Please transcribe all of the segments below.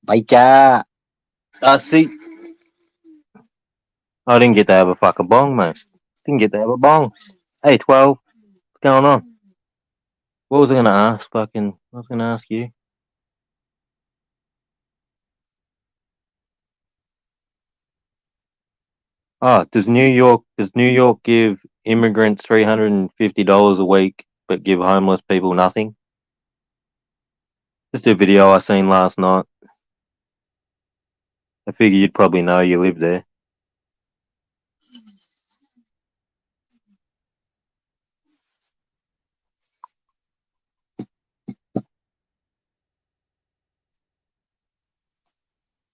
Bye cha. See, I didn't get to have a fucking bong, mate. Didn't get to have a bong. Hey, 12, what's going on? What was I gonna ask? I was gonna ask you. Oh, does New York give immigrants $350 a week, but give homeless people nothing? Just a video I seen last night. I figure you'd probably know you live there.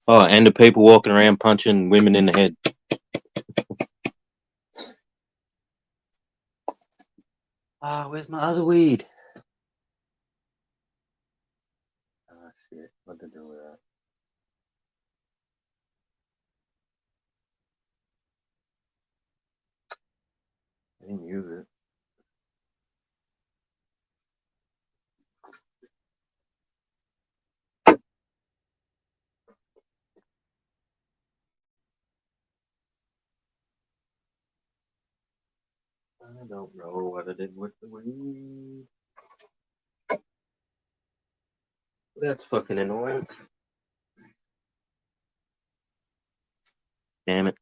Oh, and the people walking around punching women in the head. Ah, where's my other weed? Oh shit, what to do with that? I didn't use it. I don't know what I did with the weed. That's fucking annoying. Damn it.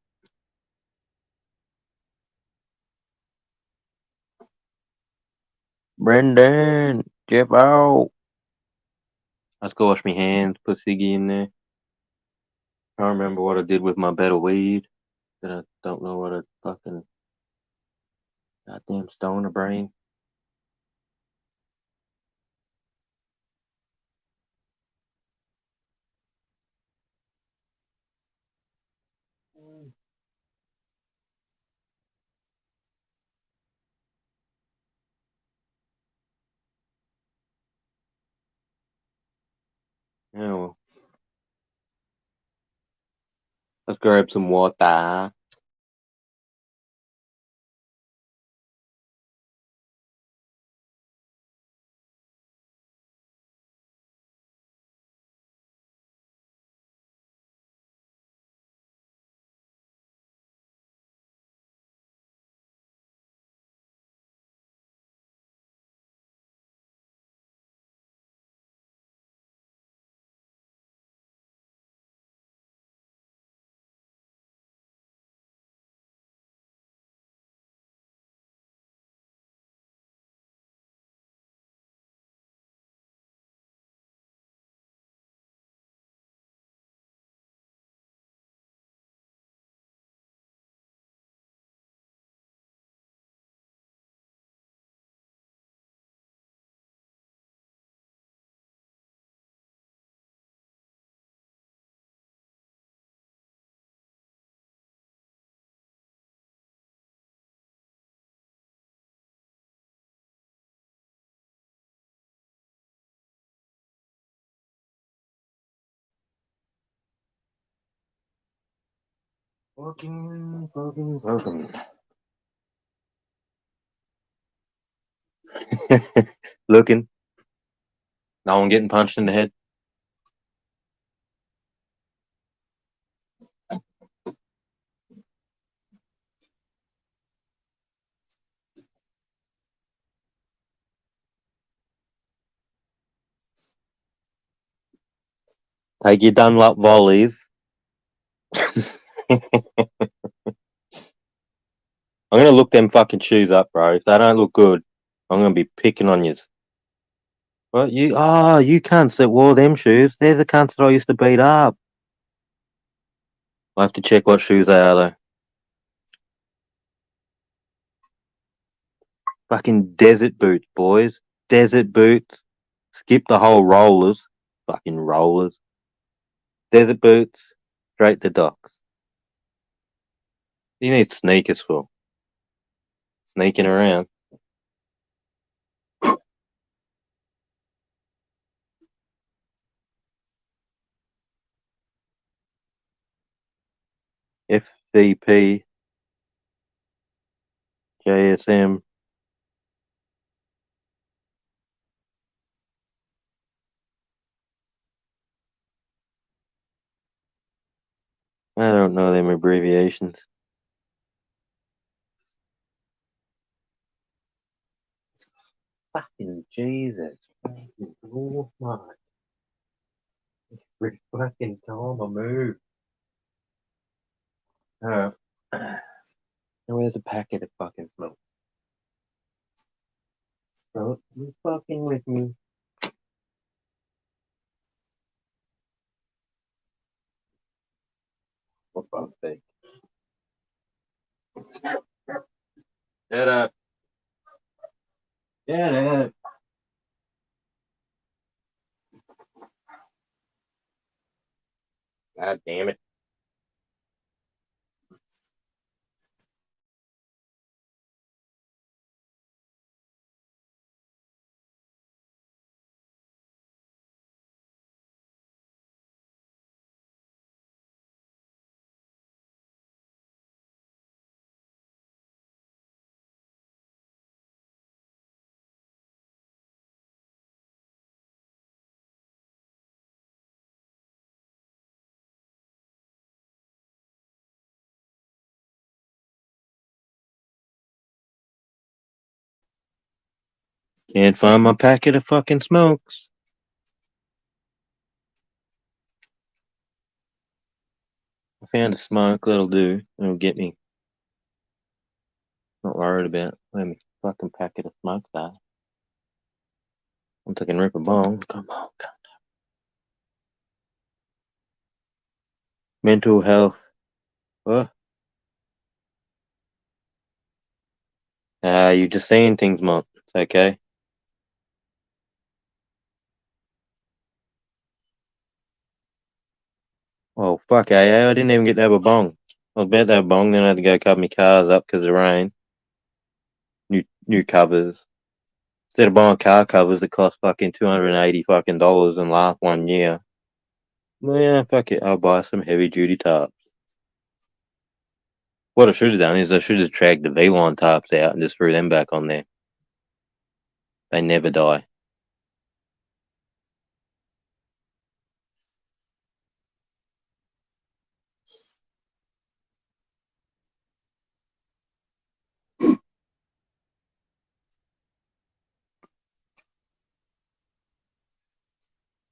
Brendan, Jeff out. Let's go wash my hands, put Siggy in there. I don't remember what I did with my better weed. That I don't know what I fucking goddamn stoner brain. Yeah, well, let's grab some water. Fucking. Looking. No one getting punched in the head. Take your Dunlop volleys. I'm gonna look them fucking shoes up, bro. If they don't look good, I'm gonna be picking on you. What you cunts that wore them shoes, they're the cunts that I used to beat up. I have to check what shoes they are though. Fucking desert boots, boys. Desert boots. Skip the whole rollers. Fucking rollers. Desert boots. Straight to docks. You need sneakers for sneaking around. FVP, JSM. I don't know them abbreviations. Fucking Jesus. Fucking oh my. Every fucking time I move. Now where's a packet of fucking smoke? Bro, you fucking with me? For fuck's sake. Shut up. Shut up. God damn it. Can't find my packet of fucking smokes. I found a smoke that'll do. It'll get me. Not worried about where my fucking packet of smokes are. I'm taking rip a bong. Come on, come. Mental health. What? You're just saying things, Monk. It's okay. Oh, fuck, I didn't even get to have a bong. I was about to have a bong, then I had to go cover my cars up because of rain. New covers. Instead of buying car covers that cost fucking $280 fucking dollars and last 1 year. Well, yeah, fuck it. I'll buy some heavy duty tarps. What I should have done is I should have dragged the V-line tarps out and just threw them back on there. They never die.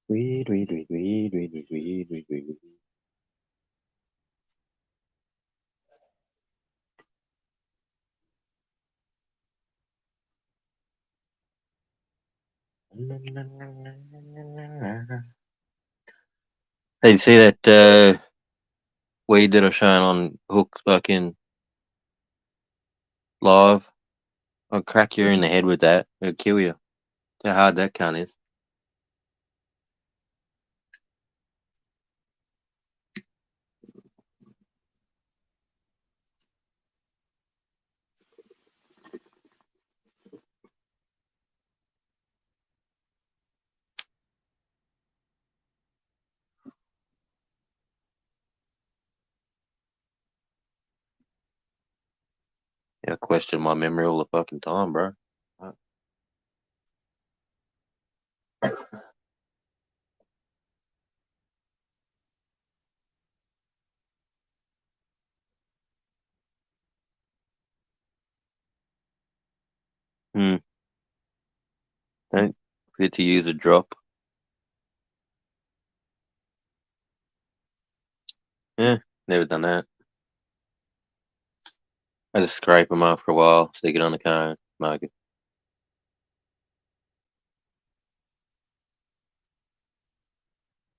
Weed, weed, weed, weed, weed, weed, weed, weed, weed. Hey, you see that weed that I showing on Hook fucking live? I'll crack you in the head with that. It'll kill you. How hard that cunt is. Yeah, I question my memory all the fucking time, bro. Hmm. Don't forget to use a drop. Yeah, never done that. I just scrape them after a while, stick it on the cone, smoke it.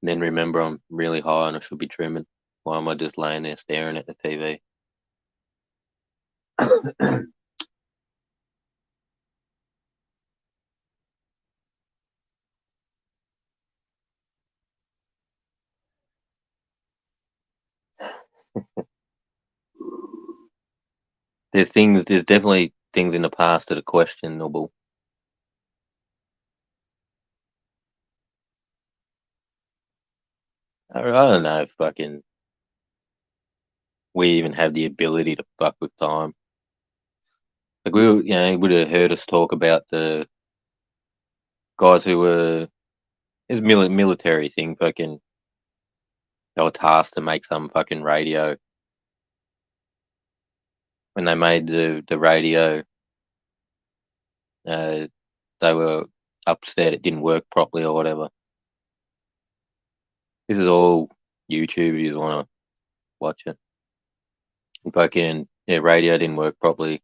Then remember I'm really high and I should be trimming. Why am I just laying there staring at the TV? There's definitely things in the past that are questionable. I don't know if fucking we even have the ability to fuck with time. Like you would have heard us talk about the guys who were it's military thing, fucking They were tasked to make some fucking radio. When they made the radio, they were upset it didn't work properly or whatever. This is all YouTube if you want to watch it. Fucking radio didn't work properly,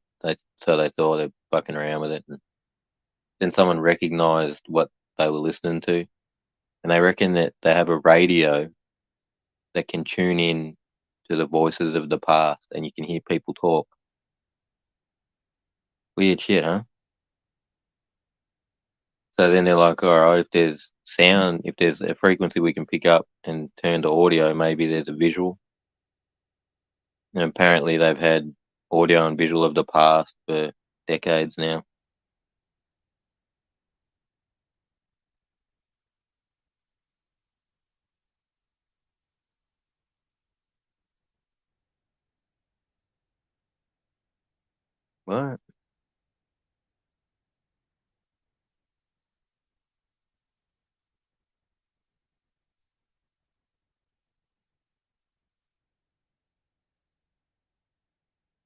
so they thought they're fucking around with it. And then someone recognised what they were listening to, and they reckon that they have a radio that can tune in to the voices of the past, and you can hear people talk. Weird shit, huh? So then they're like, all right, if there's sound, if there's a frequency we can pick up and turn to audio, maybe there's a visual. And apparently they've had audio and visual of the past for decades now. What?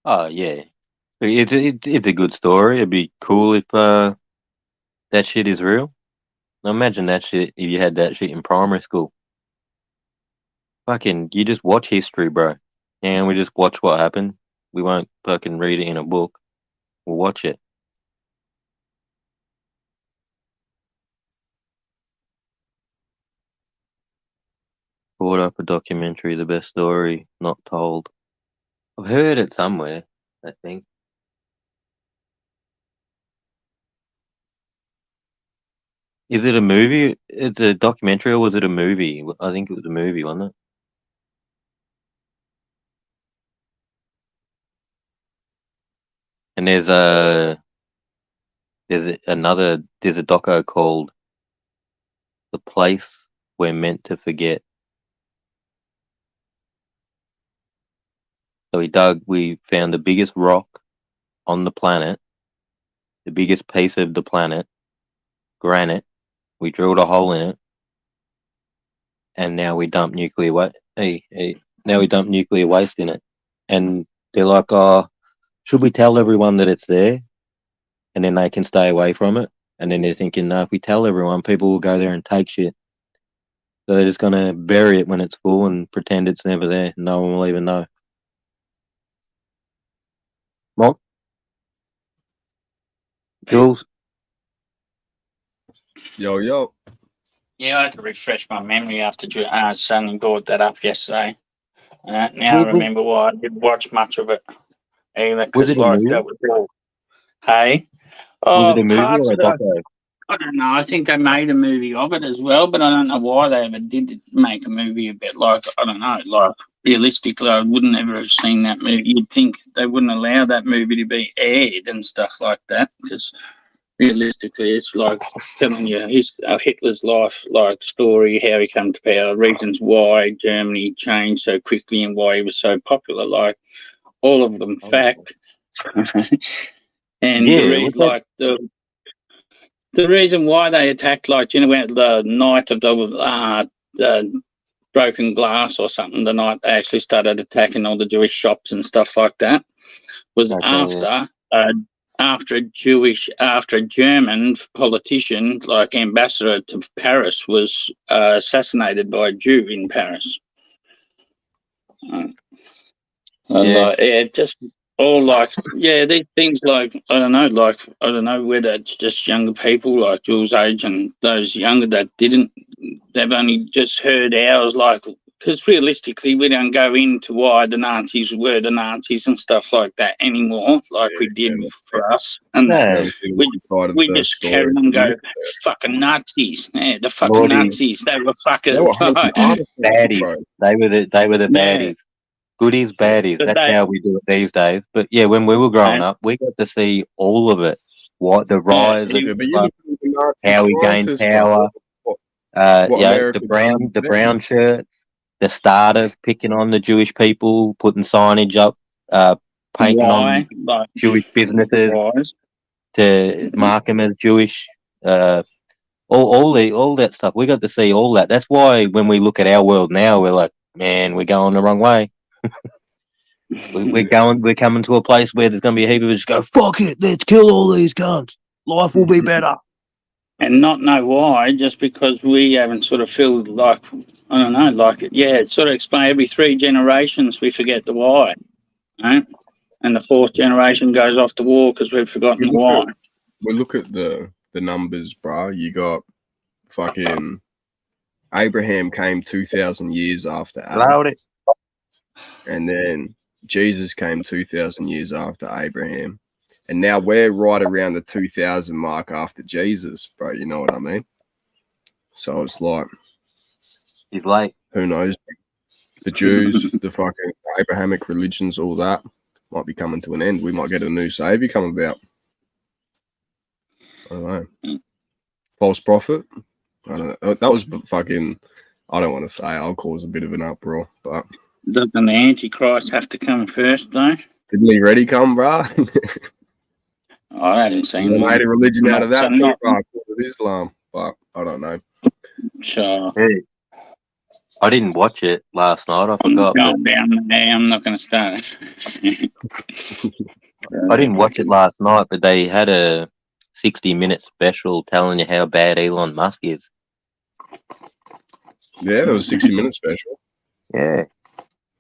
Oh, yeah. It's a good story. It'd be cool if that shit is real. Now imagine that shit if you had that shit in primary school. Fucking, you just watch history, bro. And we just watch what happened. We won't fucking read it in a book. We'll watch it. Brought up a documentary, the best story not told. I've heard it somewhere, I think. Is it a movie? It's a documentary or was it a movie? I think it was a movie, wasn't it? And there's a doco called The Place We're Meant to Forget. So we found the biggest rock on the planet, the biggest piece of the planet, granite. We drilled a hole in it, and now we dump nuclear waste. Now we dump nuclear waste in it, and they're like, "Oh, should we tell everyone that it's there, and then they can stay away from it?" And then they're thinking, "No, if we tell everyone, people will go there and take shit." So they're just gonna bury it when it's full and pretend it's never there. No one will even know. What? Jules? Yo. Yeah, I had to refresh my memory after Sonny brought that up yesterday. Now I remember why I didn't watch much of it either. Was it a movie? That was all. Hey? Was it a movie or a doco? I don't know. I think they made a movie of it as well, but I don't know why they ever did make a movie of it. Like, I don't know, like, realistically, I wouldn't ever have seen that movie. You'd think they wouldn't allow that movie to be aired and stuff like that, because realistically, it's like telling you Hitler's life, like, story, how he came to power, reasons why Germany changed so quickly and why he was so popular, like, all of them fact. And the reason why they attacked, like, the night of the broken glass or something, the night they actually started attacking all the Jewish shops and stuff like that, was after a German politician, like ambassador to Paris, was assassinated by a Jew in Paris. Just all like, these things, like, I don't know whether it's just younger people like Jules' age and those younger that didn't, they've only just heard ours, like, because realistically we don't go into why the Nazis were the Nazis and stuff like that anymore, like we did for us. And we just carry on and go, fucking Nazis. Yeah, the fucking Nazis. They were fucking baddies. They were the baddies. Goodies, baddies. That's how we do it these days. But yeah, when we were growing up, we got to see all of it. What the rise of how we gained power. The brown shirts, the start of picking on the Jewish people, putting signage up, painting on Jewish businesses to mark them as Jewish. All that stuff. We got to see all that. That's why when we look at our world now, we're like, man, we're going the wrong way. We're coming to a place where there's going to be a heap of us go, fuck it, let's kill all these cunts. Life will be better. And not know why, just because we haven't sort of filled like, I don't know, like it. Yeah, it's sort of explained every 3 generations we forget the why. Right? And the 4th generation goes off to war because we've forgotten the why. We look at the numbers, bro. You got fucking Abraham came 2,000 years after Adam. Allowed it. And then Jesus came 2,000 years after Abraham. And now we're right around the 2,000 mark after Jesus, bro. You know what I mean? So it's like, he's late. Who knows? The Jews, the fucking Abrahamic religions, all that might be coming to an end. We might get a new savior come about. I don't know. False prophet. I don't know. That was fucking. I don't want to say. I'll cause a bit of an uproar, but doesn't the Antichrist have to come first, though? Didn't he already come, bro? I hadn't seen They one. made a religion out of that, So not- called Islam, but I don't know. Sure. Hey, I didn't watch it last night. I I'm forgot. going down there. I'm not going to start. I didn't watch it last night, but they had a 60-minute special telling you how bad Elon Musk is. Yeah, there was a 60-minute special. Yeah.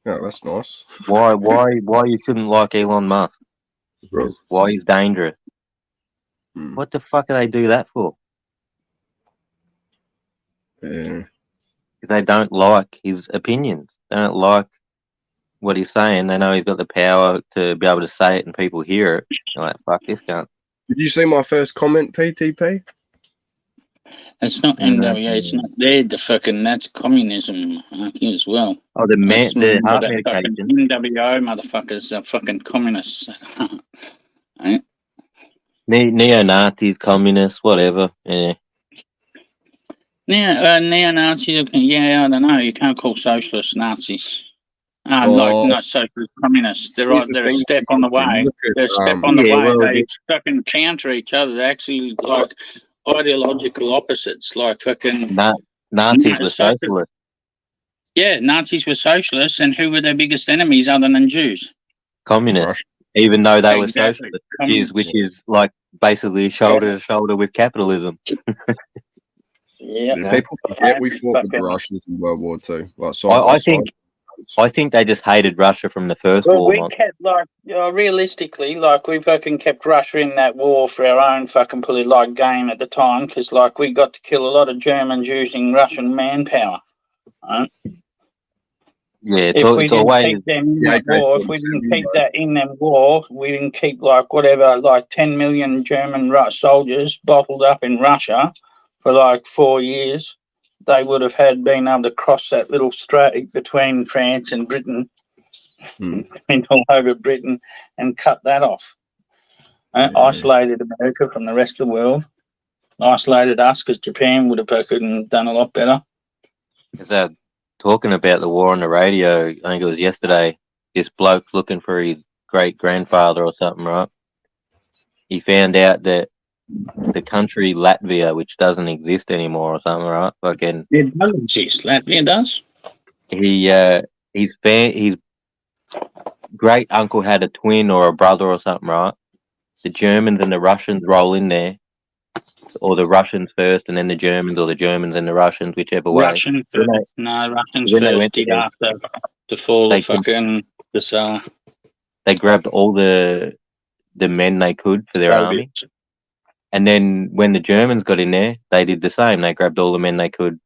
Oh, that's nice. Why you shouldn't like Elon Musk? Why he's dangerous? Hmm. What the fuck do they do that for? Yeah. Because they don't like his opinions. They don't like what he's saying. They know he's got the power to be able to say it and people hear it. They're like, fuck this cunt. Did you see my first comment, PTP? It's not NWA. It's not there. The fucking that's communism as well. Oh, the heart That fucking medication. NWO motherfuckers are fucking communists. Right? Neo-Nazis, communists, whatever. Yeah. Neo-Nazis. Yeah, I don't know. You can't call socialists Nazis. Oh. Like not socialist communists. They're Here's the they're a thing, step on the way. look at, They're a step on the yeah, way. well, They fucking counter each other. They're actually like ideological opposites. Like fucking Nazis No, were socialists. yeah, Nazis were socialists, and who were their biggest enemies other than Jews? Communists. Russia. Even though they were Exactly. socialists, which is like basically shoulder to shoulder with capitalism. Yeah, Yeah, people forget we fought with the Russians in World War II. Like, I think they just hated Russia from the first Well, war. we kept realistically, like we fucking kept Russia in that war for our own fucking like gain at the time, because like we got to kill a lot of Germans using Russian manpower. Right? Yeah, If we didn't way. keep them in Yeah, that war, if we didn't keep that in them war, we didn't keep like 10 million German soldiers bottled up in Russia for like 4 years. They would have been able to cross that little strait between France and Britain, went all over Britain, and cut that off. Isolated America from the rest of the world. Isolated us because Japan would have fucking done a lot better. Because talking about the war on the radio, I think it was yesterday, this bloke's looking for his great-grandfather or something, right? He found out that the country Latvia, which doesn't exist anymore or something, right? Fucking, It does exist. Latvia does. his great uncle had a twin or a brother or something, right? The Germans and the Russians roll in there, or the Russians first, and then the Germans, or the Germans and the Russians, whichever way. Russians first. No, Russians when they first went did there, after the fall they of fucking the Tsar. They grabbed all the men they could for their army. And then when the Germans got in there, they did the same. They grabbed all the men they could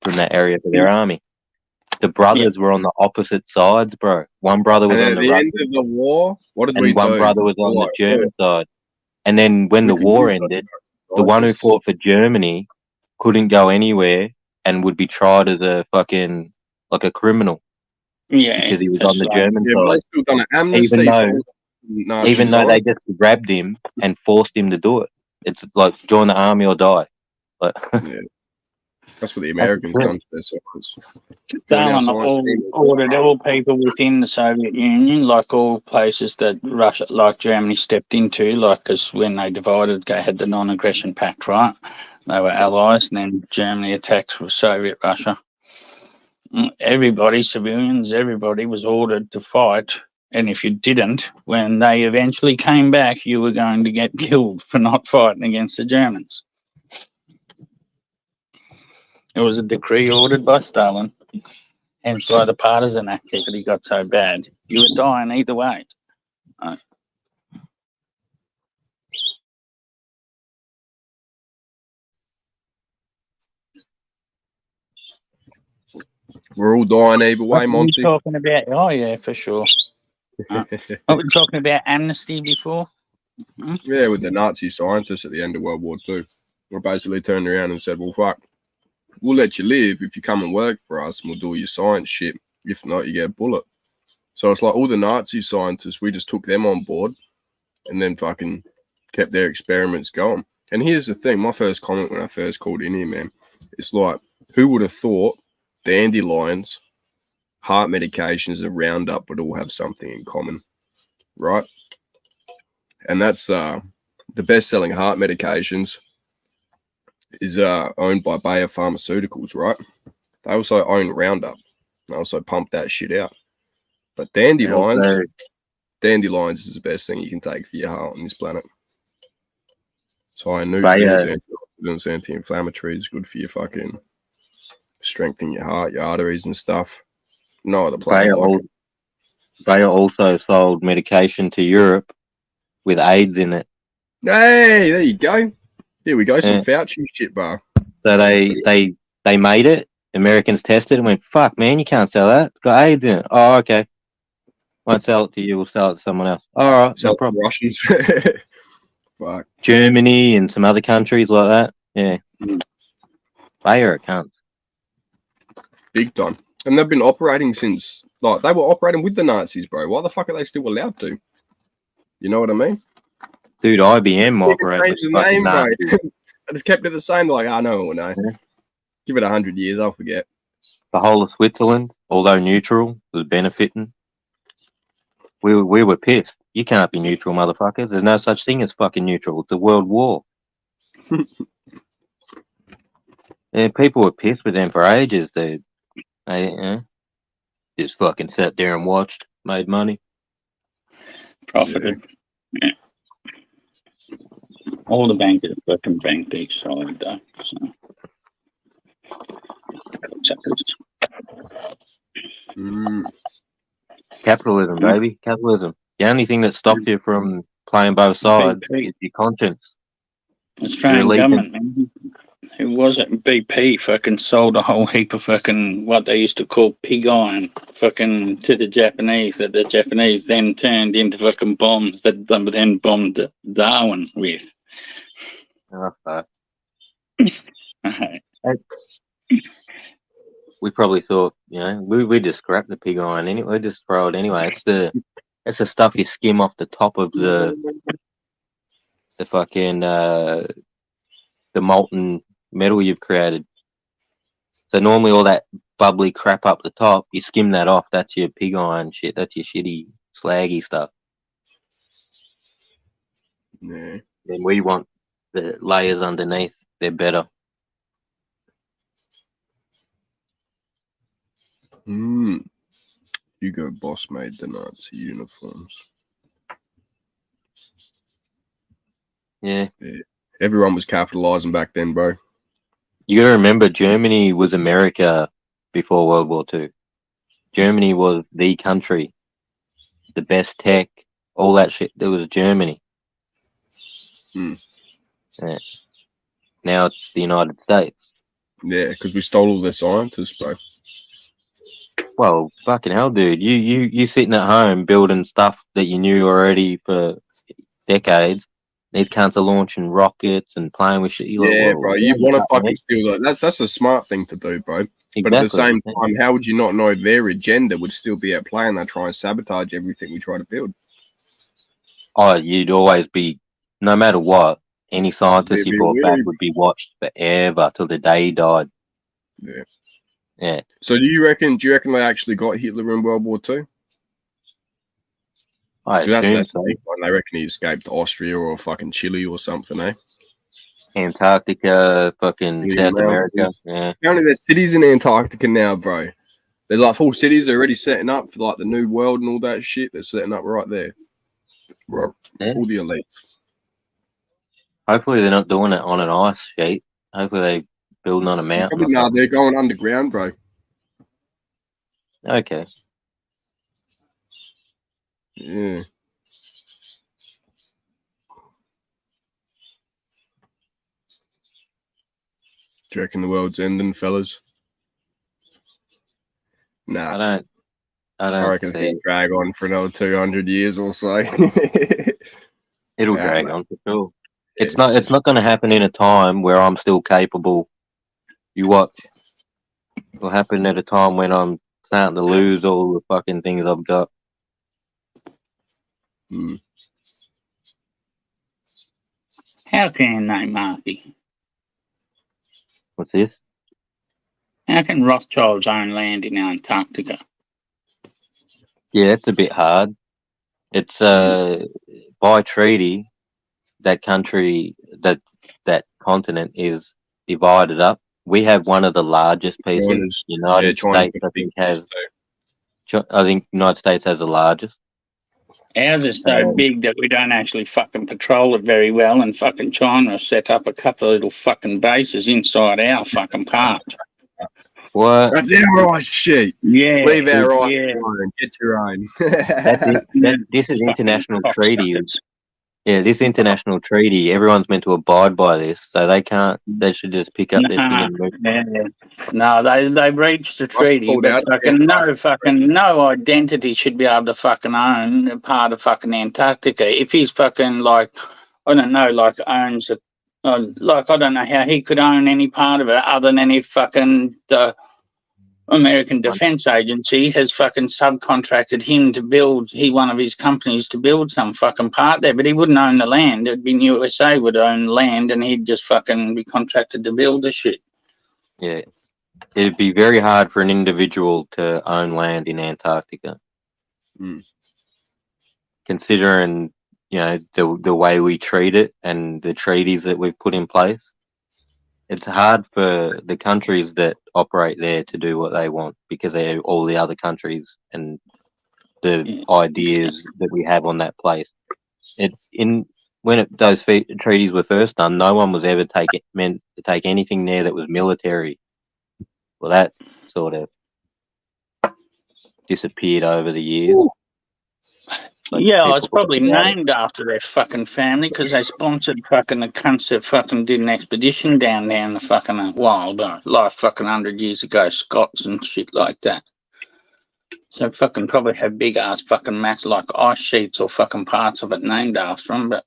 from that area for their army. The brothers were on the opposite sides, bro. One brother was And on at the the Russian, end of the war, what did we and one do? brother was on the German side. And then when We the could war use ended, the one who fought for Germany couldn't go anywhere and would be tried as a fucking, like a criminal, Yeah, because he was that's on the like- German Yeah, but they side. still done an amnesty. Even though they just grabbed him and forced him to do it. It's like join the army or die. Like, That's what the Americans That's done to their soldiers. Stalin ordered all people within the Soviet Union, like all places that Russia, like Germany, stepped into, like because when they divided, they had the non-aggression pact, right? They were allies, and then Germany attacked Soviet Russia. Everybody, civilians, everybody was ordered to fight. And if you didn't, when they eventually came back, you were going to get killed for not fighting against the Germans. It was a decree ordered by Stalin, hence why the partisan activity got so bad. You were dying either way. We're all dying either way, What were Monty. you talking about? Oh, yeah, for sure. What were you talking about amnesty before? Yeah, with the Nazi scientists at the end of World War II. We basically turned around and said, well, fuck, we'll let you live if you come and work for us and we'll do your science shit. If not, you get a bullet. So it's like all the Nazi scientists, we just took them on board and then fucking kept their experiments going. And here's the thing, my first comment when I first called in here, man, it's like, who would have thought dandelions, heart medications, and Roundup would all have something in common, right? And that's the best-selling heart medications is owned by Bayer Pharmaceuticals, right? They also own Roundup. They also pump that shit out. But dandelions is the best thing you can take for your heart on this planet. So I knew anti-inflammatory is good for your fucking strengthening your heart, your arteries and stuff. No other planet. Bayer also sold medication to Europe with AIDS in it. Hey, there you go. Here we go. Some Fauci shit, bro. So they made it. Americans tested and went, fuck, man, you can't sell that. It's got AIDS in it. Oh, okay. Won't sell it to you. We'll sell it to someone else. All right, Sell no problem. Russians. Fuck. Germany and some other countries like that. Yeah. Bayer it can't. Big time. And they've been operating since, like, they were operating with the Nazis, bro. Why the fuck are they still allowed to? You know what I mean? Dude, IBM operates with the name, bro. Nazis. I just kept it the same. Like, I know, no. Yeah. Give it 100 years, I'll forget. The whole of Switzerland, although neutral, was benefiting. We were pissed. You can't be neutral, motherfuckers. There's no such thing as fucking neutral. It's a world war. And people were pissed with them for ages, dude. They just fucking sat there and watched, made money. Profited. Yeah. All the bankers fucking banked each side, though. So. Capitalism, baby. Capitalism. The only thing that stops you from playing both sides is your conscience. Australian government, man. Who was it? BP fucking sold a whole heap of fucking what they used to call pig iron fucking to the Japanese that the Japanese then turned into fucking bombs that they then bombed Darwin with. We probably thought, you know, we just scrap the pig iron anyway. We just throw it anyway. It's the stuff you skim off the top of the fucking the molten metal you've created. So normally all that bubbly crap up the top, you skim that off. That's your pig iron shit. That's your shitty slaggy stuff. Yeah. Then we want the layers underneath. They're better. Hugo Boss made the Nazi uniforms. Yeah. Everyone was capitalizing back then, bro. You gotta remember, Germany was America before World War II. Germany was the country, the best tech, all that shit. There was Germany. Yeah. Now it's the United States. Yeah, because we stole all their scientists, bro. Well, fucking hell, dude. You sitting at home building stuff that you knew already for decades. These cunts are launching rockets and playing with shit. Yeah, bro. You want to fucking steal that. That's a smart thing to do, bro. Exactly. But at the same time, how would you not know their agenda would still be at play and they try and sabotage everything we try to build? Oh, you'd always be, no matter what, any scientist you brought back would be watched forever till the day he died. Yeah. Yeah. So do you reckon they actually got Hitler in World War II? I assume so. They reckon he escaped to Austria or fucking Chile or something, eh? Antarctica, fucking South America. Yeah. Apparently there's cities in Antarctica now, bro. There's like full cities already setting up for like the new world and all that shit. They're setting up right there. Yeah. All the elites. Hopefully they're not doing it on an ice sheet. Hopefully they building on a mountain. Probably no, they're going underground, bro. Okay. Yeah. Do you reckon the world's ending, fellas? Nah. I don't I reckon it's see going to drag on for another 200 years or so. it'll Yeah, drag mate. on for sure. It's not going to happen in a time where I'm still capable. You watch. It'll happen at a time when I'm starting to lose all the fucking things I've got. How can they, Marky? What's this? How can Rothschilds own land in Antarctica? Yeah, it's a bit hard. It's by treaty, that country, that continent is divided up. We have one of the largest pieces. China's- United China's States, got a big piece too. I think United States has the largest. Ours is so big that we don't actually fucking patrol it very well, and fucking China has set up a couple of little fucking bases inside our fucking part. What? That's our ice sheet. Yeah. Leave our ice yeah. alone. Get your own. This is international Fucking treaty. cocksuckers. Yeah, this international treaty, everyone's meant to abide by this, so they can't. They should just pick up their thing and move. Yeah. No, they breached the treaty, pulled but out fucking again. no identity should be able to fucking own a part of fucking Antarctica. If he's fucking like, I don't know, like owns it, like I don't know how he could own any part of it other than if fucking the American Defense Agency has fucking subcontracted him to build, one of his companies to build some fucking part there, but he wouldn't own the land. It'd be USA would own land and he'd just fucking be contracted to build the shit. Yeah, it'd be very hard for an individual to own land in Antarctica, considering the way we treat it and the treaties that we've put in place. It's hard for the countries that operate there to do what they want because they're all the other countries and the ideas that we have on that place. Those treaties were first done, no one was ever meant to take anything there that was military. Well, that sort of disappeared over the years. It's probably named after their fucking family because they sponsored fucking the cunts that fucking did an expedition down there in the fucking wild, like fucking 100 years ago, Scots and shit like that. So fucking probably have big ass fucking maps like ice sheets or fucking parts of it named after them, but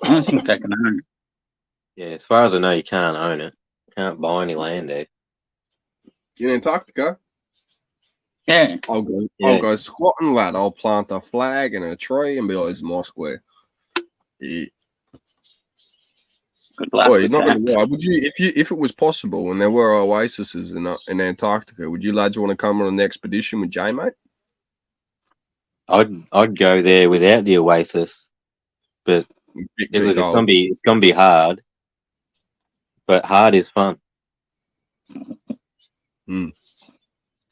I don't think they can own it. Yeah, as far as I know, you can't own it. You can't buy any land there. In Antarctica? Yeah. I'll go squatting, lad. I'll plant a flag and a tree and be like, it's my square. Yeah. Good luck. Boy, not gonna lie. Would you, if it was possible and there were oases in Antarctica, would you lads want to come on an expedition with Jay, mate? I'd go there without the oasis, but it's gonna be hard. But hard is fun.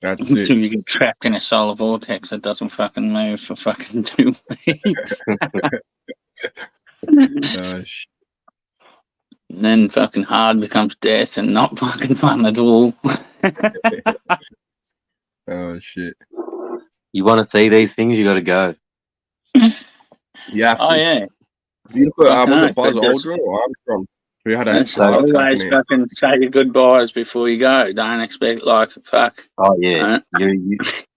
That's Until it. you get trapped in a solar vortex that doesn't fucking move for fucking 2 weeks. Gosh. And then fucking hard becomes death and not fucking fun at all. Oh shit. You want to see these things, you got to go. You have to. Oh yeah. You look at, was Okay, it Buzz but just- Aldrin or Armstrong? Who had a That's heart attack always in there? fucking say your goodbyes before you go. Don't expect like fuck. Oh yeah,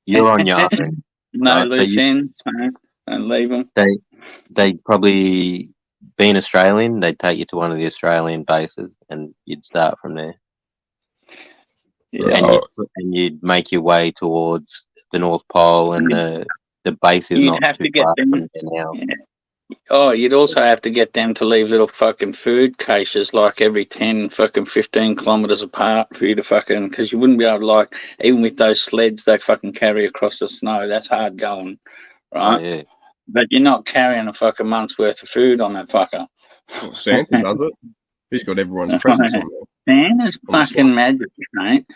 you're on your own. No Right, so loose ends, mate. Don't leave them. They probably, being Australian, they'd take you to one of the Australian bases and you'd start from there. Yeah. And you'd make your way towards the North Pole, and the base is You'd not have too to get far them- from there now. Yeah. Oh, you'd also have to get them to leave little fucking food caches like every 10 fucking 15 kilometres apart for you to fucking, because you wouldn't be able to, like, even with those sleds they fucking carry across the snow, that's hard going, right? Oh, yeah. But you're not carrying a fucking month's worth of food on that fucker. Well, Santa does it. Who's got everyone's presents on there? Santa's fucking magic, mate.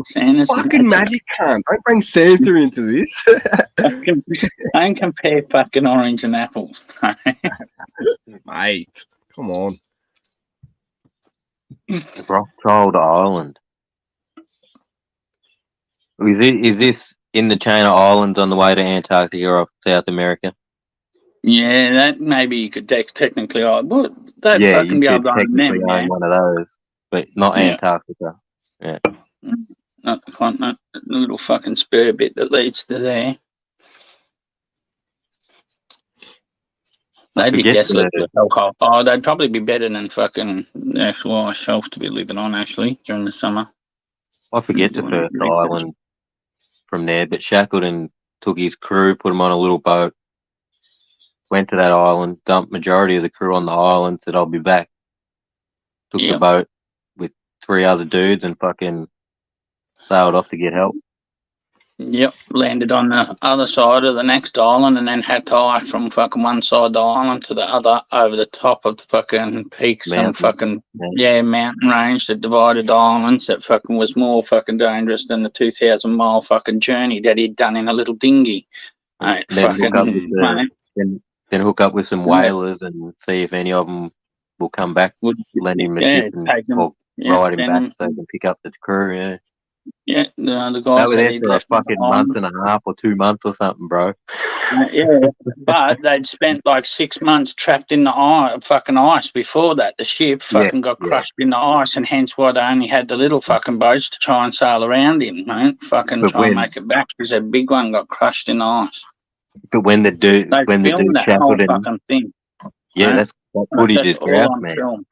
Santa's Fucking magic can't. Don't bring Santa into this. Don't compare fucking orange and apples. Mate, come on. Rothschild Island. Is this in the chain of islands on the way to Antarctica or South America? Yeah, that maybe you could technically. Well, they'd Yeah, fucking you be able could to own technically them, own yeah. one of those, but not Yeah. Antarctica. Not the continent, the little fucking spur bit that leads to there. They'd be Forget desolate. the- Oh, they'd probably be better than fucking the actual ice shelf to be living on, actually, during the summer. I forget the first island from there, but Shackleton took his crew, put them on a little boat, went to that island, dumped majority of the crew on the island, said, I'll be back. Took the Yep. boat with 3 other dudes and fucking sailed off to get help. Yep, landed on the other side of the next island and then had to hike from fucking one side of the island to the other over the top of the fucking peaks and Mountain. fucking, Yeah. mountain range that divided the islands that fucking was more fucking dangerous than the 2,000-mile fucking journey that he'd done in a little dinghy. Mate, Then hook up fucking, with then hook up with some whalers and see if any of them will come back, lend him a ship and take them. or Yeah, ride him then- back so they can pick up the crew. Yeah, Yeah, the they guys were that there he'd for a left on the fucking island. month and a half or 2 months or something, bro. Yeah, but they'd spent like 6 months trapped in the fucking ice before that. The ship fucking got crushed in the ice, and hence why they only had the little fucking boats to try and sail around in, mate. Fucking But try and when- make it back because their big one got crushed in the ice. But when the dude They filmed that whole Shackleton, fucking thing. yeah, right? that footage That's is all great, on man. film.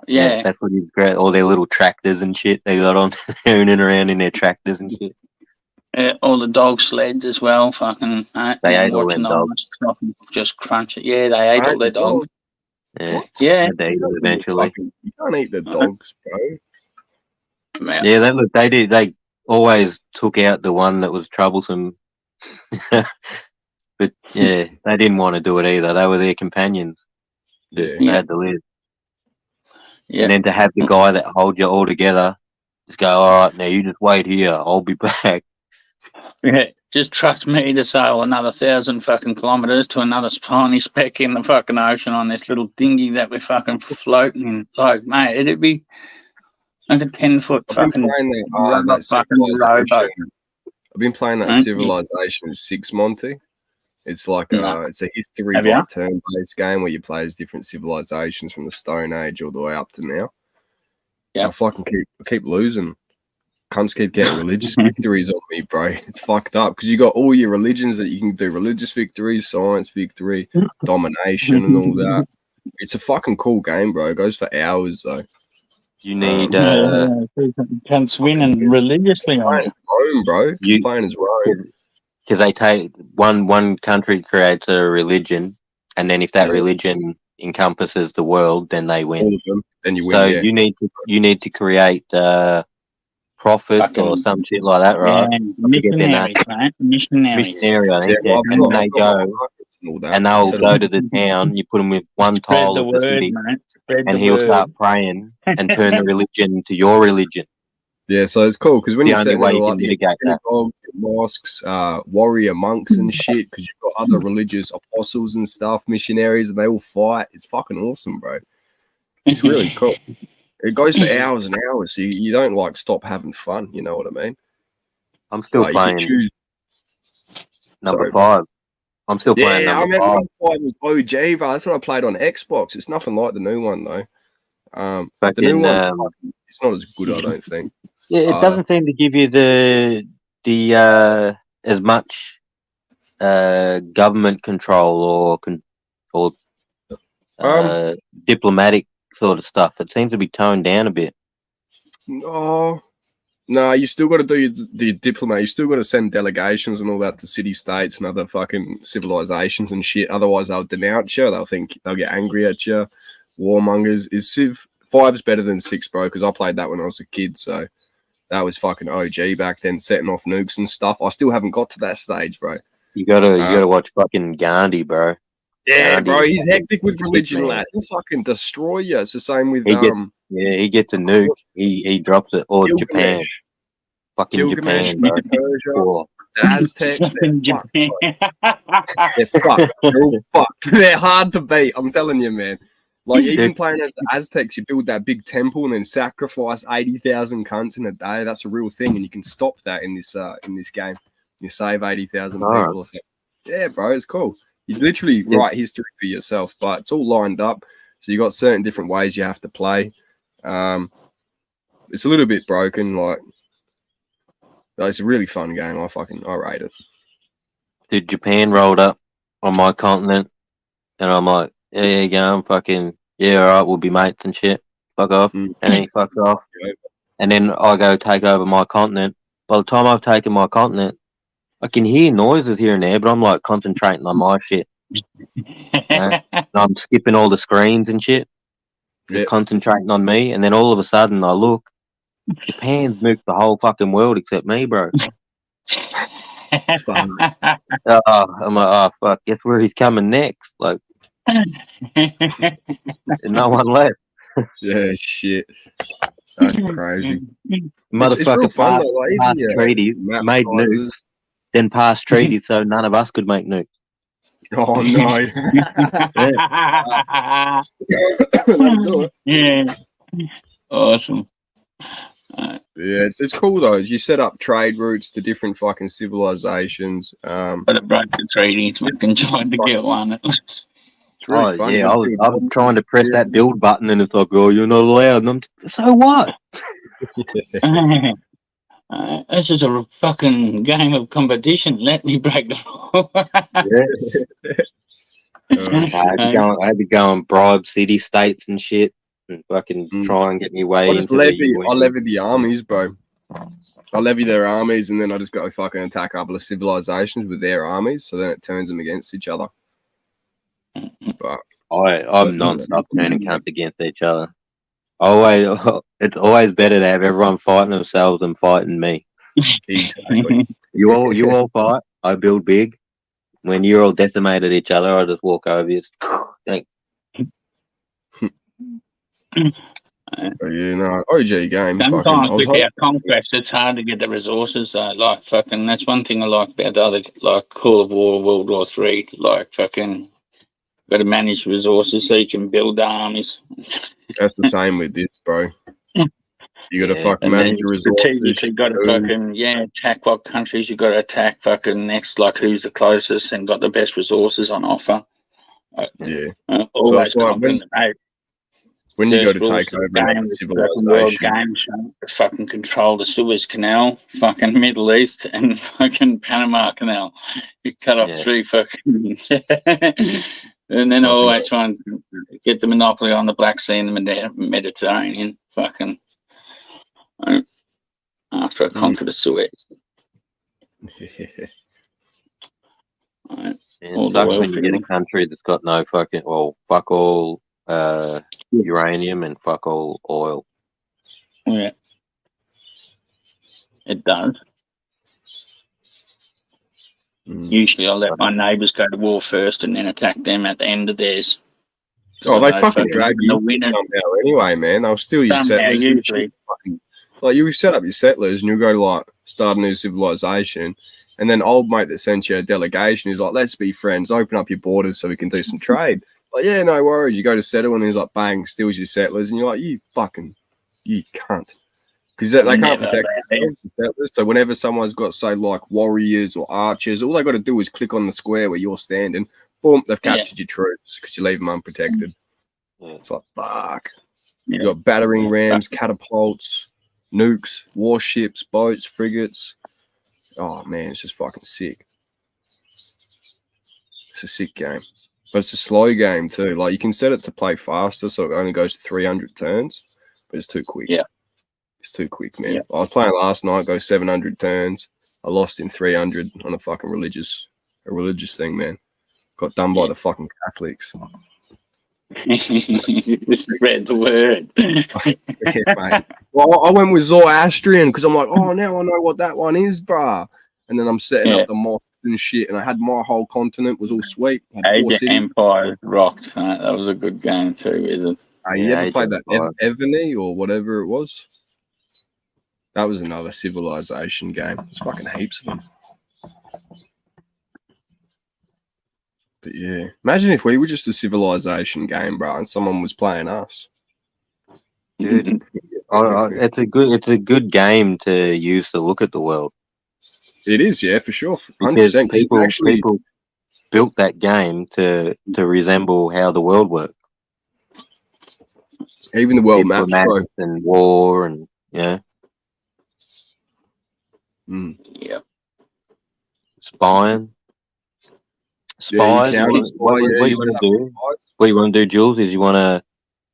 Yeah, that footage is great. All their little tractors and shit they got on, hooning around in their tractors and shit. yeah, all the dog sleds as well. Fucking, They ate all watching them the dogs. ice stuff and just crunch it. Yeah, they ate all their dogs. Yeah, Yeah. Had to eat it eventually. You can't eat the dogs, bro. Yeah. Yeah, they did. They always took out the one that was troublesome. But yeah, they didn't want to do it either. They were their companions. Yeah. They had to live. Yeah. And then to have the guy that holds you all together, just go, all right, now you just wait here. I'll be back. Yeah, just trust me to sail another 1,000 fucking kilometres to another tiny speck in the fucking ocean on this little dinghy that we're fucking floating in. Like, mate, it'd be like a 10-foot I've been fucking playing that, rubber that fucking rowboat. Civilization. I've been playing that Huh? Civilization 6, Monty. It's like No. it's a history Have ya? like turn-based game where you play as different civilizations from the Stone Age all the way up to now. Yep. I fucking keep losing. Cunts keep getting religious victories on me, bro. It's fucked up because you got all your religions that you can do: religious victory, science victory, domination, and all that. It's a fucking cool game, bro. It goes for hours though. You need Can't swing and religiously on Playing it. as Rome, bro. You- Playing as Rome. because they take one country creates a religion, and then if that Yeah. religion encompasses the world, then they win. All of them, then you win. So yeah. you need to create prophet or Fucking- some shit like that, right? Yeah, missionaries, mate. Missionaries. Missionary, I think. Yeah, Yeah, well, and I've they got go markets and all that. and they'll Set go up- to the town. You put them with one Spread tile the of the word, city, mate. Spread and the he'll word. start praying and turn the religion to your religion. Yeah, so it's cool because when The you only set way you like can mitigate that. synagogues, mosques, warrior monks and shit, because you've got other religious apostles and stuff, missionaries, and they all fight. It's fucking awesome, bro. It's really cool. It goes for hours and hours, so you don't like stop having fun. You know what I mean? I'm still Like, you can playing choose. number Sorry, 5. I'm still playing Yeah, I number remember 5. one was OG, bro. That's what I played on Xbox. It's nothing like the new one though. The new Fucking, one, it's not as good, I don't think. yeah, it doesn't seem to give you the as much government control or diplomatic sort of stuff. It seems to be toned down a bit. No, you still got to do the diplomat. You still got to send delegations and all that to city states and other fucking civilizations and shit. Otherwise, they'll denounce you. They'll think they'll get angry at you. Warmongers. Is Civ 5's better than 6, bro? Because I played that when I was a kid, so that was fucking OG back then, setting off nukes and stuff. I still haven't got to that stage, bro. You gotta watch fucking Gandhi, bro. Yeah, Gandhi bro, is he's fucking hectic with big, religion, man. lad. He'll fucking destroy you. It's the same with He Yeah, he gets a nuke. He drops it. Or Japan. Gilgamesh. Fucking Gilgamesh, Japan, bro. Persia, Or, the Aztecs, they're In fucked. Japan. They're fucked. They're all fucked. They're hard to beat. I'm telling you, man. Like even playing as the Aztecs, you build that big temple and then sacrifice 80,000 cunts in a day. That's a real thing, and you can stop that in this game. You save 80,000 people Alright. or something. Yeah, bro, it's cool. You literally write history for yourself, but it's all lined up. So you got certain different ways you have to play. It's a little bit broken. Like it's a really fun game. I rate it. Dude, Japan rolled up on my continent, and I'm like, yeah, you go, I'm fucking, yeah, all right, we'll be mates and shit. Fuck off. Mm. And he fucks off. Yeah. And then I go take over my continent. By the time I've taken my continent, I can hear noises here and there, but I'm like concentrating on my shit. And I'm skipping all the screens and shit, just Yep. concentrating on me. And then all of a sudden I look, Japan's nuked the whole fucking world except me, bro. I'm like, oh, fuck, guess where he's coming next? Like, there's no one left. Yeah, shit. That's crazy. It's real Motherfucker fun, passed, though, like, passed even, treaties, map made nukes, sizes. then passed treaties so none of us could make nukes. Oh no. Let's do it. Yeah. Awesome. Yeah, it's cool though. You set up trade routes to different fucking civilizations. But it broke the treaty. Fucking tried to get one. It's really funny. Yeah, I was trying to press that build button and it's like, oh, you're not allowed. And so what? This is a fucking game of competition. Let me break the rule. I had to go and bribe city states and shit and fucking try and get me way I just into the UN. I levy the armies, bro. I levy their armies and then I just go fucking attack a couple of civilizations with their armies, so then it turns them against each other. But I'm non-stop turning cunts against each other. It's always better to have everyone fighting themselves than fighting me. exactly. You all fight. I build big. When you're all decimated each other, I just walk over you. Thanks. But yeah, no, OG game. Sometimes fucking, without conquest, it's hard to get the resources. Like fucking, that's one thing I like about the other, like Call of War, World War III. Like fucking, got to manage resources so you can build the armies. That's the same with this, bro. You got to fucking And manage then your strategically, resources. you got to fucking attack what countries you got to attack. Fucking next, like who's the closest and got the best resources on offer. Yeah. Always it's like confident about When you go to first rules take of over the game, another it's fucking world civilization, game, fucking control the Suez Canal, fucking Middle East, and fucking Panama Canal. You cut off 3 fucking, and then always try and get the monopoly on the Black Sea and the Mediterranean. Fucking after I conquer the Suez. Right. It sucks when you get a country that's got no fucking, fuck all uranium and fuck all oil. Yeah, it does. Usually I let my neighbours go to war first and then attack them at the end of theirs. Oh, they fucking drag you somehow anyway, man. They'll steal your settlers. Usually. Like, you set up your settlers and you'll go to, like, start a new civilization. And then old mate that sent you a delegation is like, let's be friends. Open up your borders so we can do some trade. Like, yeah, no worries. You go to settle and he's like, bang, steals your settlers. And you're like, you cunt. Because they can't protect themselves, the settlers. So whenever someone's got, say, like warriors or archers, all they got to do is click on the square where you're standing. Boom, they've captured your troops because you leave them unprotected. It's like, fuck. You got battering rams, catapults, nukes, warships, boats, frigates. Oh, man, it's just fucking sick. It's a sick game. But it's a slow game, too. Like, you can set it to play faster, so it only goes to 300 turns, but it's too quick. Yeah. It's too quick, man. I was playing last night, go 700 turns. I lost in 300 on a fucking religious thing, man. Got done by the fucking Catholics. Spread the word. Mate. Well, I went with Zoroastrian because I'm like, oh, now I know what that one is, bruh. And then I'm setting up the mosques and shit, and I had my whole continent was all sweet. Age of Empire rocked. That was a good game too, is it? You Yeah, ever Age played of that Empires. Evany or whatever it was? That was another Civilization game. There's fucking heaps of them. But yeah, imagine if we were just a Civilization game, bro, and someone was playing us. Dude, it's a good game to use to look at the world It is, yeah, for sure, because 100%. people built that game to resemble how the world works. Even the world maps, bro. Diplomats and war and Mm. Yep. spying. Yeah, Spies. you county spy. What Yeah, you want to do? What you want to do, Jules? Is you want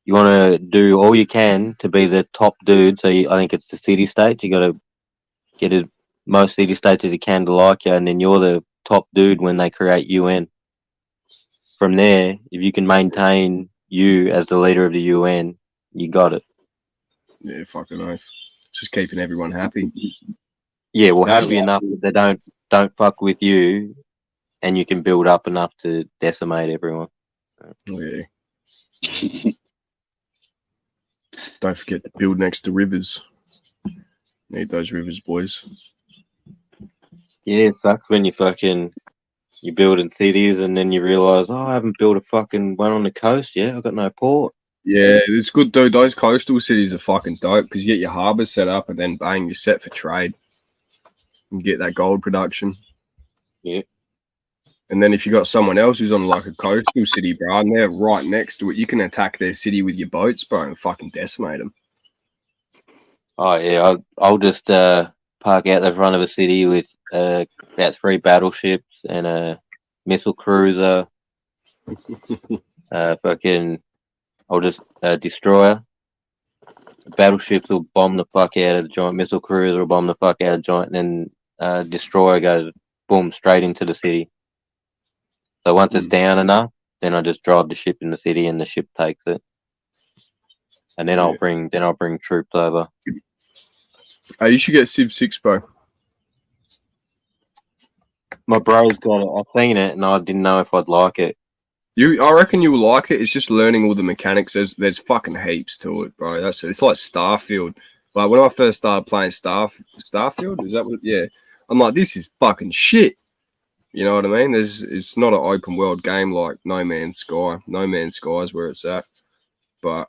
to do all you can to be the top dude. So I think it's the city states. You got to get as most city states as you can to like you, and then you're the top dude when they create UN. From there, if you can maintain you as the leader of the UN, you got it. Yeah, fucking oath. Just keeping everyone happy. Yeah, well, That- happy enough that they don't fuck with you, and you can build up enough to decimate everyone. Yeah. Don't forget to build next to rivers. Need those rivers, boys. Yeah, it sucks when you're building cities and then you realise, oh, I haven't built a fucking one on the coast yet. I've got no port. Yeah, it's good, dude. Those coastal cities are fucking dope because you get your harbours set up and then bang, you're set for trade. You get that gold production. Yeah. And then if you got someone else who's on like a coastal city, bro, and they're right next to it, you can attack their city with your boats, bro, and fucking decimate them. Oh yeah, I'll just park out the front of a city with about 3 battleships and a missile cruiser. Fucking, I'll just destroyer. Battleships will bomb the fuck out of the giant. Missile cruiser will bomb the fuck out of the giant, and then destroyer goes boom straight into the city. So once it's down enough, then I just drive the ship in the city, and the ship takes it. And then I'll bring troops over. Hey, you should get Civ 6, bro. My bro's got it. I've seen it, and I didn't know if I'd like it. I reckon you will like it. It's just learning all the mechanics. There's fucking heaps to it, bro. It's like Starfield. Like when I first started playing Starfield, is that what? Yeah, I'm like, this is fucking shit. You know what I mean? It's not an open world game like No Man's Sky. No Man's Sky is where it's at, but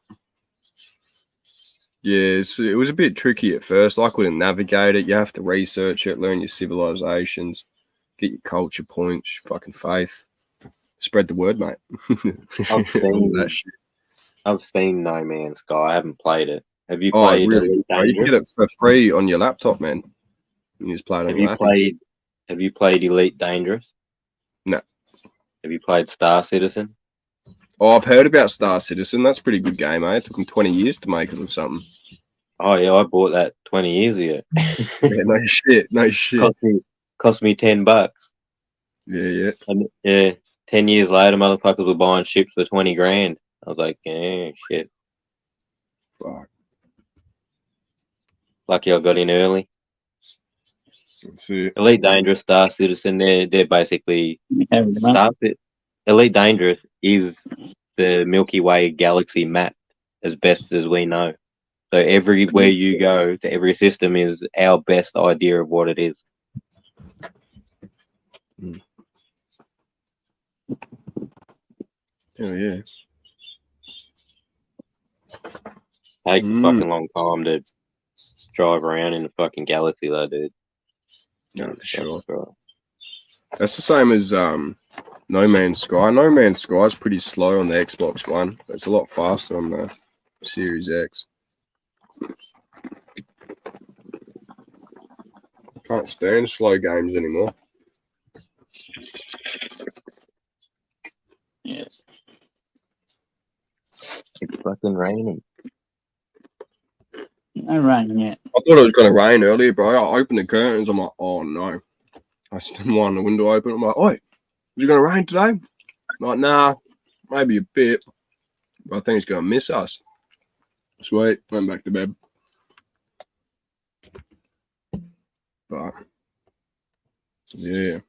yeah, it was a bit tricky at first. I couldn't navigate it. You have to research it, learn your civilizations, get your culture points, your fucking faith. Spread the word, mate. I've seen No Man's Sky. I haven't played it. Have you Oh, played really? Elite You can Dangerous? get it for free on your laptop, man. You just play it on your laptop. Have you played Elite Dangerous? No. Have you played Star Citizen? Oh, I've heard about Star Citizen. That's a pretty good game, eh? It took them 20 years to make it or something. Oh yeah, I bought that 20 years ago. Yeah, no shit. No shit. Cost me $10. Yeah. And, yeah, 10 years later, motherfuckers were buying ships for 20 grand. I was like, yeah, shit. Fuck. Lucky I got in early. Let's see. Elite Dangerous, Star Citizen, they're basically Elite Dangerous is the Milky Way galaxy map as best as we know. So everywhere you go to every system is our best idea of what it is. Oh yeah. Takes a fucking long time to drive around in the fucking galaxy though, dude. No, for sure. That's the same as No Man's Sky. No Man's Sky is pretty slow on the Xbox One. It's a lot faster on the Series X. Can't stand slow games anymore. Yeah. It's fucking raining. No rain yet. I thought it was going to rain earlier, bro. I opened the curtains. I'm like, oh no. I didn't want the window open. I'm like, oi, is it going to rain today? I'm like, nah, maybe a bit. But I think it's going to miss us. Sweet. Went back to bed. But, yeah.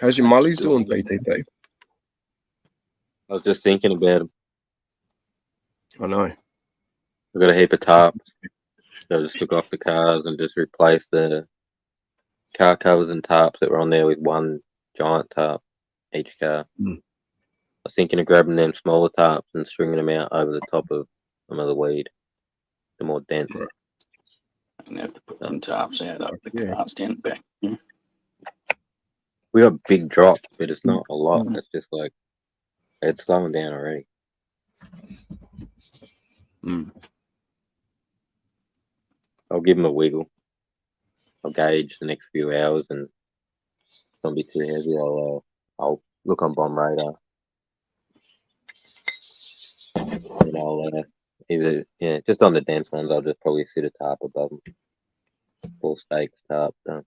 How's your mullies doing, PTP? I was just thinking about them. I know. I've got a heap of tarps. So I just took off the cars and just replaced the car covers and tarps that were on there with one giant tarp each car. Mm. I was thinking of grabbing them smaller tarps and stringing them out over the top of some of the weed, the more dense. Right. And have to put some tarps out up the Yeah. cars down the back. Yeah. We got big drops, but it's not a lot. Mhm. It's just like it's slowing down already. Mm. I'll give them a wiggle. I'll gauge the next few hours, and if it's gonna be too heavy, I'll look on Bomb Radar. And I'll just on the dense ones, I'll just probably sit a tarp above them. Full stakes tarp done.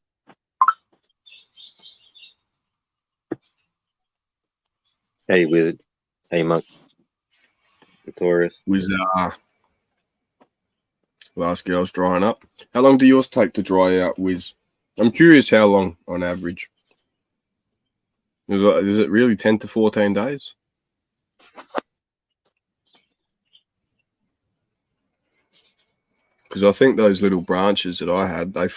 Hey, with hey, Monk, Victorious. Was last girl's drying up. How long do yours take to dry out, Wiz? I'm curious how long on average. Is it really 10 to 14 days? Because I think those little branches that I had, they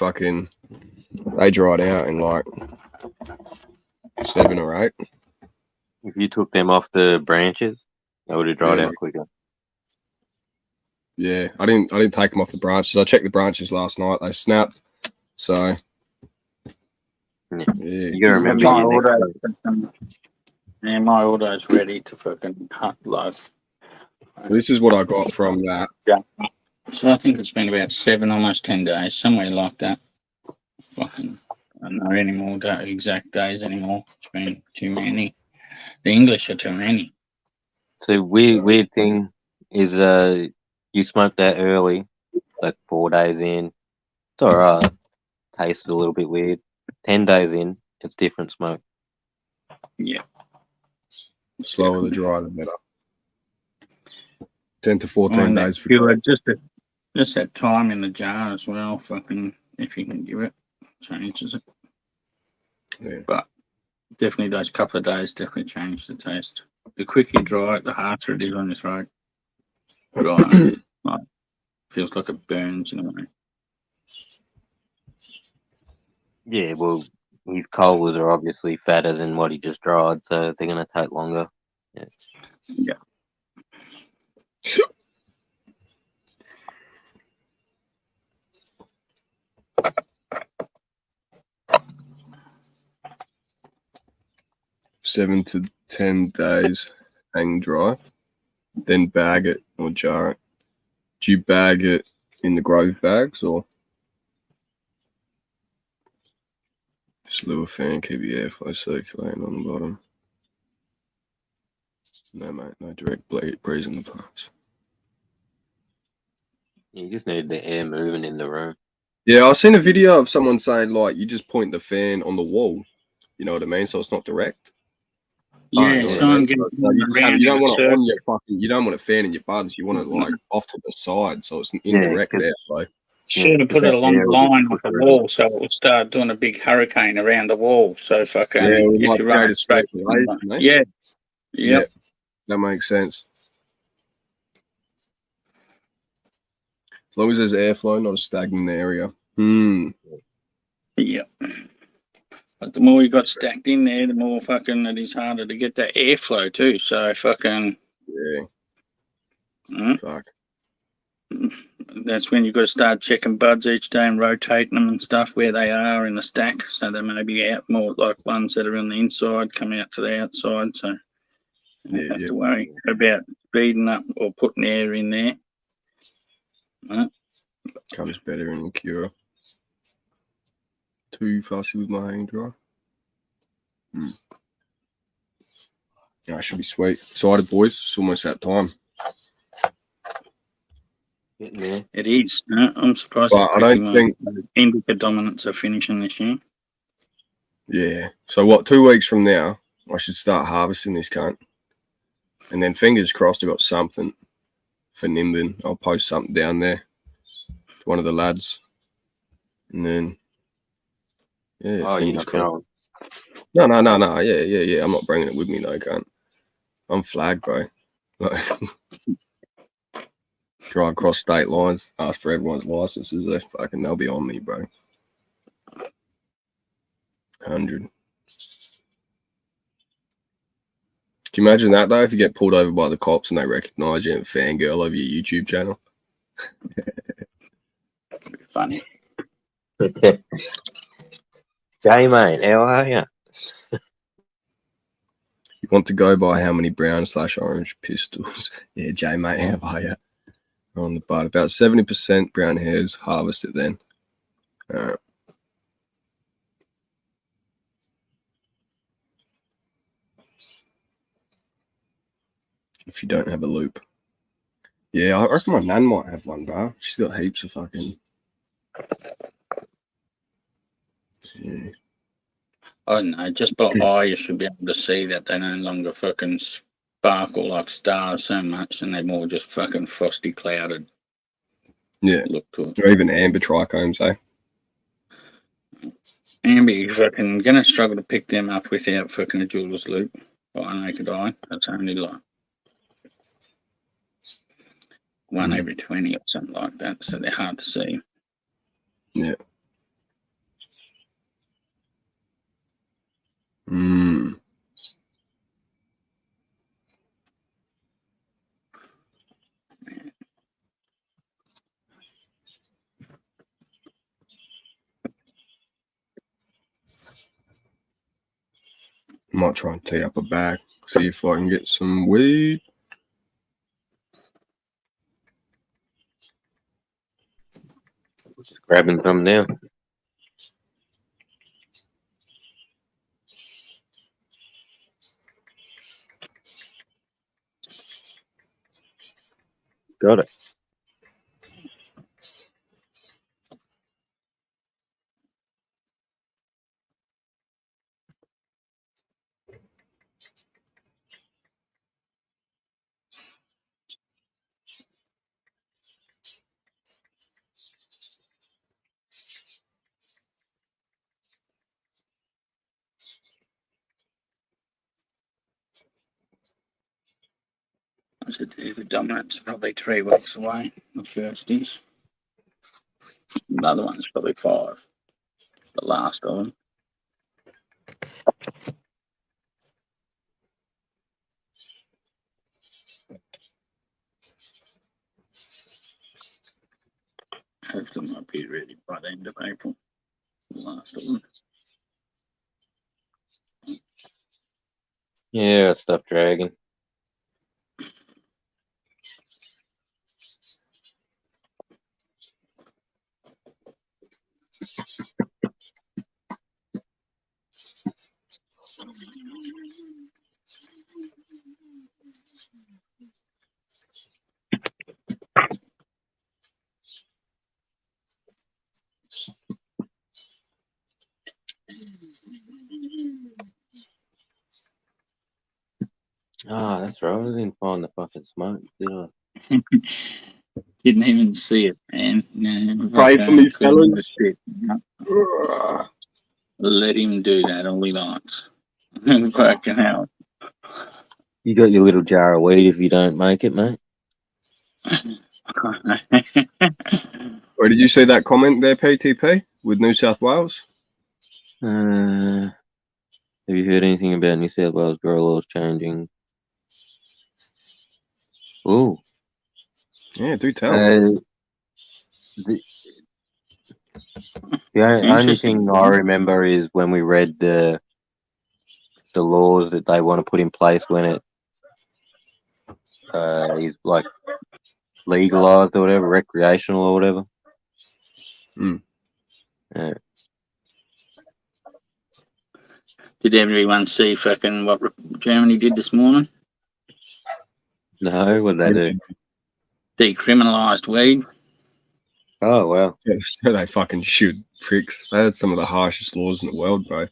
dried out in like 7 or 8. If you took them off the branches, they would have dried Yeah. out quicker. Yeah, I didn't take them off the branches. I checked the branches last night. They snapped. So Yeah. yeah. You gotta remember My your next auto, my auto's ready to fucking hunt live. This is what I got from that. So I think it's been about 7, almost 10 days, somewhere like that. Fucking, I don't know any more exact days anymore. It's been too many. The English are too many. So weird thing is you smoked that early, like 4 days in. It's alright. Tasted a little bit weird. 10 days in, it's different smoke. Yeah. Slower the dry, the better. 10 to 14 days for Pure, just that time in the jar as well. Fucking, if you can give it, changes it. Yeah. But definitely those couple of days definitely change the taste. The quicker you dry it, the harder it is on your throat. Right. Like, feels like it burns in a way. Yeah, well, his colas are obviously fatter than what he just dried, so they're going to take longer. Yeah. 7 to 10 days hang dry, then bag it or jar it. Do you bag it in the Grove bags or just a little fan, keep the airflow circulating on the bottom? No, mate, no direct breeze in the plants. You just need the air moving in the room. Yeah, I've seen a video of someone saying, like, you just point the fan on the wall. You know what I mean? So it's not direct. Yeah, yeah. so I'm getting You don't want it on your fucking. You don't want it fanning your buds. You want it like off to the side, so it's an indirect airflow. Should have put it along the line of the wall, so it will start doing a big hurricane around the wall. So fucking we if might you run create it a straight, circulation, mate. yeah, Yeah, that makes sense. As long as there's airflow, not a stagnant area. yeah. But the more you got stacked in there, the more fucking it is harder to get that airflow too. So fucking Fuck. That's when you've got to start checking buds each day and rotating them and stuff where they are in the stack. So they may be out more like ones that are on the inside come out to the outside. So you don't have to worry about speeding up or putting air in there. Comes better in the cure. Too fussy with my hang dry. Yeah, should be sweet. Excited, boys. It's almost that time. Getting there. It is. I'm surprised. But I don't think Indica dominants are finishing this year. Yeah. So what? 2 weeks from now, I should start harvesting this cunt, and then fingers crossed I got something for Nimbin. I'll post something down there to one of the lads, and then You're not going to No. Yeah. I'm not bringing it with me, though, cunt. I'm flagged, bro. Like, drive across state lines, ask for everyone's licenses. They'll be on me, bro. 100. Can you imagine that, though, if you get pulled over by the cops and they recognise you and fangirl over your YouTube channel? Funny. Jay, mate, how are you? You want to go by how many brown/orange pistols? Yeah, Jay, mate, how are you? On the butt. About 70% brown hairs, harvest it then. All right. If you don't have a loop. Yeah, I reckon my nan might have one, bro. She's got heaps of fucking... Yeah. I don't know, just by eye you should be able to see that they no longer fucking sparkle like stars so much, and they're more just fucking frosty clouded. Yeah. Look to it. Or even amber trichomes, eh? Amber, you're fucking gonna struggle to pick them up without fucking a jeweler's loop by a naked eye. That's only like one every 20 or something like that, so they're hard to see. Yeah. Might try and tee up a bag, see if I can get some weed. Just grabbing some now. Got it. I said, the dominant's probably 3 weeks away. The first is. The other one's probably 5. The last of them. Hopefully might be ready by the end of April. The last of them. Yeah, stop dragging. Ah, that's right. I didn't find the fucking smoke, did I? Didn't even see it, man. No, Pray for me, fellas. Let him do that all he likes. Fucking hell. You got your little jar of weed if you don't make it, mate. Where did you see that comment there, PTP, with New South Wales? Have you heard anything about New South Wales grow laws changing? Oh. Yeah, do tell. The only thing I remember is when we read the laws that they want to put in place when it is like legalized or whatever, recreational or whatever. Yeah. Did everyone see fucking what Germany did this morning? No, what did they do? Decriminalised weed. Oh, wow. Yeah, so they fucking shoot pricks. They had some of the harshest laws in the world, bro.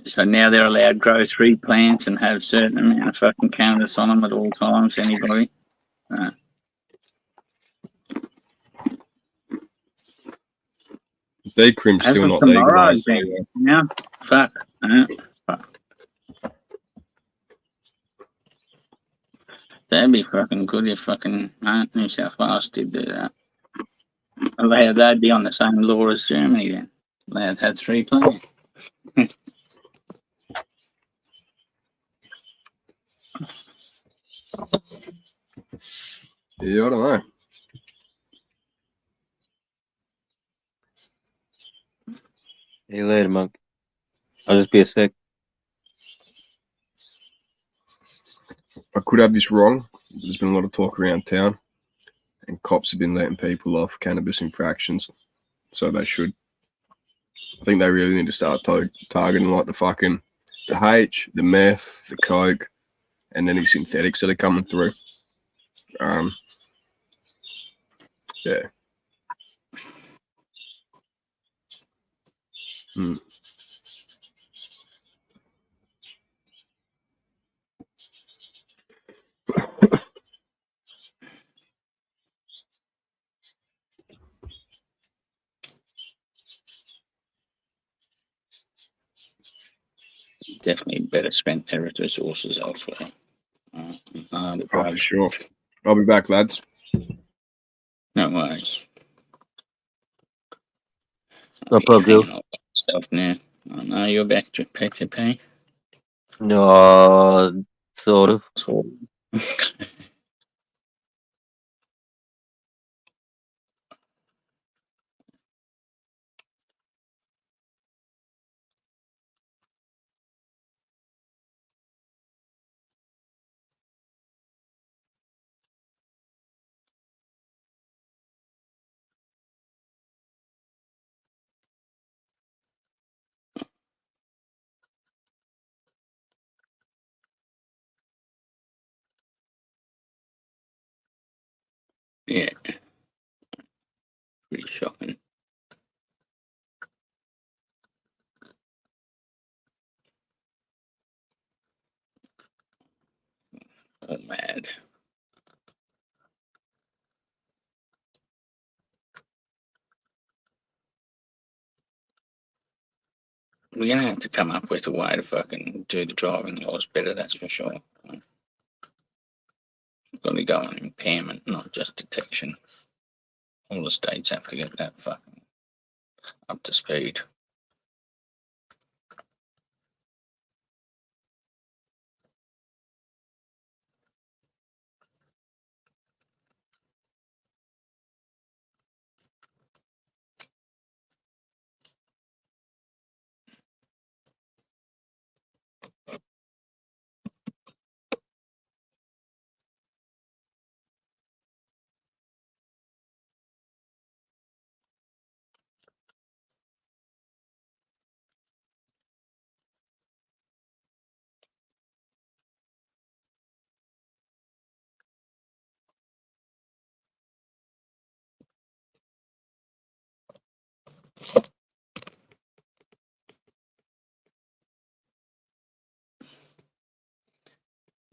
So now they're allowed to grow 3 plants and have a certain amount of fucking cannabis on them at all times, anybody. Decrim's still not legalised. Now, fuck. Fuck. That'd be fucking good if fucking New South Wales did do that. They'd be on the same law as Germany then. They'd have 3 players. Yeah, I don't know. See you later, monk. I'll just be a sec. I could have this wrong. There's been a lot of talk around town, and cops have been letting people off cannabis infractions, so they should. I think they really need to start targeting like the H, the meth, the coke, and any synthetics that are coming through. Yeah. Definitely better spend their resources elsewhere. Oh, for sure. I'll be back, lads. No worries. No problem, Jill. Hanging on myself now. I know you're back to PTP. No, sort of. Yeah. Pretty shocking. Oh, mad. We're gonna have to come up with a way to fucking do the driving laws better, that's for sure. We've got to go on impairment, not just detection. All the states have to get that fucking up to speed.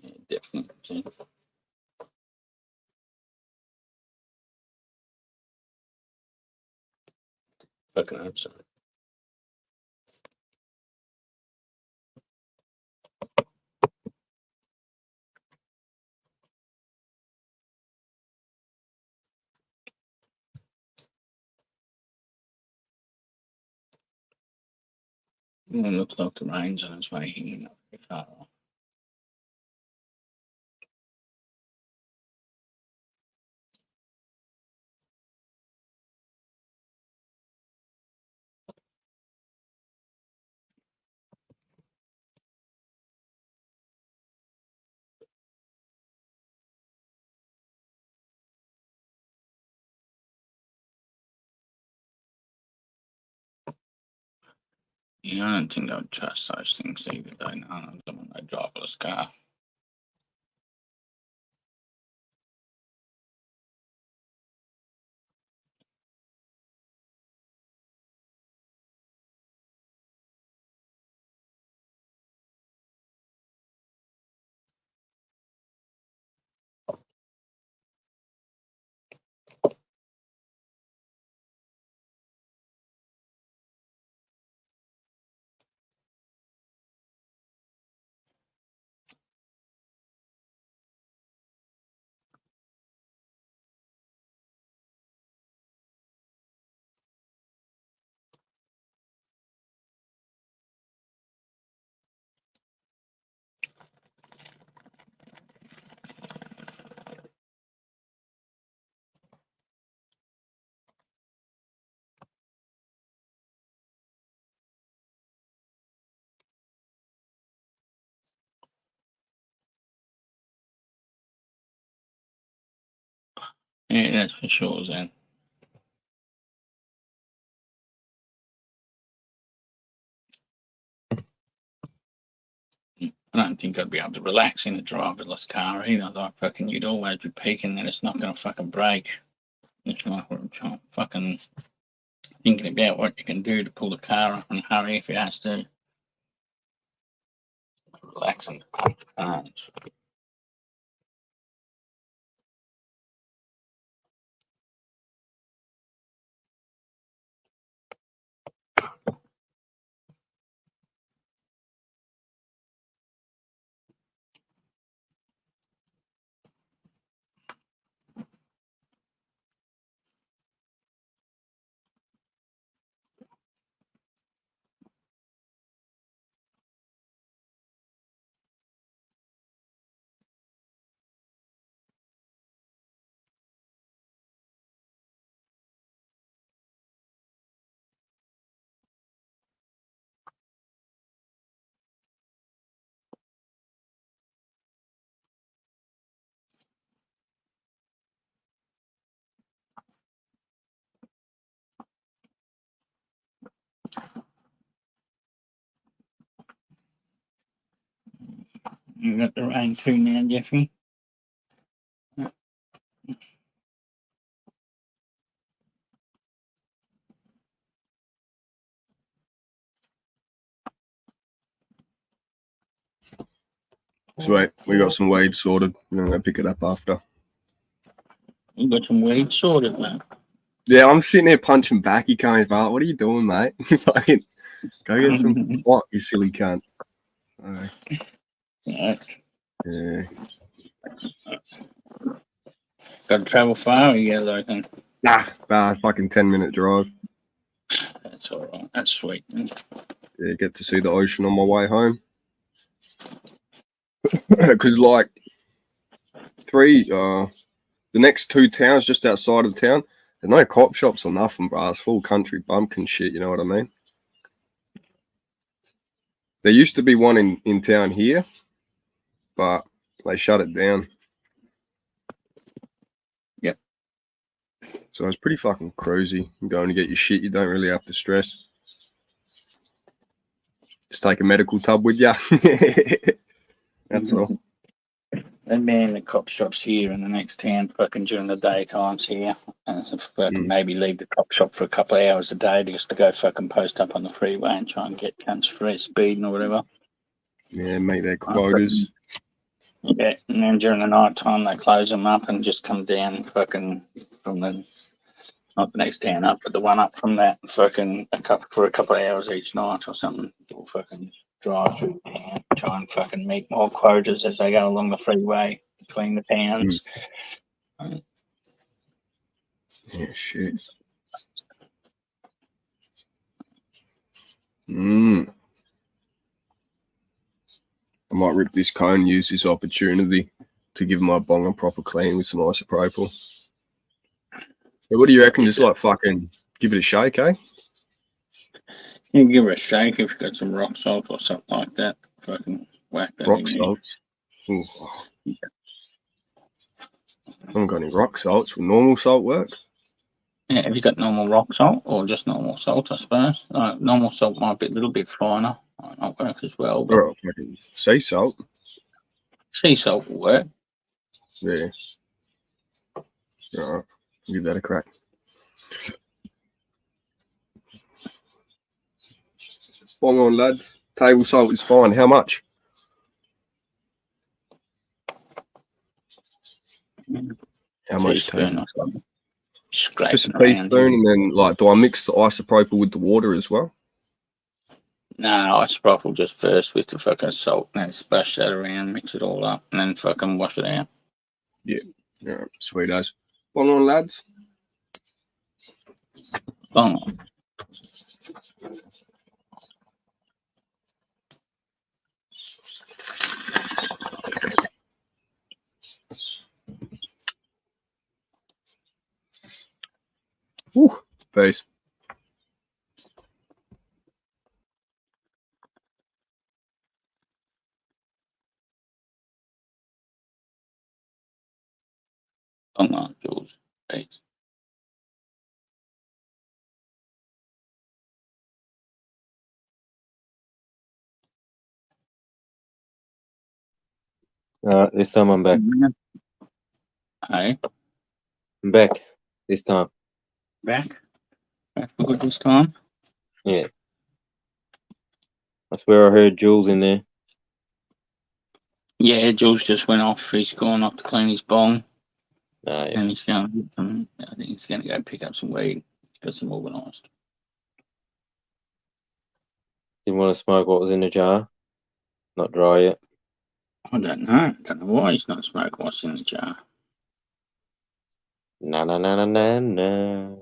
Yeah, definitely. Fucking hope so. It looks like the rain's on its way here, not very far off. Yeah, I don't think I would trust those things either, though. No, I don't want no driverless car. Yeah, that's for sure, Zen. I don't think I'd be able to relax in a driverless car either. Like fucking, you'd always be peaking and it's not going to fucking break. It's like what I'm trying fucking thinking about what you can do to pull the car up and hurry if it has to. Relax in the cars. You got the rain too now, Jeffy. Sweet. We got some weed sorted. I'm going to pick it up after. You got some weed sorted, man. Yeah, I'm sitting there punching back. He can't. What are you doing, mate? Fucking go get some pot, you silly cunt. Right. Yeah. Got to travel far, or you got like Nah, fucking 10-minute drive. that's all right. That's sweet. Yeah, get to see the ocean on my way home. Because like the next two towns just outside of the town, there's no cop shops or nothing, bro. It's full country bumpkin shit, you know what I mean? There used to be one in town here, but they shut it down. Yep. So it's pretty fucking cruisy. You're going to get your shit, you don't really have to stress. Just take a medical tub with you. That's all. They ban the cop shops here in the next town fucking during the daytimes here. And so fucking maybe leave the cop shop for a couple of hours a day just to go fucking post up on the freeway and try and get cunts free speeding or whatever. Yeah, make their quotas. Yeah, and then during the night time they close them up and just come down fucking from the not the next town up, but the one up from that fucking for a couple of hours each night or something. Or fucking drive through town, try and fucking meet more quotas as they go along the freeway between the towns. Yeah, shit. I might rip this cone and use this opportunity to give my bong a proper clean with some isopropyl. So what do you reckon? Just like fucking give it a shake, eh? You can give it a shake if you've got some rock salt or something like that. Fucking whack that Rock in there. salts. Ooh. I haven't got any rock salts. Will normal salt work? Yeah, have you got normal rock salt or just normal salt, I suppose? Normal salt might be a little bit finer. Might not work as well, but Or fucking sea salt. sea salt will work. Yeah. Alright. Give that a crack. Bong on, lads. Table salt is fine. How much? How much Teaspoon table or salt? something. Scraping Just a around. teaspoon, and then like, do I mix the isopropyl with the water as well? No, isopropyl just first with the fucking salt and then splash that around, mix it all up, and then fucking wash it out. Yeah. Alright, sweet as. Bong on, lads. Bong. Woo. Peace. Bong on, George. Right. This time I'm back. Hey, I'm back. This time. back for good this time. Yeah. I swear I heard Jules in there. Yeah, Jules just went off. He's gone off to clean his bong, Nah, yeah. and he's going to get some. I think he's going to go pick up some weed. He's got some organised. Didn't want to smoke what was in the jar. Not dry yet. I don't know. Don't know why he's not smoking what's in the jar. Na na na na na na.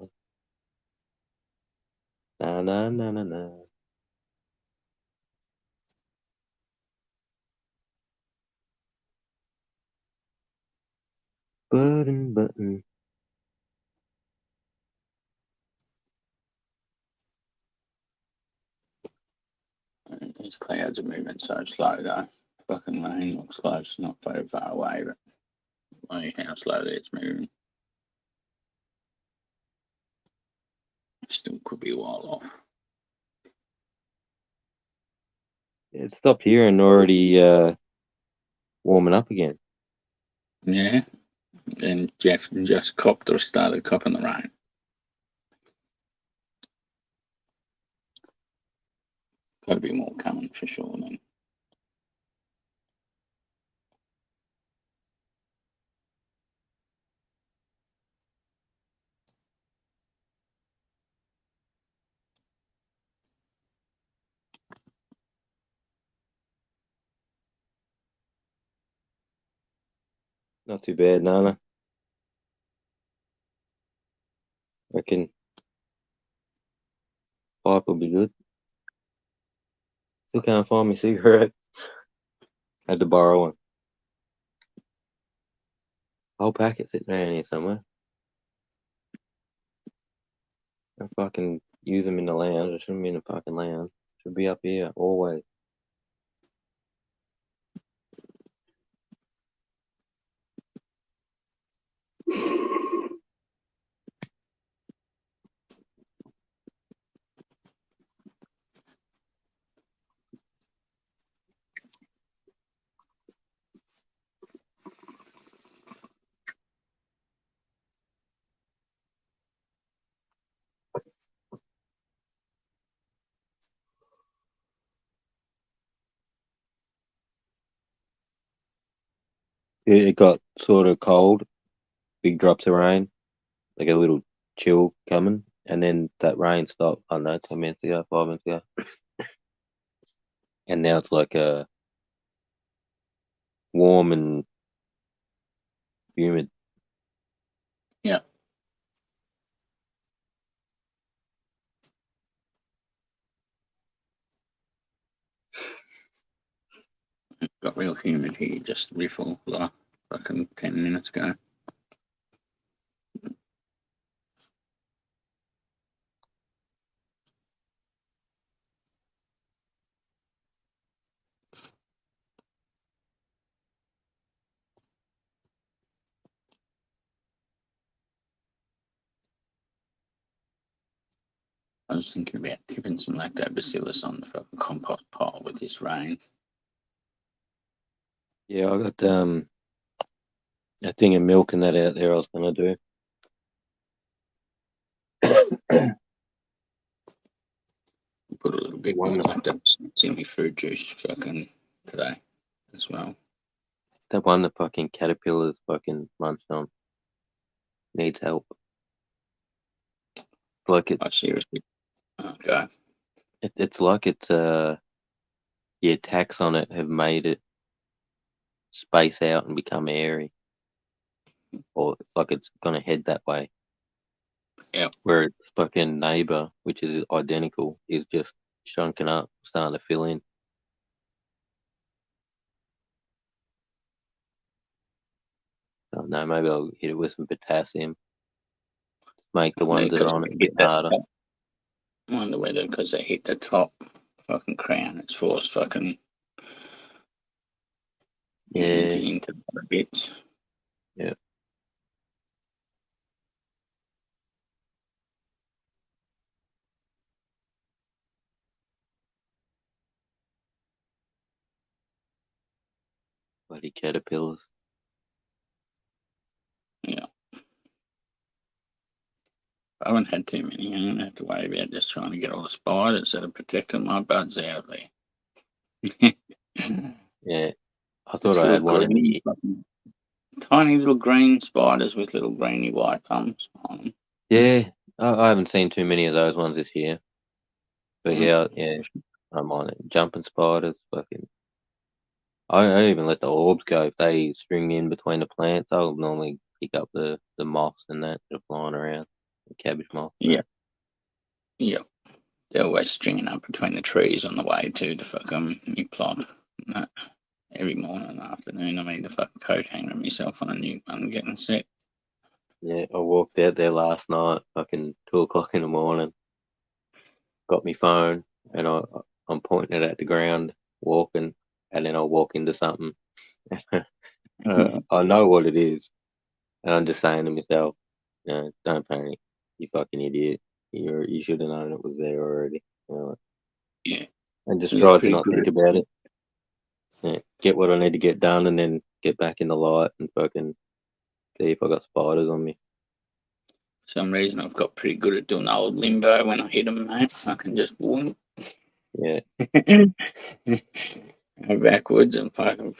Na na na na na. Button. These clouds are moving so slow though. Fucking rain looks close, not very far away, but like how slowly it's moving. Still could be a while off. It stopped here and already warming up again. Yeah. And Jeff just copped or started copping the rain. Got to be more coming for sure then. Not too bad, Nana. Reckon pipe will be good. Still can't find my cigarette. Had to borrow one. Whole packet sitting around here somewhere. I fucking use them in the lounge. I shouldn't be in the fucking lounge. Should be up here always. It got sort of cold, big drops of rain, like a little chill coming, and then that rain stopped, I don't know, 10 minutes ago, 5 minutes ago. And now it's like warm and humid. Yeah. Got real humid here just before like fucking 10 minutes ago. I was thinking about tipping some lactobacillus on the fucking compost pile with this rain. Yeah, I got a thing of milk and that out there I was going to do. Put a little bit more lactobacillus in my fruit juice fucking today as well. That one the fucking caterpillars fucking munched on needs help. Like I seriously. Okay. It's like it's the attacks on it have made it space out and become airy, or like it's gonna head that way. Yeah. Where its fucking neighbor, which is identical, is just chunking up, starting to fill in. I don't know, maybe I'll hit it with some potassium. Make the ones that are on it a bit harder. I wonder whether because they hit the top fucking crown, it's forced fucking Yeah. into the bits. Yeah. Bloody caterpillars. I haven't had too many. I don't have to worry about just trying to get all the spiders that are protecting my buds out there. Yeah. I thought Just I had little one in green, the fucking tiny little green spiders with little greeny white thumbs on them. Yeah. I haven't seen too many of those ones this year. But yeah, I'm on it. Jumping spiders, fucking. I even let the orbs go. If they string in between the plants, I'll normally pick up the moths and that are flying around. The cabbage moth. Yeah. Yep. They're always stringing up between the trees on the way to fuck new plot. No, every morning and afternoon, I made the fucking coat hanger myself on a new one getting set. Yeah, I walked out there last night, fucking 2 o'clock in the morning. Got my phone, and I'm pointing it at the ground, walking, and then I'll walk into something. I know what it is, and I'm just saying to myself, no, don't panic, you fucking idiot. You should have known it was there already. Yeah. And just It's try to pretty not good. think about it. Yeah, get what I need to get done, and then get back in the light and fucking see if I got spiders on me. For some reason, I've got pretty good at doing the old limbo when I hit them, mate. I can just walk Yeah, backwards and fucking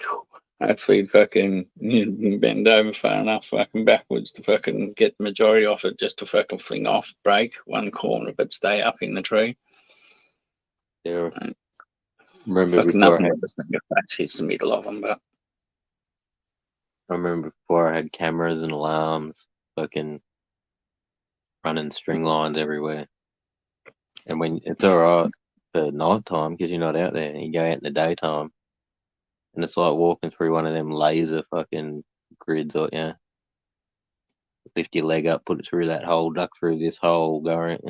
hopefully fucking bend over far enough fucking backwards to fucking get the majority off it, just to fucking fling off, break one corner but stay up in the tree. yeah. Right. Remember Fucking before nothing but the finger flash hits the middle of them, but I remember before I had cameras and alarms, fucking running string lines everywhere. And when it's all right for night time because you're not out there, you go out in the daytime, and it's like walking through one of them laser fucking grids. Or lift your leg up, put it through that hole, duck through this hole, go around,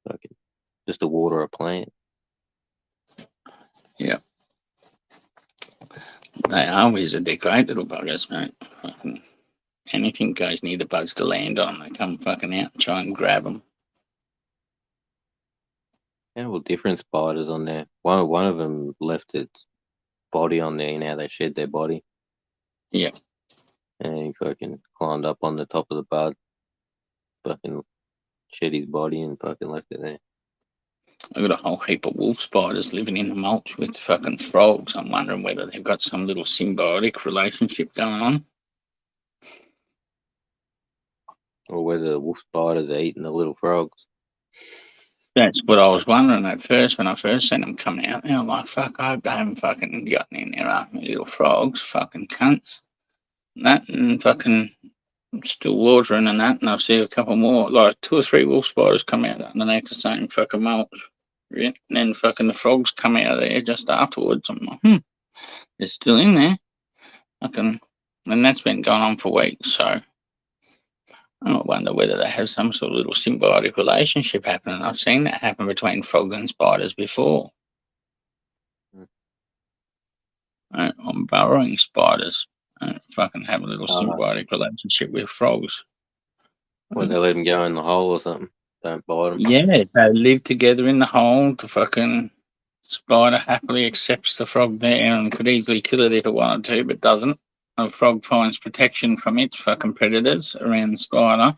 fucking just to water a plant. yeah. They are wizard. They're great little buggers, mate. Fucking anything goes near the buds to land on, they come fucking out and try and grab them. Yeah, well, different spiders on there. One of them left its body on there. Now they shed their body. Yeah. And he fucking climbed up on the top of the bud, fucking shed his body and fucking left it there. I've got a whole heap of wolf spiders living in the mulch with the fucking frogs. I'm wondering whether they've got some little symbiotic relationship going on. Or whether the wolf spiders are eating the little frogs. That's what I was wondering at first when I first seen them coming out. I'm like, fuck, I hope they haven't fucking gotten in there, after me little frogs, fucking cunts. And that, and fucking still watering and that, and I see a couple more, like 2 or 3 wolf spiders come out underneath the same fucking mulch. Yeah. And then fucking the frogs come out of there just afterwards. I'm like, they're still in there. Fucking, and that's been going on for weeks, so I wonder whether they have some sort of little symbiotic relationship happening. I've seen that happen between frogs and spiders before. On burrowing spiders, fucking have a little symbiotic relationship with frogs. Well, they let them go in the hole or something. Don't bite them. Yeah, they live together in the hole. The fucking spider happily accepts the frog there and could easily kill it if it wanted to, but doesn't. The frog finds protection from its fucking predators around the spider.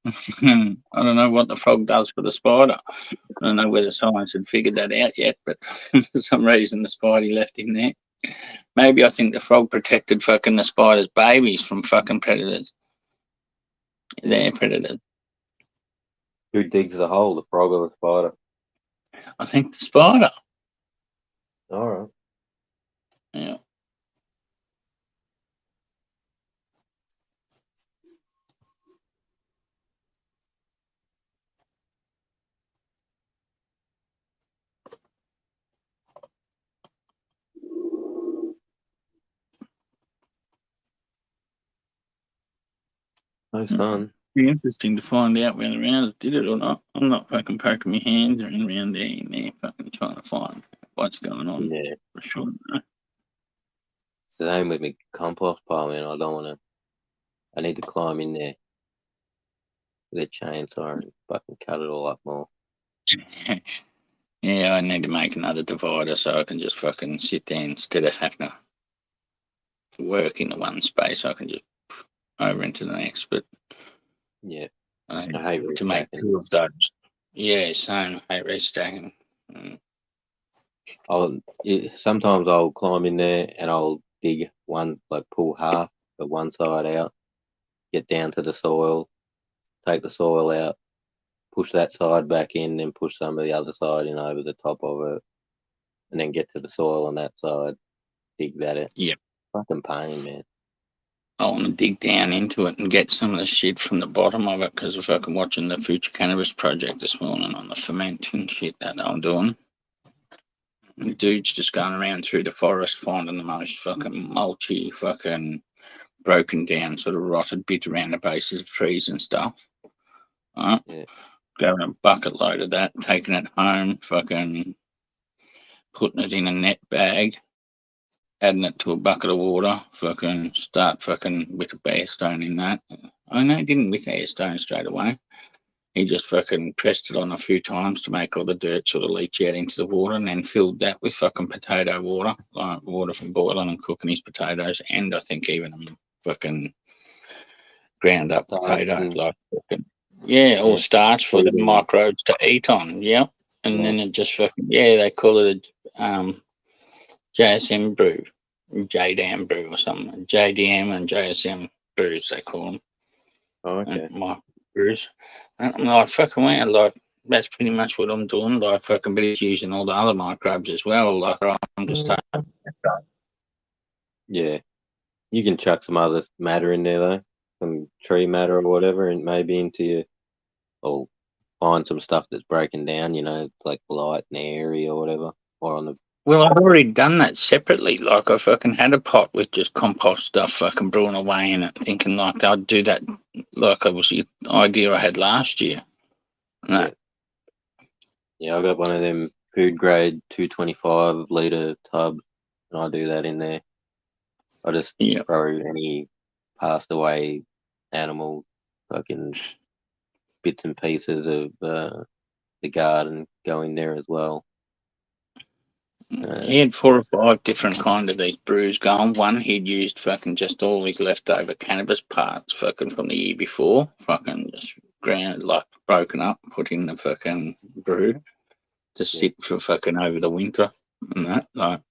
I don't know what the frog does for the spider. I don't know whether science had figured that out yet, but for some reason the spider left him there. Maybe I think the frog protected fucking the spider's babies from fucking predators. Their predators. Who digs the hole, the frog or the spider? I think the spider. All right. Yeah. No fun. Be interesting to find out whether ours did it or not. I'm not fucking poking my hands around there and there, fucking trying to find what's going on. Yeah. For sure. It's the same with me compost pile, man. I don't want to. I need to climb in there with a chainsaw and fucking cut it all up more. Yeah, I need to make another divider so I can just fucking sit there instead of having to work into one space, I can just over into the next. But Yeah. I I hate to make restacking. 2 of those. Yeah, same. I hate restacking. Sometimes I'll climb in there and I'll dig one, like pull half of one side out, get down to the soil, take the soil out, push that side back in, then push some of the other side in over the top of it, and then get to the soil on that side, dig that in. Yep. Fucking pain, man. I want to dig down into it and get some of the shit from the bottom of it because if I can watching the Future Cannabis Project this morning on the fermenting shit that I'm doing. And the dude's just going around through the forest finding the most fucking mulchy, fucking broken down, sort of rotted bits around the bases of trees and stuff. Right? Yeah. Grabbing a bucket load of that, taking it home, fucking putting it in a net bag, adding it to a bucket of water, fucking start fucking with a bear stone in that. Oh no, he didn't with air stone straight away. He just fucking pressed it on a few times to make all the dirt sort of leach out into the water and then filled that with fucking potato water, like water from boiling and cooking his potatoes, and I think even fucking ground up potatoes, like fucking, yeah, all starch for the microbes to eat on, yeah. And then it just fucking, yeah, they call it a JSM brew, JDM brew or something, JDM and JSM brews, they call them. Oh, okay. My brews. And I'm like, fucking wow, like, that's pretty much what I'm doing. Like, fucking, but it's using all the other microbes as well. Like, I'm just Yeah. You can chuck some other matter in there, though, some tree matter or whatever, and maybe into your, or find some stuff that's breaking down, like light and airy or whatever, or on the. Well, I've already done that separately. Like, I fucking had a pot with just compost stuff fucking brewing away in it, thinking like I'd do that. Like, it was the idea I had last year. Yeah. Yeah, I got one of them food grade 225 litre tubs, and I do that in there. I just throw any passed away animal fucking bits and pieces of the garden go in there as well. He had 4 or 5 different kind of these brews going. One, he'd used fucking just all his leftover cannabis parts fucking from the year before, fucking just ground, like broken up, put in the fucking brew to sit for fucking over the winter and that, like.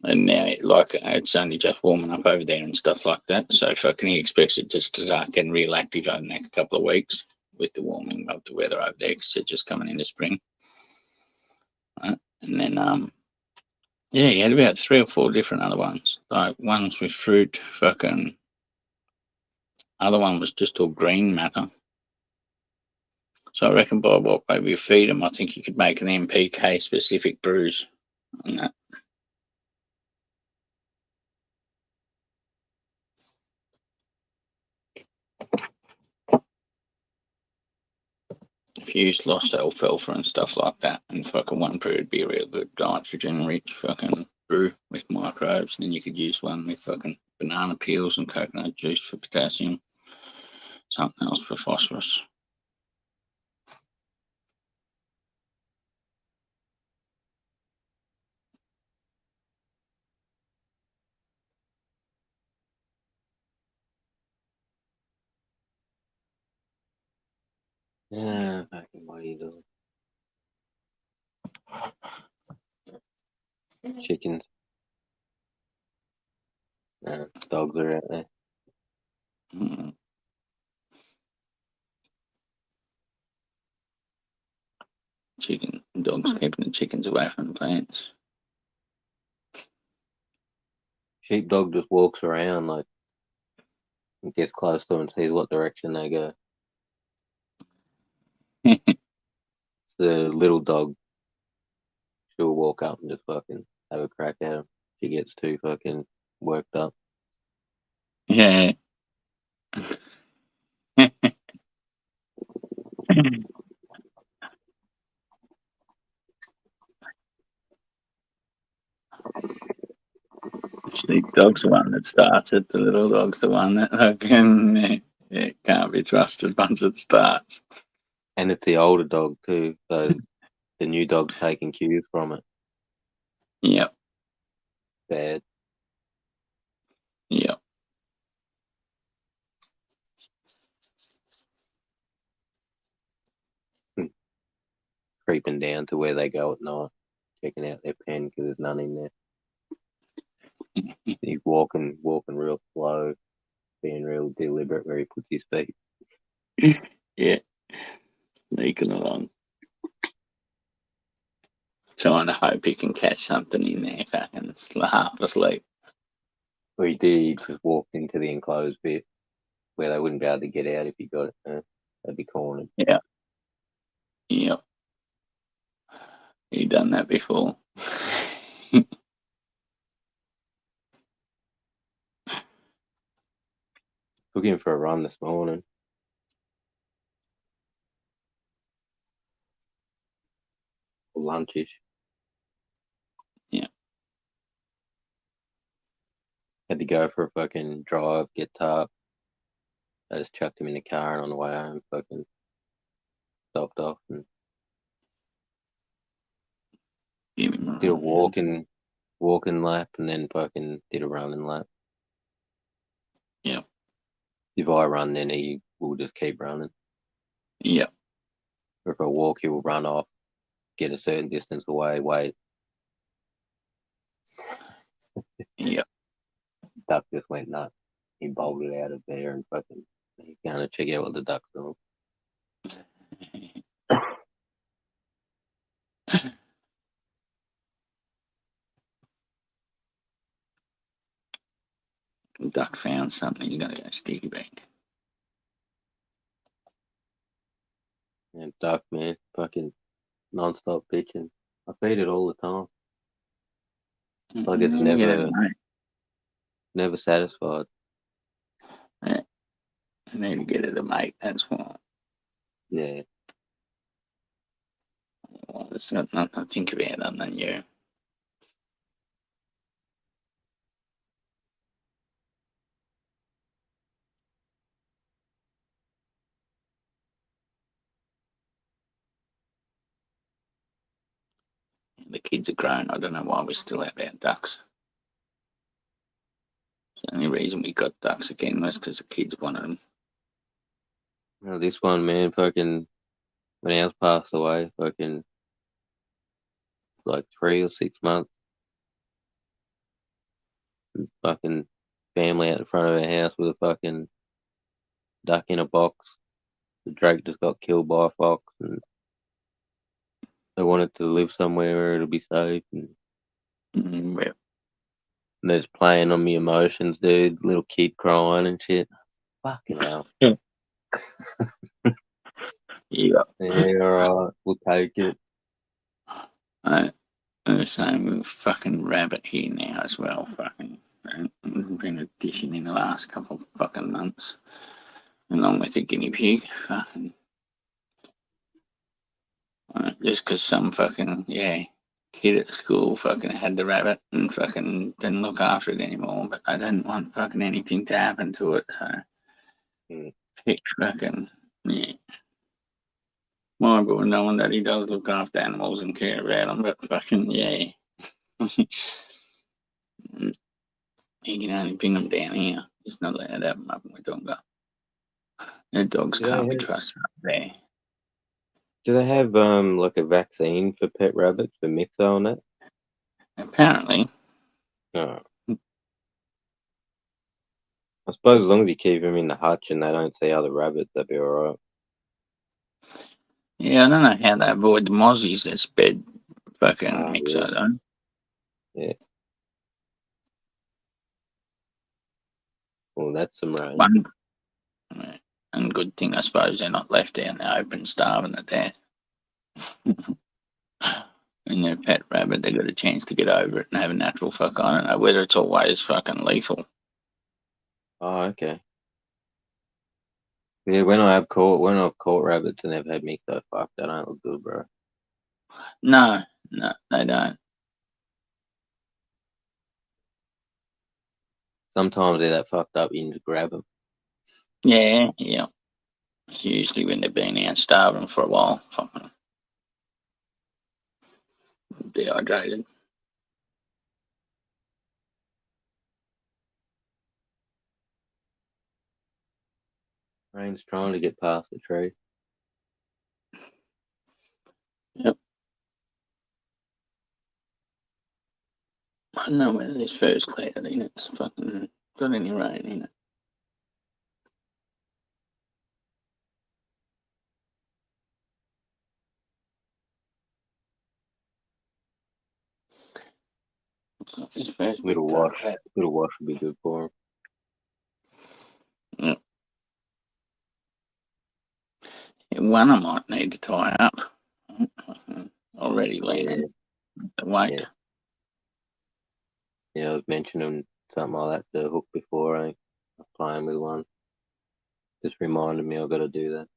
And now, like, it's only just warming up over there and stuff like that. So fucking he expects it just to start getting real active over the next couple of weeks with the warming of the weather over there because it's just coming into spring. Right? And then, yeah, he had about 3 or 4 different other ones. Like, ones with fruit, fucking. Other one was just all green matter. So I reckon by what way we feed them, I think you could make an MPK specific brews on that. If you use lost alfalfa and stuff like that, and fucking one brew would be a real good nitrogen rich fucking brew with microbes. And then you could use one with fucking banana peels and coconut juice for potassium, something else for phosphorus. Yeah, fucking what are you doing? Chickens. Dogs are out there. Chicken dogs keeping the chickens away from the plants. Sheepdog just walks around, like, gets close to them and sees what direction they go. The little dog, she'll walk up and just fucking have a crack at him. She gets too fucking worked up. Yeah. Sheepdog's the one that starts it. The little dog's the one that fucking can't be trusted once it starts. And it's the older dog too, so the new dog's taking cues from it. Yep. Bad. Yeah. Creeping down to where they go at night, checking out their pen because there's none in there. He's walking real slow, being real deliberate where he puts his feet. Yeah. Sneaking along. Trying to hope he can catch something in there, fucking half asleep. Well, he did. He just walked into the enclosed bit where they wouldn't be able to get out if he got it. They'd be cornered. Yeah. Yep. He done that before. Took him for a run this morning. Lunchish. Yeah. Had to go for a fucking drive, get tarp. I just chucked him in the car and on the way home fucking stopped off and Give him a did a run. walking lap and then fucking did a running lap. Yep. If I run, then he will just keep running. Yep. Or if I walk, he will run off, get a certain distance away, wait. Yep. Duck just went nuts. He bolted out of there and fucking he's going to check out what the duck's doing. Duck found something. You gotta go sticky bank. And duck, man, fucking non-stop bitching. I feed it all the time. Like it's never satisfied. Yeah. I need to get it a mate. That's why. Yeah. Well, it's not nothing to think about other than you. The kids are grown. I don't know why we still have our ducks. The only reason we got ducks again was because the kids wanted them. Well, this one, man, fucking when ours passed away, fucking like 3 or 6 months. Fucking family out in front of our house with a fucking duck in a box. The Drake just got killed by a fox and they wanted to live somewhere where it'll be safe and Well, they're just playing on me emotions, dude. Little kid crying and shit. Fucking hell. yeah. Yeah, alright, we'll take it. The same with fucking rabbit here now as well. Fucking been addition in the last couple of fucking months, along with the guinea pig. Fucking just because some fucking kid at school fucking had the rabbit and fucking didn't look after it anymore, but I didn't want fucking anything to happen to it, so picked fucking Margot, knowing that he does look after animals and care about them, but fucking he can only bring them down here. He's not allowed to have them up in Wodonga. The dogs can't be trusted up there. Do they have like a vaccine for pet rabbits for Mixo on that? Apparently. No. I suppose as long as you keep them in the hutch and they don't see other rabbits, they'll be alright. Yeah, I don't know how they avoid the mozzies that spread fucking Mixo, though. Yeah. Well, that's some rain. And good thing, I suppose, they're not left out in the open starving to death. And their pet rabbit, they got a chance to get over it and have a natural fuck. I don't know whether it's always fucking lethal. Oh, okay. Yeah, when I've caught rabbits and they've had Mixo, fuck, that don't look good, bro. No, they don't. Sometimes they're that fucked up, you need to grab them. Yeah. Usually when they've been out starving for a while, fucking dehydrated. Rain's trying to get past the tree. I don't know whether this first cloudy and it's fucking got any rain in it. It's not this first Little big wash. cloud. Little wash would be good for him. One I might need to tie up. Already leaning the weight. Yeah, I was mentioning something like that to Hook before. I was playing with one. Just reminded me I've got to do that.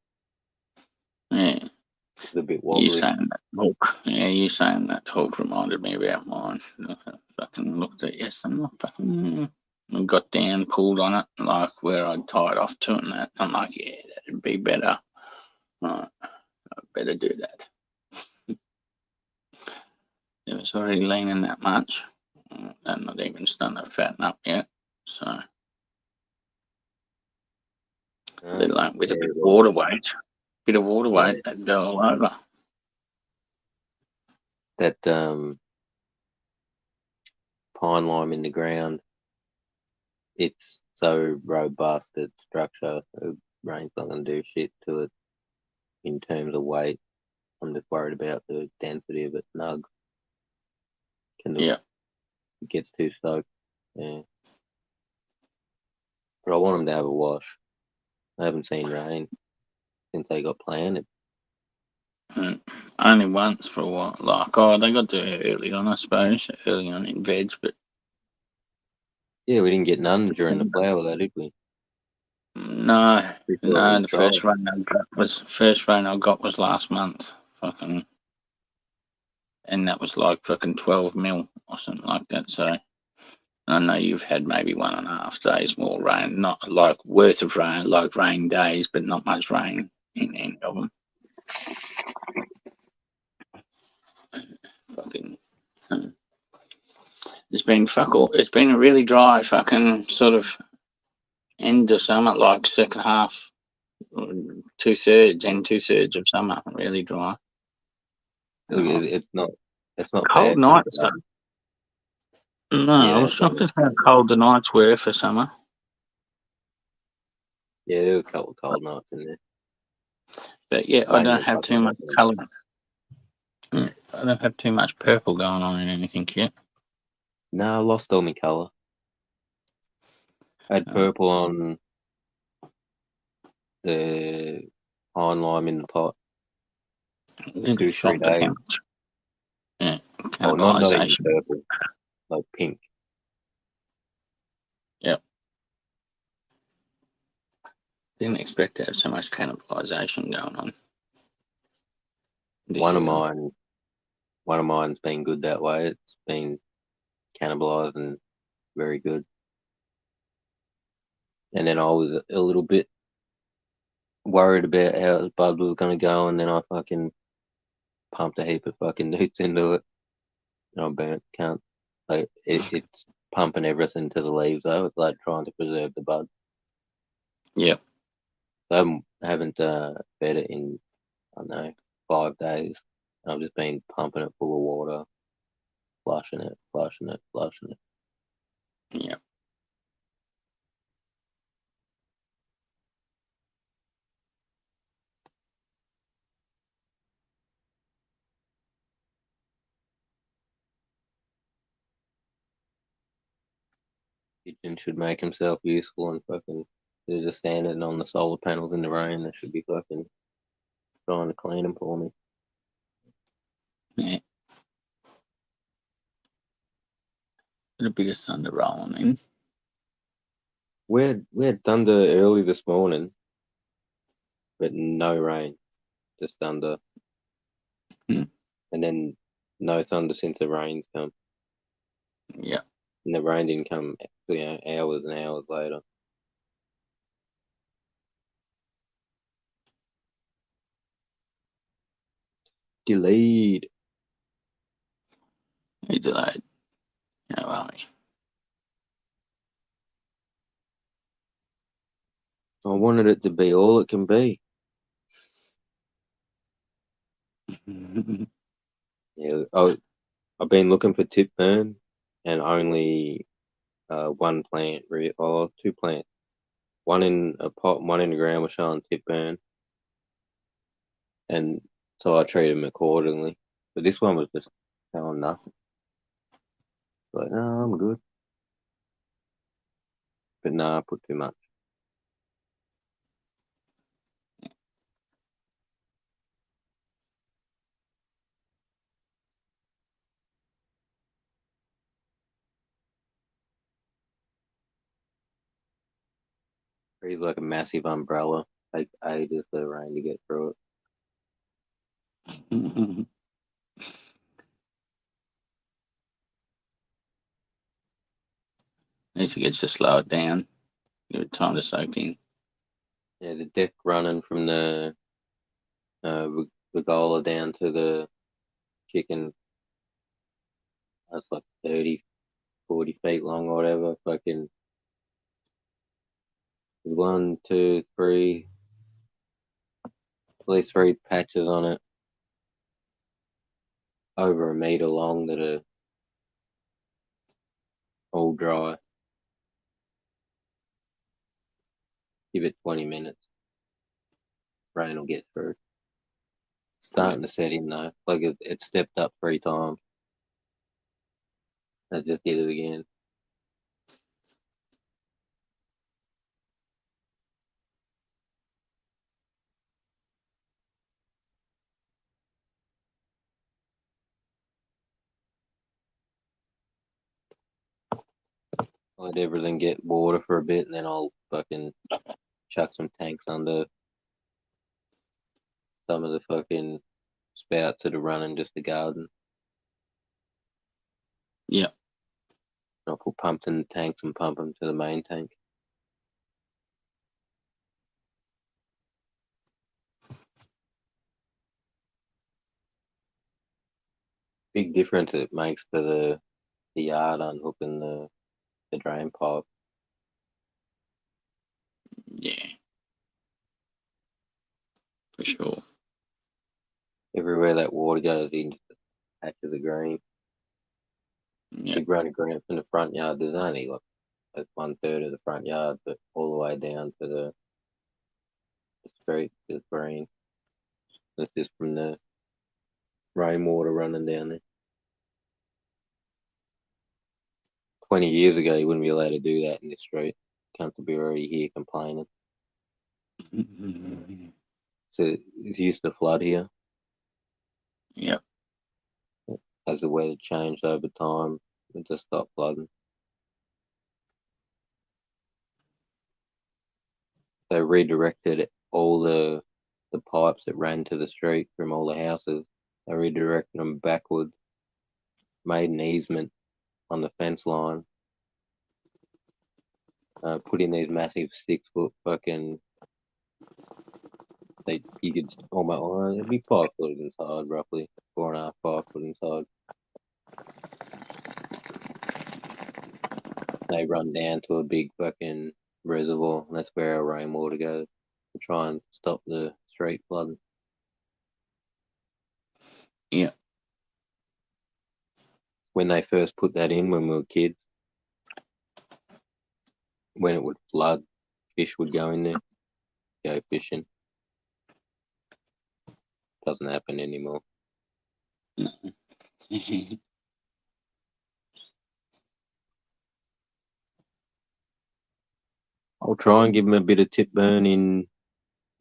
Yeah. It's a bit You wobbly. saying that talk? Yeah, you saying that talk reminded me about mine. I fucking looked at it yesterday. I'm like, fucking, I got down, pulled on it, like where I'd tied off to it and that. I'm like, yeah, that'd be better. Right, I better do that. It was already leaning that much. And not even starting to fatten up yet. So, let alone with a bit of water weight. Bit of water weight, that'd go all over. That pine lime in the ground, it's so robust, its structure. The rain's not going to do shit to it in terms of weight. I'm just worried about the density of its nug. It gets too soaked. Yeah. But I want them to have a wash. I haven't seen rain since they got planted. Only once for a while. Like, they got to do it early on, I suppose. Early on in veg, but. Yeah, we didn't get none during the flower, though, did we? No, Before the first rain I got was last month. Fucking. And that was like fucking 12 mil or something like that. So I know you've had maybe 1.5 days more rain, not like worth of rain, like rain days, but not much rain in any of them. Fucking. It's been fuck all. It's been a really dry fucking sort of end of summer, like second half, 2/3 and 2/3 of summer, really dry. It's not cold bad. nights. No, I was shocked at how cold the nights were for summer. Yeah, there were a couple of cold nights in there. But yeah, I don't have too much colour. I don't have too much purple going on in anything yet. No, I lost all my colour. I had purple on the pine lime in the pot. 2-3 days. Yeah, oh, not even cannibalisation. purple, like pink. Yep. Didn't expect to have so much cannibalisation going on. One of mine's been good that way. It's been cannibalised and very good. And then I was a little bit worried about how the bud was going to go, and then I fucking pumped a heap of fucking newts into it. And I burnt, it's pumping everything to the leaves though. It's like trying to preserve the bud. Yep. I haven't fed it in, I don't know, 5 days. I've just been pumping it full of water, flushing it. Yep. Kitchen should make himself useful and fucking they're just standing on the solar panels in the rain. They should be fucking trying to clean them for me. Yeah. A bit of thunder rolling in. We had thunder early this morning, but no rain, just thunder. And then no thunder since the rain's come. Yeah. And the rain didn't come, hours and hours later. Delayed. He delayed. How are we? I wanted it to be all it can be. Yeah, I've been looking for tip burn, and only one plant, or two plants. One in a pot, and one in the ground was showing tip burn, and so I treated them accordingly. But this one was just showing nothing. Like, no, I'm good. But no, I put too much. Treated like a massive umbrella. Takes ages for the rain to get through it. At least it gets to slow it down. Give it time to soak in. Yeah, the deck running from the Vigola down to the chicken. That's like 30, 40 feet long or whatever. Fucking 1, 2, 3, at least 3 patches on it. Over a meter long that are all dry. Give it 20 minutes. Rain will get through. Starting to set in though. Like it stepped up 3 times. I just did it again. Let everything get water for a bit, and then I'll fucking chuck some tanks under some of the fucking spouts that are running just the garden. Yeah. I'll put pumps in the tanks and pump them to the main tank. Big difference it makes for the yard unhooking the drain pipe. Yeah. For sure. Everywhere that water goes into the patch of the green. Yeah. Big run of green from the front yard. There's only like 1/3 of the front yard, but all the way down to the street is green. That's just from the rainwater running down there. 20 years ago, you wouldn't be allowed to do that in this street. Can't be already here complaining. So it used to flood here. Yep. As the weather changed over time, it just stopped flooding. They redirected all the pipes that ran to the street from all the houses. They redirected them backwards, made an easement on the fence line, put in these massive 6-foot fucking. You could almost it'd be 5 foot inside, roughly 4.5, 5 foot inside. They run down to a big fucking reservoir. And that's where our rainwater goes to try and stop the street flooding. Yeah. When they first put that in, when we were kids, when it would flood, fish would go in there, go fishing. Doesn't happen anymore. I'll try and give them a bit of tip burn in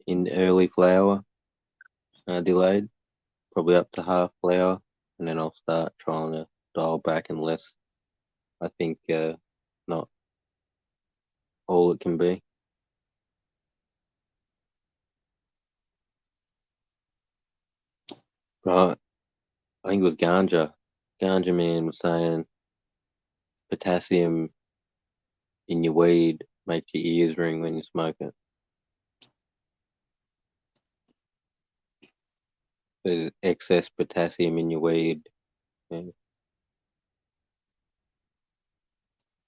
early flower, delayed, probably up to half flower, and then I'll start trying to dial back unless I think not all it can be. Right, I think it was Ganja. Ganja Man was saying potassium in your weed makes your ears ring when you smoke it. There's excess potassium in your weed. Yeah.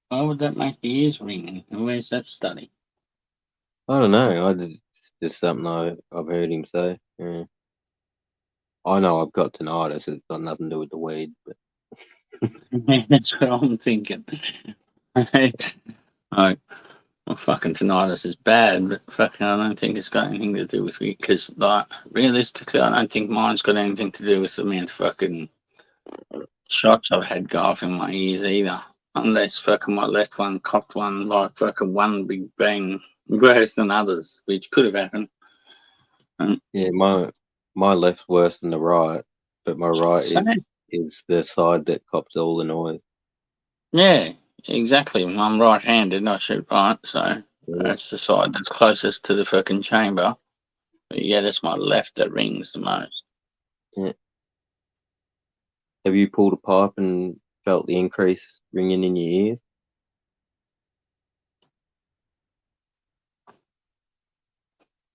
Why would that make the ears ring? Where's that study? I don't know. Just something I've heard him say. Yeah. I know I've got tinnitus. It's got nothing to do with the weed. But That's what I'm thinking. Like, well, fucking tinnitus is bad, but fucking I don't think it's got anything to do with me. Because, like, realistically, I don't think mine's got anything to do with the amount of fucking shots I've had go off in my ears either. Unless fucking my left one cocked one, like fucking one big bang worse than others, which could have happened. yeah, my left's worse than the right, but my right So, is the side that cops all the noise. yeah, exactly. I'm right-handed, I shoot right, so Yeah. that's the side that's closest to the fucking chamber. But yeah, that's my left that rings the most. Have you pulled a pipe and felt the increase ringing in your ears?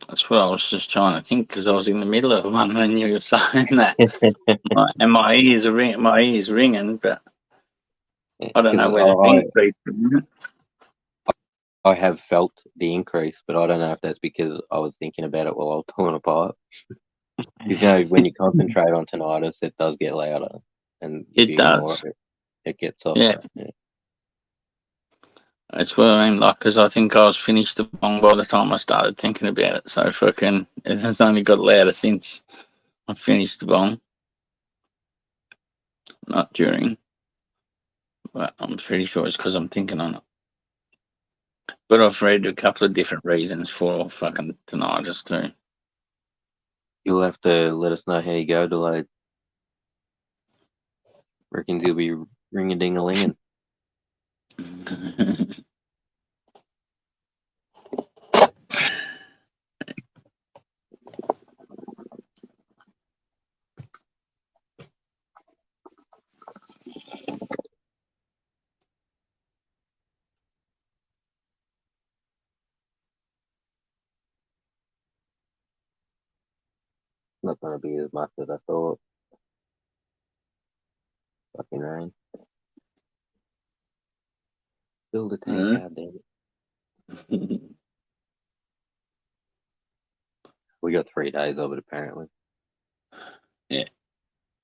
That's what I was just trying to think because I was in the middle of one when you were saying that. And my ears are ringing, but I don't know where the increase is. I have felt the increase, but I don't know if that's because I was thinking about it while I was pulling a pipe. You know, when you concentrate on tinnitus, it does get louder, and if It you ignore does. it gets softer. Yeah. That's what I mean, like, because I think I was finished the bong by the time I started thinking about it. So fucking, it has only got louder since I finished the bong, not during. But I'm pretty sure it's because I'm thinking on it. But I've read a couple of different reasons for fucking tinnitus too. You'll have to let us know how you go, Delayed. Reckons you'll be ring-a-ding-a-linging. Not going to be as much as I thought. Fucking rain. Build a tank, goddamn it. We got 3 days of it, apparently. Yeah.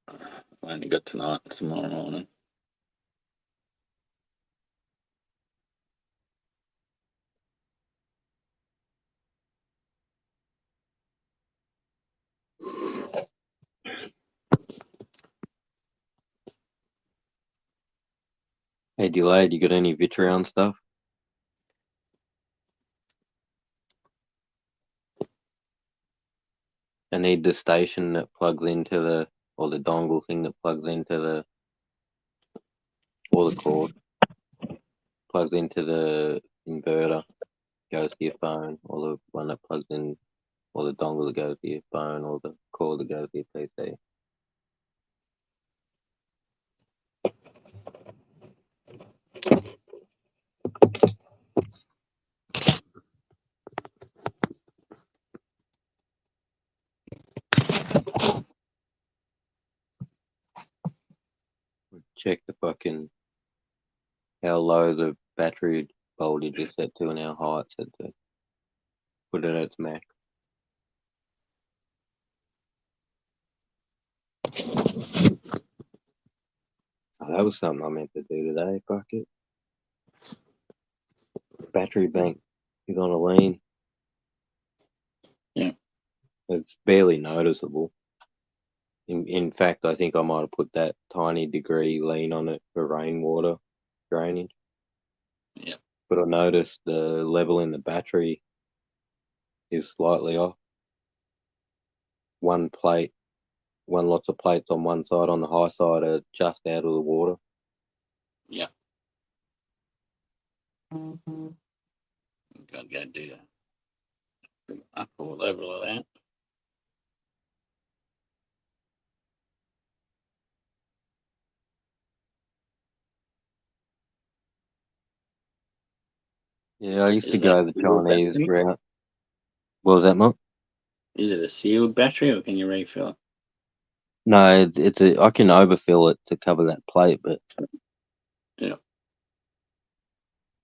I only got tonight, tomorrow morning. Hey, Delayed, you got any Vitrion stuff? I need the station that plugs into the, or the dongle thing that plugs into the, or the cord, plugs into the inverter, goes to your phone, or the one that plugs in, or the dongle that goes to your phone, or the cord that goes to your PC. Check the fucking, how low the battery voltage is set to and how high it's set to. Put it at its max. Oh, that was something I meant to do today. Fuck it. Battery bank is on a lean. Yeah. It's barely noticeable. In fact, I think I might have put that tiny degree lean on it for rainwater drainage. Yeah. But I noticed the level in the battery is slightly off. One lots of plates on one side, on the high side, are just out of the water. Yeah. Gotta go do that. Up or level of that. Yeah, I used to Is that go the sealed Chinese battery? route. What was that, Mark? Is it a sealed battery or can you refill it? No, I can overfill it to cover that plate, but Yeah.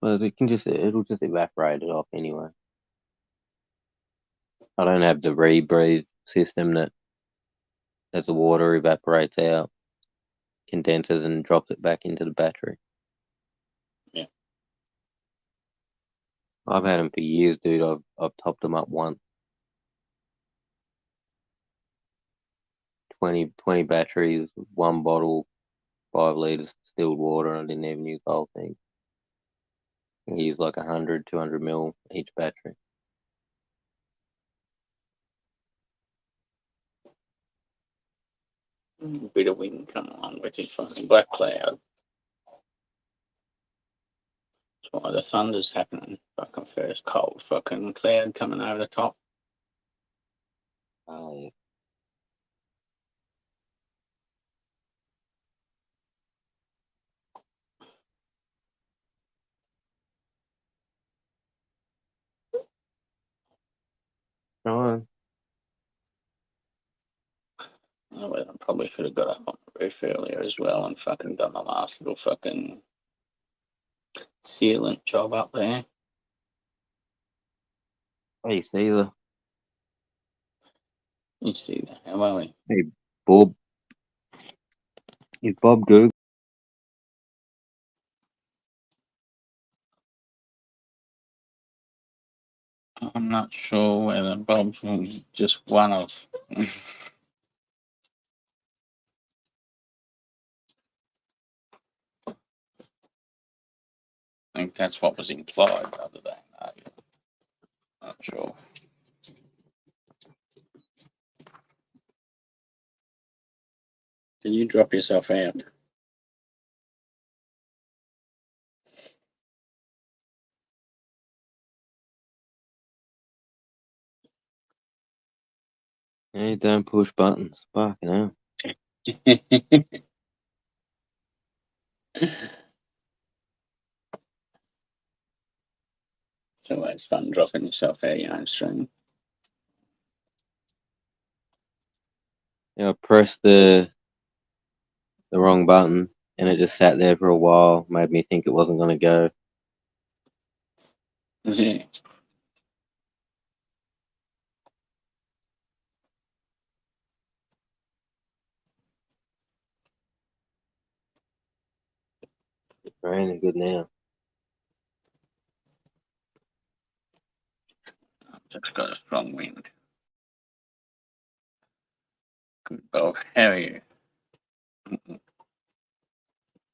well, it'll just evaporate it off anyway. I don't have the rebreathe system that as the water evaporates out, condenses and drops it back into the battery. Yeah. I've had them for years, dude. I've topped them up once. 20 batteries, one bottle, 5 liters distilled water, and I didn't even use the whole thing. I used like 100, 200 mil each battery. A bit of wind coming along with this fucking black cloud. That's why the thunder's happening. Fucking first cold fucking cloud coming over the top. Oh, yeah. Oh, Oh, well, I probably should have got up on the roof earlier as well and fucking done the last little fucking sealant job up there. hey, Caesar. You see that? How are we? Hey, Bob. Is Bob good? I'm not sure whether Bob's just one of. I think that's what was implied the other day. No, not sure. Did you drop yourself out? Hey, don't push buttons. Fucking hell. It's always fun dropping yourself out of your own stream. Yeah, I pressed the wrong button and it just sat there for a while. Made me think it wasn't going to go. Yeah. It's raining good now. Just got a strong wind. Good dog. How are you?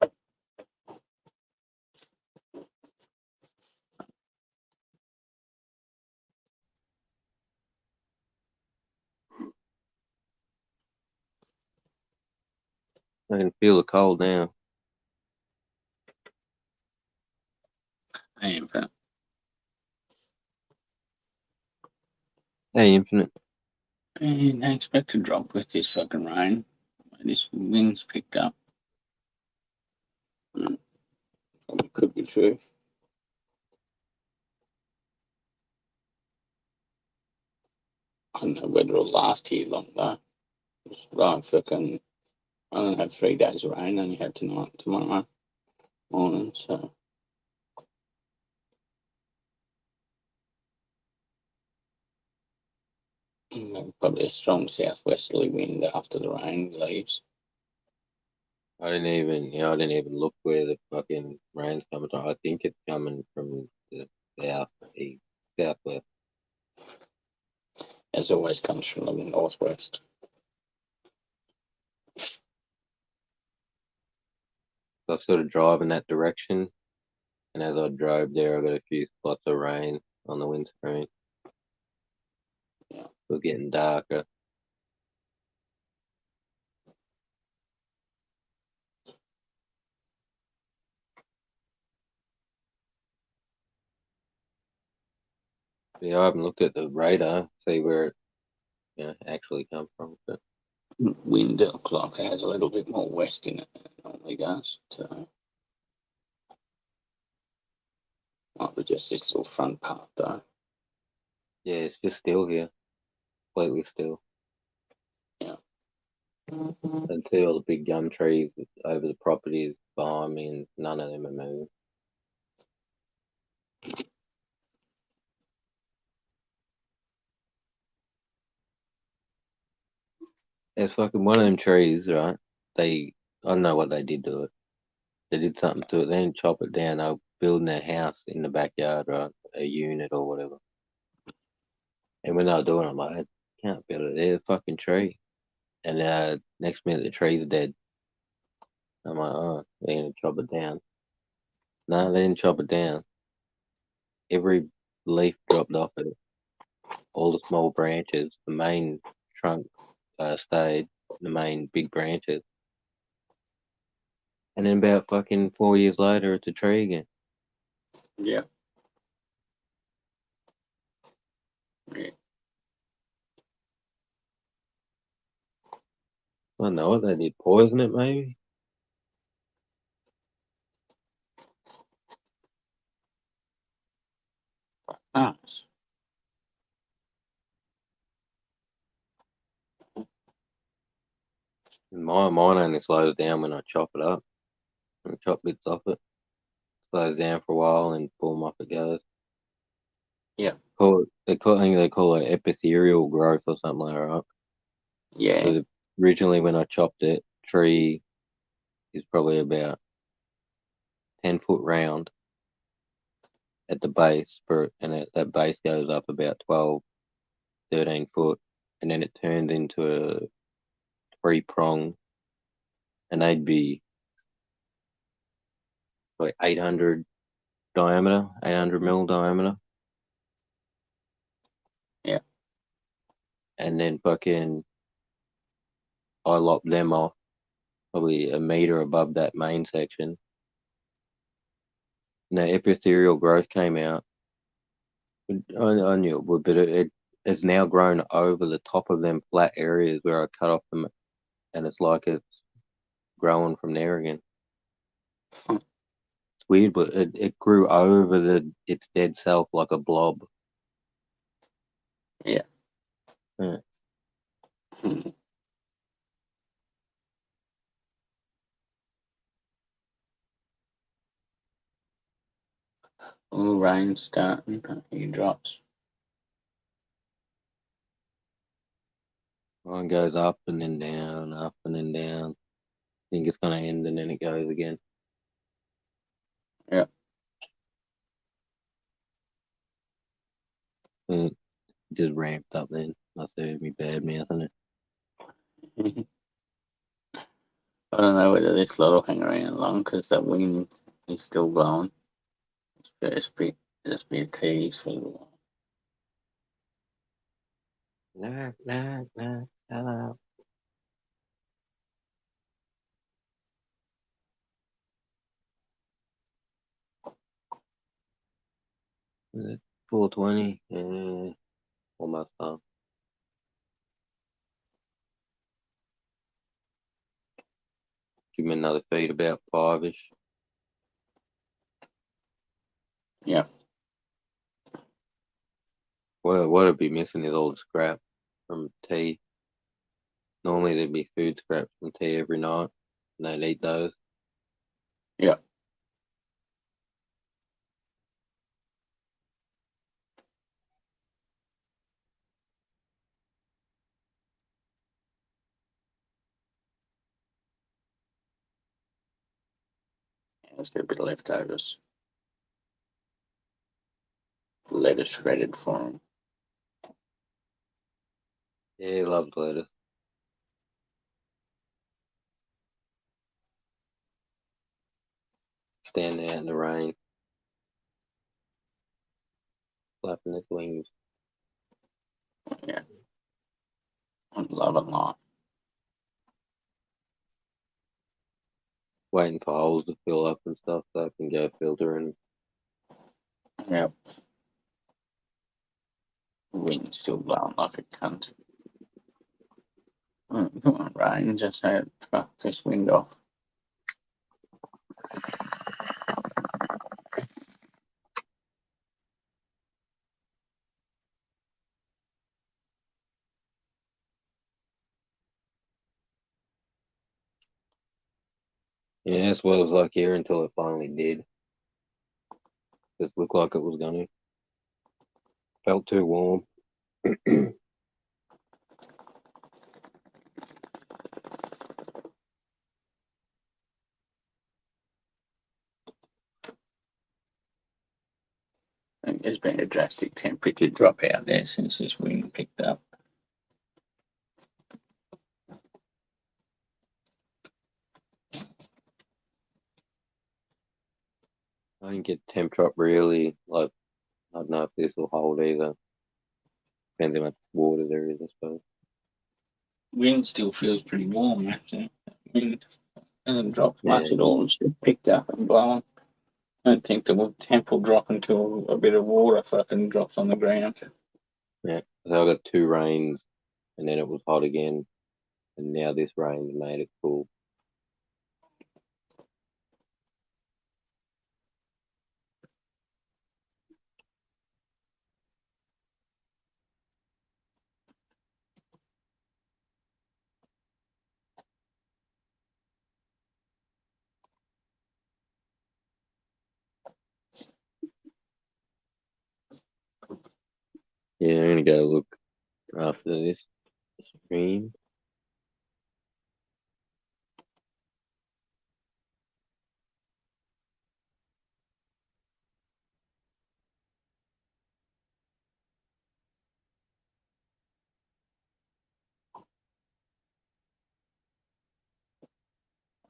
I can feel the cold now. Hey, Infinite. Hey, Infinite. And I expect to drop with this fucking rain. This wind's picked up. Probably could be true. I don't know whether it'll last here long though. Right, fucking. I don't have 3 days of rain. I only have tonight, tomorrow morning. So probably a strong southwesterly wind after the rain leaves. I didn't even look where the fucking rain's coming from. I think it's coming from the south, east, southwest. As always, comes from the northwest. So I sort of drive in that direction, and as I drove there, I got a few spots of rain on the windscreen. Yeah. It was getting darker. Yeah, I haven't looked at the radar, see where it actually come from. But Wind looks like it has a little bit more west in it than it normally does. So might be just this little front part though. yeah, it's just still here, completely still. Yeah. And see all the big gum trees over the properties behind me, and none of them are moving. It's fucking one of them trees, right? I don't know what they did to it. They did something to it. They didn't chop it down. They were building a house in the backyard, right? A unit or whatever. And when they were doing it, I'm like, I can't build it. There's a fucking tree. And next minute, the tree's dead. I'm like, oh, they're going to chop it down. No, they didn't chop it down. Every leaf dropped off it. All the small branches, the main trunk stayed, the main big branches. And then about fucking 4 years later, it's a tree again. Yeah. Yeah. I don't know what they did. Poison it, maybe? Nice. And mine only slows down when I chop it up. When I chop bits off it. Slows down for a while and boom, off it goes. Yeah. I think they call it epithelial growth or something like that, right? Yeah. So originally when I chopped it, tree is probably about 10 foot round at the base, that base goes up about 12, 13 foot, and then it turns into a three prong, and they'd be like 800 diameter, 800 mil diameter. Yeah. And then fucking, I lopped them off probably a meter above that main section. And the epithelial growth came out. I knew it would, but it has now grown over the top of them flat areas where I cut off them, and it's like it's growing from there again. Hmm. It's weird, but it grew over its dead self like a blob. Yeah. Yeah. Hmm. All rain starting, a few drops. Mine goes up and then down, up and then down. I think it's gonna end and then it goes again. Yeah. And it just ramped up then. Must have me bad mouthing it. I don't know whether this lot will hang around long because that wind is still blowing. It's be a tease for a little while. Knock, knock, knock, hello. Is it 420? Almost done. Give me another feed about 5-ish. Yeah. Well, what I'd be missing is all the scrap from tea. Normally there'd be food scraps from tea every night, and they'd eat those. Yeah. Let's get a bit of leftovers. Lettuce shredded for them. Yeah, he loves lettuce. Standing out in the rain, flapping his wings. Yeah. I love it a lot. Waiting for holes to fill up and stuff so I can go filtering. Yeah. Wind still blowing like a cunt. Come on, rain, just fuck this wind off. Yeah, that's what it was like here until it finally did. Just looked like it was gonna. Felt too warm. I think there's been a drastic temperature drop out there since this wind picked up. I didn't get temp drop really. Like, I don't know if this will hold either. Depends how much water there is, I suppose. Wind still feels pretty warm, actually. Wind hasn't dropped much Yeah. at all. It's just picked up and blowing. I don't think the temp will drop until a bit of water fucking drops on the ground. Yeah. So I got 2 rains, and then it was hot again, and now this rain's made it cool. Yeah, I'm gonna go look after this stream.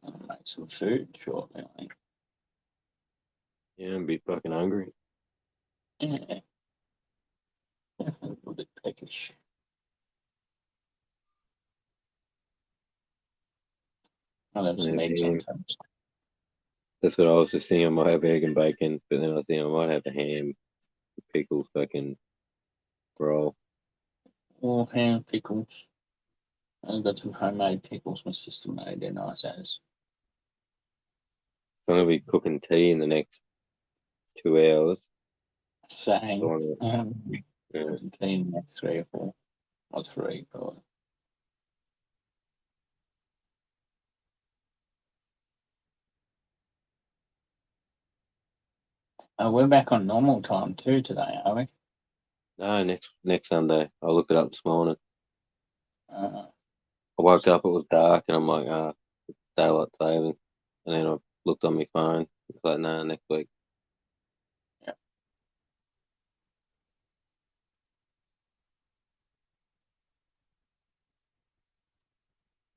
I'll make some food shortly, I think. Yeah, I'm a bit fucking hungry. Yeah. Definitely a bit peckish. I'll have some Yeah, eggs man. on toast. That's what I was just thinking. I might have egg and bacon, but then I was thinking I might have a ham, pickles, fucking roll. Or ham pickles. I've got some homemade pickles my sister made. They're nice as. I'm gonna be cooking tea in the next 2 hours. Same. So yeah. Tea in the next 3 or 4. Or 3, probably. We're back on normal time too today, are we? No, next Sunday. I looked it up this morning. Uh, I woke up, it was dark, and I'm like, it's daylight saving. And then I looked on my phone. It's like, no, next week. yeah.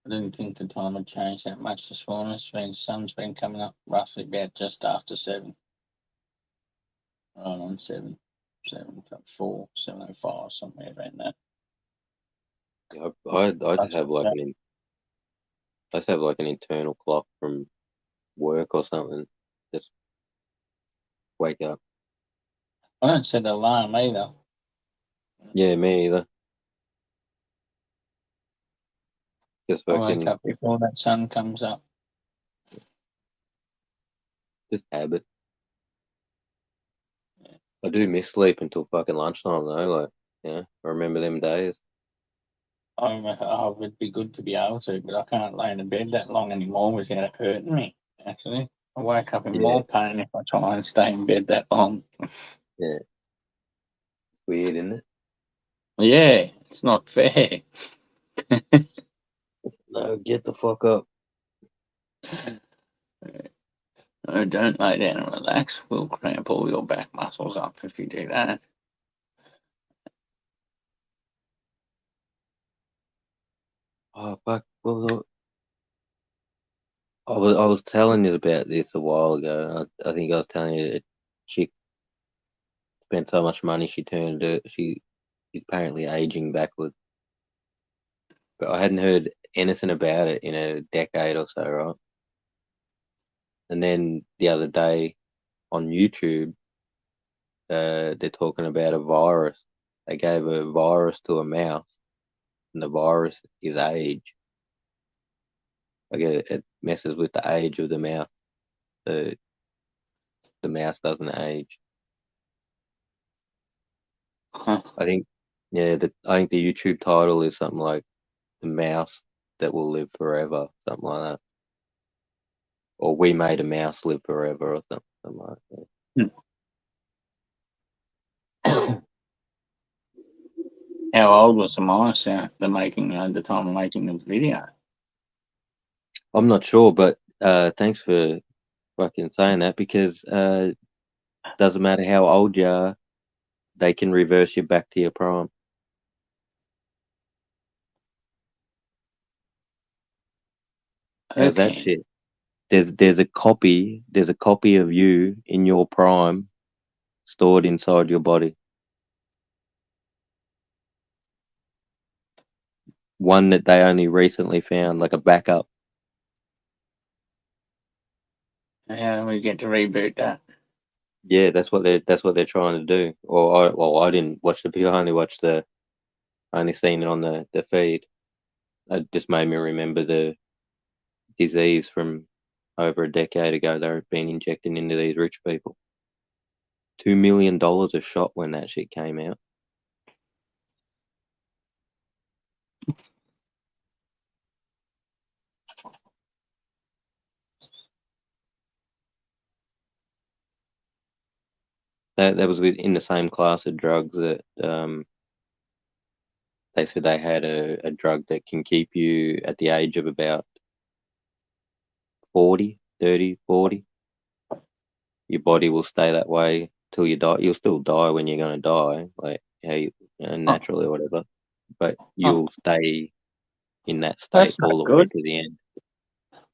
I didn't think the time had changed that much this morning. Sun's been coming up roughly about just after 7. Right on 7, 4, 7:05, somewhere around that. Yeah, I just have like I just have like an internal clock from work or something. Just wake up. I don't set an alarm either. Yeah, me either. Just I wake fucking up before that sun comes up. just habit. I do miss sleep until fucking lunchtime though. Like, yeah, I remember them days. Oh, it'd be good to be able to, but I can't lay in the bed that long anymore without it hurting me, actually. I wake up in Yeah, more pain if I try and stay in bed that long. yeah. Weird, isn't it? Yeah, it's not fair. No, get the fuck up. Oh, don't lay down and relax. We'll cramp all your back muscles up if you do that. Oh fuck. Well, I was telling you about this a while ago. I think I was telling you a chick spent so much money she turned it. She is apparently aging backwards. But I hadn't heard anything about it in a decade or so, right? And then the other day on YouTube, they're talking about a virus. They gave a virus to a mouse, and the virus is age. Like it messes with the age of the mouse. The mouse doesn't age. Huh. I think, yeah, I think the YouTube title is something like "The Mouse That Will Live Forever," something like that, or "We Made a Mouse Live Forever," or something like that. How old was the mice at the time of making the video? I'm not sure, but thanks for fucking saying that because doesn't matter how old you are, they can reverse you back to your prime. How's that Okay. shit? There's a copy of you in your prime stored inside your body. One that they only recently found, like a backup. Yeah, we get to reboot that. Yeah, that's what they're trying to do. I didn't watch the video. I only seen it on the feed. It just made me remember the disease from over a decade ago. They were being injected into these rich people. $2 million a shot when that shit came out. That was in the same class of drugs that they said they had a drug that can keep you at the age of about 40, 30, 40. Your body will stay that way till you die. You'll still die when you're going to die, like how naturally or whatever, but you'll stay in that state That's not all the way good. to the end.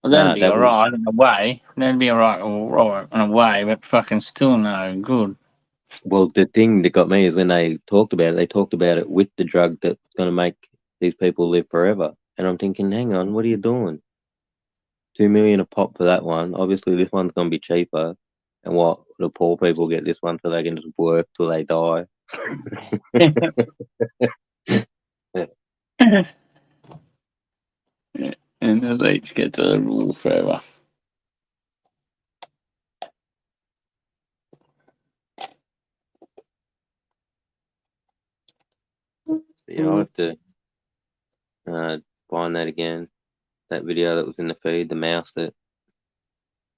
Well, that'd No, be alright in a way. That'd be alright in a way, but fucking still no good. well, the thing that got me is when they talked about it with the drug that's going to make these people live forever. And I'm thinking, hang on, what are you doing? 2 million a pop for that one. Obviously, this one's going to be cheaper. And what the poor people get this one so they can just work till they die. And the elites get to rule forever. Yeah, I'll have to find that again. That video that was in the feed, the mouse that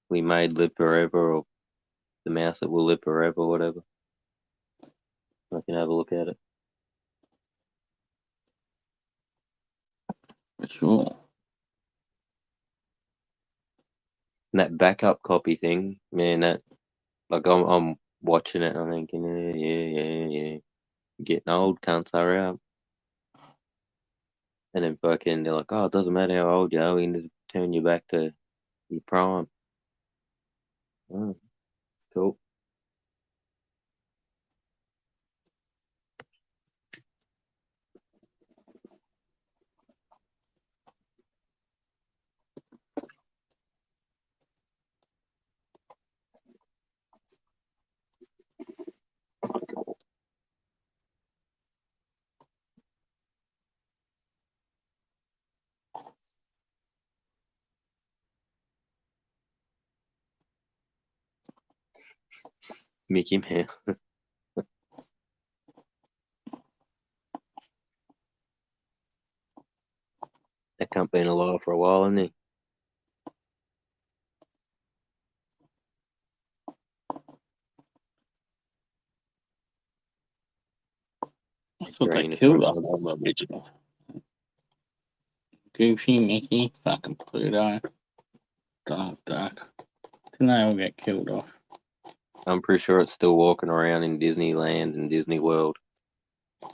we made live forever, or the mouse that will live forever, or whatever. I can have a look at it. For sure. And that backup copy thing, man, that like I'm watching it and I'm thinking, yeah. Getting old, can't hurry up. And then fucking they're like, oh, it doesn't matter how old you are, we can just turn you back to your prime. Oh, cool. Mickey Mouse. That cunt been alive for a while, hasn't he? I thought they Green in killed front off of him. all the original. Goofy, Mickey, fucking Pluto, Donald Duck. Didn't they all get killed off? I'm pretty sure it's still walking around in Disneyland and Disney World. But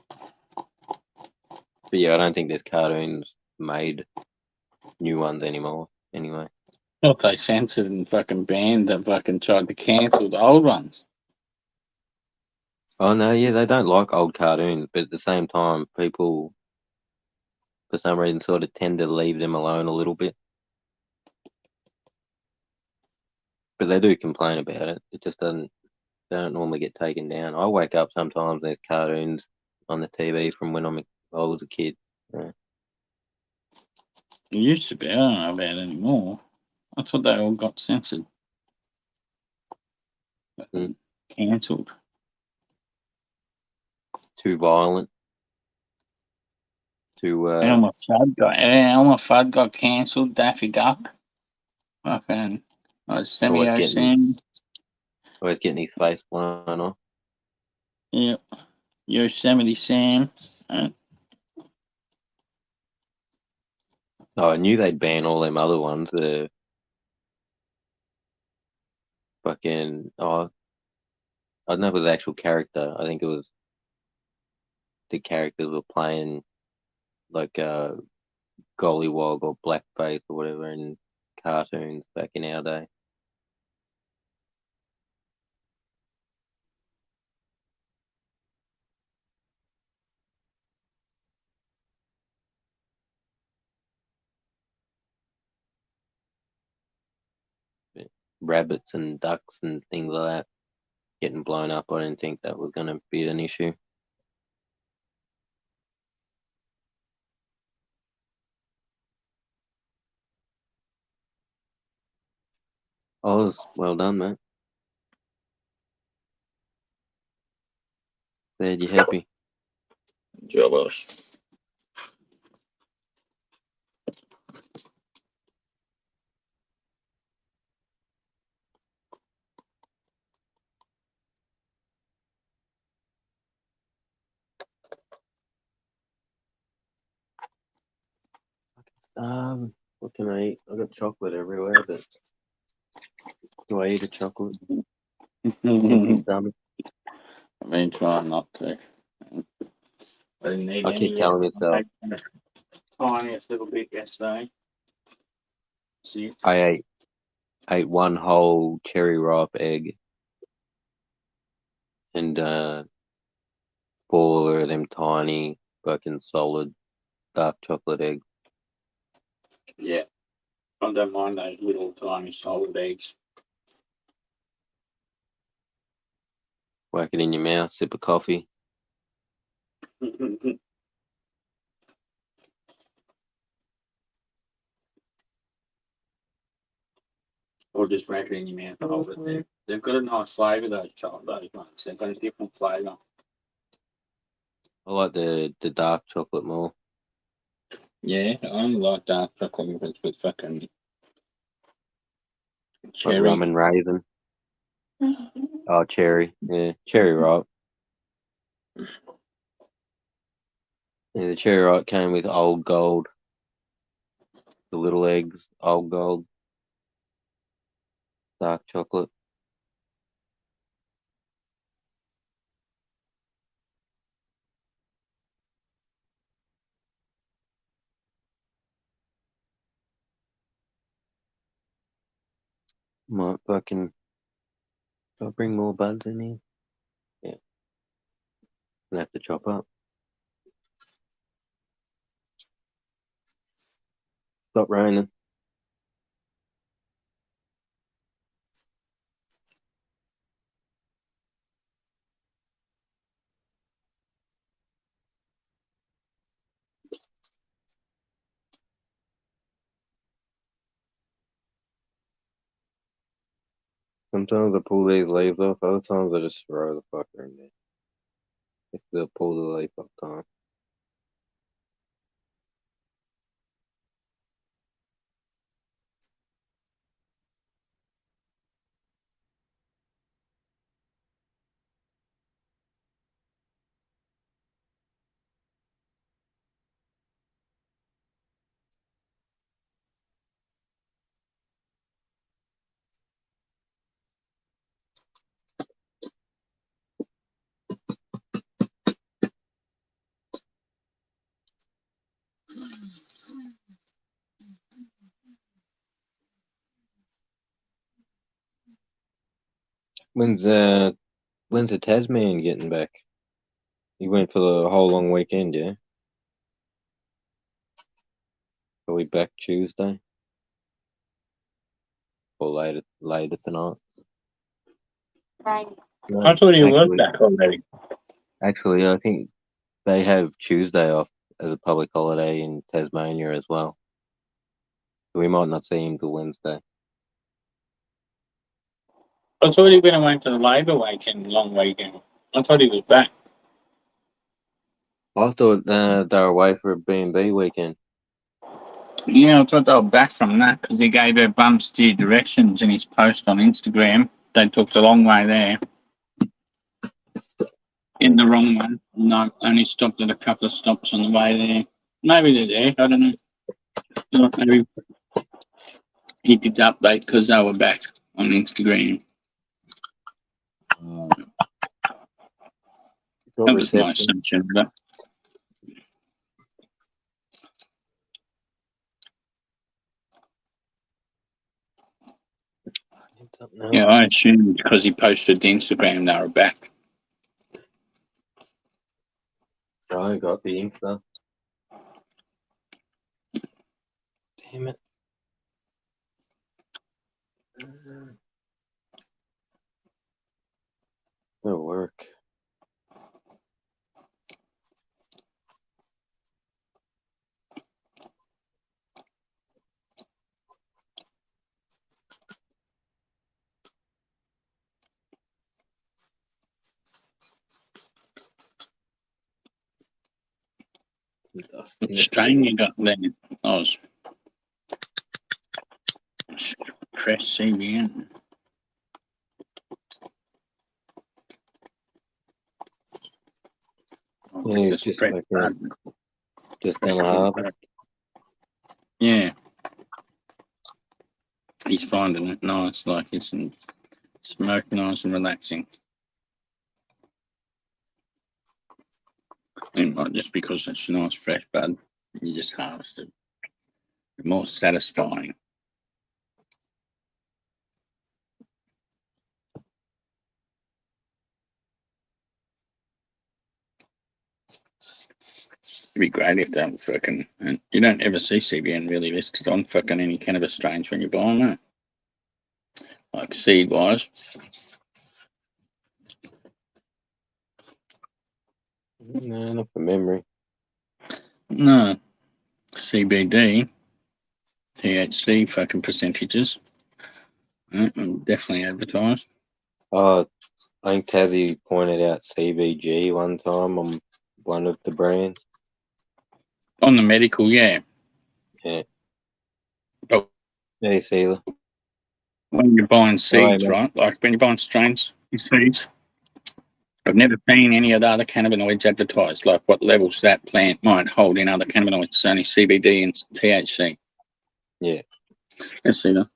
yeah, I don't think there's cartoons made new ones anymore. Anyway. Thought they censored and fucking banned that fucking tried to cancel the old ones. Oh no, yeah, they don't like old cartoons, but at the same time, people for some reason sort of tend to leave them alone a little bit. But they do complain about it. It just doesn't they don't normally get taken down. I wake up sometimes there's cartoons on the TV from when I was a kid. Yeah. It used to be, I don't know about it anymore. I thought they all got censored. Mm. Cancelled. Too violent. Too Elmer Fudd got cancelled. Daffy Duck. Fucking Samuel Sam. always getting his face blown off. Yep. Yosemite Sam. Oh, I knew they'd ban all them other ones. The fucking I don't know if it was the actual character. I think it was the characters were playing like Gollywog or Blackface or whatever in cartoons back in our day. Rabbits and ducks and things like that getting blown up. I didn't think that was going to be an issue. Oz, well done, mate. Glad you're happy. Jealous. What can I eat? I got chocolate everywhere, but do I eat a chocolate? Empty stomach. I've been trying not to. I didn't eat I any keep yet. telling myself. I ate the tiniest little bit yesterday. See? I ate one whole cherry ripe egg and 4 of them tiny fucking solid dark chocolate eggs. Yeah. I don't mind those little tiny solid eggs. Whack it in your mouth, sip of coffee. Or just wrap it in your mouth and hold it there. They've got a nice flavour, those chocolate ones. They've got a different flavour. I like the dark chocolate more. Yeah, I only like dark chocolate if it's with fucking Like cherry. rum and raisin. Oh, cherry. Yeah, cherry ripe. Yeah, the cherry ripe came with Old Gold. The little eggs, Old Gold. Dark chocolate. Might fucking... Do I bring more buds in here? Yeah. Gonna have to chop up. Stop raining. Sometimes I pull these leaves off, other times I just throw the fucker in there. If they'll pull the leaf off time. When's the Tasman getting back? You went for the whole long weekend, yeah? Are we back Tuesday? Or later tonight? Right. No, I thought you were actually- back already. Actually, I think they have Tuesday off as a public holiday in Tasmania as well. So we might not see him till Wednesday. I thought he went away to the Labour weekend, long weekend. I thought he was back. I thought they were away for a B&B weekend. Yeah, I thought they were back from that because he gave her bum steer directions in his post on Instagram. They took the long way there. In the wrong one. No, only stopped at a couple of stops on the way there. Maybe they're there. I don't know. Look, maybe he did the update because they were back on Instagram. It's not That was my reception. assumption. But Something else. Yeah, I assumed because he posted to Instagram they were back. I got the Insta. Damn it. It'll work. What strain you got then? I was press CBN. Yeah, Just just press like button. Just done half. Yeah. He's finding it nice, like it's smoke nice and relaxing. It might just because it's nice fresh bud, you just harvest it. More satisfying. It'd be great if they were fucking. And you don't ever see CBN really listed on fucking any cannabis strains when you buy them, no? Like seed wise. No, not for memory. No. CBD, THC fucking percentages. Definitely advertised. Oh, I think Tassie pointed out CBG one time on one of the brands. On the medical, yeah. Yeah. But Hey, Sealer. when you're buying seeds, mate. right? Like when you're buying strains, seeds. I've never seen any of the other cannabinoids advertised, like what levels that plant might hold in other cannabinoids. It's only CBD and THC. Yeah. Let's see that.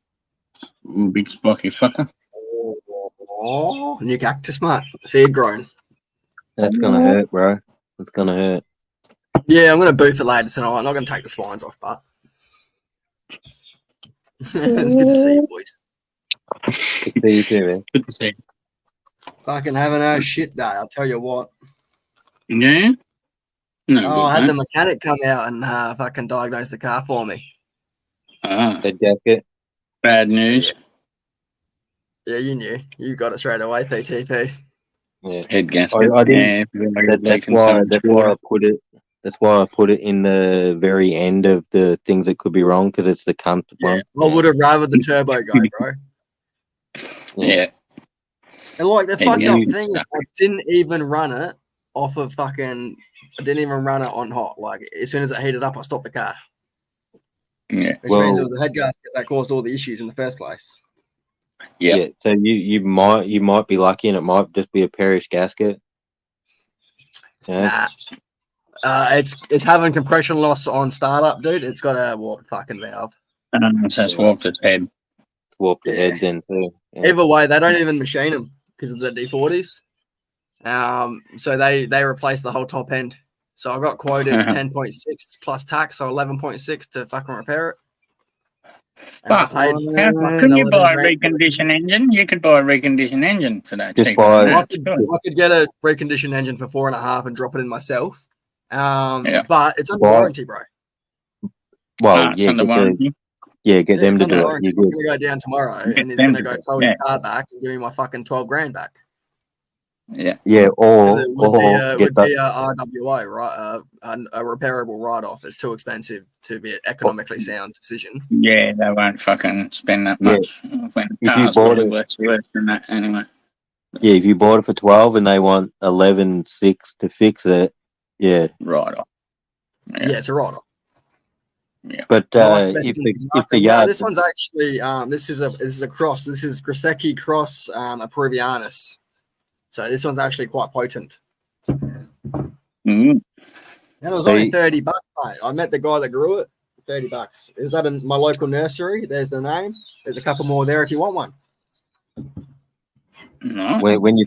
Ooh, big spiky fucker. Oh, new cactus, mate. Seed grown. That's gonna hurt, bro. It's gonna hurt. Yeah, I'm going to boof it later tonight. I'm not going to take the spines off, but it's good to see you, boys. See you too, man. Good to see. Fucking having a shit day, I'll tell you what. Yeah? No, Oh, good, I had the mate. mechanic come out and fucking diagnose the car for me. Head jacket. Bad news. Yeah, you knew. You got it straight away, PTP. Yeah. Head gasket. I didn't. That's why I put it. That's why I put it in the very end of the things that could be wrong because it's the cunt one. I would have rather the turbo go, bro. Yeah. And like the Hey, fucked yeah. up thing is, I didn't even run it off of fucking. I didn't even run it on hot. Like as soon as it heated up, I stopped the car. Yeah. Which means it was the head gasket that caused all the issues in the first place. Yep. Yeah. So you might be lucky, and it might just be a perish gasket. Yeah. Nah. It's having compression loss on startup, dude. It's got a warped fucking valve. So it's warped its head. Warp the Yeah. head then too. Yeah. Either way, they don't even machine them because of the D40s. So they replaced the whole top end. So I got quoted 10.6 plus tax, so 11.6 to fucking repair it. And I But paid couldn't you buy a 11 grand. reconditioned engine? You could buy a reconditioned engine for that. Just cheaper buy- than I that. could get a reconditioned engine for 4.5 and drop it in myself. Yeah. But it's under Well, warranty, bro. Well, It's yeah, under warranty. get them it's to under do it. warranty. You I'm good. gonna go down tomorrow Get and he's them gonna to go do it, tow his yeah. car back and give me my fucking 12 grand back. Yeah. Yeah, or It would get be that. a RWA, right? A repairable write-off. It's too expensive to be an economically sound decision. Yeah, they won't fucking spend that Yeah. much. When you cars bought probably it- worse than that anyway. Yeah, if you bought it for 12 and they want 11.6 to fix it, yeah. Right off. Yeah, it's a write-off. But Nice if specimen. the Yeah, yard, this one's actually this is a cross. This is Grasecki cross Peruvianus. So this one's actually quite potent. Mm. And it was So only you- $30, mate. I met the guy that grew it. $30. Is that in my local nursery? There's the name. There's a couple more there if you want one. No. when you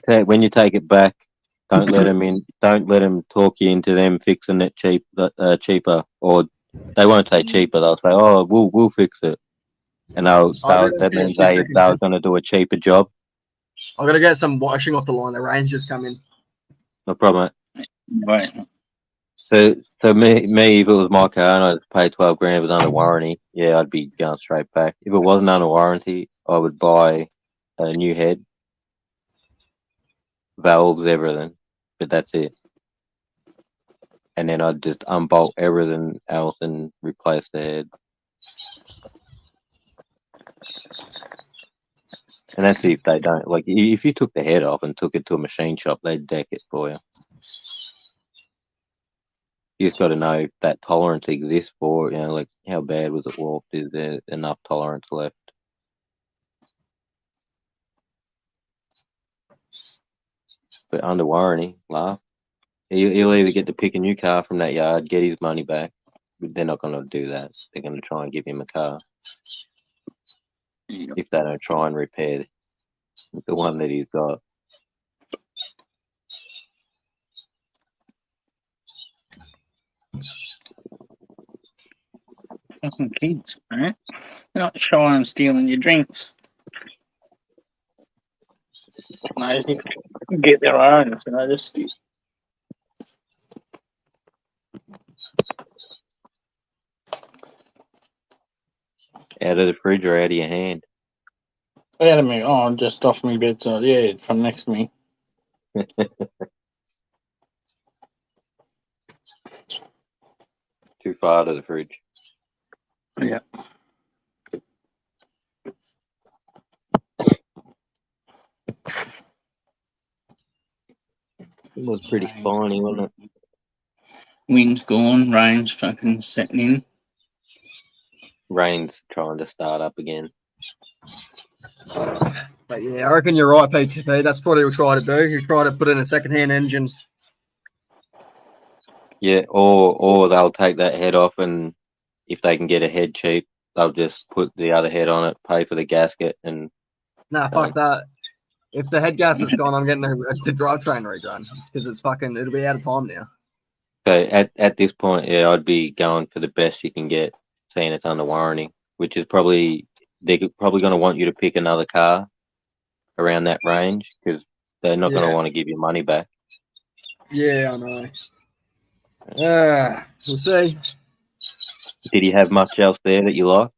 take it back, don't let them in. Don't let them talk you into them fixing it cheaper, or they won't say cheaper. They'll say, "Oh, we'll fix it." And that means they were going to do a cheaper job. I'm gonna get some washing off the line. The rain's just come in. No problem. Right. So me, if it was my car and I paid 12 grand, it was under warranty. Yeah, I'd be going straight back. If it wasn't under warranty, I would buy a new head, valves, everything. But that's it. And then I'd just unbolt everything else and replace the head. And that's if they don't, like, if you took the head off and took it to a machine shop, they'd deck it for you. You just got to know if that tolerance exists for, like, how bad was it warped? Is there enough tolerance left? But under warranty, laugh. He'll either get to pick a new car from that yard, get his money back. But they're not going to do that. They're going to try and give him a car. Yep. If they don't try and repair the one that he's got. Fucking kids, right? They're not shy and stealing your drinks. They get their own, so they just steal. Out of the fridge or out of your hand? Out of me, just off me bedside. Yeah, from next to me. Too far to the fridge. Yeah. It was pretty spiny, wasn't it? Wind's gone, rain's fucking setting in. Rain's trying to start up again. But yeah, I reckon you're right, PTP. That's what he'll try to do. He'll try to put in a second-hand engine. Yeah, or they'll take that head off, and if they can get a head cheap, they'll just put the other head on it, pay for the gasket, and Nah, fuck that. If the head gas is gone, I'm getting the drivetrain redone because it'll be out of time now. so at this point, yeah, I'd be going for the best you can get, seeing it's under warranty, which is they're probably going to want you to pick another car around that range because they're not going to want to give you money back. Yeah, I know. We'll see. Did he have much else there that you like?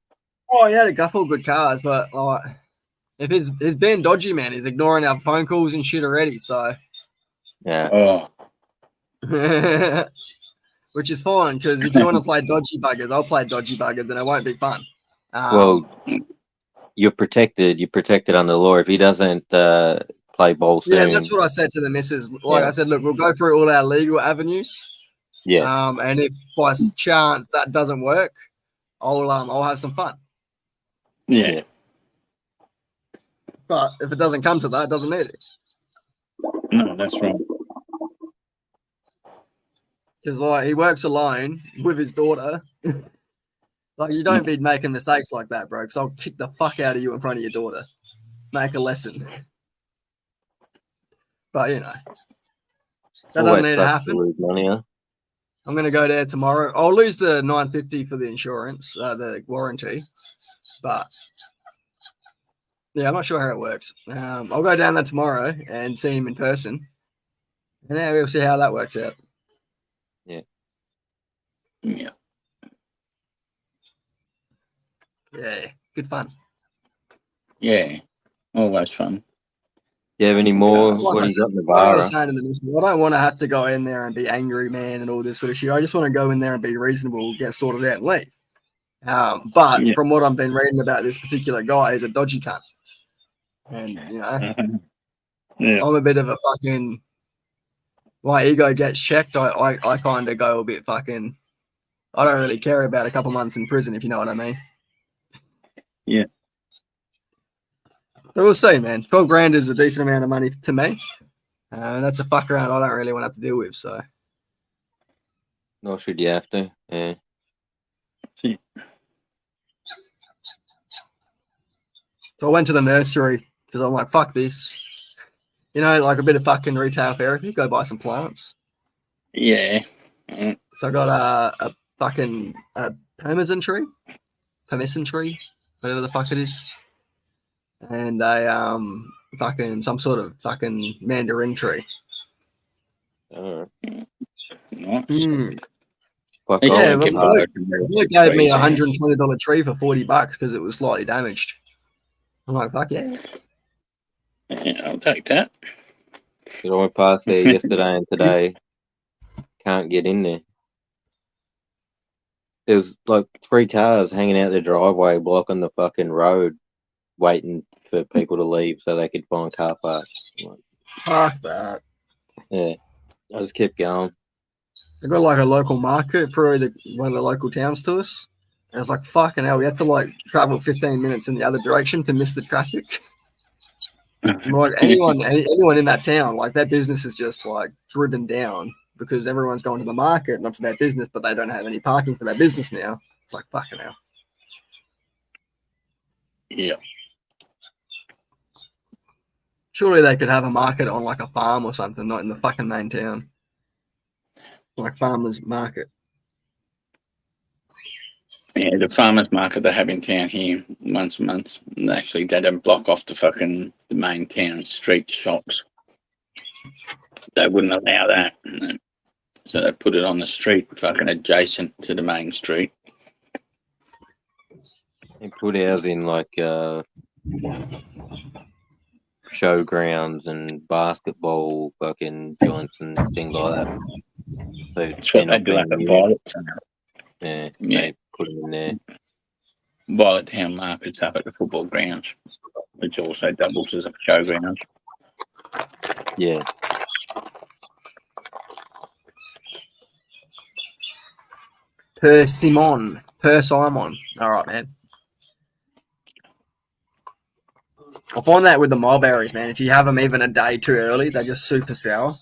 Oh, he had a couple of good cars, but like, if he's being dodgy, man, he's ignoring our phone calls and shit already. So, Yeah. Oh, which is fine because if you want to play dodgy buggers, I'll play dodgy buggers, and it won't be fun. Well, you're protected. You're protected under the law. If he doesn't play ball soon, yeah, that's what I said to the missus. Like I said, look, we'll go through all our legal avenues. Yeah. And if by chance that doesn't work, I'll have some fun. yeah. But if it doesn't come to that, it doesn't need it. No, that's right. Because like he works alone with his daughter. Like you don't be making mistakes like that, bro. Because I'll kick the fuck out of you in front of your daughter. Make a lesson. But you know, that doesn't need to happen. Money, huh? I'm gonna go there tomorrow. I'll lose the $950 for the insurance, the warranty, but yeah, I'm not sure how it works. I'll go down there tomorrow and see him in person, and then we'll see how that works out. Yeah. Yeah, good fun. Yeah. Always fun. Do you have any more? Like What I do you said, got in the like I bar? was saying to the missus, I don't want to have to go in there and be angry, man, and all this sort of shit. I just want to go in there and be reasonable, get sorted out, and leave. But from what I've been reading about this particular guy, he's a dodgy cunt. And, you know, I'm a bit of a fucking, my ego gets checked. I kind of go a bit fucking, I don't really care about a couple months in prison, if you know what I mean. Yeah. But we'll see, man. 12 grand is a decent amount of money to me. That's a fuck around I don't really want to have to deal with, so. Nor should you have to. Yeah. So I went to the nursery because I'm like, fuck this. You know, like a bit of fucking retail therapy. Go buy some plants. Yeah. So I got a fucking permison tree. whatever the fuck it is, and a fucking some sort of fucking mandarin tree. Alright. Nice. Fuck They off. Yeah, don't but get look, much It gave me trees, eh? $120 tree for $40 because it was slightly damaged. I'm like, fuck yeah. Yeah, I'll take that. I went past there yesterday and today. Can't get in there. There's like 3 cars hanging out the driveway, blocking the fucking road, waiting for people to leave so they could find car park. I'm like, Fuck that. yeah, I just kept going. They got like a local market for one of the local towns to us. And it's like, fucking hell, we had to like travel 15 minutes in the other direction to miss the traffic. And, like anyone in that town, like their business is just like driven down because everyone's going to the market, not to their business, but they don't have any parking for their business now. It's like, fucking hell. Yeah. Surely they could have a market on like a farm or something, not in the fucking main town. Like farmers market. Yeah, the farmers market they have in town here once a month. And actually, they don't block off the main town street shops. They wouldn't allow that. So they put it on the street, fucking adjacent to the main street. They put ours in like showgrounds and basketball fucking joints and things like that. So That's what they do up at Violet Centre. Yeah, Yeah. they put them in there. Violet Town Market's up at the football grounds, which also doubles as a showground. Yeah. Persimmon. All right, man. I find that with the mulberries, man. If you have them even a day too early, they're just super sour.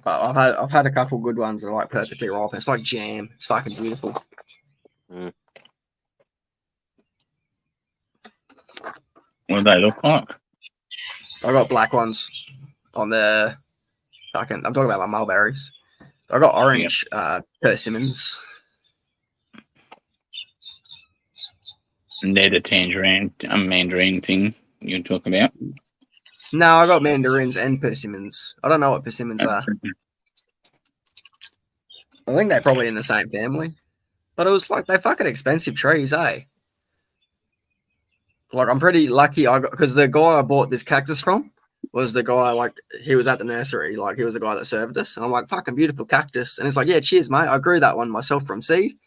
But I've had a couple good ones that are like perfectly ripe. It's like jam. It's fucking beautiful. What do they look like? I got black ones on the fucking. I'm talking about my mulberries. I got orange persimmons. And they're the mandarin thing you're talking about. No, I got mandarins and persimmons. I don't know what persimmons are. I think they're probably in the same family. But it was like they're fucking expensive trees, eh? Like I'm pretty lucky because the guy I bought this cactus from was the guy, like he was at the nursery, like he was the guy that served us. And I'm like, fucking beautiful cactus. And he's like, yeah, cheers, mate. I grew that one myself from seed.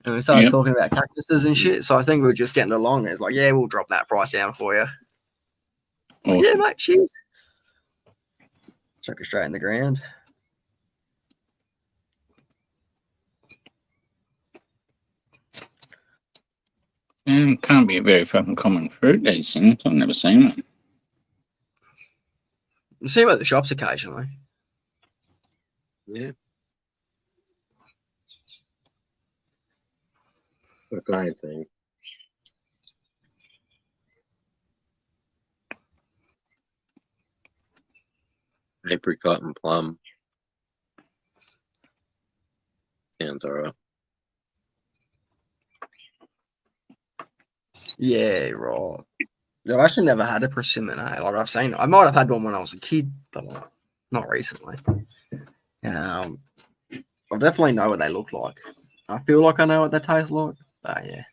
And we started talking about cactuses and shit. So I think we were just getting along. It's like, yeah, we'll drop that price down for you. Awesome. Yeah, mate, cheers. Chuck it straight in the ground. It can't be a very fucking common fruit, these things. I've never seen one. You see them at the shops occasionally. Yeah. What kind of thing? Apricot and plum. Sounds alright. Yeah, right. I've actually never had a persimmon. Like I've seen, I might have had one when I was a kid, but like, not recently. I definitely know what they look like. I feel like I know what they taste like. But yeah,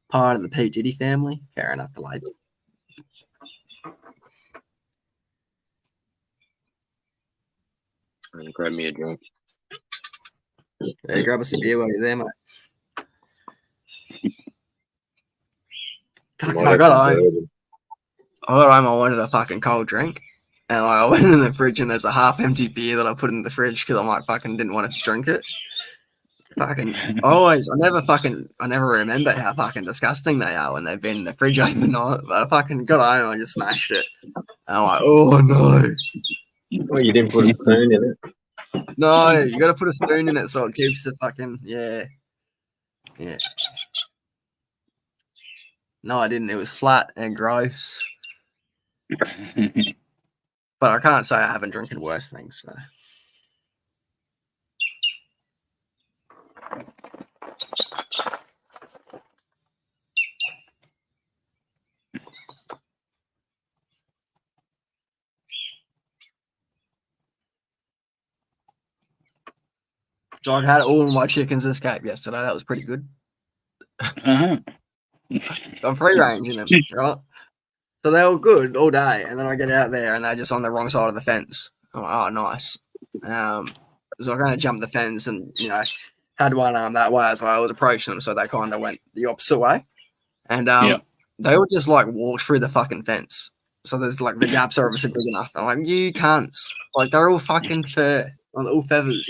part of the P. Diddy family. Fair enough to label. And grab me a drink. Yeah, grab us a beer while you're there, mate. I got home. I wanted a fucking cold drink. And I went in the fridge and there's a half empty beer that I put in the fridge because I'm like fucking didn't want to drink it. Fucking I never remembered how fucking disgusting they are when they've been in the fridge overnight. But I fucking got home and I just smashed it. And I'm like, oh no. Well, you didn't put a spoon in it. No, you gotta put a spoon in it so it keeps the fucking yeah. No, I didn't. It was flat and gross. But I can't say I haven't drinking worse things. So. So I had all of my chickens escape yesterday. That was pretty good. Uh-huh. I'm free ranging them, right? So they were good all day, and then I get out there and they're just on the wrong side of the fence. I'm like, oh, nice. So I kind of jumped the fence and had one arm that way as I was approaching them, so they kind of went the opposite way, and they all just like walked through the fucking fence. So there's like the gaps are obviously big enough. I'm like, you cunts! Like they're all fucking fur, all feathers,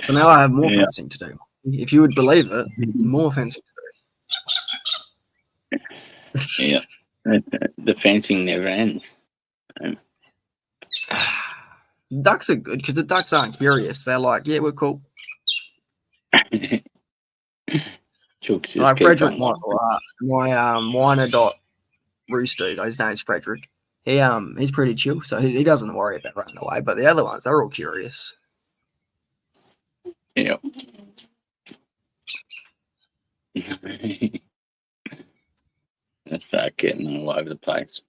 So now I have more fencing to do. If you would believe it, more fencing. Yeah. The fencing never ends. Ducks are good because the ducks aren't curious. They're like, yeah, we're cool. Chooks just Like keep Frederick, on. my whiner dot rooster, his name's Frederick. He's pretty chill, so he doesn't worry about running away. But the other ones, they're all curious. Yeah. They start getting all over the place.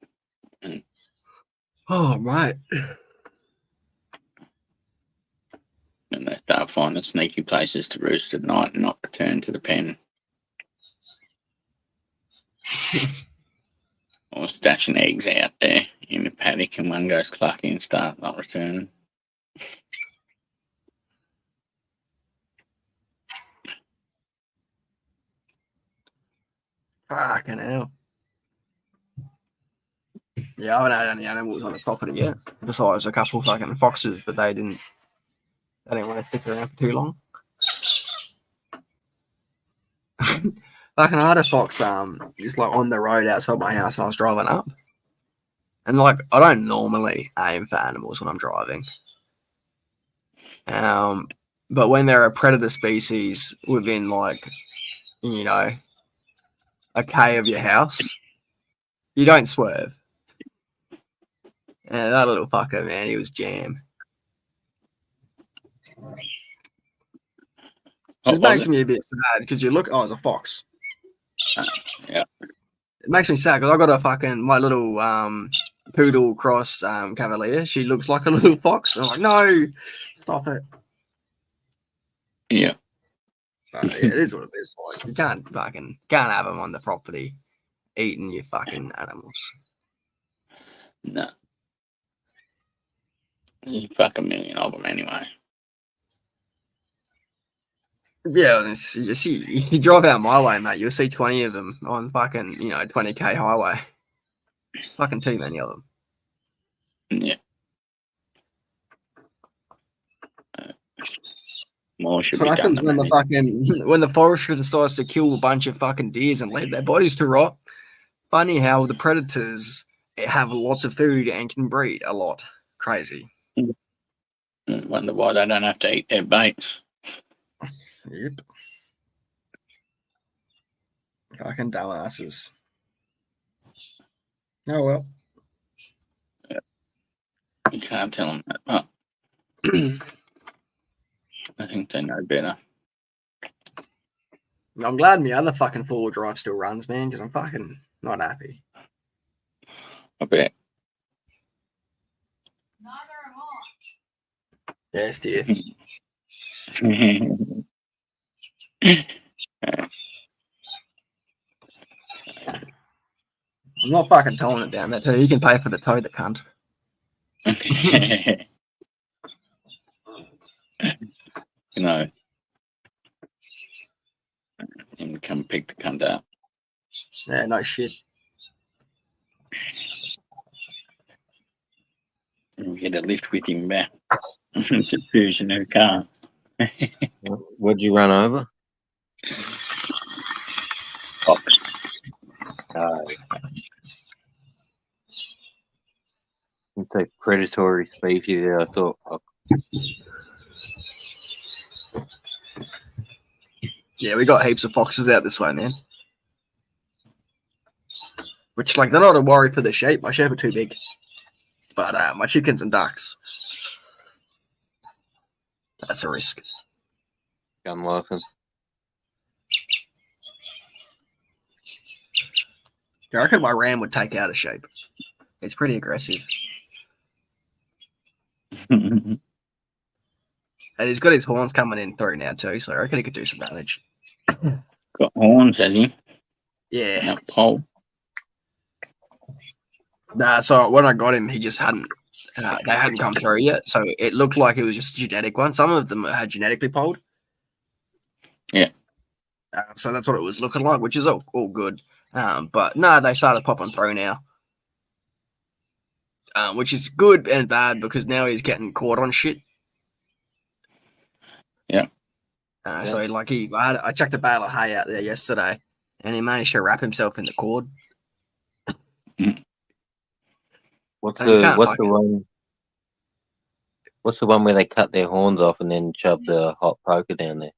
Oh, right. And they start finding sneaky places to roost at night and not return to the pen. Or stashing eggs out there in the paddock and one goes clucking and starts not returning. Fucking hell. Yeah, I haven't had any animals on the property yet. Besides a couple fucking foxes, but they didn't want to stick around for too long. Fucking I had a fox just like on the road outside my house and I was driving up. And like I don't normally aim for animals when I'm driving. But when they're a predator species within like, a K of your house, you don't swerve. Yeah, that little fucker, man, he was jam. Just makes me a bit sad because you look, it's a fox. Yeah. It makes me sad because I got a fucking, my little poodle cross cavalier. She looks like a little fox. I'm like, no, stop it. Yeah. But yeah, it is what it is. Like, you can't have them on the property eating your fucking animals. No. There's a fucking million of them anyway. Yeah, you see, if you drive out my way, mate, you'll see 20 of them on fucking, 20k highway. Fucking too many of them. Yeah. More should So be what happens done. when the forester decides to kill a bunch of fucking deers and leave their bodies to rot? Funny how the predators have lots of food and can breed a lot. Crazy. Wonder why they don't have to eat their baits. Yep. Fucking dumbasses. Oh well. You can't tell them that. But I think they know better. I'm glad my other fucking four-wheel drive still runs, man, because I'm fucking not happy. I bet. Yes, dear. I'm not fucking towing it down there too. You can pay for the tow, the cunt. And come pick the cunt up. Yeah, no shit. And get a lift with him back to choose a new car. What'd you run over? Fox. It's a predatory species there. I thought. Yeah, we got heaps of foxes out this way, man. Which, like, they're not a worry for the sheep. My sheep are too big. But my chickens and ducks, that's a risk. Gun license. I reckon my ram would take out a sheep. It's pretty aggressive. And he's got his horns coming in through now too, so I reckon he could do some damage. Got horns, has he? Yeah. That pole. Nah, so when I got him, he just hadn't. They hadn't come through yet, so it looked like it was just a genetic one. Some of them had genetically polled. Yeah. So that's what it was looking like, which is all good. But no, they started popping through now, which is good and bad because now he's getting caught on shit. Yeah. So I chucked a bale of hay out there yesterday, and he managed to wrap himself in the cord. What's So you the can't what's the fucking- one? What's the one where they cut their horns off and then shove the hot poker down there,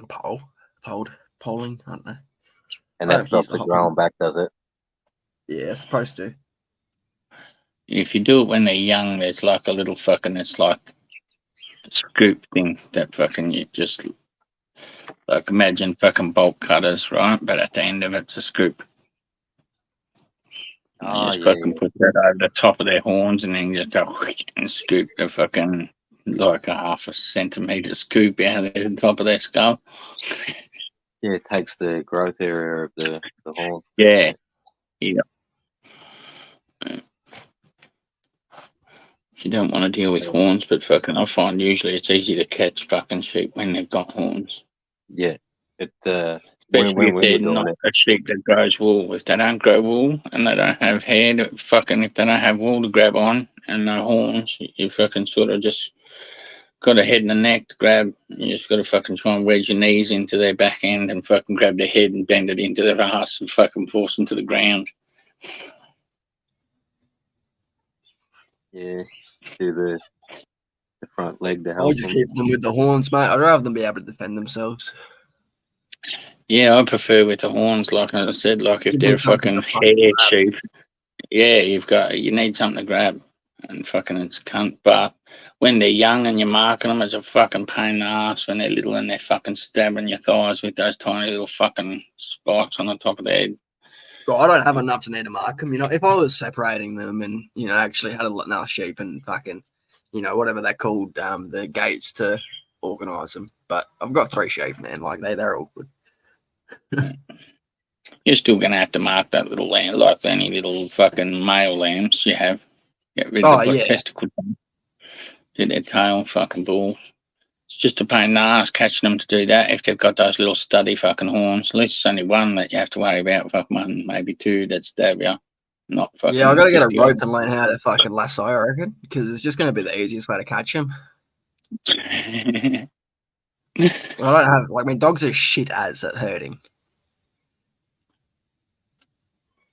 Polling, I don't know. and I that don't use stops the it hot growing back, does it? Yeah, it's supposed to. If you do it when they're young, there's like a little fucking, it's like a scoop thing that fucking you just, like imagine fucking bolt cutters, right? But at the end of it's a scoop. And you just fucking put that over the top of their horns and then just go and scoop the fucking, like a half a centimetre scoop out of the top of their skull. Yeah, it takes the growth area of the horn. Yeah. Yeah. You don't want to deal with horns, but fucking I find usually it's easy to catch fucking sheep when they've got horns. Yeah, it. Especially when if we they're were doing not it, a sheep that grows wool. If they don't grow wool and they don't have hair to fucking, if they don't have wool to grab on and no horns, you fucking sort of just got a head and a neck to grab. You just got to fucking try and wedge your knees into their back end and fucking grab their head and bend it into their ass and fucking force them to the ground. yeah, do the front leg to I'll help just them. keep them with the horns, mate. I'd rather them be able to defend themselves. Yeah, I prefer with the horns, like I said, like if Give they're them something fucking to fucking hair grab. sheep, yeah, you need something to grab and fucking it's a cunt. But when they're young and you're marking them, it's a fucking pain in the ass when they're little and they're fucking stabbing your thighs with those tiny little fucking spikes on the top of their head. Well, I don't have enough to need to mark them. You know, if I was separating them and, you know, actually had enough sheep and fucking, you know, whatever they're called, the gates to organise them. But I've got 3 sheep, man. Like, they're all good. You're still going to have to mark that little lamb, like any little fucking male lambs you have. Get rid of the testicle. Do their tail, fucking balls. It's just a pain in the ass catching them to do that if they've got those little studdy fucking horns. At least it's only one that you have to worry about. Fuck one, maybe 2 that stab you. Not fucking. Yeah, I got to get a 50 rope and learn how to fucking lasso, I reckon, because it's just going to be the easiest way to catch them. I don't have, like, I mean, dogs are shit as at herding.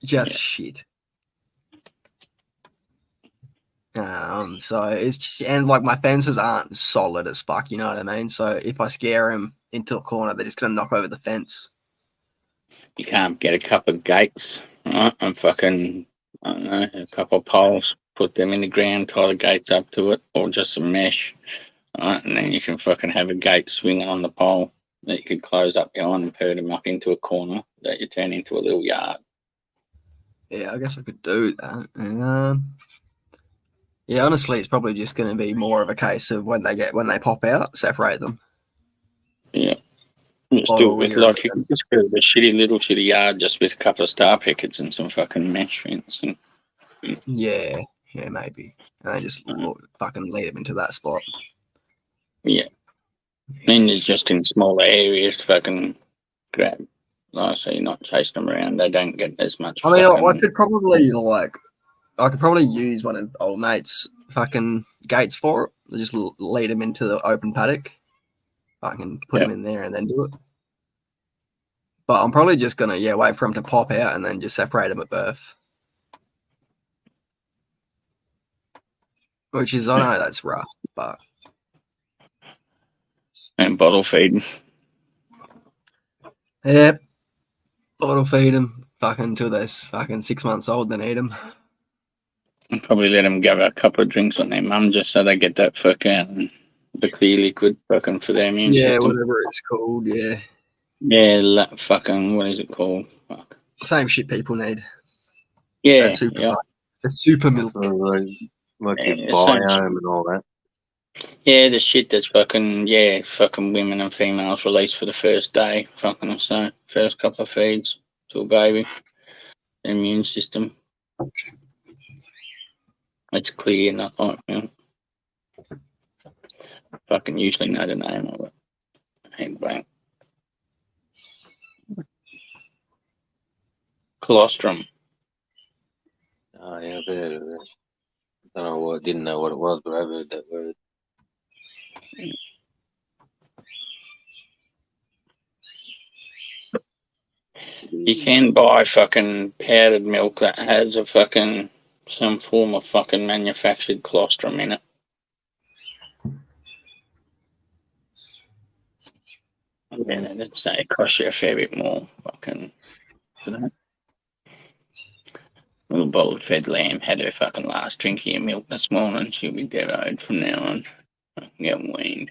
Just shit. So it's just, and like my fences aren't solid as fuck, you know what I mean? So if I scare them into a corner, they're just gonna knock over the fence. You can't get a couple of gates, right? And fucking, I don't know, a couple of poles, put them in the ground, tie the gates up to it, or just some mesh, right? And then you can fucking have a gate swinging on the pole that you could close up behind and herd them up into a corner that you turn into a little yard. Yeah, I guess I could do that. Yeah, honestly, it's probably just going to be more of a case of when they pop out, separate them. Yeah. Still with like you can just build a shitty yard just with a couple of star pickets and some fucking mesh fence and yeah, maybe. And I just fucking lead them into that spot. Yeah. Then it's just in smaller areas to fucking grab. Like, so you're not chasing them around. They don't get as much. I mean, I could probably use one of old mate's fucking gates for it. Just lead them into the open paddock. I can put them in there and then do it. But I'm probably just gonna wait for them to pop out and then just separate them at birth. Which is, I know that's rough, but and bottle feeding. Yeah, bottle feed them fucking until they're fucking 6 months old, then eat them. And probably let them give a couple of drinks on their mum just so they get that fucking the clear liquid fucking for their immune system. Whatever it's called, yeah. Yeah, fucking, what is it called? Fuck. Same shit people need. Yeah, The super milk. Like your biome and all that. Yeah, the shit that's fucking women and females released for the first day, fucking so first couple of feeds to a baby, the immune system. It's clear, not like fucking usually know the name of it. Anyway. Colostrum. Oh yeah, I've heard of it. Didn't know what it was, but I've heard that word. You can buy fucking powdered milk that has a fucking some form of fucking manufactured colostrum in it. And then it'd say it costs you a fair bit more. Fucking for that. Little bowl fed lamb had her fucking last drink of your milk this morning. She'll be dead from now on. I can get weaned.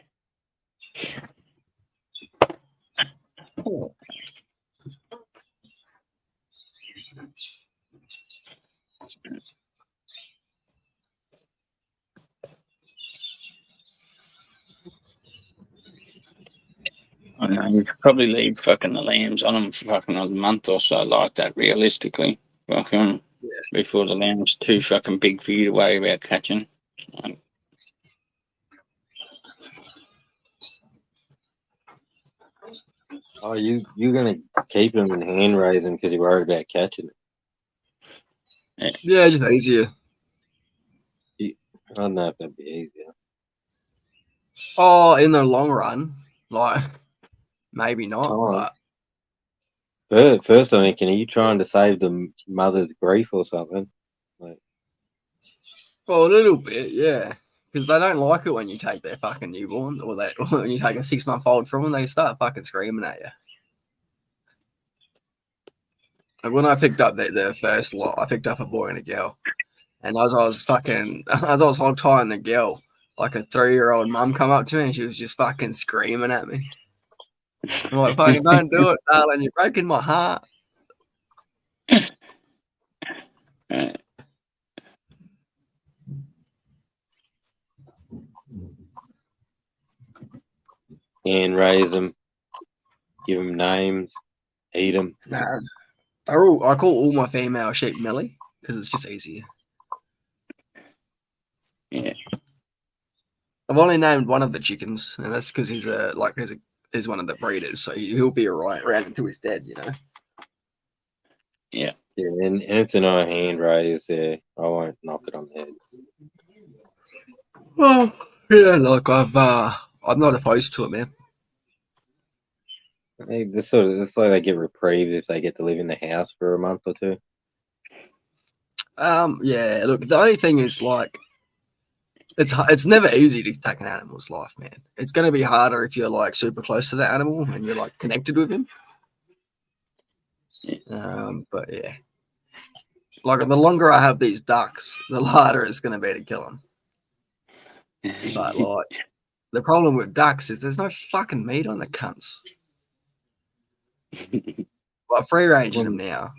I know, you could probably leave fucking the lambs on them for fucking a month or so like that, realistically. Fucking before the lamb's too fucking big for you to worry about catching. Like, Oh, you're gonna keep them and hand raise them because you're worried about catching it. Yeah, just easier. I don't know if that'd be easier. Oh, in the long run, like maybe not. Oh. But First, I'm thinking, are you trying to save the mother's grief or something? Like, well, a little bit, yeah. Because they don't like it when you take their fucking newborn or when you take a 6-month-old from them, they start fucking screaming at you. Like when I picked up their first lot, I picked up a boy and a girl. And as I was hog tying the girl, like a 3-year-old mum come up to me and she was just fucking screaming at me. I'm like, fucking don't do it, darling. You're breaking my heart. hand raise them, give them names, eat them. Nah, I call all my female sheep Millie because it's just easier. yeah. I've only named one of the chickens, and that's because he's one of the breeders, so he'll be alright around until he's dead, you know. Yeah. Yeah, and it's an hand raise. Yeah, I won't knock it on the head. Well, yeah, like I'm not opposed to it, man. Hey, this like they get reprieve if they get to live in the house for a month or two. Yeah. Look, the only thing is like, it's never easy to take an animal's life, man. It's going to be harder if you're like super close to the animal and you're like connected with him. But yeah, like the longer I have these ducks, the harder it's going to be to kill them. But like, the problem with ducks is there's no fucking meat on the cunts. Well, free ranging them now,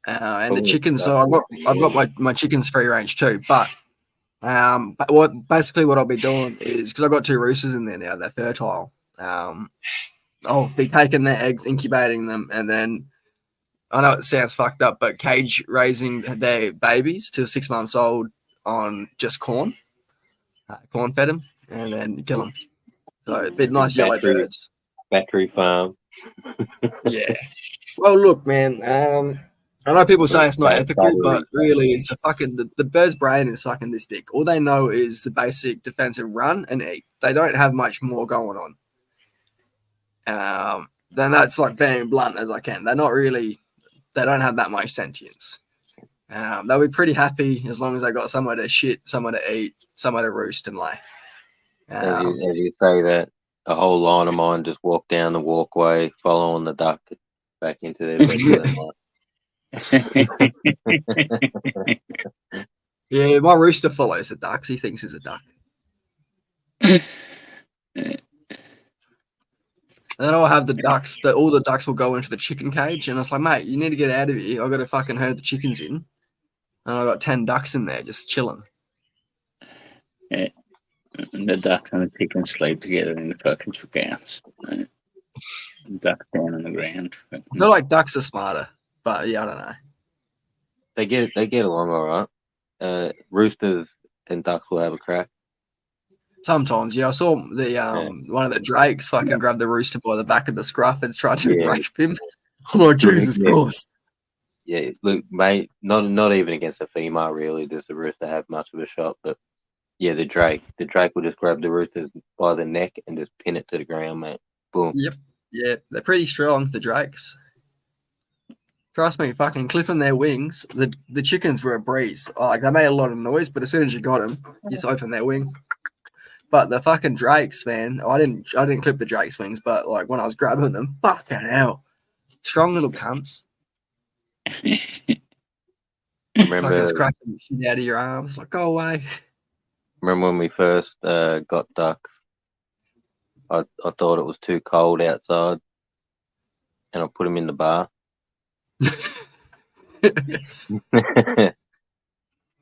and the chickens. So I've got my chickens free range too. But what I'll be doing is because I've got 2 roosters in there now. They're fertile. I'll be taking their eggs, incubating them, and then I know it sounds fucked up, but cage raising their babies to 6 months old on just corn fed them, and then kill them. So a bit nice yellow birds. Battery farm. Yeah. Well, look, man. I know people say it's not ethical, but really, it's a fucking the bird's brain is fucking this big. All they know is the basic defensive run and eat. They don't have much more going on. Then that's like being blunt as I can. They don't have that much sentience. They'll be pretty happy as long as they got somewhere to shit, somewhere to eat, somewhere to roost and lay. As you say that, a whole line of mine just walk down the walkway, following the duck back into their bed. Yeah, my rooster follows the ducks. He thinks he's a duck. And then I'll have the ducks. All the ducks will go into the chicken cage, and I was like, mate, you need to get out of here. I've got to fucking herd the chickens in, and I got 10 ducks in there just chilling. Yeah. And the ducks and the chickens sleep together in the fucking house. Right? The ducks down on the ground. I feel like ducks are smarter, but yeah, I don't know. They get along all right. Roosters and ducks will have a crack. Sometimes, yeah, I saw the one of the drakes fucking grab the rooster by the back of the scruff and tried to Yeah. rape him. I'm like, Jesus Yeah. Christ. Yeah, look, mate, not even against a female really does the rooster have much of a shot, but yeah, the drake will just grab the rooster by the neck and just pin it to the ground, mate. Boom. Yep. Yeah, they're pretty strong, the drakes. Trust me, fucking clipping their wings. The chickens were a breeze. Like, they made a lot of noise, but as soon as you got them, you just open their wing. But the fucking drakes, man, I didn't clip the drakes' wings, but like when I was grabbing them, fucking hell, strong little cunts. Remember, Fucking scratching the shit out of your arms, like go away. remember when we first got ducks? I thought it was too cold outside, and I put them in the bath.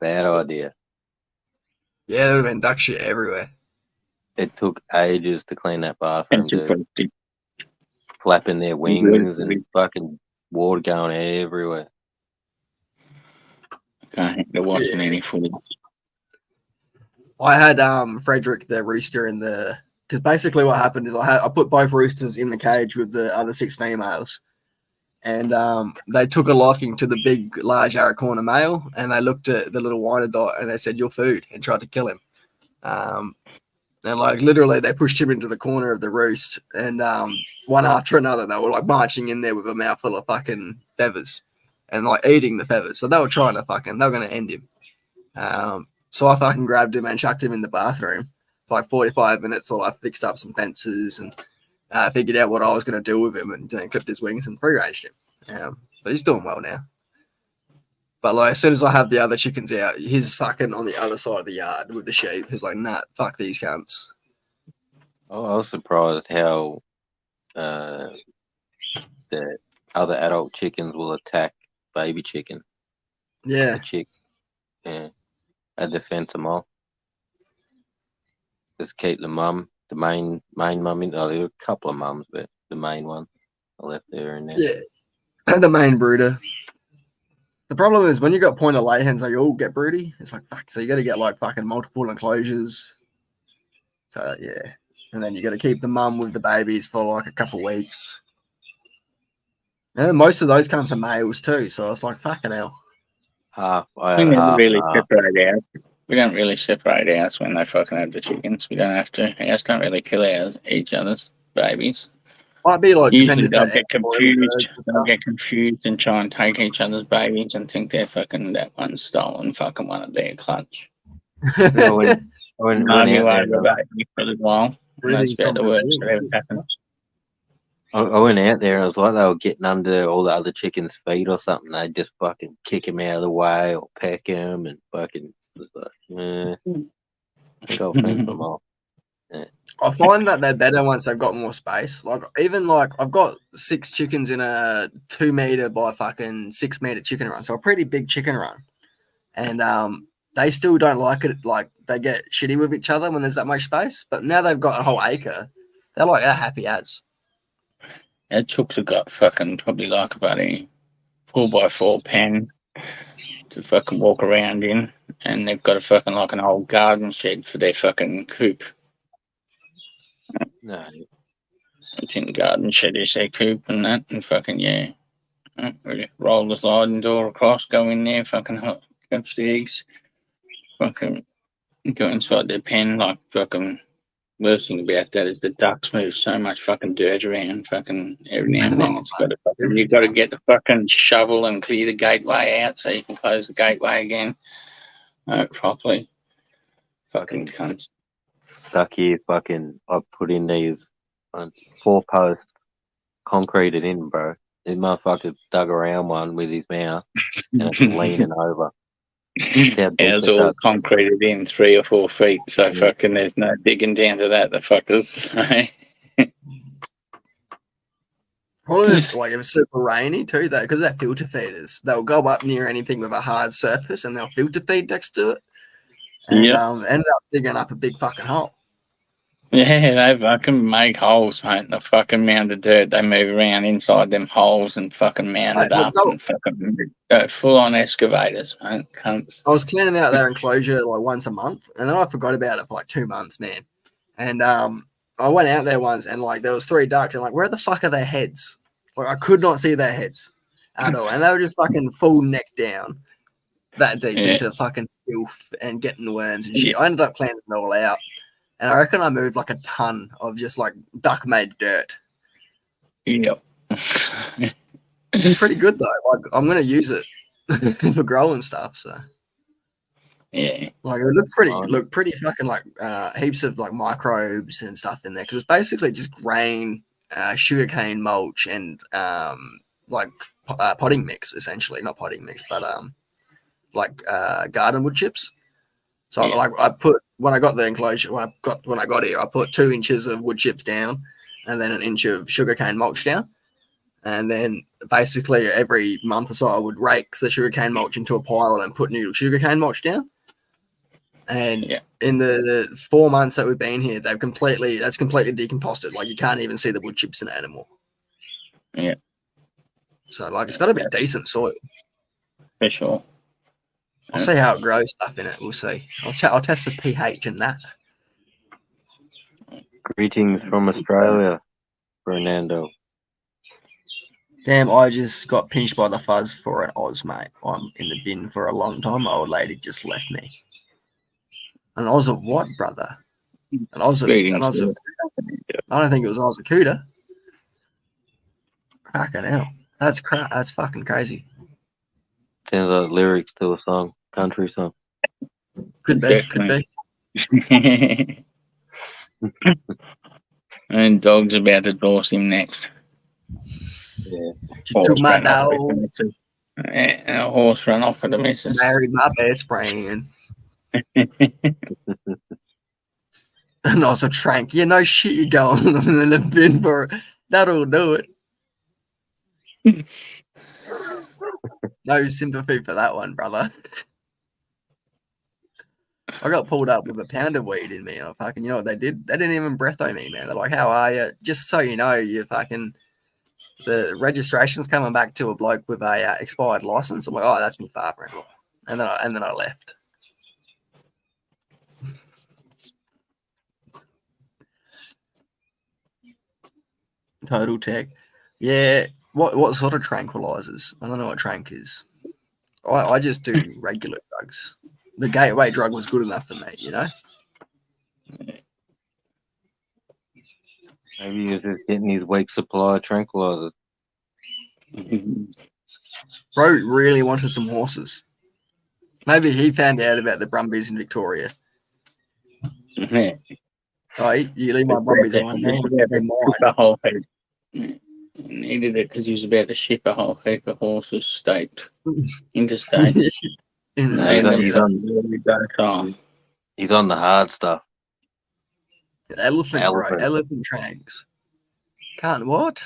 Bad idea. Yeah, there would have been duck shit everywhere. It took ages to clean that bathroom, That's dude. Flapping their wings and fucking water going everywhere. Can't handle watching any footage. I had Frederick the rooster in the because basically what happened is I put both roosters in the cage with the other 6 females, and they took a liking to the big, large Aracorna male, and they looked at the little Wyandotte and they said, "Your food," and tried to kill him. And like literally, they pushed him into the corner of the roost, and one after another, they were like marching in there with a mouthful of fucking feathers, and like eating the feathers. So they were trying to they were going to end him. So I fucking grabbed him and chucked him in the bathroom for like 45 minutes while I fixed up some fences and figured out what I was going to do with him, and then clipped his wings and free ranged him. But he's doing well now. But like as soon as I have the other chickens out, he's fucking on the other side of the yard with the sheep. He's like, nah, fuck these cunts. Oh, I was surprised how the other adult chickens will attack baby chicken. Yeah. The chick. Yeah. Had to fence them off. Just keep the mum, the main mum in. Oh, there were a couple of mums, but the main one I left there and there. Yeah. And the main brooder. The problem is when you got pointer lay hens, they all get broody. It's like, fuck. So you got to get like fucking multiple enclosures. So yeah. And then you got to keep the mum with the babies for like a couple weeks. And most of those cunts are males too. So it's like, fucking hell. We never really separate out. We don't really separate out when they fucking have the chickens. We don't have to. Ours don't really kill each other's babies. Might be like usually they'll get confused. They'll get confused and try and take each other's babies and think they're fucking that one's stolen fucking one of their clutch. I went Argue out over there. a baby for a little while. Really That's about the worst that ever happens. I went out there and it was like they were getting under all the other chickens' feet or something. They'd just fucking kick him out of the way or peck him and fucking. It was like, I think I'll fence them off. I find that they're better once they've got more space. Like even like I've got 6 chickens in a 2 meter by fucking 6 meter chicken run, so a pretty big chicken run, and they still don't like it. Like they get shitty with each other when there's that much space. But now they've got a whole acre, they're like happy as. Our chooks have got fucking probably like about a 4x4 pen to fucking walk around in, and they've got a fucking like an old garden shed for their fucking coop. No, It's in the garden shed is their coop and that, and fucking really roll the sliding door across, go in there, fucking catch the eggs, fucking go inside their pen. Like fucking worst thing about that is the ducks move so much fucking dirt around, fucking every now and then. It's got to fucking, you've got to get the fucking shovel and clear the gateway out so you can close the gateway again properly. Fucking cunts. duck here, fucking. I put in these 4 posts, concreted in, bro. This motherfucker dug around one with his mouth and it's leaning over. It's all concreted in 3 or 4 feet, so fucking there's no digging down to that. The fuckers, right? Probably like if it's super rainy too, though, because they're filter feeders. They'll go up near anything with a hard surface and they'll filter feed next to it. And Yeah. ended up digging up a big fucking hole. Yeah, they fucking make holes, mate. The fucking mound of dirt, they move around inside them holes and fucking mound it Mate, look, up and fucking full on excavators, mate. Cunts. I was cleaning out their enclosure like once a month, and then I forgot about it for like 2 months, man. And I went out there once, and like there was 3 ducks, and like where the fuck are their heads? Like I could not see their heads at all, and they were just fucking full neck down, that deep Yeah. into fucking filth and getting worms and shit. I ended up cleaning it all out, and I reckon I moved like a ton of just like duck-made dirt. Yep. It's pretty good though. Like I'm gonna use it for growing stuff. So Yeah. like it looked pretty fucking like heaps of like microbes and stuff in there because it's basically just grain, sugarcane mulch, and like potting mix essentially. Not potting mix, but like garden wood chips. So Yeah. like I put when I got the enclosure when I got here, I put 2 inches of wood chips down, and then 1 inch of sugarcane mulch down. And then basically every month or so, I would rake the sugarcane mulch into a pile and put new sugarcane mulch down. And Yeah. in the 4 months that we've been here, that's completely decomposted. Like you can't even see the wood chips in it anymore. Yeah. So like it's got to be decent soil. For sure. I'll see how it grows stuff in it. We'll see. I'll test the pH in that. Greetings from Australia, Fernando. Damn, I just got pinched by the fuzz for an Oz, mate. I'm in the bin for a long time. My old lady just left me. An Oz of what, brother? An Oz of Greetings, I don't think it was an Oz of Cuda. Fucking hell. That's fucking crazy. Sounds like lyrics to a song, country song. Could be. And dog's about to dose him next. Yeah. She took my ran off dog, with the missus. And a horse ran off with the missus. married my best friend. And also Trank. You know shit you're going in the bin for it. That'll do it. No sympathy for that one, brother. I got pulled up with a pound of weed in me, and you know what they did? They didn't even breatho me, man. They're like, "How are you?" Just so you know, the registration's coming back to a bloke with a expired license. I'm like, "Oh, that's my father-in-law," and then I left. Total tech, yeah. What sort of tranquilizers? I don't know what trank is. I just do regular drugs. The gateway drug was good enough for me, you know. Maybe he's just getting his weak supply of tranquilizers. Bro really wanted some horses. Maybe he found out about the Brumbies in Victoria. Yeah. Oh, you leave my Brumbies alone. They're mine. The whole heap. Needed it because he was about to ship a whole heap of horses interstate. Interstate. He's on the hard stuff. Elephant, bro. Elephant. Elephant tranks. Can't what?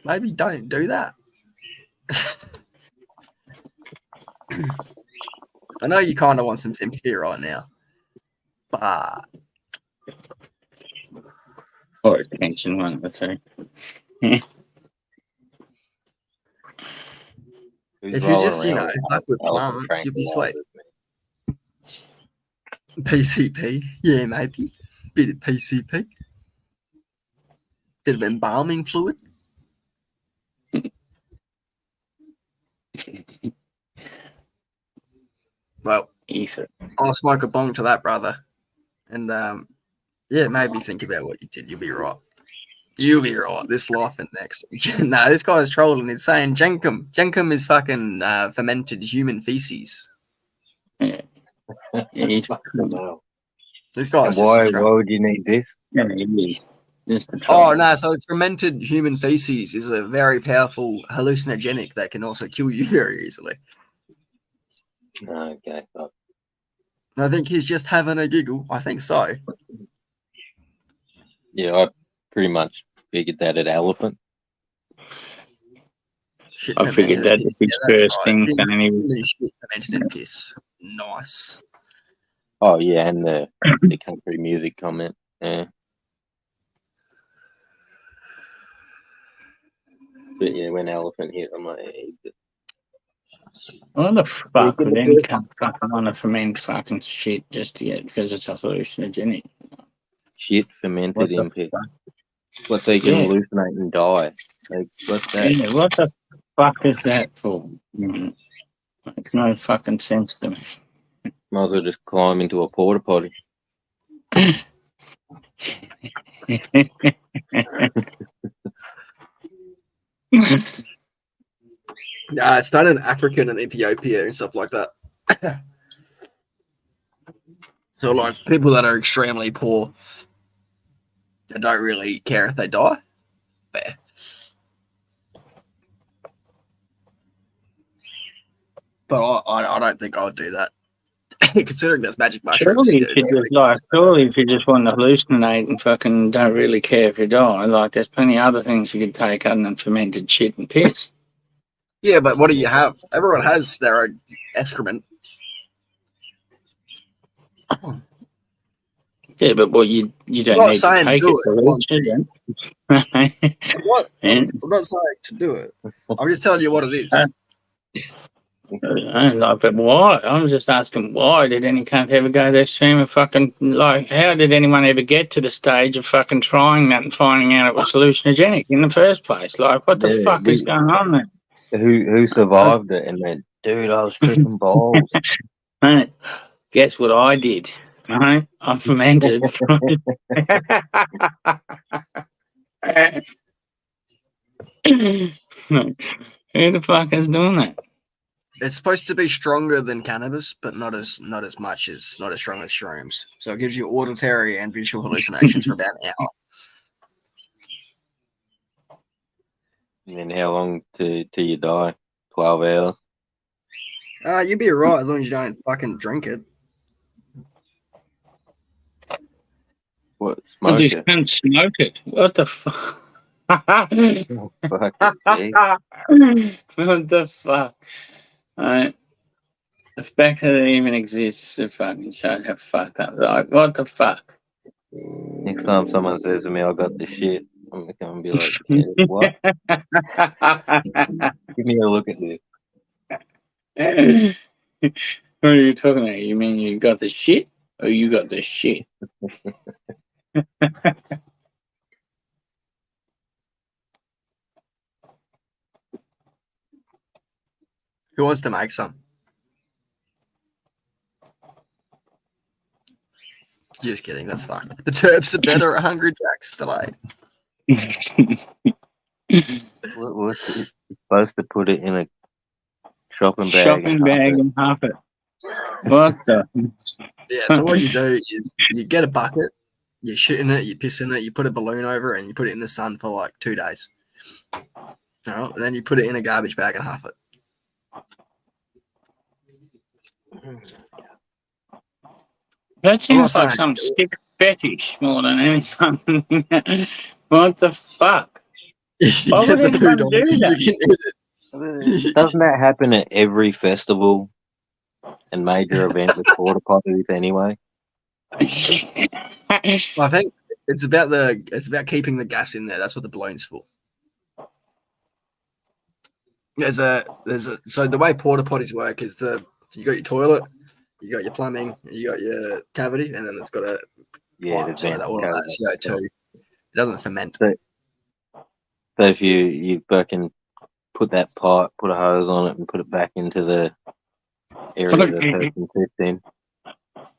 Maybe don't do that. I know you kind of want some sympathy right now, but Or attention, one of the two. Who's if you just, rolling around fuck with elephant plants, you'll be sweet. tranquilizers? PCP, yeah, maybe. Bit of PCP. Bit of embalming fluid. Well, Ether. I'll smoke a bong to that, brother. And yeah, maybe think about what you did. You'll be right. You'll be right. This life and next. Nah, this guy's trolling. He's saying Jenkum. Jenkum is fucking fermented human feces. Yeah. He's No. This guy's And why just a troll. would you need this? just the Oh no! So fermented human feces is a very powerful hallucinogenic that can also kill you very easily. Okay. Oh, And I think he's just having a giggle. I think so. yeah, I pretty much figured that at elephant. Shit I figured fermented in that piss. was his That's first right. thing. And he was, Shit fermented in piss. Nice. Oh yeah, and the country music comment. Yeah. But yeah, when elephant hit, I'm like, hey, what the fuck Speaking would of any piss. cunt fucking want to ferment fucking shit just to get because it's a hallucinogenic? Shit What fermented the in piss. fuck? What, so you can Yeah. hallucinate and die? Like, what's that? Yeah, what the fuck is that for? Makes no fucking sense to me. Might as well just climb into a porta potty. Nah, it's done in Africa and Ethiopia and stuff like that. So, like, people that are extremely poor, they don't really care if they die. Fair. But I don't think I would do that. Considering there's magic mushrooms. Surely if you just want to hallucinate and fucking don't really care if you die, like there's plenty of other things you could take other than fermented shit and piss. Yeah, but what do you have? Everyone has their own excrement. Yeah, but what you don't I'm not need to saying take do it for it. hallucinogen. What? And, I'm not saying to do it. I'm just telling you what it is. but why? I'm just asking why did any cunt ever go that extreme of fucking like? How did anyone ever get to the stage of fucking trying that and finding out it was hallucinogenic in the first place? Like, what the Yeah, fuck is going on there? Who survived it and went, dude, I was tripping balls. Right. Guess what I did? Right? I fermented. Who the fuck is doing that? It's supposed to be stronger than cannabis, but not as strong as shrooms. So it gives you auditory and visual hallucinations for about an hour. And then how long till you die? 12 hours. You'd be alright as long as you don't fucking drink it. What? Well, Smoke these it? cunts smoke it. What the fuck? Oh, fucking gee. What the fuck? Right. The fact that it even exists is fucking shows how fucked up. Like, what the fuck? Next time someone says to me, I got the shit, I'm going to be like, yeah, what? Give me a look at this. What are you talking about? You mean you got the shit or you got the shit? Who wants to make some? Just kidding. That's fine. The Terps are better at Hungry Jack's delayed. What's it? You're supposed to put it in a shopping bag. Shopping bag and half it. What the? Yeah, so what you do, you get a bucket, you shit in it, you piss in it, you put a balloon over it, and you put it in the sun for like 2 days. All right, and then you put it in a garbage bag and half it. That sounds I'm not like saying some do it. stick fetish more than anything. What the fuck? You Why get would the anyone food do on, that? you can eat it. Doesn't that happen at every festival and major event with porta potties anyway? I think it's about keeping the gas in there. That's what the balloon's for. So the way porta potties work is you got your toilet, you got your plumbing, you got your cavity, and then it's got a pipe so that all of that CO2 it doesn't ferment. So if you fucking put that pipe, put a hose on it, and put it back into the area the person sits in.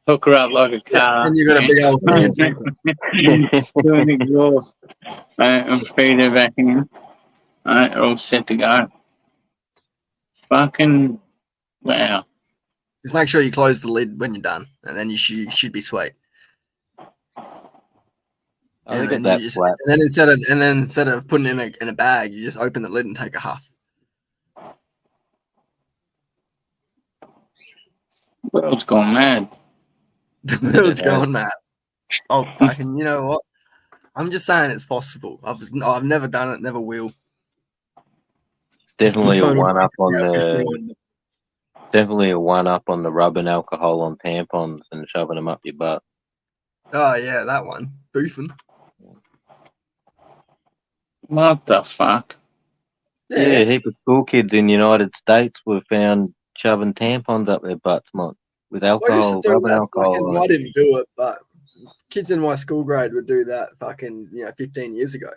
Hook her up like a car. And you got a big old fermenter. Do an exhaust and feed her back in. All set to go. Fucking wow. Just make sure you close the lid when you're done, and then you should be sweet. I think it's that flat. And then instead of putting it in a bag, you just open the lid and take a huff. World's gone mad. The world's going mad. Oh, fucking! You know what? I'm just saying it's possible. I've never done it, never will. Definitely a Total one up on yeah, for the sure. definitely a one up on the rubbing alcohol on tampons and shoving them up your butt. Oh yeah, that one. Boofing. What the fuck? Yeah, a heap of school kids in the United States were found shoving tampons up their butts, mate, with I used to alcohol, do rubbing that. alcohol on I it. didn't do it, but kids in my school grade would do that 15 years ago.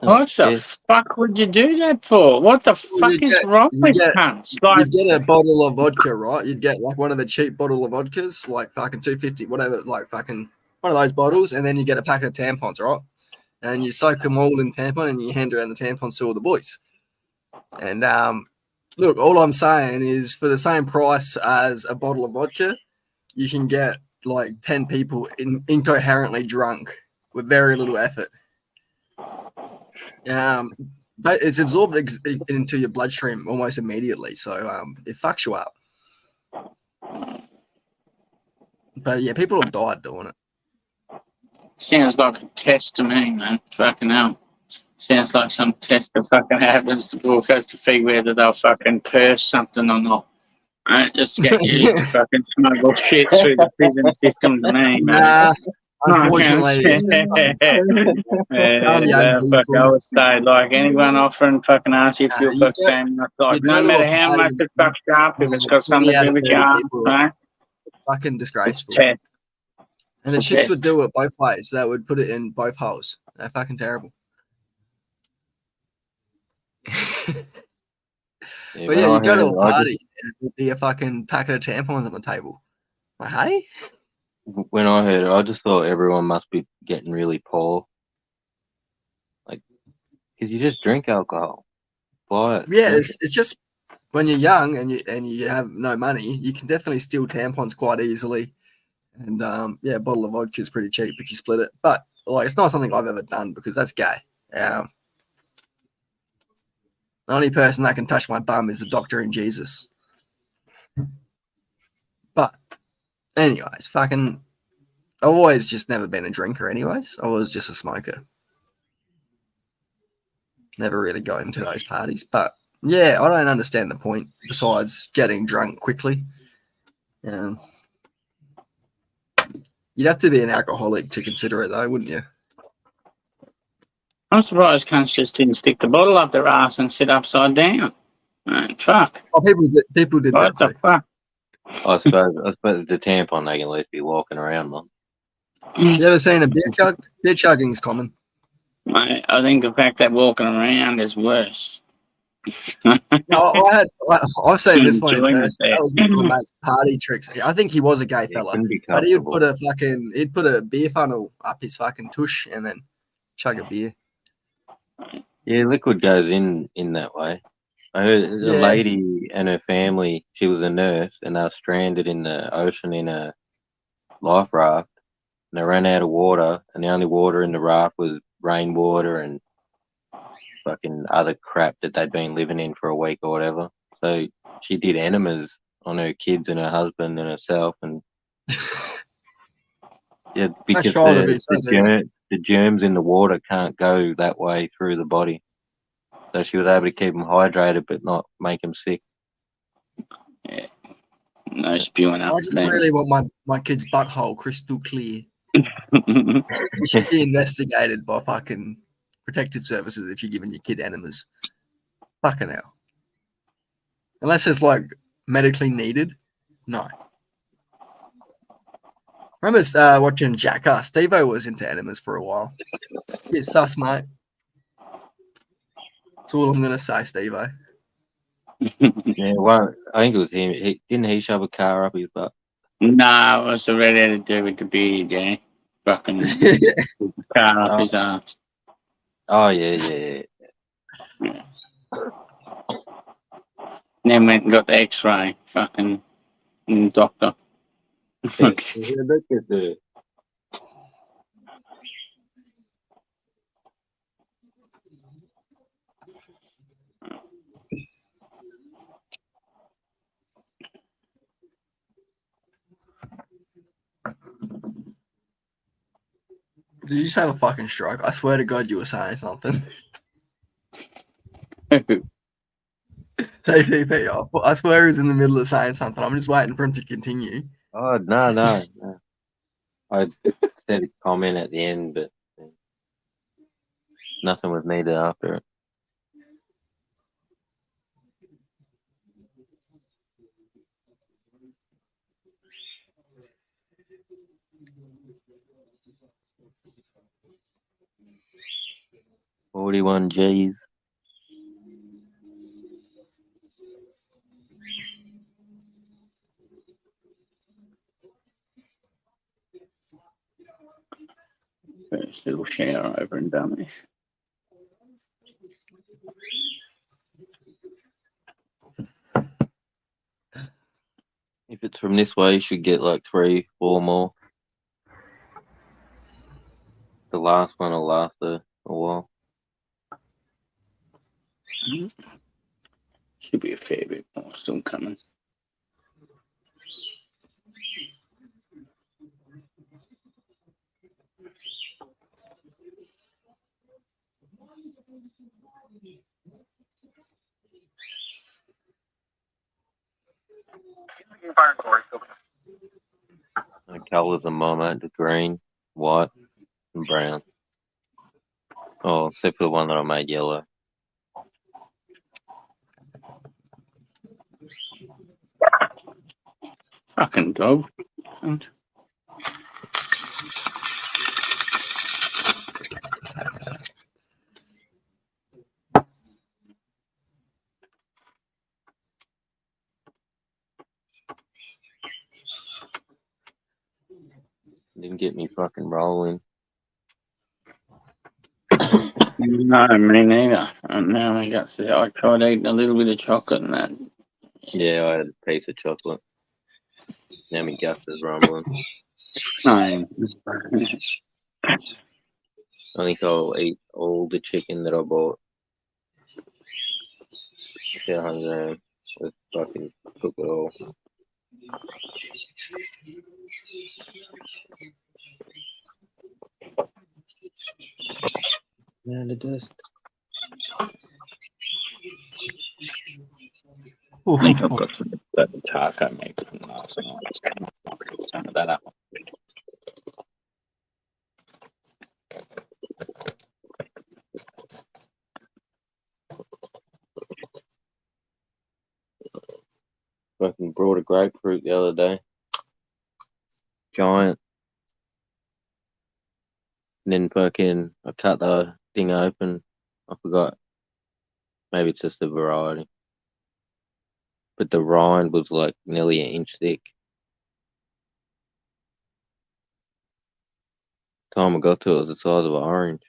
Oh, What the shit. fuck would you do that for? What the Well, fuck is wrong you with get- cunts? Like, You'd get a bottle of vodka, right? You'd get like one of the cheap bottle of vodkas, like fucking 250, whatever, like fucking one of those bottles, and then you get a packet of tampons, right? And you soak them all in tampon and you hand around the tampons to all the boys. And look, all I'm saying is for the same price as a bottle of vodka, you can get like 10 people incoherently drunk with very little effort. But it's absorbed into your bloodstream almost immediately, so it fucks you up. But yeah, people have died doing it. sounds like a test to me, man. Fucking hell. Sounds like some test that fucking happens to broadcast to figure whether they'll fucking purse something or not. Right? Just to get used to fucking smuggle shit through the prison system to me, man. Nah, unfortunately, it's just young fuck, people. I would say, like, anyone offering fucking ask you if you're you fucking go- game, like, you no go to matter a how party much it fucks you up, if it's got 20 something to out do of with 30 your arm, people right? fucking disgraceful. Test. And the It's a chicks would test. do it both ways. They would put it in both holes. They're fucking terrible. Yeah, But when yeah, I you go to heard- a party and there'd be a fucking packet of tampons on the table. Like, hey? when I heard it, I just thought everyone must be getting really poor. Like, because you just drink alcohol. Buy it. Yeah, drink it's just when you're young and you have no money, you can definitely steal tampons quite easily. And yeah, a bottle of vodka is pretty cheap if you split it. But like, it's not something I've ever done because that's gay. The only person that can touch my bum is the doctor and Jesus. But anyways, fucking, I've always just never been a drinker. Anyways, I was just a smoker. Never really got into those parties. But yeah, I don't understand the point besides getting drunk quickly. You'd have to be an alcoholic to consider it, though, wouldn't you? I'm surprised cunts just didn't stick the bottle up their ass and sit upside down. Right, fuck. Oh, people did What that the too. fuck? I suppose the tampon they can at least be walking around, man. You ever seen a beer chug? Beer chugging's common. Mate, I think the fact that walking around is worse. I've seen this one in Enjoyment person. there. That was one of my mate's party tricks. I think he was a gay It fella, can be but he'd comfortable. put a beer funnel up his fucking tush and then chug a beer. Yeah, liquid goes in that way. I heard a Yeah. lady and her family, she was a nurse, and they were stranded in the ocean in a life raft. And they ran out of water, and the only water in the raft was rainwater and fucking other crap that they'd been living in for a week or whatever. So she did enemas on her kids and her husband and herself, and yeah, because trying to be so deep. the germs in the water can't go that way through the body. So she was able to keep them hydrated but not make them sick. No spewing up. I just really want my kid's butthole crystal clear. It should be investigated by fucking protective services if you're giving your kid enemas. Fucking hell. Unless it's like medically needed. No. Remember watching Jackass? Steve-O was into enemas for a while. Bit sus, mate. That's all I'm going to say, Steve-O. Yeah, well, I think it was him. Didn't he shove a car up his butt? No, it was already had to do with the beard, yeah. Fucking car up his ass. Oh, yeah. Then went and got the x-ray. Fucking doctor. Look at the... Did you just have a fucking stroke? I swear to God you were saying something. ATP. I swear he was in the middle of saying something. I'm just waiting for him to continue. Oh, no. I said a comment at the end, but nothing was needed after it. $41 G's. First little shower over and done this. If it's from this way, you should get like 3, 4 more. The last one will last a while. Should be a fair bit more still coming. The colours are mama, the green, white, and brown. Oh, except for the one that I made yellow. Fucking dog. Didn't get me fucking rolling. No, me neither. And now I tried eating a little bit of chocolate and that. Yeah, I had a piece of chocolate. Now my guts is rumbling. No. I think I'll eat all the chicken that I bought. Look how hungry I am. Let's fucking cook it all. Yeah, the dust. I think I've got that taco made from last night. Some of that up. Fucking brought a grapefruit the other day. Giant. And then fucking I cut the thing open. I forgot. Maybe it's just a variety. But the rind was like nearly an inch thick. Time I got to it, it was the size of an orange.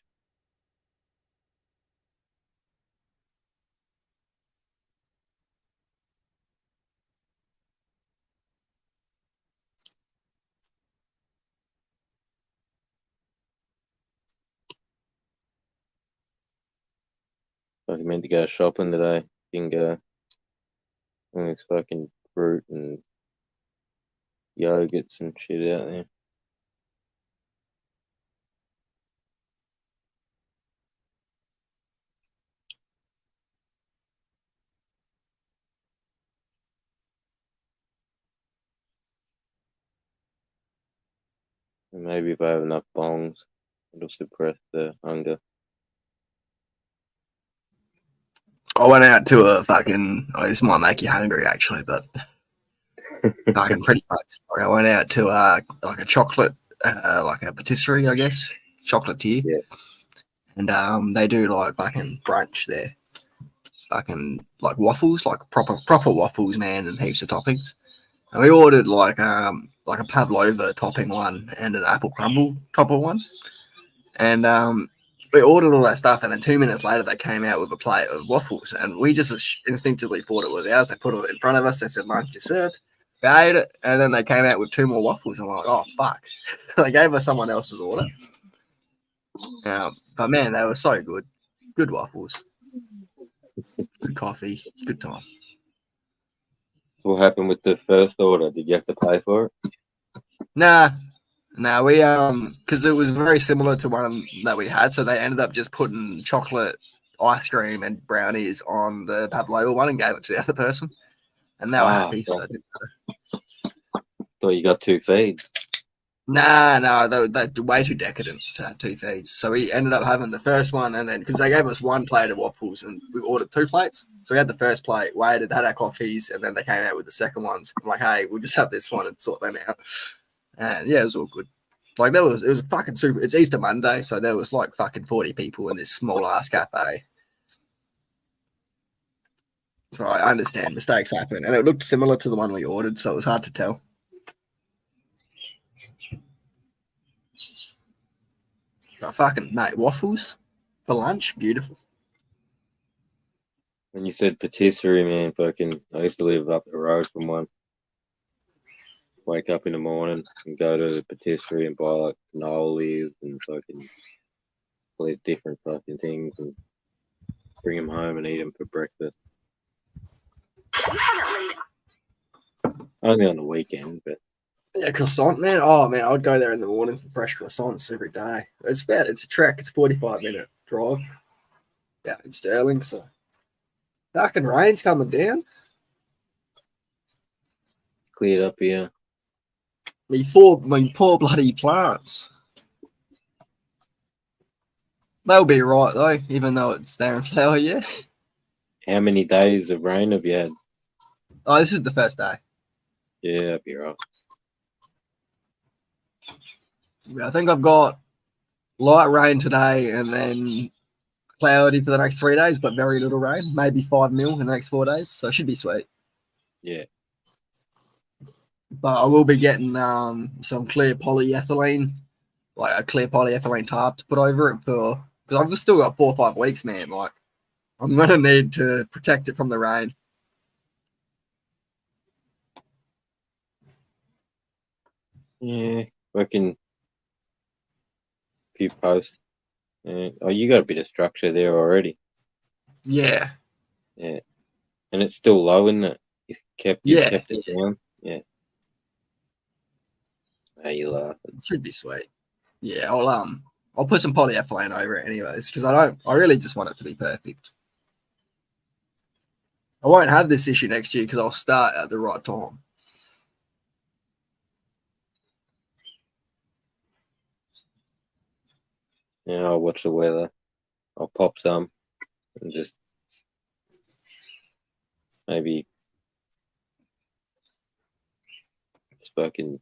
I was meant to go shopping today. Didn't go. There's fucking fruit and yogurts and shit out there. And maybe if I have enough bongs, it'll suppress the hunger. I went out to a fucking. Oh, this might make you hungry, actually, but fucking pretty much. I went out to like a chocolate, like a patisserie, I guess, chocolatier. Yeah. And they do like fucking brunch there, fucking like waffles, like proper waffles, man, and heaps of toppings. And we ordered like a pavlova topping one and an apple crumble topper one, and we ordered all that stuff, and then 2 minutes later they came out with a plate of waffles, and we just instinctively thought it was ours. They put it in front of us. They said lunch is served. We ate it, and then they came out with 2 more waffles, and we're like, oh fuck! They gave us someone else's order. But man, they were so good. Good waffles, good coffee, good time. What happened with the first order? Did you have to pay for it? Nah, we because it was very similar to one that we had, so they ended up just putting chocolate ice cream and brownies on the pavlova one and gave it to the other person, and they were happy. So Thought you got 2 feeds. no, they're way too decadent to have 2 feeds. So we ended up having the first one, and then because they gave us 1 plate of waffles, and we ordered 2 plates. So we had the first plate, waited, had our coffees, and then they came out with the second ones. I'm like, hey, we'll just have this one and sort them out. And yeah, it was all good. Like it was fucking super. It's Easter Monday, so there was like fucking 40 people in this small ass cafe. So I understand mistakes happen, and it looked similar to the one we ordered, so it was hard to tell. But fucking mate, waffles for lunch, beautiful. When you said patisserie, man, fucking, I used to live up the road from one. Wake up in the morning and go to the patisserie and buy like cannolis and fucking all these different fucking things and bring them home and eat them for breakfast. Only on the weekend, but Yeah, croissant, man. Oh man, I'd go there in the morning for fresh croissants every day. It's a trek. It's a 45-minute drive. Yeah, in Sterling. So fucking rain's coming down. cleared up here. Me poor bloody plants. They'll be right though, even though it's there in flower yet. How many days of rain have you had? Oh, this is the first day. Yeah, that'd be right. I think I've got light rain today and then cloudy for the next 3 days, but very little rain. Maybe 5 mil in the next 4 days. So it should be sweet. Yeah. But I will be getting some clear polyethylene, like a clear polyethylene tarp to put over it for because I've still got 4 or 5 weeks, man. Like I'm gonna need to protect it from the rain. Yeah. Working a few posts. Oh, you got a bit of structure there already. Yeah. Yeah. And it's still low, isn't it? You kept it down. Yeah. Are you laughing? It should be sweet. Yeah, I'll put some polyethylene over it anyways, because I really just want it to be perfect. I won't have this issue next year because I'll start at the right time. Yeah, I'll watch the weather. I'll pop some and just maybe fucking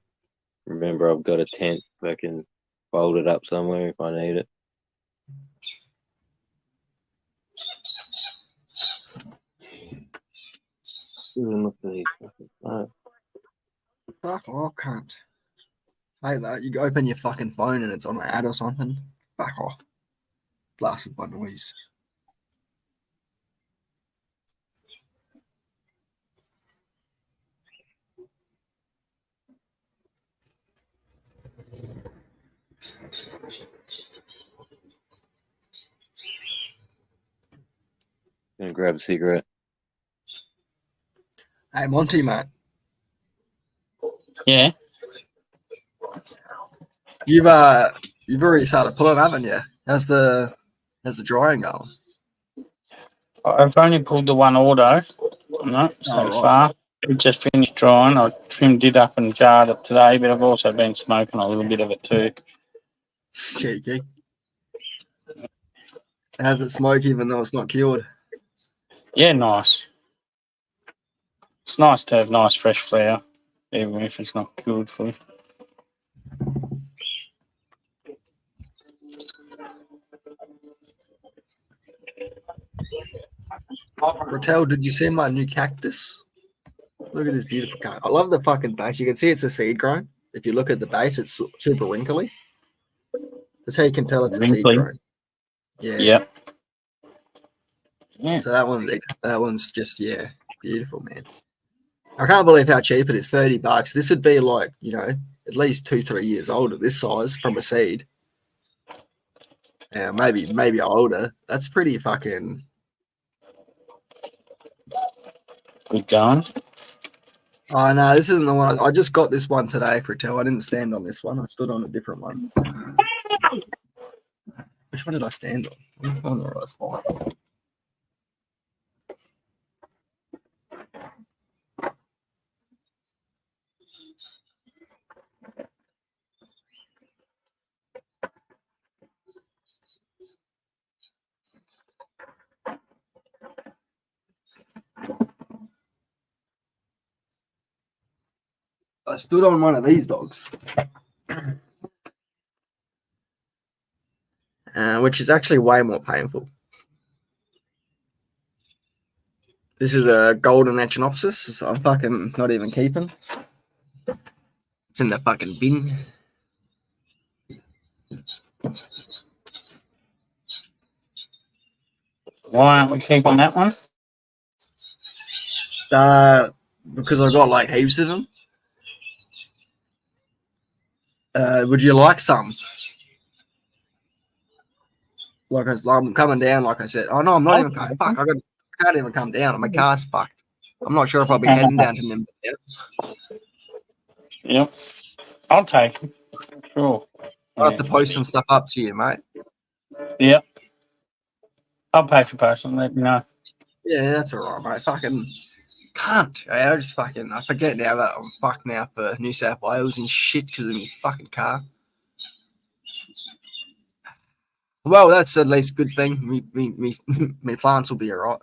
remember I've got a tent fucking fold it up somewhere if I need it. Look at these fucking phones. Fuck off, cunt. Hey, that you open your fucking phone and it's on an ad or something. Fuck off. Blasted by noise. Gonna grab a cigarette. Hey, Monty, mate. Yeah. You've already started pulling, haven't you? How's the drying going? I've only pulled the one auto, no, so right. far. It just finished drying. I trimmed it up and jarred it today, but I've also been smoking a little bit of it too. Cheeky. How's it smoke even though it's not cured? Yeah, nice. It's nice to have nice fresh flour, even if it's not cured fully. Ratel, did you see my new cactus? Look at this beautiful cactus. I love the fucking base. You can see it's a seed grown. If you look at the base, it's super wrinkly. That's how you can tell it's a seed grown. Yeah. Yep. Yeah. So that one's just beautiful, man. I can't believe how cheap it is. $30. This would be like, at least 2-3 years old at this size from a seed. Yeah, maybe older. That's pretty fucking Good going. Oh no, this isn't the one. I just got this one today for Ratel. I didn't stand on this one. I stood on a different one. Which one did I stand on? On the right spot. stood on one of these dogs, which is actually way more painful. This is a golden echinopsis, so I'm fucking not even keeping. It's in the fucking bin. Why aren't we keeping that one? Because I got like heaps of them. Would you like some? I'm coming down, like I said. Oh no, I'm not even coming. Fuck, I can't even come down. My car's fucked. I'm not sure if I'll be heading down to Nimbin yet. Yep. I'll take it. Sure. I'll have to post some stuff up to you, mate. Yep. I'll pay for posting. Let me know. Yeah, that's all right, mate. Fucking can't. I forget now that I'm fucked now for New South Wales and shit because of my fucking car. Well, that's at least a good thing. Me plants will be all right.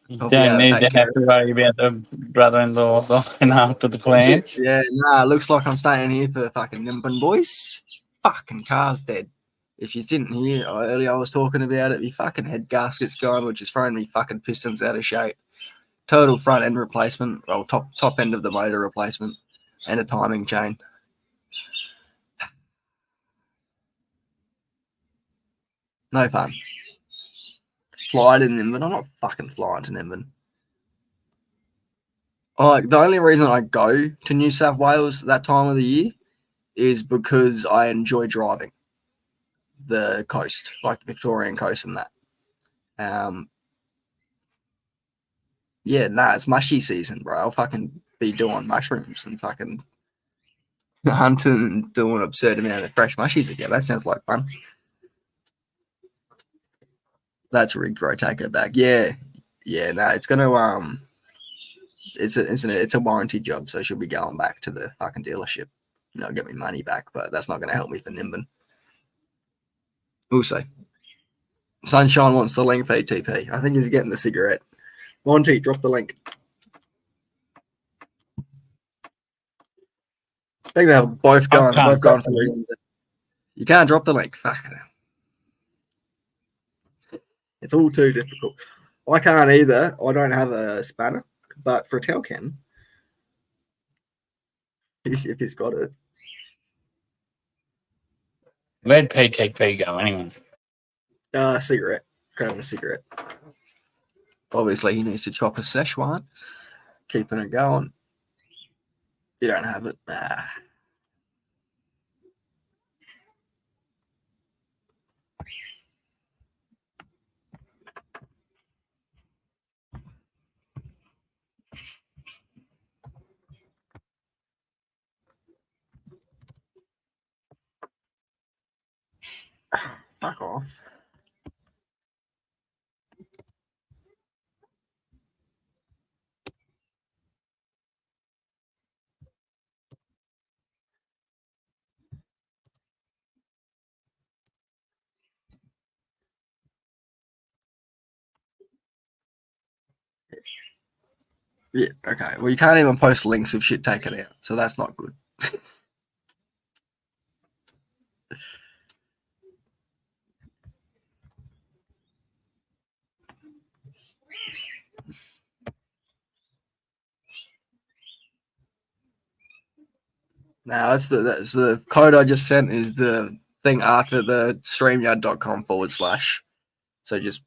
You I'll don't need to take care have to worry about the brother-in-law looking after the plants. Yeah, nah, looks like I'm staying here for fucking Nimbin, boys. Fucking car's dead. If you didn't hear earlier, I was talking about it. My fucking head gasket's gone, which is throwing me fucking pistons out of shape. Total front end replacement, well, top end of the motor replacement, and a timing chain. No fun. Fly to Nimbin. I'm not fucking flying to Nimbin. The only reason I go to New South Wales that time of the year is because I enjoy driving the coast, like the Victorian coast and that. It's mushy season, bro. I'll fucking be doing mushrooms and fucking hunting and doing an absurd amount of fresh mushies again. That sounds like fun. That's rigged, bro. Take it back. Yeah. It's gonna it's a warranty job, so she'll be going back to the fucking dealership. Get me money back, but that's not gonna help me for Nimbin. We'll see. Sunshine wants the link, PTP. I think he's getting the cigarette. Monty, drop the link. I think they're both going. They're both going for reasons. You can't drop the link. Fuck it. It's all too difficult. I can't either. I don't have a spanner, but Fratello can. If he's got it. Where'd PTP go anyway? Cigarette. Grabbing a cigarette. Obviously, he needs to chop a Szechuan. Keeping it going. You don't have it. Fuck off. Yeah, okay. Well, you can't even post links with shit taken out, so that's not good. Now, that's the code I just sent is the thing after the streamyard.com/. So just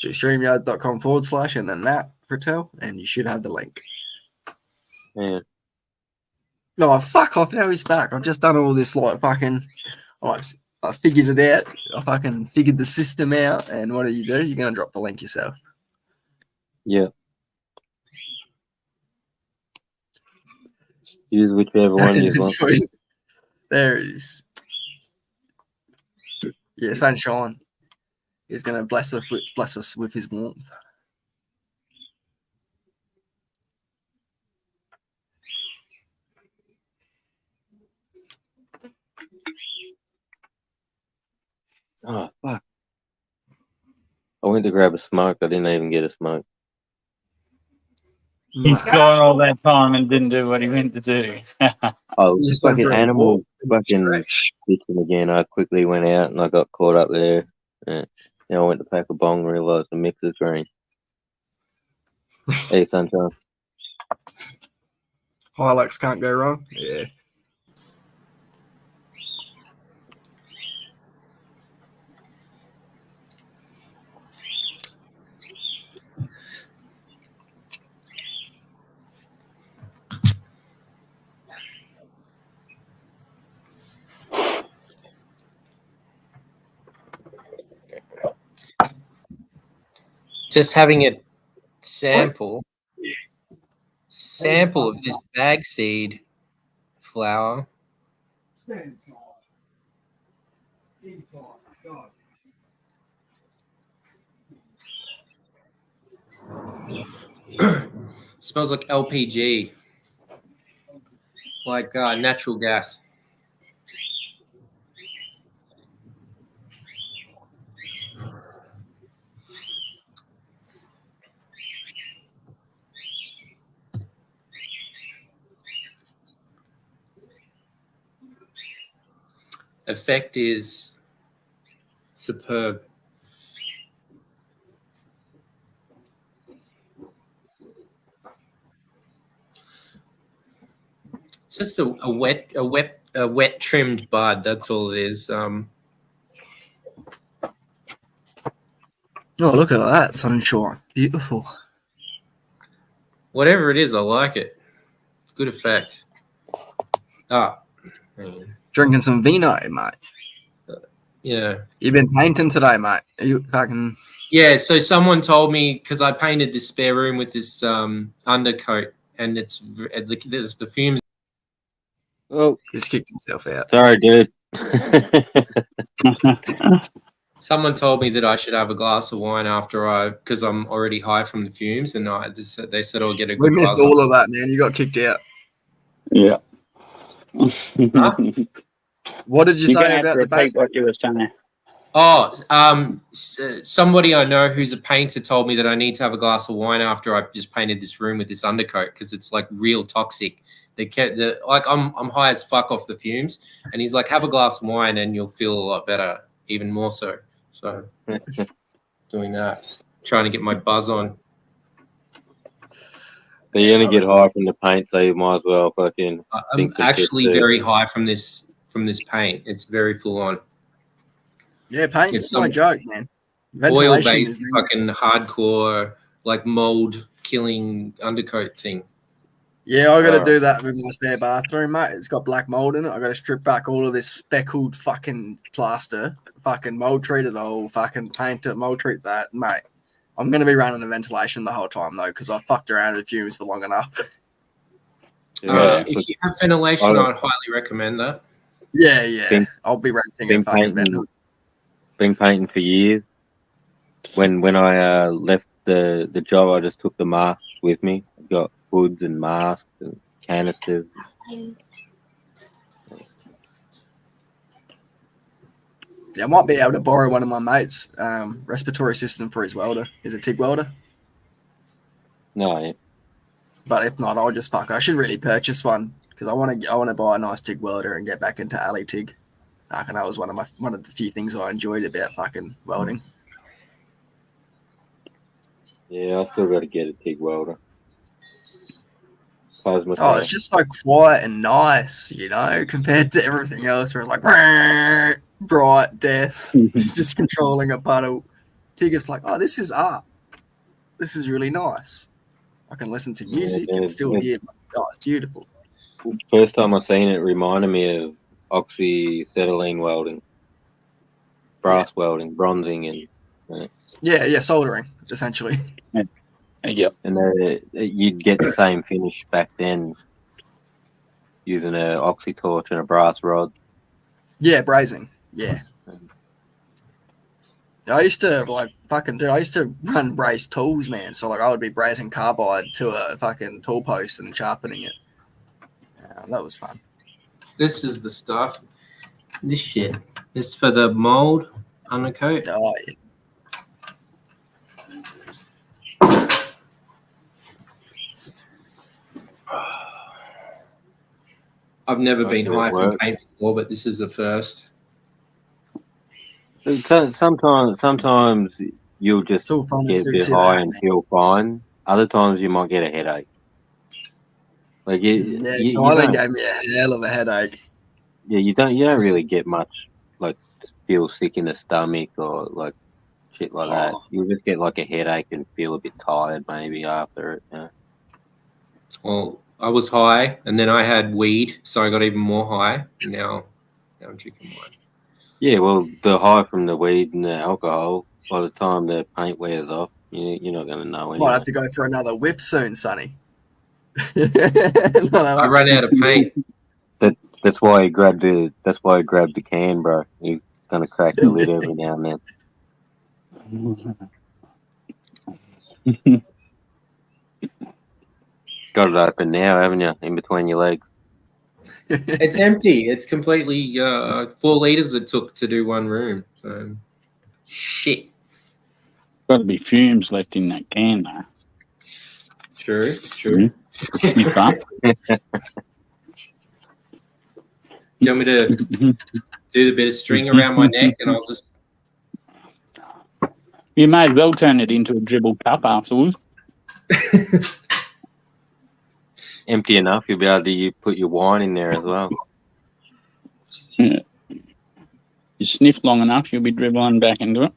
streamyard.com/ and then Matt Fratello, and you should have the link. Yeah. No, fuck off. Now he's back. I've just done all this like fucking. I figured it out. I fucking figured the system out. And what do? You're going to drop the link yourself. Yeah. Use whichever one you want. There it is. Yeah, Sunshine is going to bless us with his warmth. Oh, fuck. I went to grab a smoke. I didn't even get a smoke. He's gone all that time and didn't do what he meant to do. Oh, You the just went fucking for a animal walk and fucking stretch. bitching again. I quickly went out and I got caught up there. Yeah. Then I went to pack a bong and realised the mixer's green. Hey, sunshine. Hilux can't go wrong. Yeah. Just having a sample of this bag seed flour. Smells like LPG, like natural gas. Effect is superb. It's just a wet trimmed bud. That's all it is. Oh, look at that sunshine. Beautiful. Whatever it is, I like it. Good effect. Man. Drinking some vino, mate. Yeah. You've been painting today, mate. Are you fucking... Yeah, so someone told me, because I painted this spare room with this undercoat, and there's the fumes. Oh, Just kicked himself out. sorry, dude. Someone told me that I should have a glass of wine after because I'm already high from the fumes, and they said I'll get a We good missed buzz all on. of that, man. You got kicked out. Yeah. What did you You're gonna say have about to the repeat base? what you were saying. Somebody I know who's a painter told me that I need to have a glass of wine after I just painted this room with this undercoat because it's like real toxic. I'm high as fuck off the fumes, and he's like, have a glass of wine and you'll feel a lot better, even more so. So doing that, trying to get my buzz on. But you're gonna get high from the paint, so you might as well fucking. I'm think some actually shit too. very high from this paint. It's very full on. Yeah, paint. It's It's no some joke, man. Oil Ventilation based is needed. fucking hardcore like mold killing undercoat thing. Yeah, I got to Alright. do that with my spare bathroom, mate. It's got black mold in it. I got to strip back all of this speckled fucking plaster, fucking mold treat it all, fucking paint it, mold treat that, mate. I'm going to be running the ventilation the whole time though, because I fucked around with fumes for long enough. Yeah, If you have ventilation, Oh. I'd highly recommend that. Yeah. Been- I'll be renting a been fucking painting, vent. been painting for years. When I left the job, I just took the masks with me. Got hoods and masks and canisters. Yeah, I might be able to borrow one of my mates' respiratory system for his welder. He's a TIG welder. No, But if not, I'll just fuck. I should really purchase one because I want to buy a nice TIG welder and get back into alley TIG. And that was one of the few things I enjoyed about fucking welding. yeah, I still got to get a TIG welder. Plasma Oh, cutter. it's just so quiet and nice, you know, compared to everything else where it's like bright death, just controlling a puddle. TIG is like, oh, this is art. This is really nice. I can listen to music and still hear. Oh, it's beautiful. First time I seen it, reminded me of oxyacetylene welding, brass welding, bronzing, and Yeah, soldering essentially. Yep. and you'd get the same finish back then using an oxy torch and a brass rod. Yeah, brazing. Yeah. I used to I used to run braze tools, man. So like I would be brazing carbide to a fucking tool post and sharpening it. That was fun. This is the stuff. This shit. This for the mold undercoat. Oh yeah. I've never been Okay, high from work. paint before, but this is the first. Sometimes you'll just It's all fun get a until you bit see high that. and feel fine. Other times you might get a headache. Like Yeah, you Thailand don't, gave me a hell of a headache. you don't really get much like feel sick in the stomach or like shit like that. Oh. You just get like a headache and feel a bit tired maybe after it. Yeah. Well, I was high, and then I had weed, so I got even more high. And now I'm drinking wine. Yeah, well, the high from the weed and the alcohol, by the time the paint wears off, you're not going to know Might anyway. have to go for another whiff soon, Sonny. I ran out of paint. That's why he grabbed the can, bro. He's going to crack the lid every now and then. Got it open now, haven't you? In between your legs. It's empty. It's completely 4 liters it took to do one room. So shit. Got to be fumes left in that can, though. True. Sniff up. Do you want me to do the bit of string around my neck, and I'll just? You may as well turn it into a dribble cup afterwards. Empty enough, you'll be able to put your wine in there as well. You sniff long enough, you'll be dribbling back into it.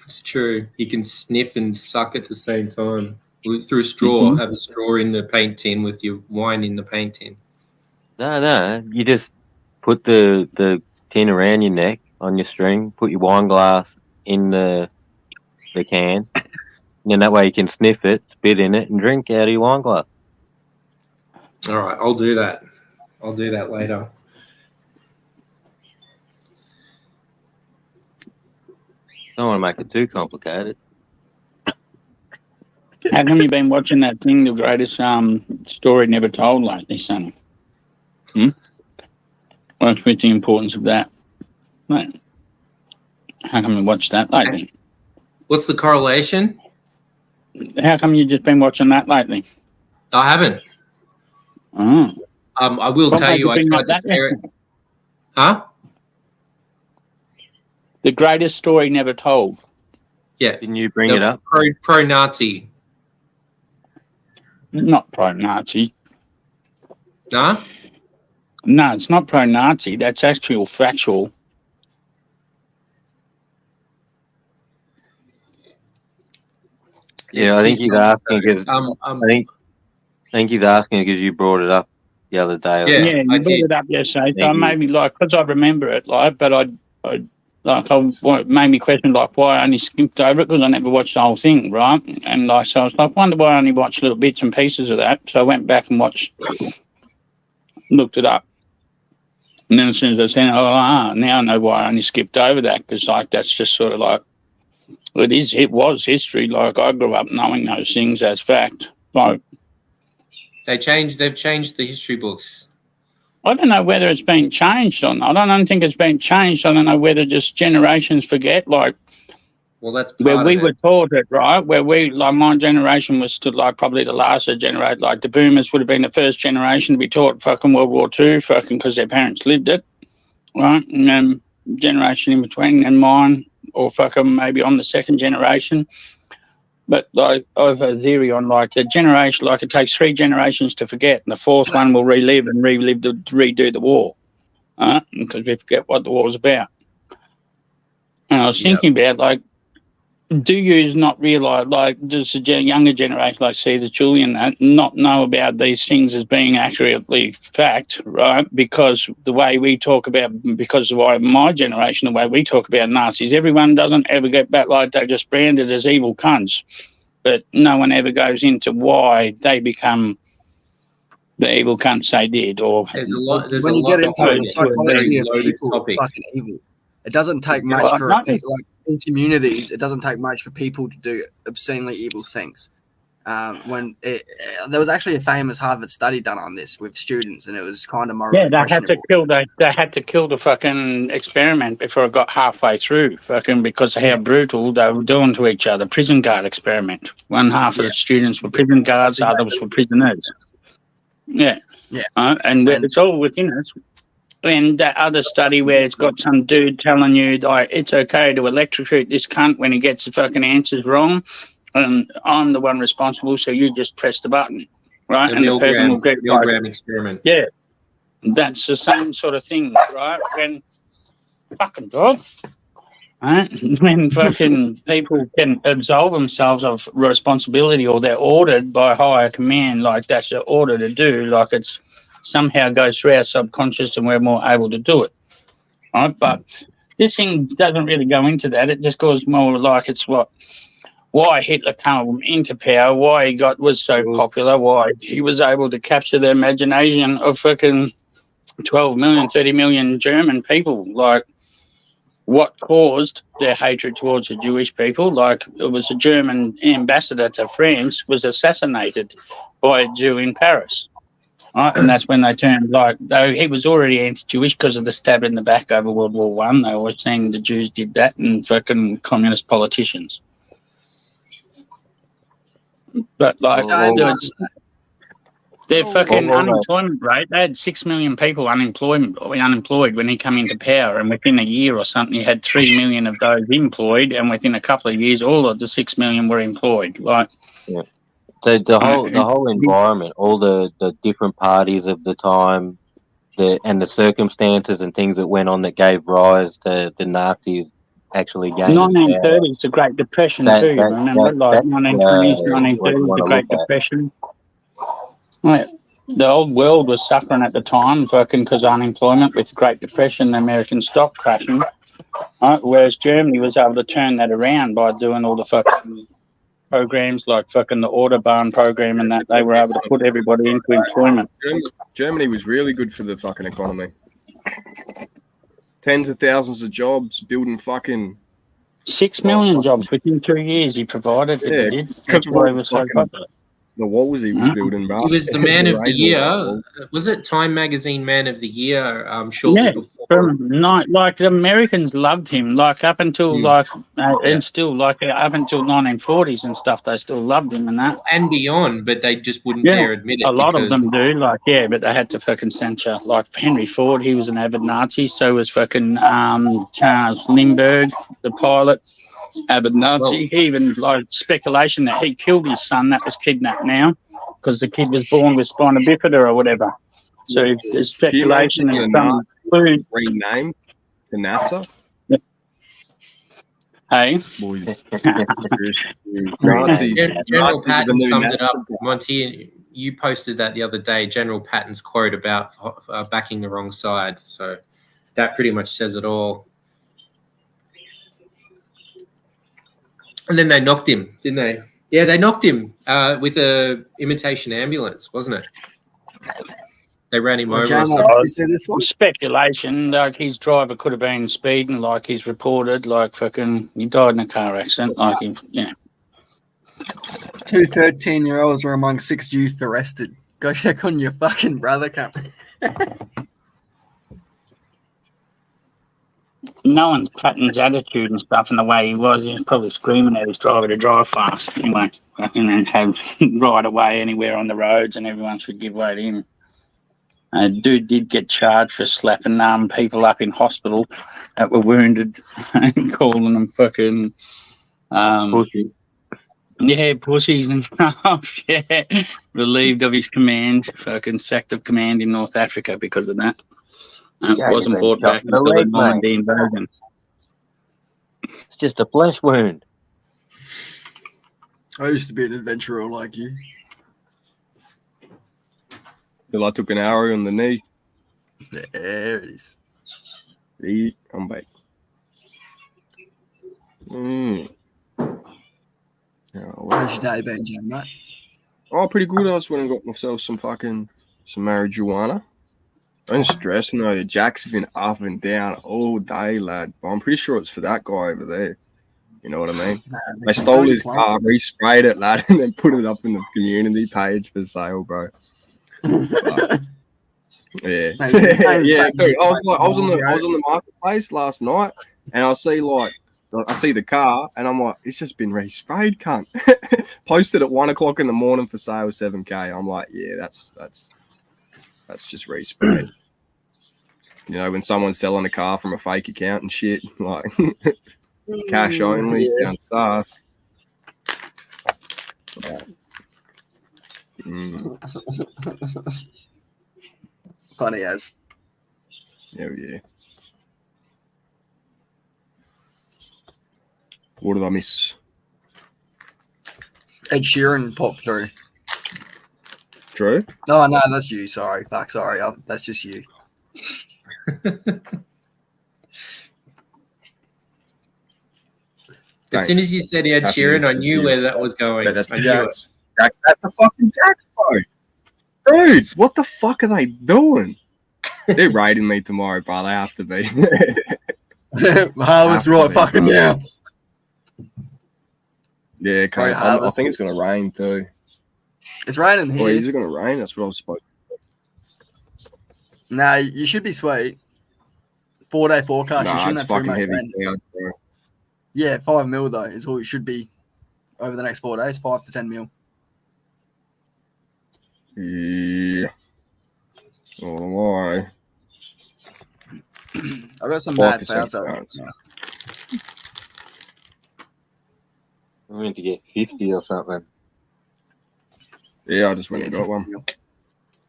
It's true. You can sniff and suck at the same time. Through a straw, have a straw in the paint tin with your wine in the paint tin. No. You just put the tin around your neck on your string, put your wine glass in the can, and then that way you can sniff it, spit in it, and drink out of your wine glass. All right, I'll do that. I'll do that later. Don't want to make it too complicated. How come you've been watching that thing, The Greatest Story Never Told, lately, Sonny? What's with the importance of that? Right. How come you watched that lately? What's the correlation? How come you've just been watching that lately? I haven't. Oh. I will What tell made you, you I bring tried up to that share it. Huh? The Greatest Story Never Told. Yeah. Didn't you bring it up? Pro-Nazi. Not pro-Nazi. Nah? No, it's not pro-Nazi. That's actual factual. Yeah, I think he's asking because I think he's asking because you brought it up the other day. Yeah, Yeah, you I brought did. it up yesterday, so Thank you. maybe because I remember it, but I made me question why I only skipped over it because I never watched the whole thing, right? And so I was like, wonder why I only watched little bits and pieces of that. So I went back and looked it up, and then as soon as I said, now I know why I only skipped over that because that's just sort of like it was history. Like I grew up knowing those things as fact. Like They've changed the history books. I don't know whether it's been changed or not. I don't think it's been changed. I don't know whether just generations forget, like Well, that's part where of we it. were taught it, right? Where my generation was still probably the last generation. Like the boomers would have been the first generation to be taught fucking World War II, because their parents lived it, right? And then generation in between and mine, or maybe on the second generation. But I have a theory on the generation, it takes 3 generations to forget, and the 4th one will redo the war, because we forget what the war was about. And I was thinking about do you not realise, does the younger generation, Caesar, Julian, not know about these things as being accurately fact, right? Because the way we talk about, because of my generation, the way we talk about Nazis, everyone doesn't ever get back they're just branded as evil cunts, but no one ever goes into why they become the evil cunts they did. Or There's a lot. There's when a you lot get into behind the it. psychology of Loaded people, topic. fucking evil. It doesn't take much Well, for not people, in communities. It doesn't take much for people to do obscenely evil things. There was actually a famous Harvard study done on this with students, and it was kind of morally they had to questionable. they had to kill the fucking experiment before it got halfway through, because of how brutal they were doing to each other. Prison guard experiment. One half of the students were prison guards, That's exactly others were prisoners. Yeah. Yeah. And And- it's all within us. And that other study where it's got some dude telling you like it's okay to electrocute this cunt when he gets the fucking answers wrong, and I'm the one responsible, so you just press the button, right? The and the person will get like, Milgram experiment. yeah, that's the same sort of thing, right? When fucking dog, right? When fucking people can absolve themselves of responsibility or they're ordered by higher command, like that's the order to do, like it's somehow goes through our subconscious and we're more able to do it, right? But this thing doesn't really go into that. It just goes more like it's why Hitler came into power, why he was so popular, why he was able to capture the imagination of fucking 12 million, 30 million German people. Like, what caused their hatred towards the Jewish people? Like, it was a German ambassador to France was assassinated by a Jew in Paris. Right? And that's when they turned, like, though he was already anti-Jewish because of the stab in the back over World War One. They were saying the Jews did that and fucking communist politicians. But, like, their fucking unemployment rate, they had 6 million people unemployed when he came into power, and within a year or something, he had 3 million of those employed, and within a couple of years, all of the 6 million were employed. Like, yeah. The whole environment, all the different parties of the time, and the circumstances and things that went on that gave rise to the Nazis actually gaining 1930s, the Great Depression too. Remember, like 1920s, 1930s, the Great Depression. Right. The old world was suffering at the time, fucking because of unemployment with the Great Depression, the American stock crashing. Right? Whereas Germany was able to turn that around by doing all the fucking programs like fucking the Autobahn program and that. They were able to put everybody into employment. Germany was really good for the fucking economy. Tens of thousands of jobs, building fucking 6 million jobs within 2 years. He provided. Yeah, he did. That's why he was so popular. The walls he was building, bro. He was the man of the year. Was it Time Magazine Man of the Year? Shortly before. Like the Americans loved him. Like up until and still like up until 1940s and stuff, they still loved him and that and beyond. But they just wouldn't dare admit it. A lot of them do. Like but they had to fucking censure. Like Henry Ford, he was an avid Nazi. So was fucking Charles Lindbergh, the pilot. Avid Nazi. He even like speculation that he killed his son that was kidnapped now because the kid was born with spina bifida or whatever. So there's speculation that some food renamed to NASA. Hey, General Patton summed it up. Monty, you posted that the other day. General Patton's quote about backing the wrong side. So that pretty much says it all. And then they knocked him, didn't they? Yeah, they knocked him with a imitation ambulance, wasn't it? They ran him over. Speculation, like his driver could have been speeding, like he's reported, like fucking he died in a car accident, like him. Yeah. 2 13-year-olds were among 6 youth arrested. Go check on your fucking brother, cunt. Knowing Patton's attitude and stuff and the way he was probably screaming at his driver to drive fast anyway, and then have right away anywhere on the roads and everyone should give way to him. Dude did get charged for slapping people up in hospital that were wounded and calling them fucking pussy. Yeah, pussies and stuff. Yeah, relieved of his command, fucking sacked of command in North Africa because of that. Wasn't brought back until the Normandy invasion. It's just a flesh wound. I used to be an adventurer like you. Till I took an arrow on the knee. There it is. I'm back. How's your day been, Jim, mate? Oh, pretty good. I just went and got myself some marijuana. I'm stressing though. Jack's been up and down all day, lad. But I'm pretty sure it's for that guy over there. You know what I mean? They stole his car, resprayed it, lad, and then put it up in the community page for sale, bro. Yeah. Yeah, dude, I was on the marketplace last night, and I see the car, and I'm like, it's just been resprayed, cunt. Posted at 1 o'clock in the morning for sale, $7K. I'm like, yeah, that's That's just respect. You know, when someone's selling a car from a fake account and shit, like cash only sounds sus. Funny as. Hell yeah. What did I miss? Ed Sheeran popped through. True. Oh no, that's you. Sorry, fuck. Sorry, that's just you. As soon as you said Ed Happy Sheeran, I Easter, knew dude. where that was going. That's I the knew it. Jacks. That's the fucking Jacks, bro. Dude, what the fuck are they doing? They're raiding me tomorrow, bro. They have to be. Harvest right fucking now. Yeah, okay. Right, I harvest. think it's going to rain too. It's raining Or here. is it going to rain? That's what I was supposed to. Nah, you should be sweet. 4-day forecast. You Nah, shouldn't it's have too fucking much heavy rain. clouds, bro. Yeah, 5 mil though is all it should be over the next 4 days. 5 to 10 mil. Yeah. Oh, why? I got some bad 5% clouds over. chance. I'm going to get 50 or something. Yeah, I just went and got one.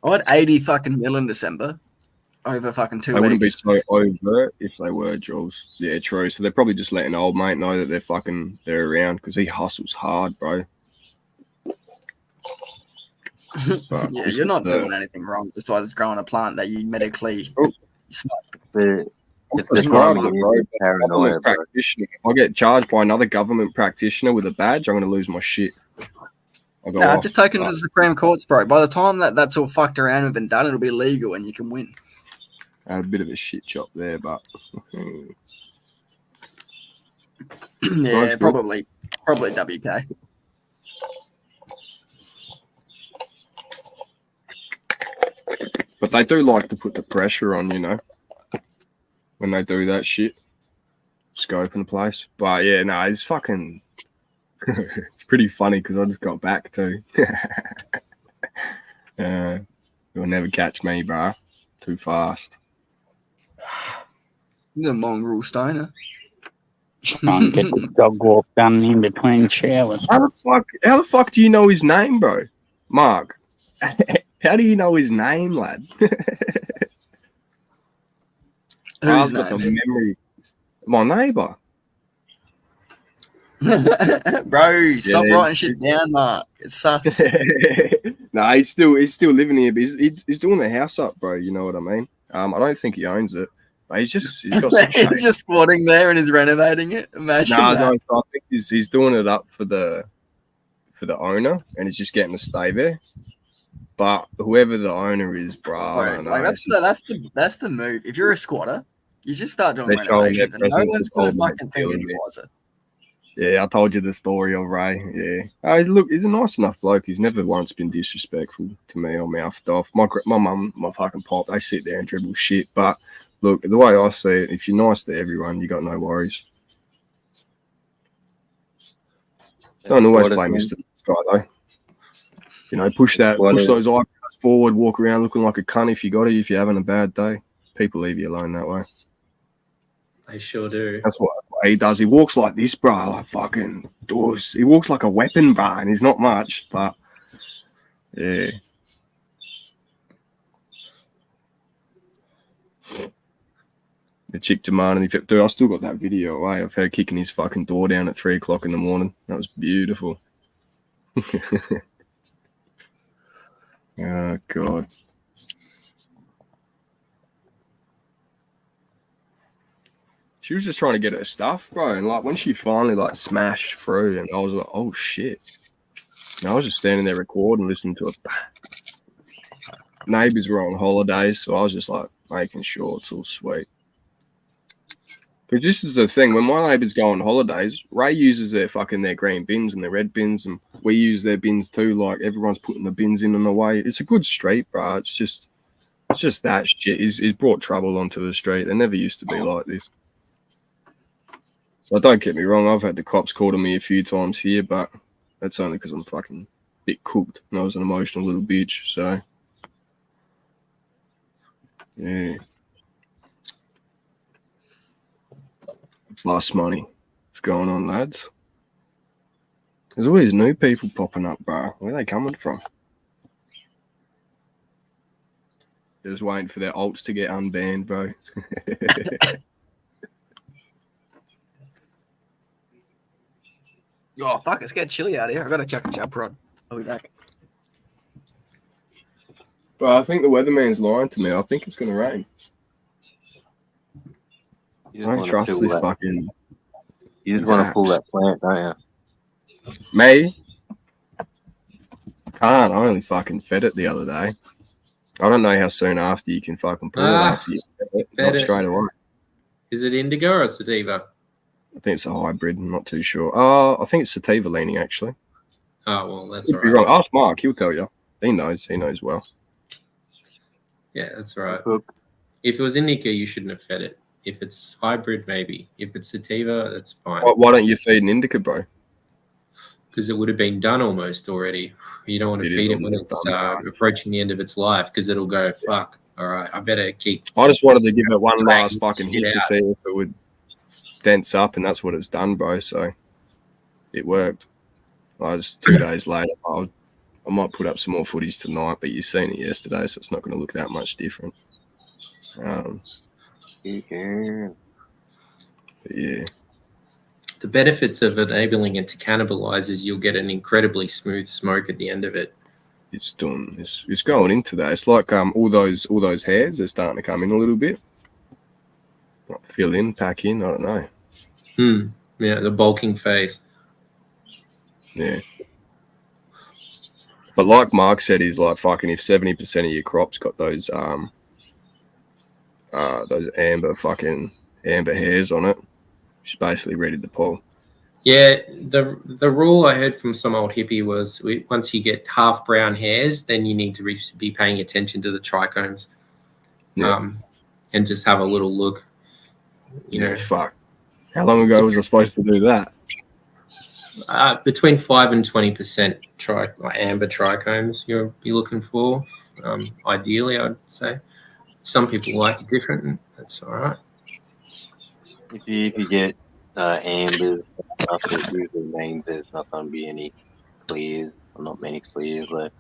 I had 80 fucking mil in December over fucking 2 They wouldn't be weeks. so overt if they were, Jules. Yeah, true. So they're probably just letting old mate know that they're around because he hustles hard, bro. But Yeah, just you're not the- doing anything wrong besides growing a plant that you medically Oh. smoke. It's That's the right, government bro. paranoia, Government bro. practitioner. If I get charged by another government practitioner with a badge, I'm going to lose my shit. I'll go Nah, off. just take him to the Supreme Courts, bro. By the time that's all fucked around and been done, it'll be legal and you can win. I had a bit of a shit chop there, but Yeah, Nice, bro. probably WK. they do like to put the pressure on, you know, when they do that shit. Scoping the place. But yeah, no, it's fucking it's pretty funny because I just got back too. You'll never catch me, bro. Too fast. The mongrel stoner. Try and get this dog walk done in between showers. How the fuck do you know his name, bro? Mark. How do you know his name, lad? Whose I've got the name? memory. My neighbour. Bro, stop Yeah. writing shit down, Mark. It's sus. No, he's still living here, but he's doing the house up, bro. You know what I mean? I don't think he owns it, but he's got some shit. He's just squatting there and he's renovating it. Imagine No, that. I think he's doing it up for the owner, and he's just getting to stay there. But whoever the owner is, bro, I Bro, don't know. like that's the move. If you're a squatter, you just start doing They're showing renovations, their and no presence one's of gonna old mate fucking think feeling any it. wiser. Yeah, I told you the story of Ray. Yeah, he's a nice enough bloke. He's never once been disrespectful to me or mouthed off. My mum, my fucking pop, they sit there and dribble shit. But look, the way I see it, if you're nice to everyone, you got no worries. Don't always blame Mr. Guy though. You know, push those eyebrows forward, walk around looking like a cunt if you got it. If you're having a bad day, people leave you alone that way. They sure do. That's what he does. He walks like this, bro. Like fucking doors. He walks like a weapon, bro, and he's not much, but yeah. The chick demanding, dude, I still got that video away of her kicking his fucking door down at 3 o'clock in the morning. That was beautiful. Oh God. She was just trying to get her stuff, bro. And like when she finally like smashed through, and I was like, oh shit. And I was just standing there recording, listening to it. Neighbours were on holidays, so I was just like making sure it's all sweet. Because this is the thing, when my neighbours go on holidays, Ray uses their green bins and their red bins, and we use their bins too. Like everyone's putting the bins in and away. It's a good street, bro. It's just that shit. He's brought trouble onto the street. They never used to be like this. So don't get me wrong, I've had the cops call to me a few times here, but that's only because I'm fucking a bit cooked and I was an emotional little bitch. So, yeah, I don't Yeah. Plus money. What's going on, lads? There's all these new people popping up, bro. Where are they coming from? Just waiting for their alts to get unbanned, bro. Oh fuck! It's getting chilly out here. I gotta chuck a jump rod. I'll be back. Bro, I think the weatherman's lying to me. I think it's going to rain. You I don't wanna trust fill this that- fucking... You just want to Zaps. pull that plant, don't you? Me? Can't. I only fucking fed it the other day. I don't know how soon after you can fucking pull it after you fed it. fed Not it. straight away. Is it indigo or sativa? I think it's a hybrid. I'm not too sure. I think it's sativa leaning, actually. Oh well, that's Could all be right. wrong. Ask Mark. He'll tell you. He knows. He knows well. Yeah, that's all right. Look, If it was indica, you shouldn't have fed it. If it's hybrid, maybe. If it's sativa, that's fine. Why don't you feed an indica, bro? Because it would have been done almost already. You don't want It to is feed it when almost it's done. approaching the end of its life because it'll go, fuck, all right, I better keep. I just wanted to give it one Dragging last fucking shit hit to out. see if it would dense up, and that's what it's done, bro. So it worked. I was 2 days later. I might put up some more footage tonight, but you've seen it yesterday, so it's not going to look that much different. you can. But yeah, The benefits of enabling it to cannibalize is you'll get an incredibly smooth smoke at the end of it. it's done. It's going into that. It's like all those hairs. They're starting to come in a little bit. Like fill in, pack in. I don't know. Yeah, the bulking phase. Yeah. But like Mark said, he's like fucking if 70% of your crops got those amber hairs on it, she's basically ready to pull. Yeah, the rule I heard from some old hippie was once you get half brown hairs, then you need to be paying attention to the trichomes, Yeah. and just have a little look. You know, Fuck. How long ago was I supposed to do that? between 5 and 20% amber trichomes you're looking for. Ideally, I'd say. Some people like it different. And that's all right. If you get ambers, it usually means there's not going to be any clears, or not many clears left.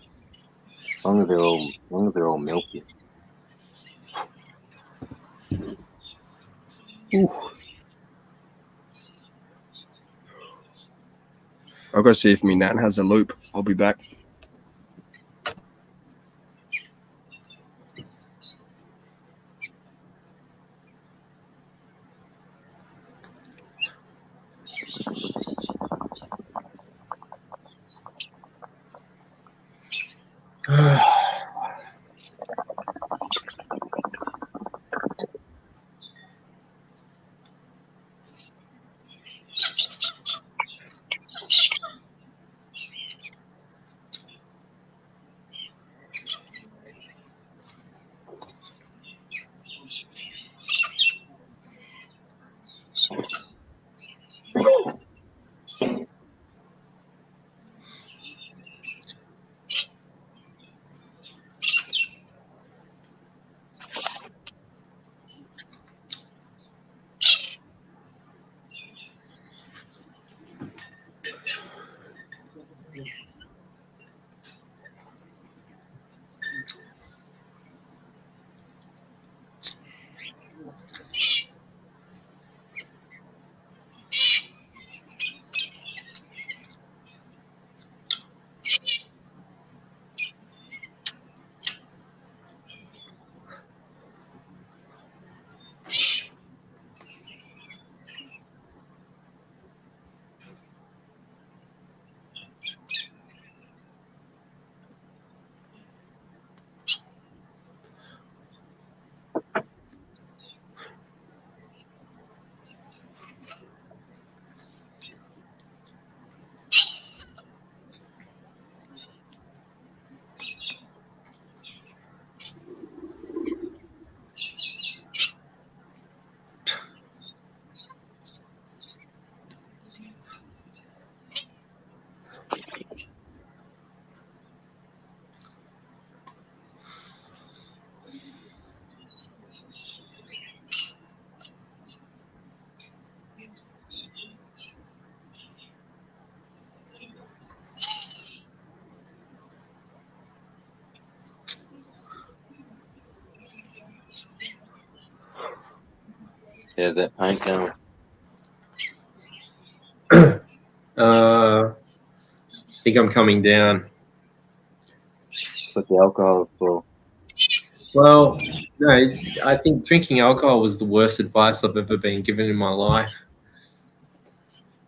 As long as they're all milky. I'll go see if me nan has a loop. I'll be back. How's that paint going? I think I'm coming down. What the alcohol is for? Well, no, I think drinking alcohol was the worst advice I've ever been given in my life.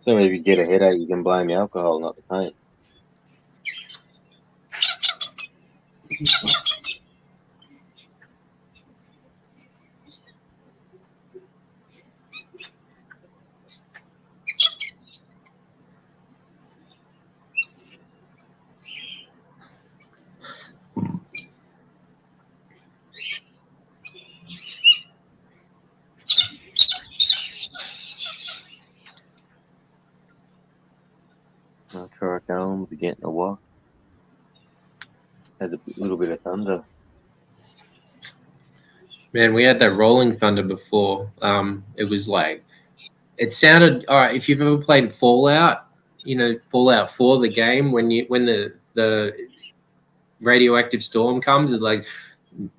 So if you get a headache, you can blame the alcohol, not the paint. I'll try it home to get in the walk. Has a little bit of thunder. Man, we had that rolling thunder before. It was like, it sounded all right. If you've ever played Fallout, Fallout 4, the game, when the radioactive storm comes, it's like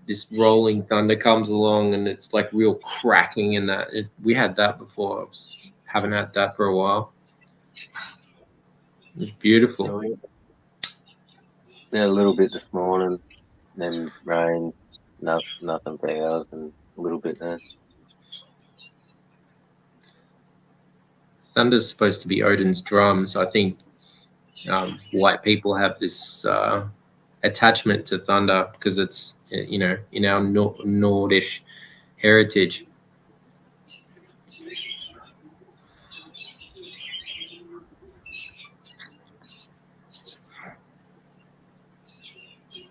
this rolling thunder comes along, and it's like real cracking. And we had that before. Haven't had that for a while. It's beautiful. Yeah, a little bit this morning, then rain, nothing for hours, and a little bit then. Thunder's supposed to be Odin's drums. I think white people have this attachment to thunder because it's in our Nordish heritage.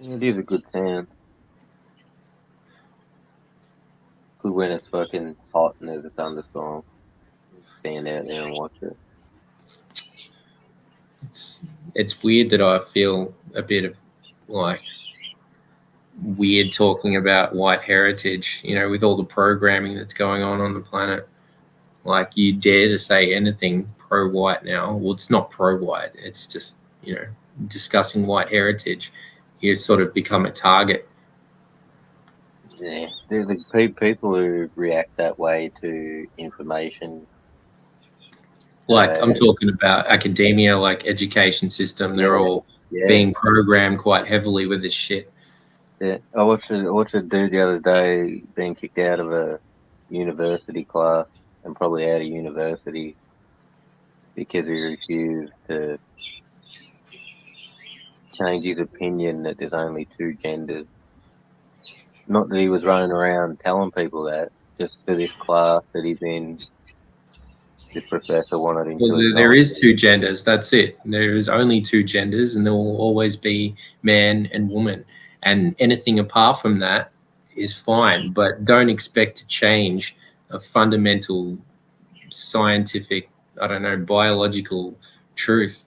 It is a good sound. Good when it's fucking hot and there's a thunderstorm. Stand out there and watch it. It's weird that I feel a bit of like weird talking about white heritage, with all the programming that's going on the planet. Like, you dare to say anything pro-white now? Well, it's not pro-white. It's just, discussing white heritage. You sort of become a target. Yeah, there's the people who react that way to information. Like, I'm talking about academia, like education system. They're all being programmed quite heavily with this shit. Yeah, I watched a dude the other day being kicked out of a university class and probably out of university because he refused to change his opinion that there's only two genders. Not that he was running around telling people that, just for this class that he's in, this professor wanted him to Well, there is two genders. That's it. There is only two genders, and there will always be man and woman. And anything apart from that is fine, but don't expect to change a fundamental scientific, biological truth.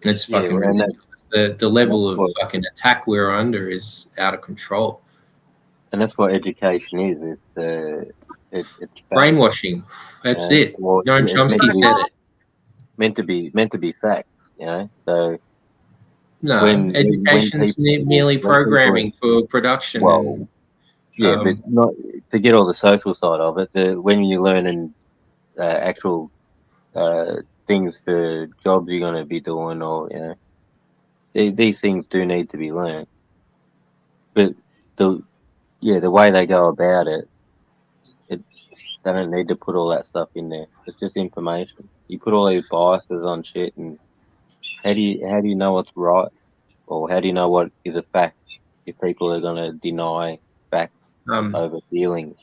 It's fucking ridiculous. The level of fucking attack we're under is out of control. And that's what education is. It's brainwashing. That's it. Noam Chomsky said it. Meant to be fact, So no, education's merely programming for production. Well, but not forget all the social side of it. When you're learning actual things for jobs you're going to be doing, or these things do need to be learned. But the way they go about it, they don't need to put all that stuff in there. It's just information. You put all these biases on shit, and how do you know what's right, or how do you know what is a fact if people are going to deny facts over feelings?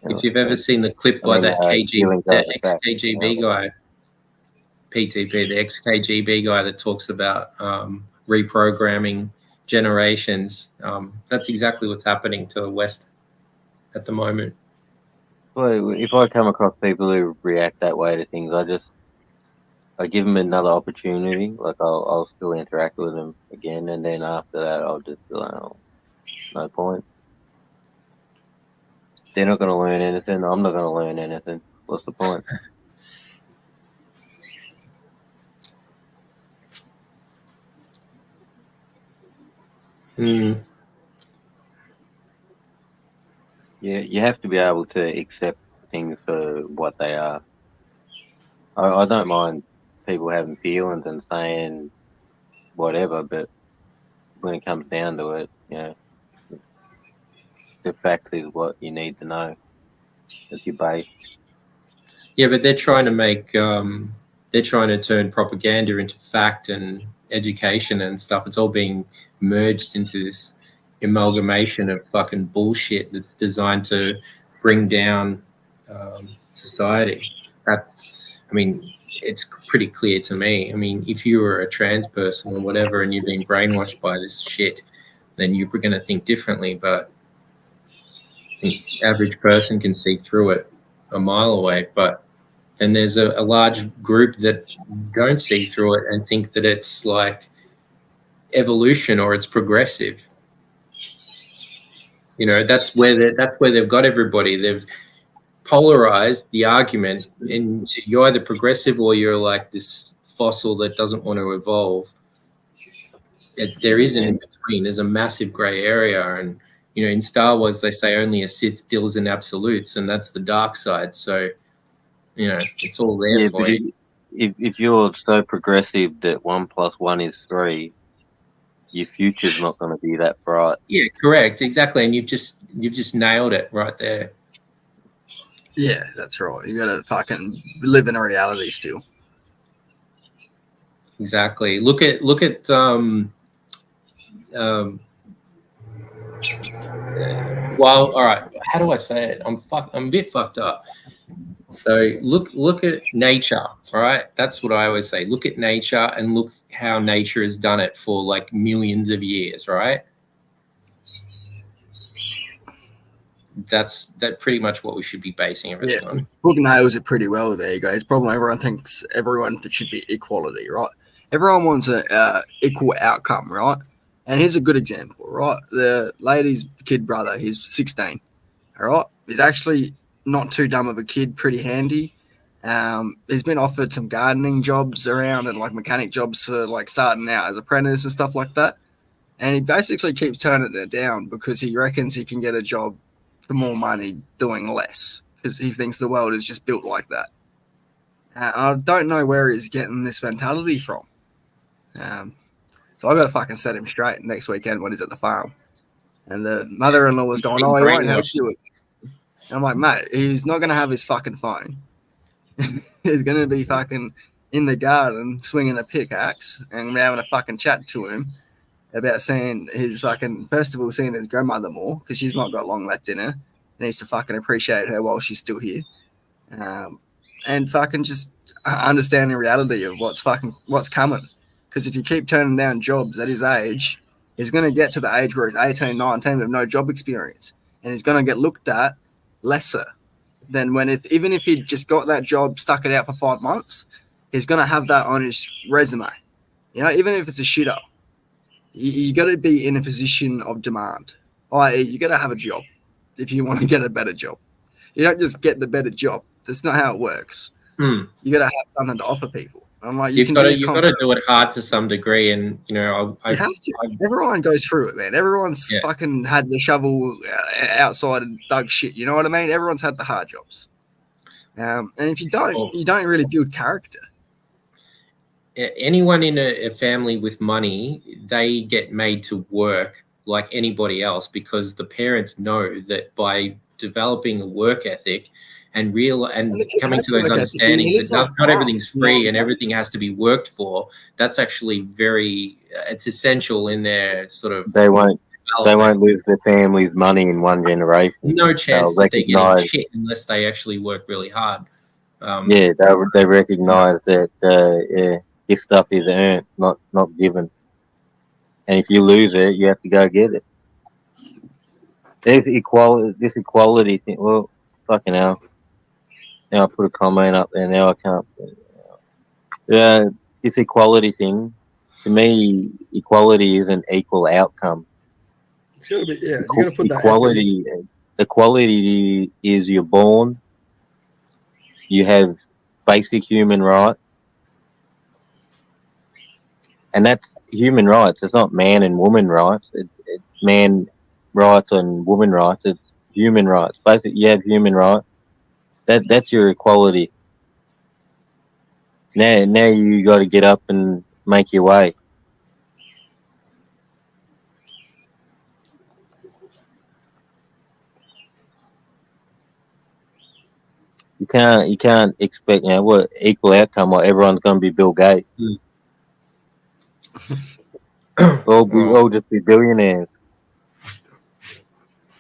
If you've ever seen the clip by that ex-KGB guy, PTP, the ex-KGB guy that talks about reprogramming generations, that's exactly what's happening to the West at the moment. Well, if I come across people who react that way to things, I give them another opportunity. Like I'll still interact with them again, and then after that, I'll just be like, no point. They're not going to learn anything. I'm not going to learn anything. What's the point? You have to be able to accept things for what they are. I don't mind people having feelings and saying whatever, but when it comes down to it, the fact is what you need to know. That's your base. Yeah, but they're trying to turn propaganda into fact and education and stuff. It's all being merged into this amalgamation of fucking bullshit that's designed to bring down society. I mean, it's pretty clear to me. I mean, if you were a trans person or whatever and you've been brainwashed by this shit, then you're going to think differently. But the average person can see through it a mile away. But then there's a large group that don't see through it and think that it's like evolution or it's progressive. That's where they've got everybody. They've polarized the argument into you're either progressive or you're like this fossil that doesn't want to evolve. There isn't in between. There's a massive gray area, and in Star Wars they say only a Sith deals in absolutes, and that's the dark side. So it's all there for you. If you're so progressive that 1 + 1 is 3, your future's not going to be that bright. Yeah, correct, exactly, and you've just nailed it right there. Yeah, that's right. You gotta fucking live in a reality still. Exactly. Look at well, all right. How do I say it? I'm a bit fucked up. So look at nature. All right, that's what I always say. Look at nature and look how nature has done it for like millions of years. Right. That's pretty much what we should be basing everything on. Book nails it pretty well there, you guys. Problem everyone thinks that should be equality, right? Everyone wants a equal outcome, right? And here's a good example, right? The lady's kid brother, he's 16, all right? He's actually not too dumb of a kid, pretty handy. He's been offered some gardening jobs around and like mechanic jobs for like starting out as apprentice and stuff like that. And he basically keeps turning it down because he reckons he can get a job for more money doing less because he thinks the world is just built like that. I don't know where he's getting this mentality from. So I got to fucking set him straight next weekend when he's at the farm. And the mother-in-law was going, "Oh, he won't help you." And I'm like, mate, he's not going to have his fucking phone. He's going to be fucking in the garden swinging a pickaxe and we're having a fucking chat to him about seeing his fucking, first of all, seeing his grandmother more because she's not got long left in her. He needs to fucking appreciate her while she's still here. And fucking just understand the reality of what's coming. Because if you keep turning down jobs at his age, he's going to get to the age where he's 18, 19 with no job experience. And he's going to get looked at lesser than even if he just got that job, stuck it out for 5 months, he's going to have that on his resume. Even if it's a shitter. You got to be in a position of demand. I.e., you got to have a job if you want to get a better job. You don't just get the better job. That's not how it works. You got to have something to offer people. I'm like, you've got to do it hard to some degree, and you have to. Everyone goes through it, man. Everyone's fucking had the shovel outside and dug shit. You know what I mean? Everyone's had the hard jobs. And if you don't, you don't really build character. Anyone in a family with money, they get made to work like anybody else because the parents know that by developing a work ethic and coming to those understandings that not everything's free and everything has to be worked for, that's actually it's essential in their sort of. They won't lose their family's money in one generation. No chance that they're getting shit unless they actually work really hard. They recognize that this stuff is earned, not given. And if you lose it, you have to go get it. There's this equality thing. Well, fucking hell. Now I put a comment up there. Now I can't. This equality thing, to me, equality is an equal outcome. It's got to be, you got to put equality. Equality is you're born, you have basic human rights, and that's human rights. It's not man and woman rights. It's man rights and woman rights. It's human rights. Basically, you have human rights. That's your equality. Now you got to get up and make your way. You can't expect what equal outcome or everyone's going to be Bill Gates. We'll just be billionaires.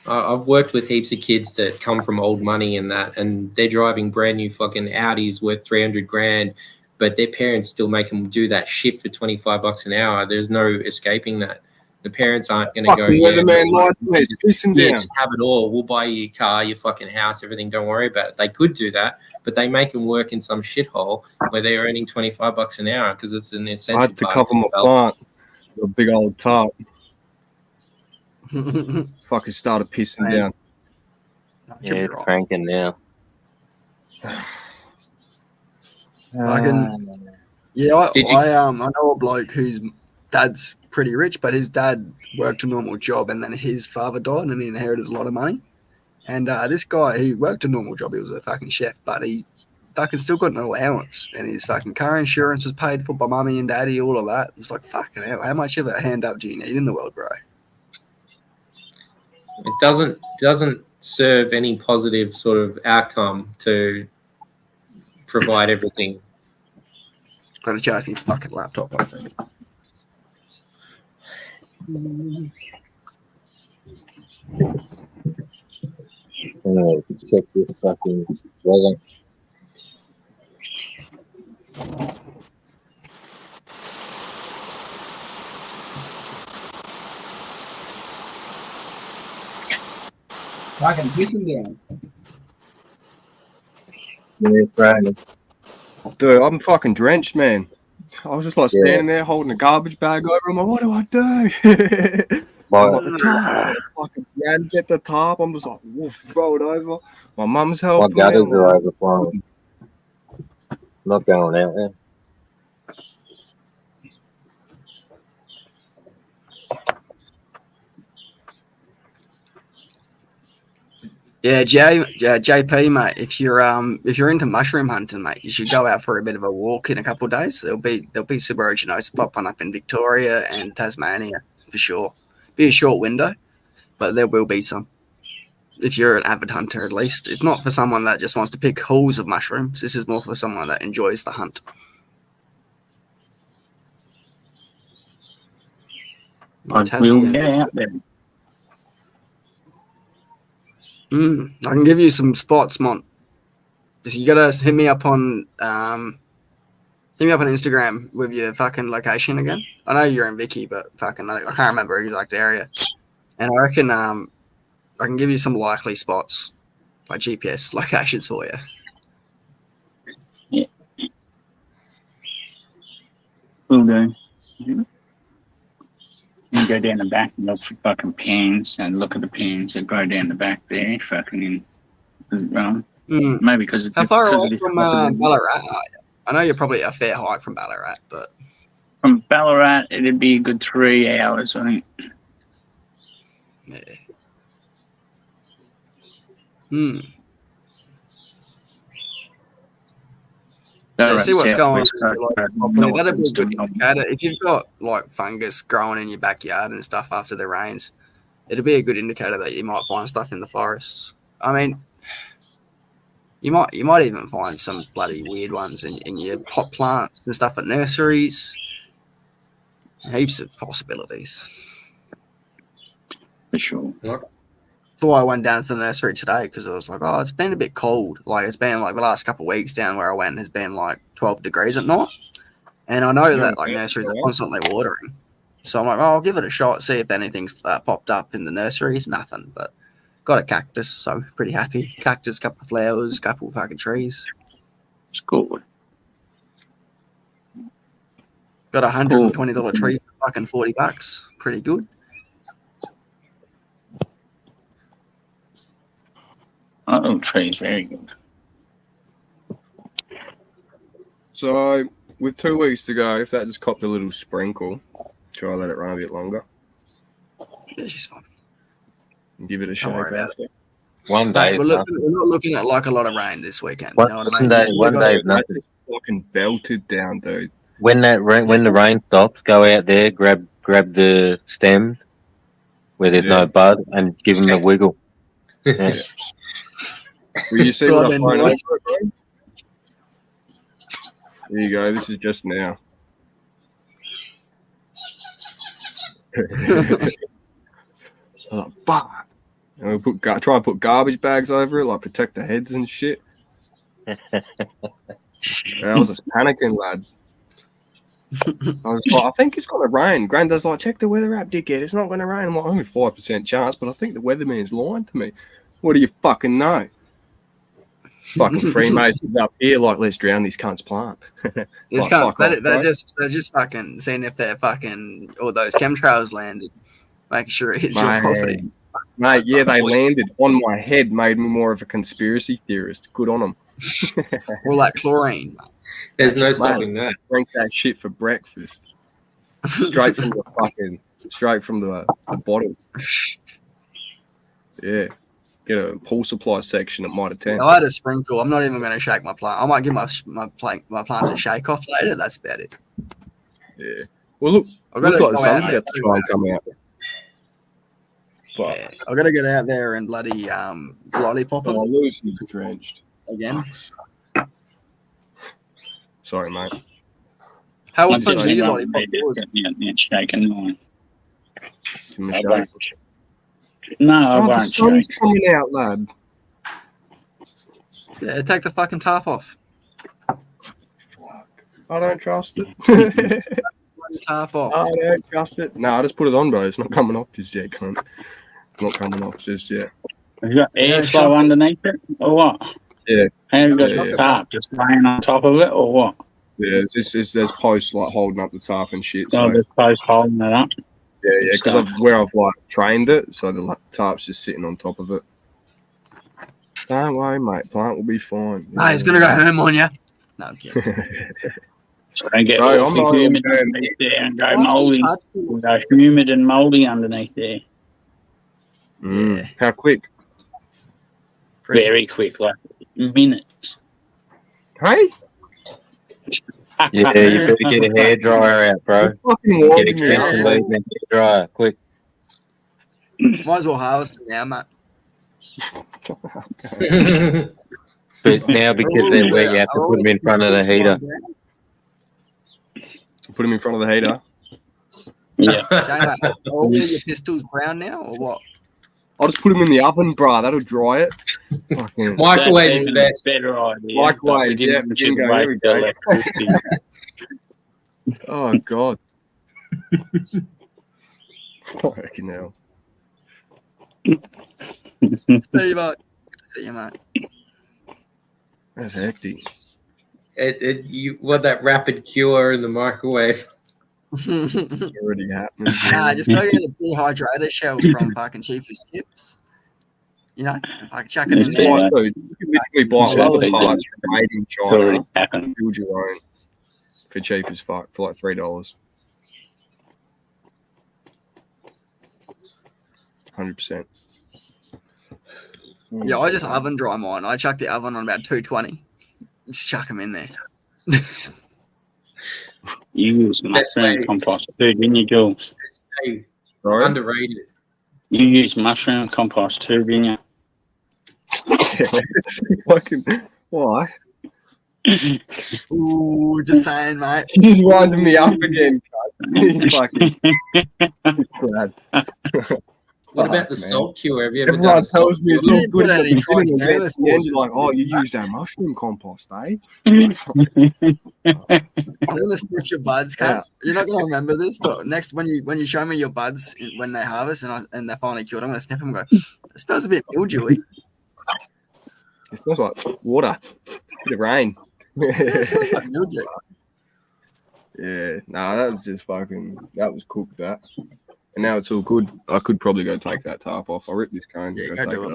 I've worked with heaps of kids that come from old money and that, and they're driving brand new fucking Audis worth 300 grand, but their parents still make them do that shit for $25 an hour. There's no escaping that. The parents aren't going to go, just have it all. We'll buy you your car, your fucking house, everything. Don't worry about it. They could do that, but they make them work in some shithole where they're earning $25 an hour because it's an essential. I had to cover my plant with a big old tarp. Fucking started pissing down. Yeah, it's cranking now. I know a bloke whose dad's pretty rich, but his dad worked a normal job and then his father died and he inherited a lot of money. And this guy, he worked a normal job. He was a fucking chef, but he fucking still got an allowance and his fucking car insurance was paid for by mummy and daddy, all of that. It's like, fucking hell, how much of a hand up do you need in the world, bro? It doesn't serve any positive sort of outcome to provide everything. Got to charge me fucking laptop, I think. Check this fucking weather. Fucking pissing down. Yeah, it's raining. Dude, I'm fucking drenched, man. I was just like standing there holding a garbage bag over. I'm like, what do I do? Fucking ran, get the tarp. I'm just like, woof, throw it over. My mum's helping. My gutters are overflowing. I'm not going out there. Yeah, JP, mate. If you're into mushroom hunting, mate, you should go out for a bit of a walk in a couple of days. There'll be superoceanosis popping up in Victoria and Tasmania for sure. Be a short window, but there will be some. If you're an avid hunter, at least. It's not for someone that just wants to pick hauls of mushrooms. This is more for someone that enjoys the hunt. We'll get out there. I can give you some spots, Mont. You gotta hit me up on Instagram with your fucking location again. I know you're in Vicky, but fucking I can't remember the exact area. And I reckon I can give you some likely spots, like GPS locations for you. Yeah. Will do. Mm-hmm. You go down the back and look for fucking pins and look at the pins that go down the back there, fucking in. Maybe because it's how far away from Ballarat are you? I know you're probably a fair hike from Ballarat, but from Ballarat it'd be a good 3 hours, I think. Yeah. See what's going on. That'd be a good indicator. If you've got like fungus growing in your backyard and stuff after the rains, it'd be a good indicator that you might find stuff in the forests. I mean, you might even find some bloody weird ones in your pot plants and stuff at nurseries. Heaps of possibilities. For sure. That's why I went down to the nursery today, because I was like, oh, it's been a bit cold. Like, it's been like the last couple of weeks down where I went has been like 12 degrees at night. And I know that like nurseries are constantly watering. So I'm like, oh, I'll give it a shot, see if anything's popped up in the nurseries. Nothing, but got a cactus, so pretty happy. Cactus, couple of flowers, couple of fucking trees. It's good. Got a $120 tree for fucking $40. Pretty good. Oh, tree's very good. So, with 2 weeks to go, if that just copped a little sprinkle, try to let it run a bit longer. Yeah, she's fine. And give it a shake after. One day. Mate, we're not looking at like a lot of rain this weekend. One- You know what I one mean? day- We one gotta- day- That nothing. just fucking belted down, dude. When the rain stops, go out there, grab the stems where there's Yeah. no bud, and give them a wiggle. Yeah. Will you see what Rob I and find over Ross. it, bro? There you go. This is just now. Oh, fuck. And we try and put garbage bags over it, like protect the heads and shit. I was just panicking, lad. I was like, I think it's gonna rain. Granddad's like, check the weather app, dickhead. It's not gonna rain. I'm like, only 5% chance, but I think the weatherman's lying to me. What do you fucking know? Fucking Freemasons up here, like, let's drown these cunts' plant. This Like, can't, fuck off, they're bro. just fucking seeing if they're fucking all those chemtrails landed, making sure it hits your Mate. property. Mate, yeah, they landed on my head, made me more of a conspiracy theorist. Good on them. Or like chlorine. There's no Mate. stopping that. Drink that shit for breakfast. Straight from the bottle. Yeah. Get a pool supply section at Mitre 10. I had a sprinkle. I'm not even going to shake my plant. I might give my plants a shake off later. That's about it. Yeah. Well, look, I've got looks to like the go sun's out there. about to try and come out. But Yeah, I've got to get out there and bloody lollipop them Lucy's drenched. again. Sorry, mate. How I'm often just do you saying, lollipop yours? Shaking mine. Give me a I shake. won't. No, I Oh, the won't sun's shake. coming out, lad. Yeah, take the fucking top off. I don't trust it. Top off. I don't trust it. No, I just put it on, bro. It's not coming off just yet, cunt. It's not coming off just yet. Have you got Yeah, airflow shocks. underneath it, or what? Yeah. How you got Yeah, the yeah. tarp just laying on top of it, or what? Yeah, there's posts like holding up the tarp and shit. So So the post holding it up. yeah, because I've like trained it, so the tarp's just sitting on top of it. Don't worry, mate. Plant will be fine. Nah, he's going to go home on you. No, I'm kidding. So don't get Bro, I'm awfully not humid even underneath there and go mouldy. Go humid and mouldy underneath there. Mm. How quick? Very quick, like minutes. Hey, Yeah, you better get a hairdryer out, bro. it's fucking Get a winding me catch up. and leave and hairdryer, quick. Might as well harvest it now, mate. But now because they're wet, you have to put them in front of the heater. Put him in front of the heater. Yeah. Jay, mate, are all your pistols brown now, or what? I'll just put him in the oven, bro. That'll dry it. Fucking- Microwave That's is the even best. a better idea. Microwave, We didn't yeah, mention bingo, waste there we go. electricity. Oh god. Fucking hell. Steve, see you, mate. That's hectic. You want that rapid cure in the microwave? It's already happening. Nah, just go get a dehydrator shell from fucking Chief's Chips. You know, and fucking chuck it in It's It's there. all like, dude, you can literally buy Yeah, all the it's parts made in It's already China, happened. build your own for cheap as fuck, for like $3. 100%. Yeah, I just oven dry mine. I chuck the oven on about 220. Just chuck them in there. You use mushroom compost too, didn't you, Jules? Hey, Bro, underrated. You use mushroom compost too, didn't you? fucking why? Ooh, just saying, mate. You just winding me up again. You fucking it's bad. What about Fuck, the man. salt cure? Have you ever Everyone done salt tells me it's You not didn't good put at any the beginning, and trichoderma then at the end, spores you're like, in oh, it. you use that mushroom compost, eh? I'm gonna sniff your buds, Kat. You're not gonna remember this, but next when you show me your buds when they harvest and they're finally cured, I'm gonna sniff them and go, it smells a bit mildewy. It smells like water. Bit of rain. It smells like mildew. Yeah, nah, that was just fucking. That was cooked. That, and now it's all good. I could probably go take that tarp off. I'll rip this cone. Yeah, go go take do it,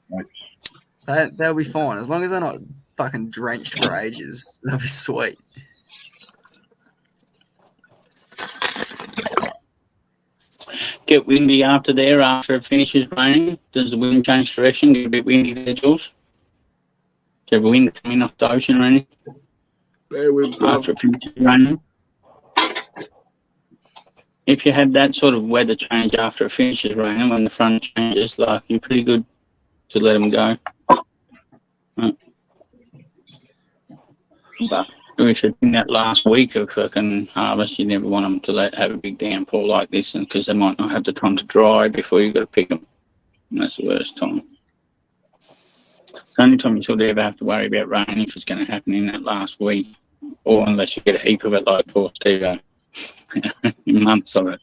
it off. They'll be fine as long as they're not fucking drenched for ages. They'll be sweet. get windy after it finishes raining? Does the wind change direction? Get a bit windy there, Jules? Do you have wind coming off the ocean or anything after it finishes raining? If you had that sort of weather change after it finishes raining, when the front changes, like, you're pretty good to let them go. But if it's in that last week of fucking harvest, you never want them to have a big downpour like this, because they might not have the time to dry before you've got to pick them. And that's the worst time. It's the only time you sort of ever have to worry about rain if it's going to happen in that last week, or unless you get a heap of it like poor Steve. Months of it.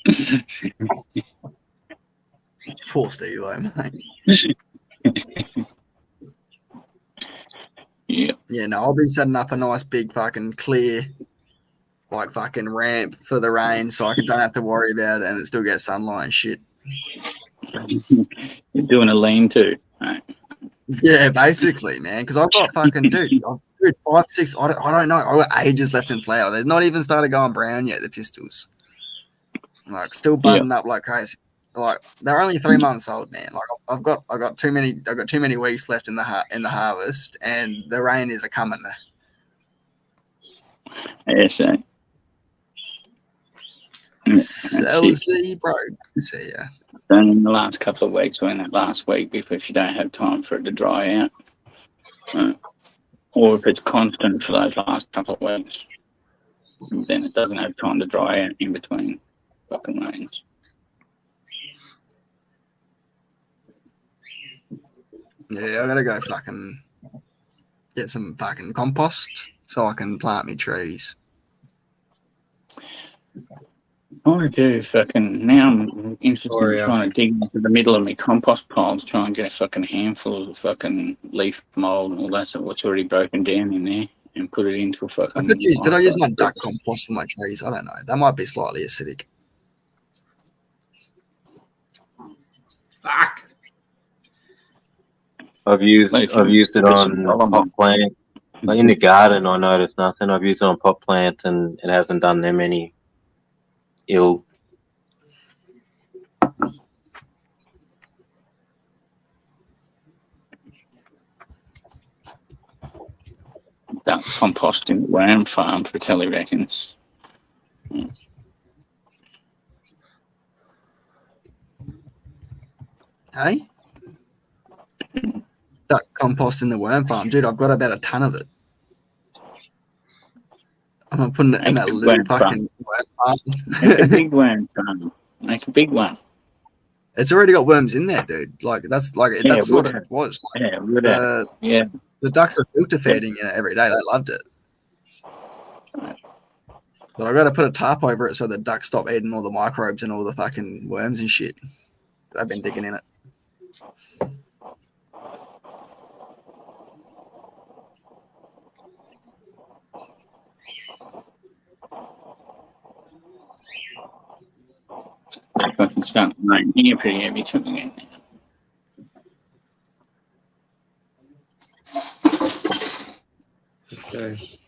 Poor Steve, mate. Yeah. Yeah, no, I'll be setting up a nice big fucking clear, like fucking ramp for the rain, so I don't have to worry about it, and it still gets sunlight and shit. You're doing a lean-to. Right. Yeah, basically, man. Because I've got fucking dude, 5, 6. I don't know. I've got ages left in flower. They're not even started going brown yet. The pistils, like, still budding up like crazy. Like, they're only 3 months old, man. Like, I've got too many weeks left in the harvest, and the rain is a coming. Yes, eh? Selzy, bro. See ya. Then in the last couple of weeks, or in that last week, if you don't have time for it to dry out, or if it's constant for those last couple of weeks, then it doesn't have time to dry out in between fucking rains. Yeah, I gotta go fucking get some fucking compost so I can plant me trees. I do fucking now. I'm interested in trying to dig into the middle of my compost piles, try and get a fucking handful of fucking leaf mold and all that stuff, what's already broken down in there, and put it into a fucking. Did I use my duck compost for my trees? I don't know. That might be slightly acidic. Fuck. I've used it on pot plant. Like in the garden, I noticed nothing. I've used it on pot plants, and it hasn't done them any ill. That compost in the worm farm, Fratelli reckons. Hey? Duck compost in the worm farm. Dude, I've got about a ton of it. I'm going to put it in that little fucking worm farm. Make a big worm farm. Make a big one. It's already got worms in there, dude. Like, that's what it was. Like, yeah. The ducks are filter feeding in it every day. They loved it. But I got to put a tarp over it so the ducks stop eating all the microbes and all the fucking worms and shit. They've been digging in it. I can start making here pretty heavy too again. Okay.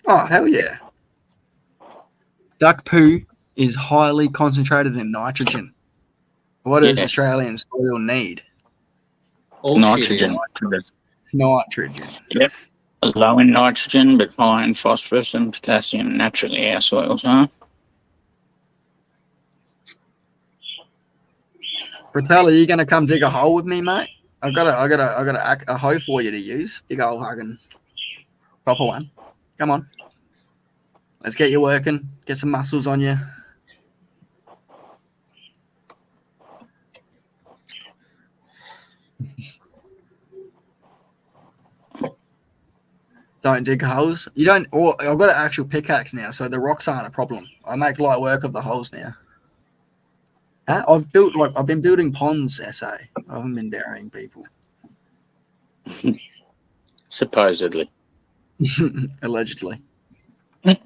Oh, hell yeah. Duck poo is highly concentrated in nitrogen. What does Australian soil need? Nitrogen. Nitrogen. Yep. Low in nitrogen, but high in phosphorus and potassium. Naturally, our soils are. Fratelli, are you gonna come dig a hole with me, mate? I got a hoe for you to use. Big old fucking proper one. Come on. Let's get you working. Get some muscles on you. Don't dig holes. You don't. Or I've got an actual pickaxe now, so the rocks aren't a problem. I make light work of the holes now. I've been building ponds, SA. I haven't been burying people. Supposedly. Allegedly. I've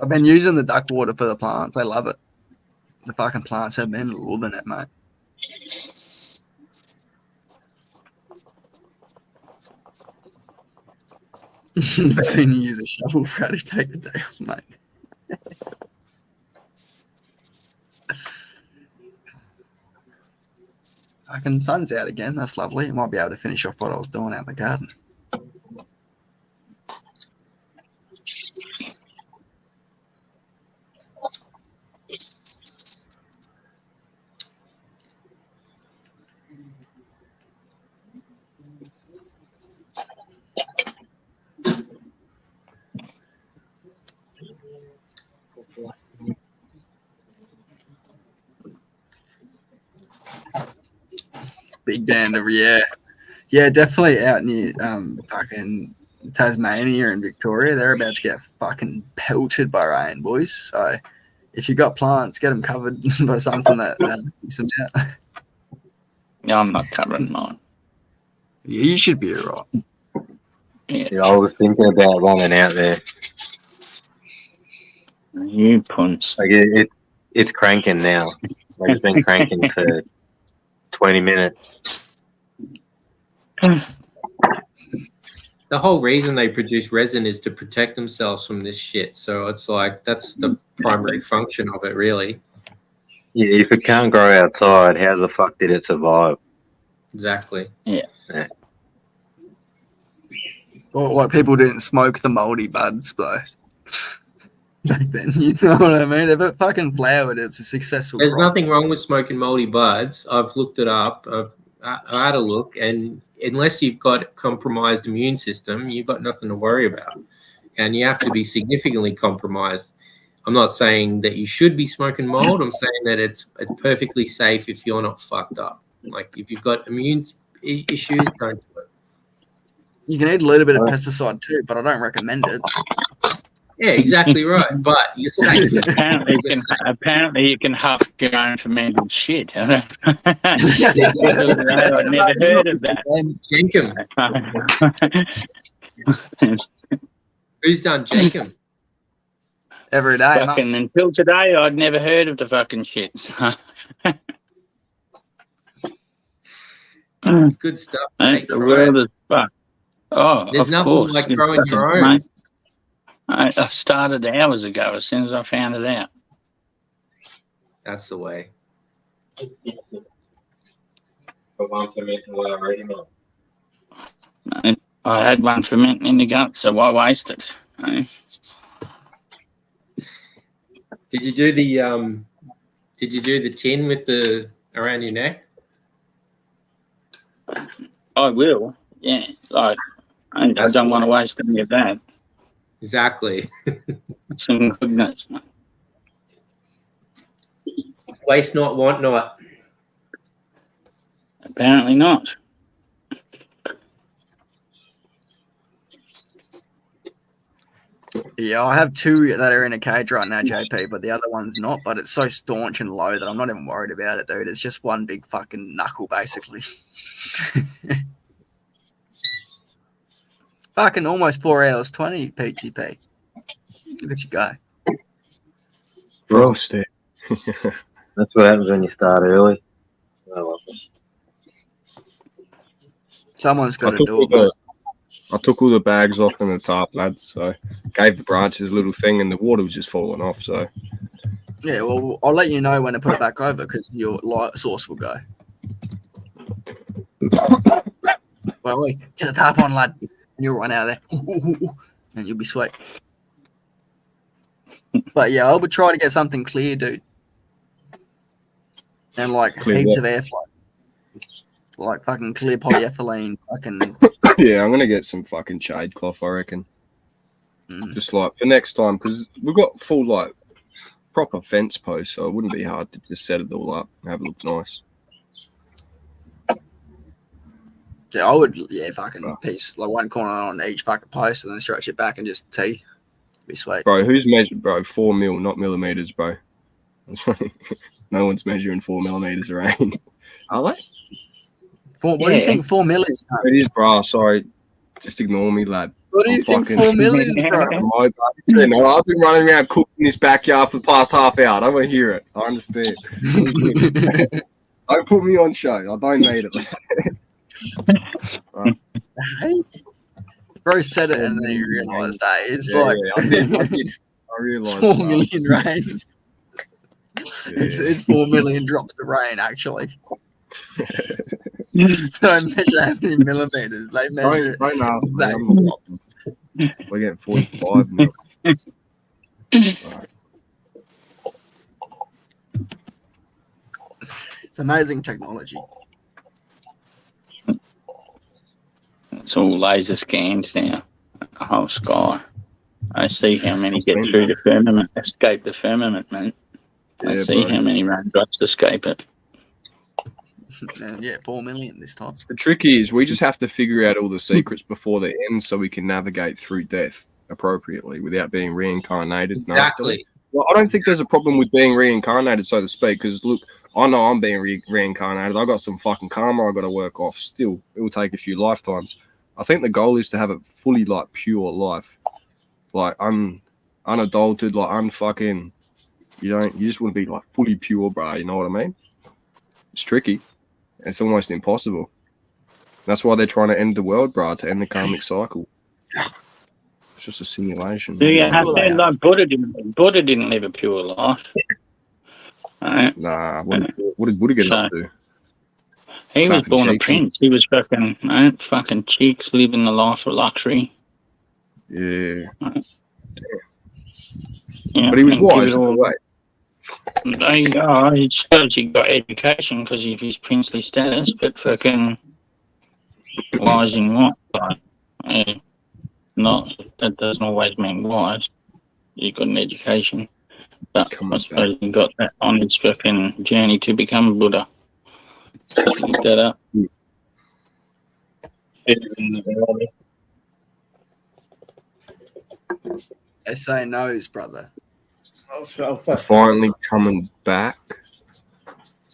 been using the duck water for the plants. I love it. The fucking plants have been loving it, mate. I've seen you use a shovel for how to take the day off, mate. Fucking sun's out again. That's lovely. I might be able to finish off what I was doing out in the garden. Big gander, yeah. Yeah, definitely out near fucking Tasmania and Victoria. They're about to get fucking pelted by rain, boys. So if you got plants, get them covered by something that keeps them out. Yeah, I'm not covering mine. Yeah, you should be all right. Yeah, Yeah, I was thinking about running out there. you punts. Like it's cranking now. Like it's been cranking for 20 minutes. The whole reason they produce resin is to protect themselves from this shit. So it's like that's the primary function of it, really. Yeah, if it can't grow outside, how the fuck did it survive? Exactly. Well, like people didn't smoke the moldy buds, bro. Back then, you know what I mean? If it fucking flowered, it's a successful There's crop. nothing wrong with smoking moldy buds. I've looked it up. I had a look, and unless you've got a compromised immune system, you've got nothing to worry about. And you have to be significantly compromised. I'm not saying that you should be smoking mold. I'm saying that it's perfectly safe if you're not fucked up. Like if you've got immune issues, don't do it. You can eat a little bit of pesticide too, but I don't recommend it. Yeah, exactly right. But you're safe. Apparently you can huff your own fermented shit. I never heard of that. Jenkum. Who's done Jenkum? Every day, mate. Fucking until today, I'd never heard of the fucking shit. It's good stuff. Mate. The world is fucked. Oh, There's of nothing course. like growing your own. Mate, I started hours ago as soon as I found it out. That's the way. I had one fermenting in the gut, so why waste it? Did you do the tin with the around your neck? I will. Yeah, like I don't want to waste any of that. Exactly. Some goodness. Waste not, want not. Apparently not. Yeah, I have two that are in a cage right now, JP, but the other one's not. But it's so staunch and low that I'm not even worried about it, dude. It's just one big fucking knuckle, basically. Fucking almost 4 hours 20 PTP. Look at you go. Frosty. That's what happens when you start early. Someone's got to do it. I took all the bags off in the tarp, lads. So gave the branches a little thing, and the water was just falling off. So Yeah, well, I'll let you know when to put it back over because your light source will go. Well, wait, get the tarp on, lad, and you'll run out of there, and you'll be sweet. But yeah, I would try to get something clear, dude, and like Clear heaps what? of airflow, like fucking clear polyethylene, fucking. yeah, I'm gonna get some fucking shade cloth, I reckon. Just like for next time, because we've got full like proper fence posts, so it wouldn't be hard to just set it all up and have it look nice. Yeah, I would, fucking piece like one corner on each fucking post, and then stretch it back and just tee. Be sweet. Bro, who's measured, bro? 4 mil, not millimeters, bro. No one's measuring 4 millimeters of rain. Are they? What do you think 4 mil is? It is, bro. Sorry. Just ignore me, lad. What do you think fucking- 4 million is, bro? I've been running around cooking in this backyard for the past half hour. I don't want to hear it. I understand. Don't put me on show. I don't need it. Bro said it and then he realised that. It's Yeah, like I did. I realised 4 that. million rains. Yeah. It's 4 million drops of rain, actually. They don't measure how many millimeters. They measure Don't ask me. exact I'm not- drops. We're getting 45 mil. So, It's amazing technology. It's all laser scans now. The whole sky. I see how many get through the firmament, escape the firmament, man. I yeah, see bro. how many raindrops escape it. And yeah, 4 million this time. The trick is we just have to figure out all the secrets before the end so we can navigate through death appropriately without being reincarnated. nastily. Exactly. Well, I don't think there's a problem with being reincarnated, so to speak, because look, I know I'm being reincarnated. I got some fucking karma I got to work off. Still, it will take a few lifetimes. I think the goal is to have a fully like pure life, like unadulterated, like unfucking. You just want to be like fully pure, bro. You know what I mean? It's tricky. It's almost impossible. That's why they're trying to end the world, bro, to end the karmic cycle. It's just a simulation. Do you man. have to, like Buddha didn't live a pure life. Right? Nah, what did Buddha get up to? He was Clapping born a cheeks prince. He was fucking chicks living the life of luxury. Yeah. Yeah, But he was and wise give it in a all- way. He shows he got education because of his princely status, but fucking wise in what? Like, not that doesn't always mean wise. He got an education, but Come I on, suppose he got that on his fucking journey to become Buddha. Look that up. They say nose, brother. Finally coming back.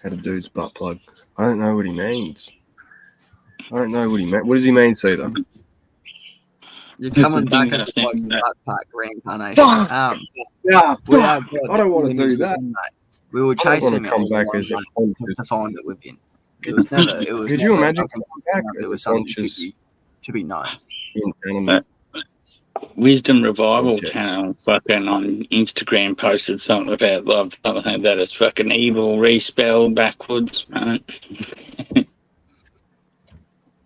Had a dude's butt plug. I don't know what he means. I don't know what he meant. What does he mean, Cedar? You're coming the back thing as a that I bloke think that- backpack reincarnation. Yeah, We have got I don't want to things do that. within, mate. We were I don't chasing want it to come all back along, as a mate, conscious. to find it within. It was never. It was. Could never you imagine nothing coming back that as was a something conscious to be known. animal? Wisdom Revival Okay. channel fucking on Instagram posted something about love, something that is fucking evil respelled backwards. Right?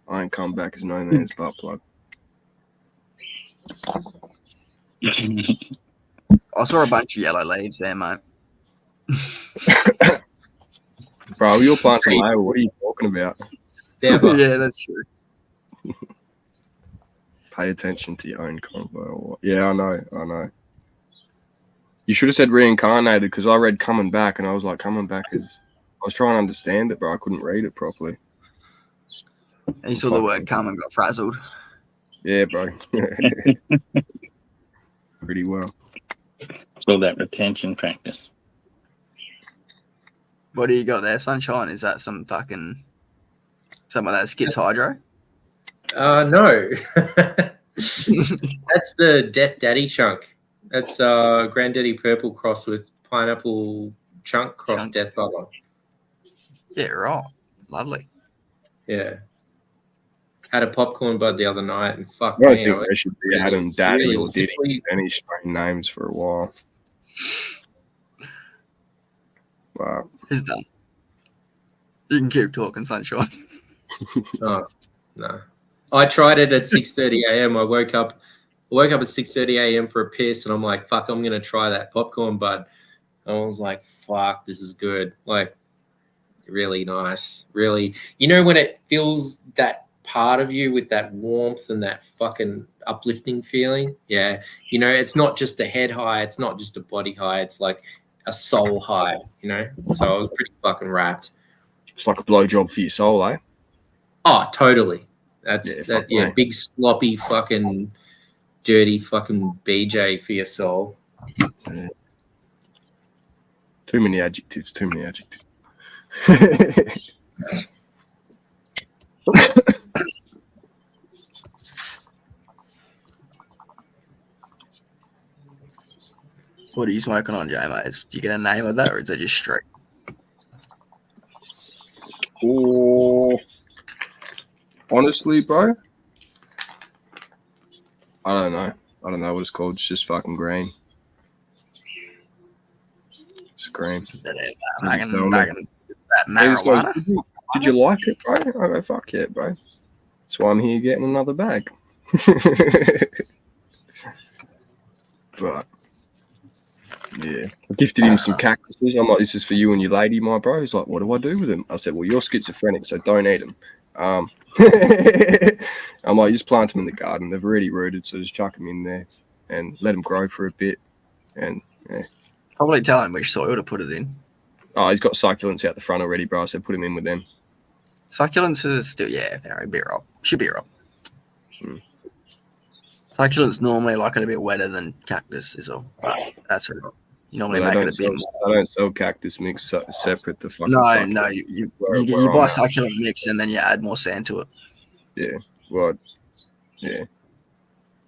I ain't come back as no man's butt plug. I saw a bunch of yellow leaves there, mate. Bro, you're planting label. What are you talking about? Never. Yeah, that's true. Pay attention to your own convo. Yeah, I know. You should have said reincarnated because I read coming back and I was like, coming back is. I was trying to understand it, but I couldn't read it properly. He saw the word come and got frazzled. Yeah, bro. Pretty well. It's all that retention practice. What do you got there, Sunshine? Is that some of that skits hydro? No. That's the Death Daddy chunk. That's Granddaddy Purple crossed with Pineapple Chunk cross Chunk. Death Bubba. Yeah, right. Lovely. Yeah. Had a popcorn bud the other night and fuck I don't me. think they should be Adam Daddy really or Diddy. literally- Any strange names for a while. Wow. He's done. You can keep talking, Sunshine. Oh, no. I tried it at 6:30 a.m. I woke up at 6:30 a.m. for a piss and I'm like, fuck, I'm gonna try that popcorn bud. I was like, fuck, this is good. Like, really nice. Really, you know when it feels that part of you with that warmth and that fucking uplifting feeling? Yeah. You know, it's not just a head high, it's not just a body high, it's like a soul high, you know? So I was pretty fucking wrapped. It's like a blowjob for your soul, eh? Oh, totally. That's Yeah, that. fuck Yeah, right. big sloppy fucking dirty fucking BJ for your soul. Too many adjectives. What are you smoking on, J, mate? Do you get a name of that, or is it just straight? Oh, honestly, bro, I don't know. I don't know what it's called. It's just fucking green. It's green. Back tell me. that He just goes, marijuana. Did you like it, bro? I go, fuck yeah, bro. That's why I'm here getting another bag. But yeah, I gifted him some cactuses. I'm like, this is for you and your lady, my bro. He's like, what do I do with them? I said, well, you're schizophrenic, so don't eat them. I'm like, just plant them in the garden. They've already rooted, so just chuck them in there and let them grow for a bit. And yeah. Probably tell him which soil to put it in. Oh, he's got succulents out the front already, bro. I said, put him in with them. Succulents is still, yeah, very be right. Should be right. Hmm. Succulents normally like it a bit wetter than cactus is all. But that's all right. You normally Well, make it a bit more. I don't sell cactus mix separate to fucking No, succulent. you Where buy I'm at. succulent mix and then you add more sand to it. Yeah, well, yeah.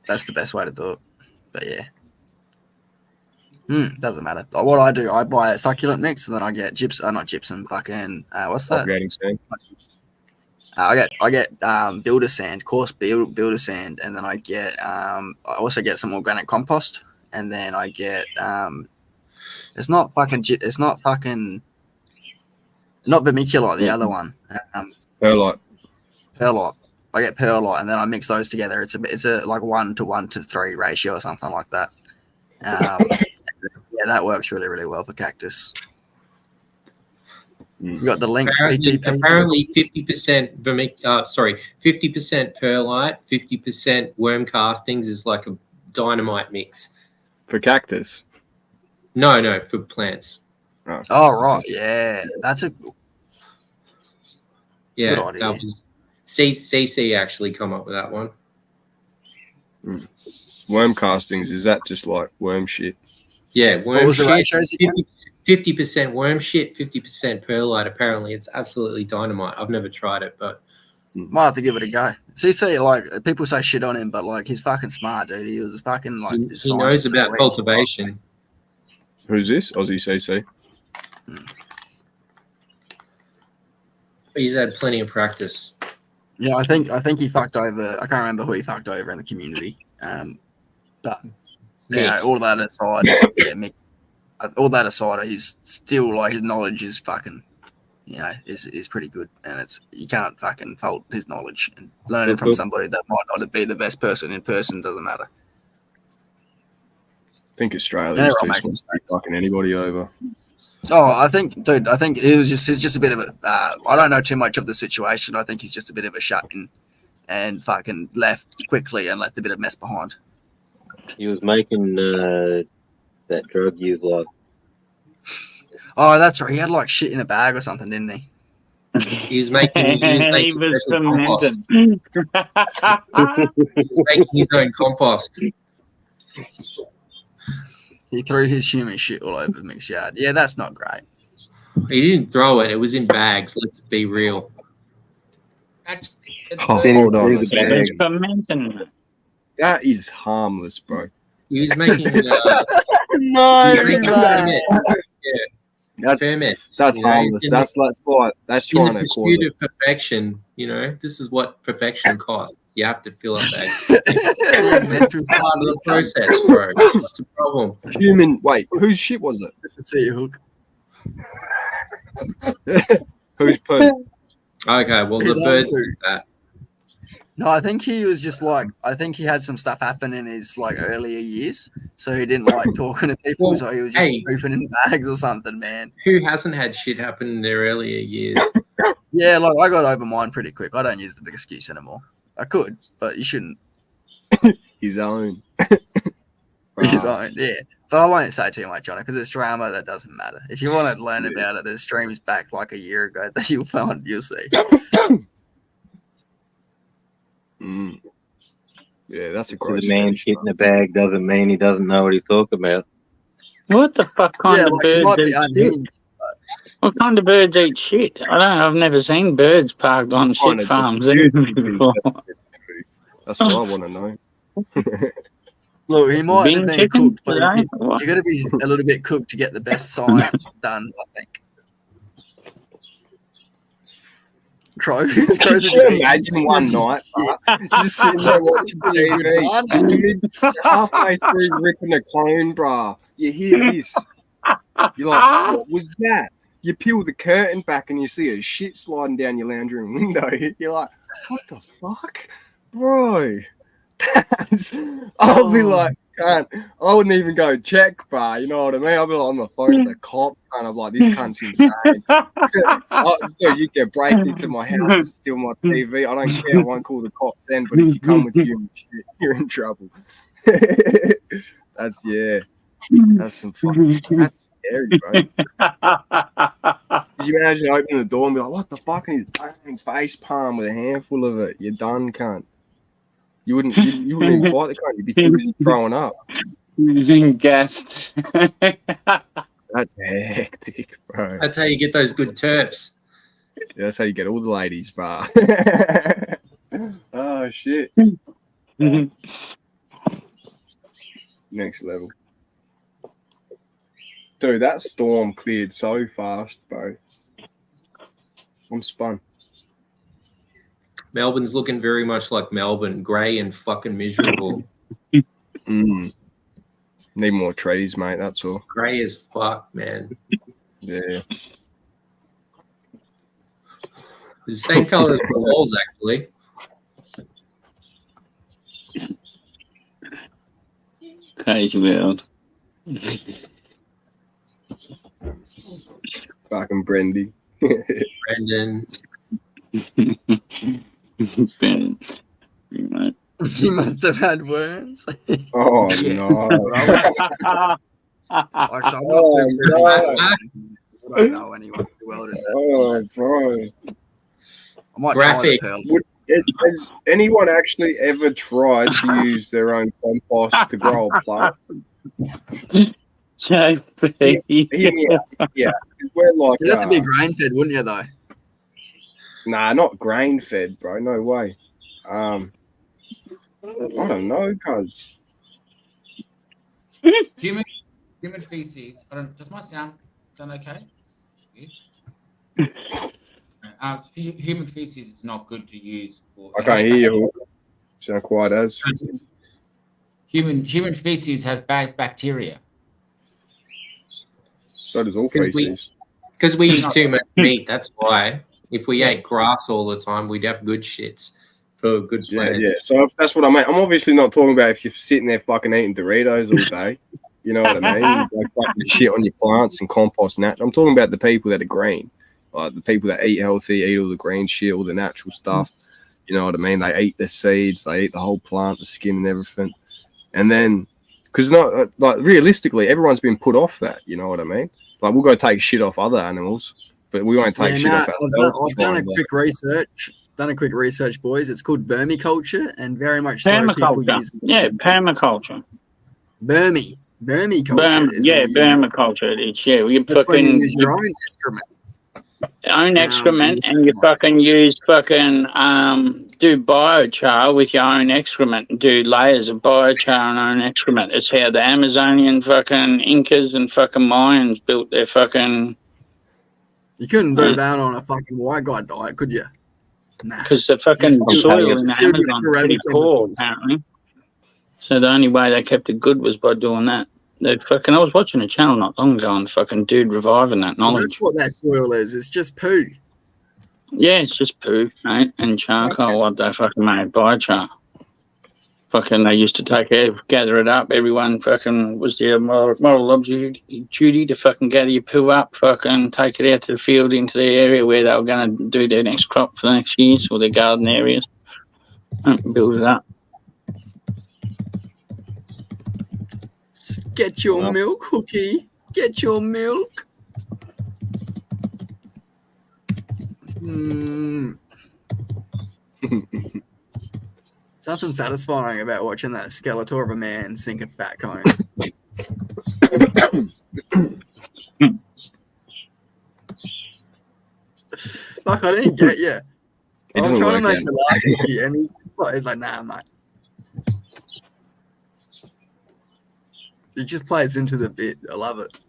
That's the best way to do it. But yeah. Doesn't matter. What I do, I buy a succulent mix and then I get not gypsum, fucking what's that? Upgrading sand. I get builder sand, coarse builder sand, and then I get I also get some organic compost, and then I get it's not vermiculite, the other one. Perlite. Perlite. I get perlite, and then I mix those together. It's a like 1:1:3 ratio or something like that. Yeah, that works really, really well for cactus. You got the link. Apparently 50% 50% perlite, 50% worm castings is like a dynamite mix. For cactus. No, for plants. Oh right, yeah, that's a good idea. That was CC actually come up with that one. Worm castings, is that just like worm shit? Yeah, What worm was the shit. ratios again? 50% worm shit, 50% perlite. Apparently, it's absolutely dynamite. I've never tried it, but Might have to give it a go. CC, like people say shit on him, but like he's fucking smart, dude. He was fucking like he knows about cultivation. Who's this? Aussie CC. He's had plenty of practice. Yeah, I think he fucked over. I can't remember who he fucked over in the community. But yeah, all that aside, Mick, all that aside, he's still like his knowledge is fucking, is pretty good, and it's you can't fucking fault his knowledge, and learning from somebody that might not be the best person in person doesn't matter. I think Australia is too Everyone smart makes to be fucking anybody over. Oh, I think it was just a bit of a. I don't know too much of the situation. I think he's just a bit of a shut-in, and fucking left quickly and left a bit of mess behind. He was making that drug you like. Oh, that's right. He had like shit in a bag or something, didn't he? He was making fermented. his own compost. He threw his human shit all over Mick's yard. Yeah, that's not great. He didn't throw it. It was in bags. Let's be real. Hold on. It's fermenting. That is harmless, bro. He was making No, ferment. That's Ferment. that's You know, harmless. in That's in trying the to cause pursuit it. of perfection, this is what perfection costs. You have to fill up that. mental Part of the process, bro. What's the problem? Human. Wait, whose shit was it? See you, Hook. Whose poo? Okay, well, the His own birds poo. did that. No, I think he was just like, I think he had some stuff happen in his like earlier years, so he didn't like talking to people, Well, so he was just hey. pooping in bags or something, man. Who hasn't had shit happen in their earlier years? Yeah, like I got over mine pretty quick. I don't use the excuse anymore. I could, but you shouldn't. His own. His own, yeah. But I won't say too much on it because it's drama that doesn't matter. If you want to learn about it, there's streams back like a year ago that you'll see. Yeah, that's a The gross. man fetish, shit in the bag doesn't mean he doesn't know what he's talking about. What the fuck kind Yeah, of like, it might birds be eat shit? unhinged. What kind of birds eat shit? I've never seen birds parked on Kind shit of farms dispute before. That's what I want to know. Look, he might Bing have been chicken cooked, but today? you got to be a little bit cooked to get the best science done, I think. Crows Could you imagine one night, just sitting there watching TV, halfway through ripping a clone, bruh, you hear this. You're like, what was that? You peel the curtain back and you see a shit sliding down your lounge room window. You're like, what the fuck? Bro. I'll be like, I wouldn't even go check, bruh. You know what I mean? I'll be like on the phone with the cop, and I'm like, this cunt's insane. Dude, you can break into my house and steal my TV. I don't care. I won't call the cops then, but if you come with human shit, you're in trouble. That's some fun. That's scary, bro. Could you imagine opening the door and be like, what the fuck? And he's banging face palm with a handful of it. You're done, cunt. You wouldn't even fight the cunt. You'd be too busy throwing up. You've been gassed. That's hectic, bro. That's how you get those good terps. Yeah, that's how you get all the ladies, bro. Oh, shit. Next level. Dude, that storm cleared so fast, bro. I'm spun. Melbourne's looking very much like Melbourne, grey and fucking miserable. Need more trees, mate. That's all. Grey as fuck, man. Yeah. It's the same colour as the walls, actually. Crazy world. Fucking Brendy. Brendan. Ben, He must have had worms. Oh, Yeah. no. Like, so I'm not too no. I don't know anyone who well did. Oh, bro. I might Graphic. try the pearl. Has anyone actually ever tried to use their own compost to grow a plant? JP. Hear me out. Yeah. We're like, You'd have to be grain fed, wouldn't you, though? nah, not grain fed, bro. No way. I don't know, cuz. Human feces. I don't. Does my sound okay? Human feces is not good to use for. I can't hear you. Sound quiet as. Human feces has bad bacteria. So does all Because feces. Because we eat too much meat, that's why. If we ate grass all the time, we'd have good shits for good plants. Yeah. So if that's what I mean. I'm obviously not talking about if you're sitting there fucking eating Doritos all day. You know what I mean? You go fucking shit on your plants and compost natural. I'm talking about the people that are green. Like the people that eat healthy, eat all the green shit, all the natural stuff. You know what I mean? They eat the seeds, they eat the whole plant, the skin and everything. And then, because not like realistically, everyone's been put off that. You know what I mean? Like we'll go take shit off other animals, but we won't take shit off ourselves. I've done a quick research. Boys. It's called vermiculture, and very much so people Permaculture. use Yeah, permaculture. vermiculture. Vermiculture it is. Yeah, you That's when you fucking use your own excrement. own excrement and you fucking use fucking do biochar with your own excrement and do layers of biochar and own excrement. It's how the Amazonian fucking Incas and fucking Mayans built their fucking. You couldn't do that on a fucking white guy diet, could you? Nah. Because the fucking It's soil in the still Amazon is pretty ceramic poor, chemicals. apparently. So the only way they kept it good was by doing that. I was watching a channel not long ago and fucking dude reviving that knowledge. That's what that soil is. It's just poo. Yeah, it's just poo, mate, and charcoal. What they fucking made biochar. Fucking, they used to gather it up. Everyone fucking was their moral duty to fucking gather your poo up, fucking take it out to the field into the area where they were going to do their next crop for the next years or their garden areas, and build it up. Get your milk, Hookie. Get your milk. Something satisfying about watching that skeleton of a man sink a fat cone. Fuck, I didn't get you. I was doesn't trying to work make you laugh, and he's like, nah, mate. It just plays into the bit. I love it.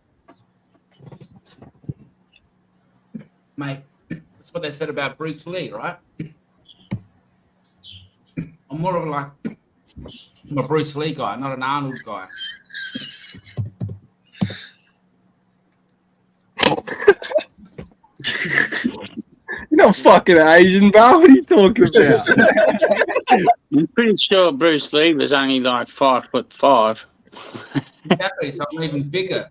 Mate, that's what they said about Bruce Lee, right? I'm more of like I'm a Bruce Lee guy, not an Arnold guy. You're not fucking Asian, bro. What are you talking about? I'm pretty sure Bruce Lee was only like 5'5". Exactly, so I'm even bigger.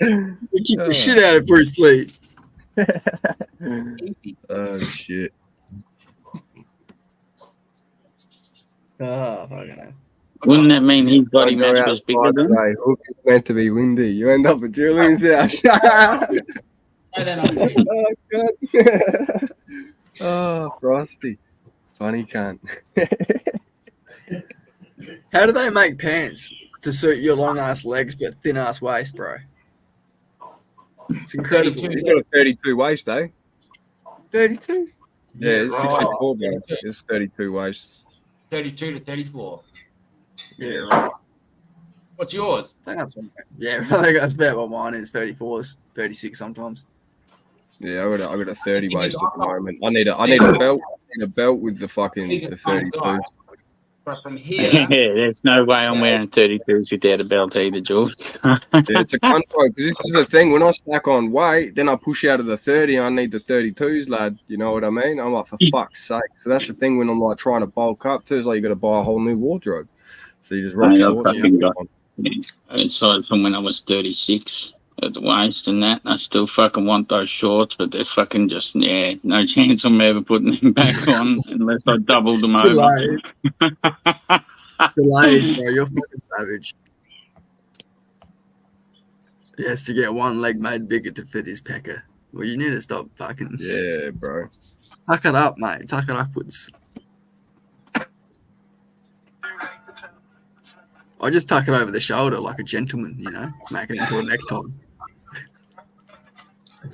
You kick the shit out of Bruce Lee. Easy. Oh shit. Oh, fucking hell. Wouldn't that mean his body Don't go mass was bigger outside than? today. Hook is meant to be windy. You end up at Julian's house. No, they're not big. Oh god. Oh, Frosty. Funny cunt. How do they make pants to suit your long ass legs but thin ass waist, bro? It's incredible. 32. He's got a 32 waist, eh? 32? Yeah, it's right. 64, bro. It's 32 waist. 32 to 34. Yeah, right. What's yours? I think that's yeah, I think that's about what mine is. 34s, 36 sometimes. Yeah, I got a 30 Thing is, waist at the moment. I need a belt. I need a belt with the fucking the 32s. But from Yeah, here, there's no way I'm wearing 32s without a belt either, George. Yeah, it's a cunt because this is the thing. When I stack on weight, then I push out of the 30. I need the 32s, lad. You know what I mean? I'm like, for fuck's sake. So that's the thing when I'm like trying to bulk up too. Is like you got to buy a whole new wardrobe. So you just rock Yeah, shorts. fucking got- Aside from when I was 36 at the waist and that, I still fucking want those shorts, but they're fucking just, yeah, no chance I'm ever putting them back on unless I double them over. Delayed. Delayed, bro. You're fucking savage. He has to get one leg made bigger to fit his pecker. Well, you need to stop fucking. Yeah, bro. Tuck it up, mate. Tuck it upwards. I just tuck it over the shoulder like a gentleman, you know, make it into a necktie.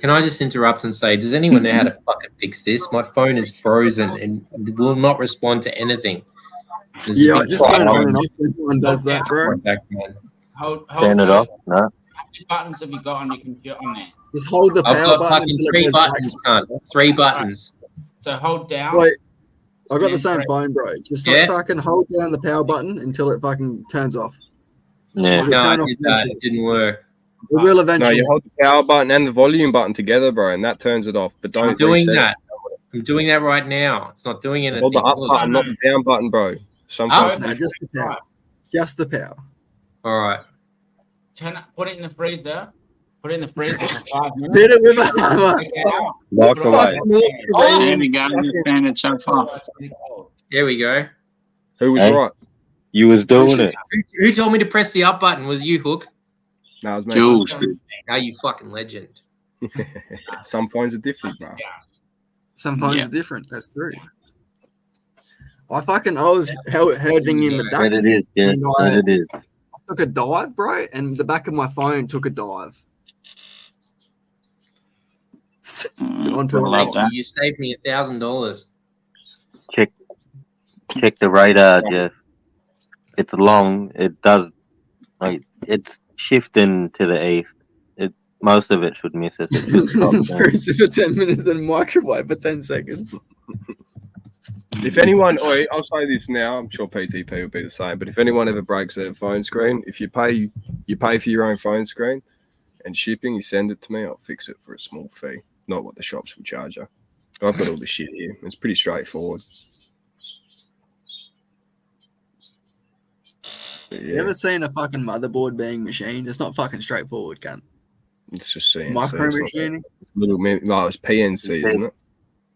Can I just interrupt and say, does anyone know how to fucking fix this? My phone is frozen and will not respond to anything. There's a Yeah, I big just turn it fire on and off. Everyone does that, bro. my background. hold Turn it off. No. How many buttons have you got on your computer on there? Just hold the I've power got button fucking until it 3 goes buttons, black. cunt. 3 buttons. So hold down. Wait, I got Yeah, the same correct. phone, bro. Just Yeah. fucking hold down the power button until it fucking turns off. Yeah. It'll No, I turn off did that. eventually. It didn't work. It will No, eventually. you hold the power button and the volume button together, bro, and that turns it off. But don't I'm doing reset it. that. I'm doing that right now. It's not doing anything. Hold the up Look. button, not the down button, bro. Sometimes No, just the power. Just the power. All right. Put it in the freezer. Put it in the freezer for 5 minutes. Hit it with a hammer. Take it out. Lock Put it away. on. There we go, just turned itself off. There we go. Who was Hey. right? You was doing it. Who told me to press the up button? Was you, Hook? No, it was me. Jules. Now you fucking legend. Some phones are different, bro. Some phones Yeah. are different. That's true. I was herding in the That ducks. it is. Yeah. And That it is. took a dive, bro, and the back of my phone took a dive. Onto a I love rock. that. You saved me $1,000. Check the radar, Jeff. It's long. It does. Like it's shifting to the east. Most of it should miss us. It should stop soon. Freezer for 10 minutes, then microwave for 10 seconds. If anyone, I'll say this now. I'm sure PTP will be the same. But if anyone ever breaks their phone screen, if you pay for your own phone screen and shipping, you send it to me. I'll fix it for a small fee, not what the shops will charge you. I've got all the shit here. It's pretty straightforward. But You yeah, ever seen a fucking motherboard being machined? It's not fucking straightforward, cunt. it's just CNC. Micro It's not machining? little, no, it's PNC, isn't it?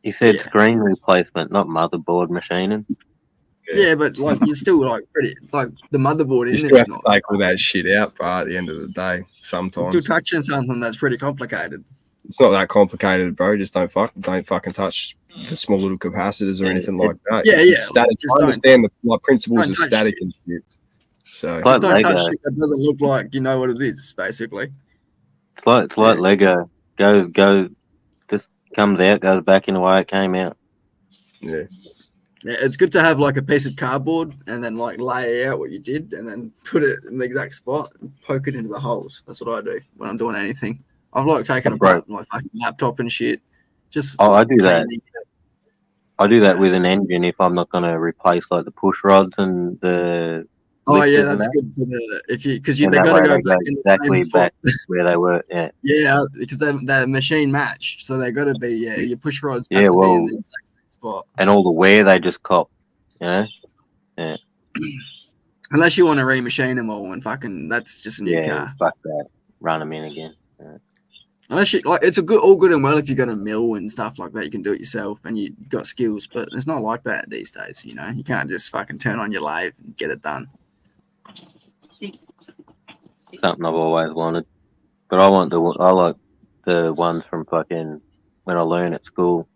He said Yeah. screen replacement, not motherboard machining. Yeah, but like you're still like pretty like the motherboard You in still there have is to not. take all that shit out, bro. At the end of the day, You're sometimes still touching something that's pretty complicated. it's not that complicated, bro. Just don't fucking touch the small little capacitors or anything like that. Yeah, It's yeah, Static. just I don't- understand the like, principles don't of touch static shit. and shit. So It's like Just don't touch Lego. shit that doesn't look like you know what it is, basically. It's like Lego. Go. This comes out, goes back in the way it came out. yeah, Yeah, it's good to have like a piece of cardboard and then like lay out what you did and then put it in the exact spot and poke it into the holes. That's what I do when I'm doing anything. I've like taken apart my fucking laptop and shit. Just Oh, I like, do that. cleaning it. I do that with an engine if I'm not going to replace like the push rods and the. Oh yeah, lifters and that's that. good for the if you because they And that got to way go they back in the same exactly spot. back where they were. Yeah. Yeah, because they're machine matched, so they got to be your push rods Yeah, have to be in well- the exact same spot. And all the wear they just cop. Yeah. Unless you want to remachine them all and fucking that's just a new Yeah. car. Fuck that. Run them in again. Unless you like, it's all good and well if you got a mill and stuff like that. You can do it yourself and you got skills, but it's not like that these days. You know, you can't just fucking turn on your lathe and get it done. Something I've always wanted. But I like the ones from fucking when I learned at school.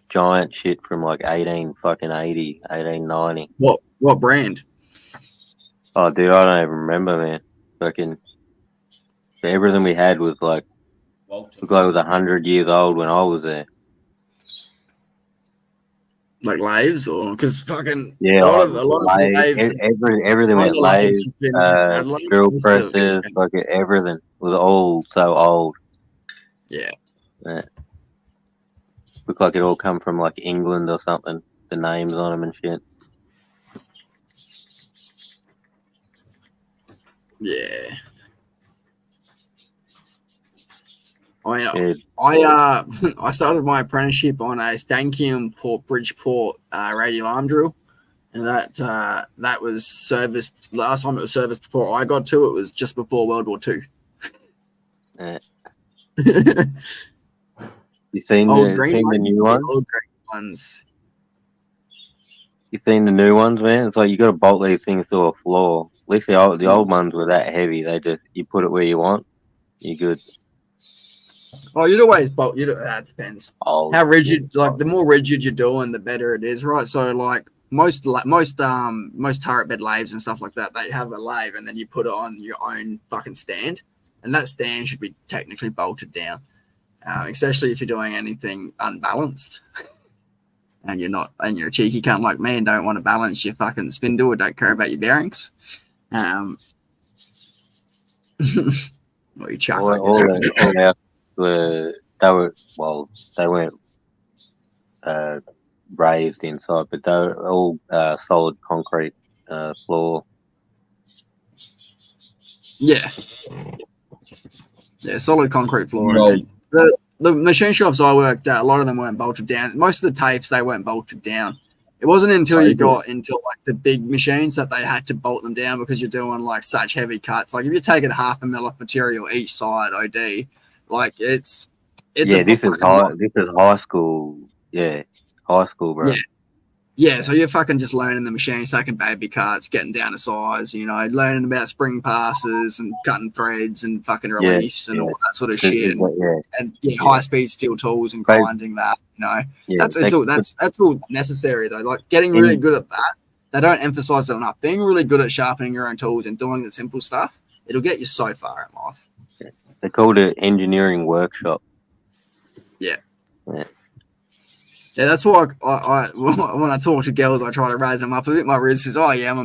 Giant shit from like 1880, 1890. What brand? Oh, dude, I don't even remember, man. Fucking everything we had was like Walter. looked like it was 100 years old when I was there. Like lathes or because fucking Yeah, a lot of the lathe, lathes. everything a lot with of the lathes, have been- a lot of drill them still- presses, like everything was all so old. Yeah. Looked like it all come from like England or something. The names on them and shit. Yeah. Yeah, I started my apprenticeship on a Stankium Bridgeport radial arm drill, and that was serviced last time it was serviced before I got to it was just before World War II. Yeah. You seen the new one? Old green ones. You seen the new ones, man? It's like you got to bolt these things to a floor. At least the old ones were that heavy. They just you put it where you want. You're good. Oh, you'd always bolt. That depends. Old. How rigid, like the more rigid you're doing, the better it is, right? So, like most turret bed lathes and stuff like that, they have a lathe, and then you put it on your own fucking stand, and that stand should be technically bolted down, especially if you're doing anything unbalanced, and you're a cheeky cunt like me and don't want to balance your fucking spindle or don't care about your bearings. Or you chuck like this. They weren't raised inside, but they were all solid concrete floor. Yeah, solid concrete floor. No. And the machine shops I worked at, a lot of them weren't bolted down. Most of the tapes they weren't bolted down. It wasn't until you got into like the big machines that they had to bolt them down because you're doing like such heavy cuts. Like if you're taking 0.5 mil of material each side, OD, like it's This is high school. Yeah, high school, bro. Yeah, so you're fucking just learning the machines, taking baby cuts, getting down to size, learning about spring passes and cutting threads and fucking reliefs and all that sort of shit. And high speed steel tools and grinding that, that's all necessary though. Like getting really good at that. They don't emphasize it enough. Being really good at sharpening your own tools and doing the simple stuff, it'll get you so far in life. They called it engineering workshop. Yeah, that's why I when I talk to girls, I try to raise them up a bit. My riz says, "Oh yeah, I'm a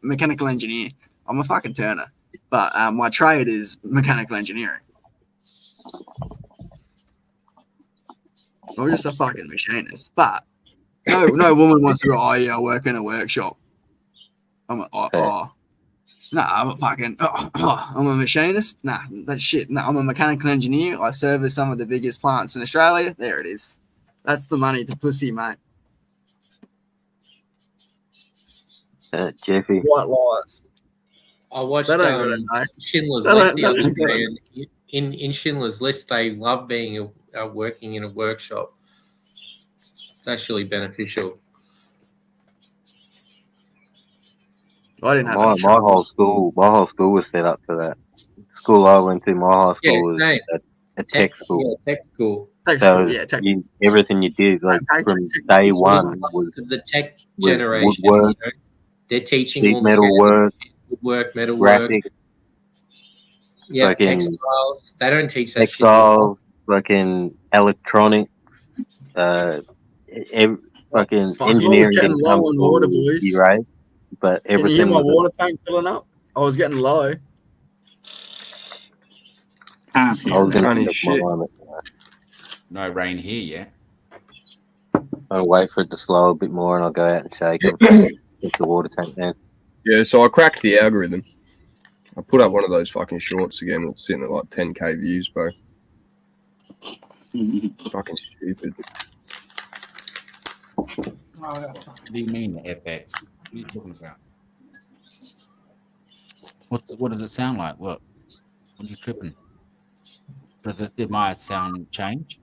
mechanical engineer. I'm a fucking turner, but my trade is mechanical engineering. I'm just a fucking machinist." But no woman wants to go, "Oh yeah, I work in a workshop." I'm I'm a machinist. Nah, that's shit. No, I'm a mechanical engineer. I service some of the biggest plants in Australia. There it is. That's the money to pussy, mate. Jeffy. White lies. I watched Schindler's They List the don't other get day, and in Schindler's List, they love being working in a workshop. It's actually beneficial. I didn't have My whole school was set up for that. The school I went to, my high school was a tech school. Yeah, tech school. Everything you did, like from day one, was the tech generation. Woodwork, they're teaching sheet all metal work, metal graphic, work. Yeah, fucking textiles. They don't teach that textiles, fucking electronics, fucking Fuck, I was engineering getting didn't low come on till water, boys. you, right? But Can you hear everything my was water tank filling up? I was getting low. I Can't was hear gonna Funny finish shit. mine. No rain here yet. I'll wait for it to slow a bit more, and I'll go out and shake them. Get the water tank down. Yeah, so I cracked the algorithm. I put up one of those fucking shorts again. It's sitting at like 10k views, bro. Fucking stupid. What do you mean the FX? What are you talking about? What does it sound like? What are you tripping? Did my sound change?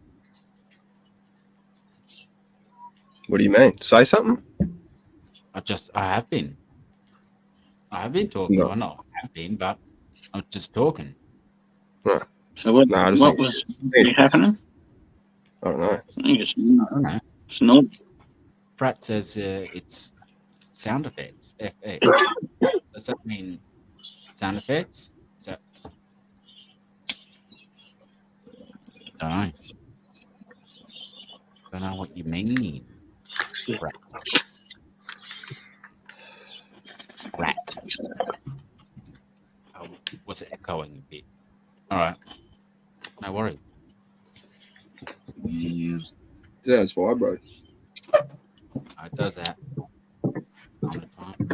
What do you mean? Say something? I have been talking. No. Well, not have been, but I'm just talking. So what? No, I just what think was happening? I don't know. I think it's I don't know. It's not. Pratt says it's sound effects. FX. Does that mean sound effects? Is that? Don't know what you mean. Rat. Oh, was it echoing a bit? All right. No worries. Yeah, it's vibrate. It does that. All the time.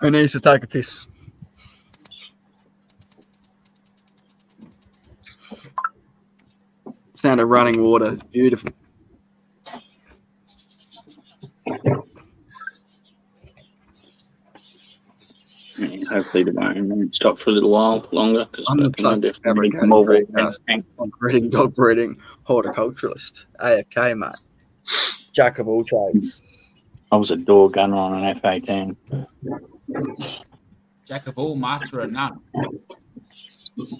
Who needs to take a piss? Sound of running water. Beautiful. Yeah, hopefully the rain won't stop for a little while longer. Because I'm the plastic fabricated greenhouse dog breeding horticulturalist. AFK, mate. Jack of all trades. I was a door gunner on an F-18. Jack of all, master of none.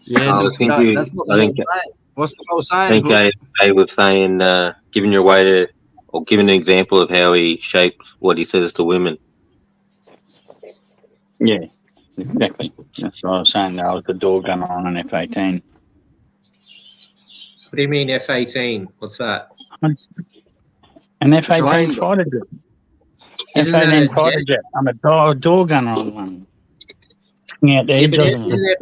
Yeah, I think that's not the I think whole saying. What's the whole I saying? think A was saying, giving your way to, or giving an example of how he shapes what he says to women. Yeah, exactly. That's what I was saying. I was the door gunner on an F-18. What do you mean F-18? What's that? An F-18 Plane. fighter jet. Isn't that a F-18 fighter jet? jet. I'm a door gunner on one. Yeah, the Yeah, edge but of isn't them.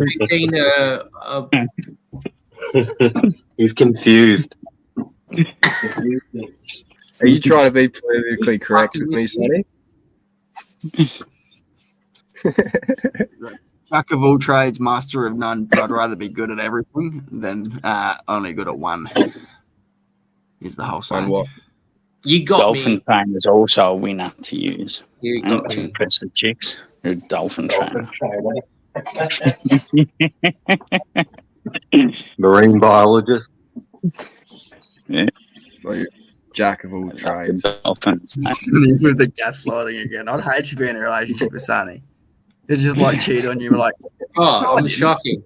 F-18 He's confused. Are you trying to be politically correct with me, Sonny? Jack of all trades, master of none. But I'd rather be good at everything than only good at one. Is the whole On saying. what? You got Dolphin me. train is also a winner to use. You got To me. impress the chicks. You're a dolphin trainer. Marine biologist. So you're jack of all trades. Dolphins. With the gaslighting again. I'd hate you being in a relationship with Sonny. It's just like cheat on you. Like, Oh, I'm shocking.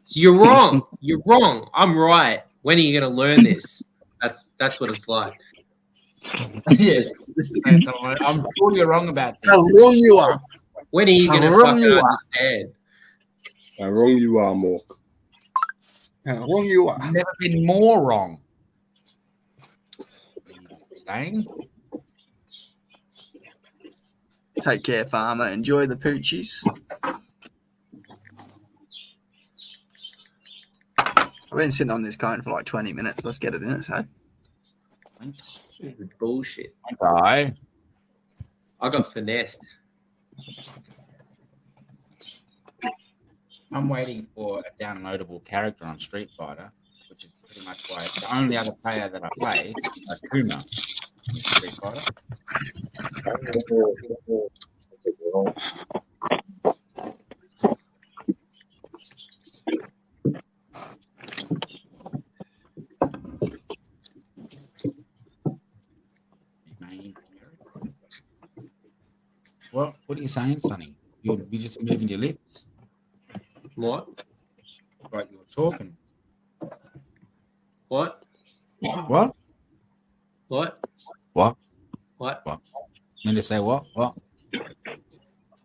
You're wrong. You're wrong. I'm right. When are you going to learn this? That's what it's like. Yes. I'm sure you're wrong about this. how wrong you are. When are you How going to wrong fucking you are. understand? How wrong you are, Mork. How wrong you are. I've never been more wrong. Saying? Take care, farmer. Enjoy the poochies. I've been sitting on this cone for like 20 minutes. Let's get it in it, so. This is bullshit. Bye. I got finessed. I'm waiting for a downloadable character on Street Fighter, which is pretty much why the only other player that I play is Kuma in Street Fighter. What are you saying, Sonny? You're just moving your lips. What? Like you were talking. What? What? What? What? What? Meant to say what? What?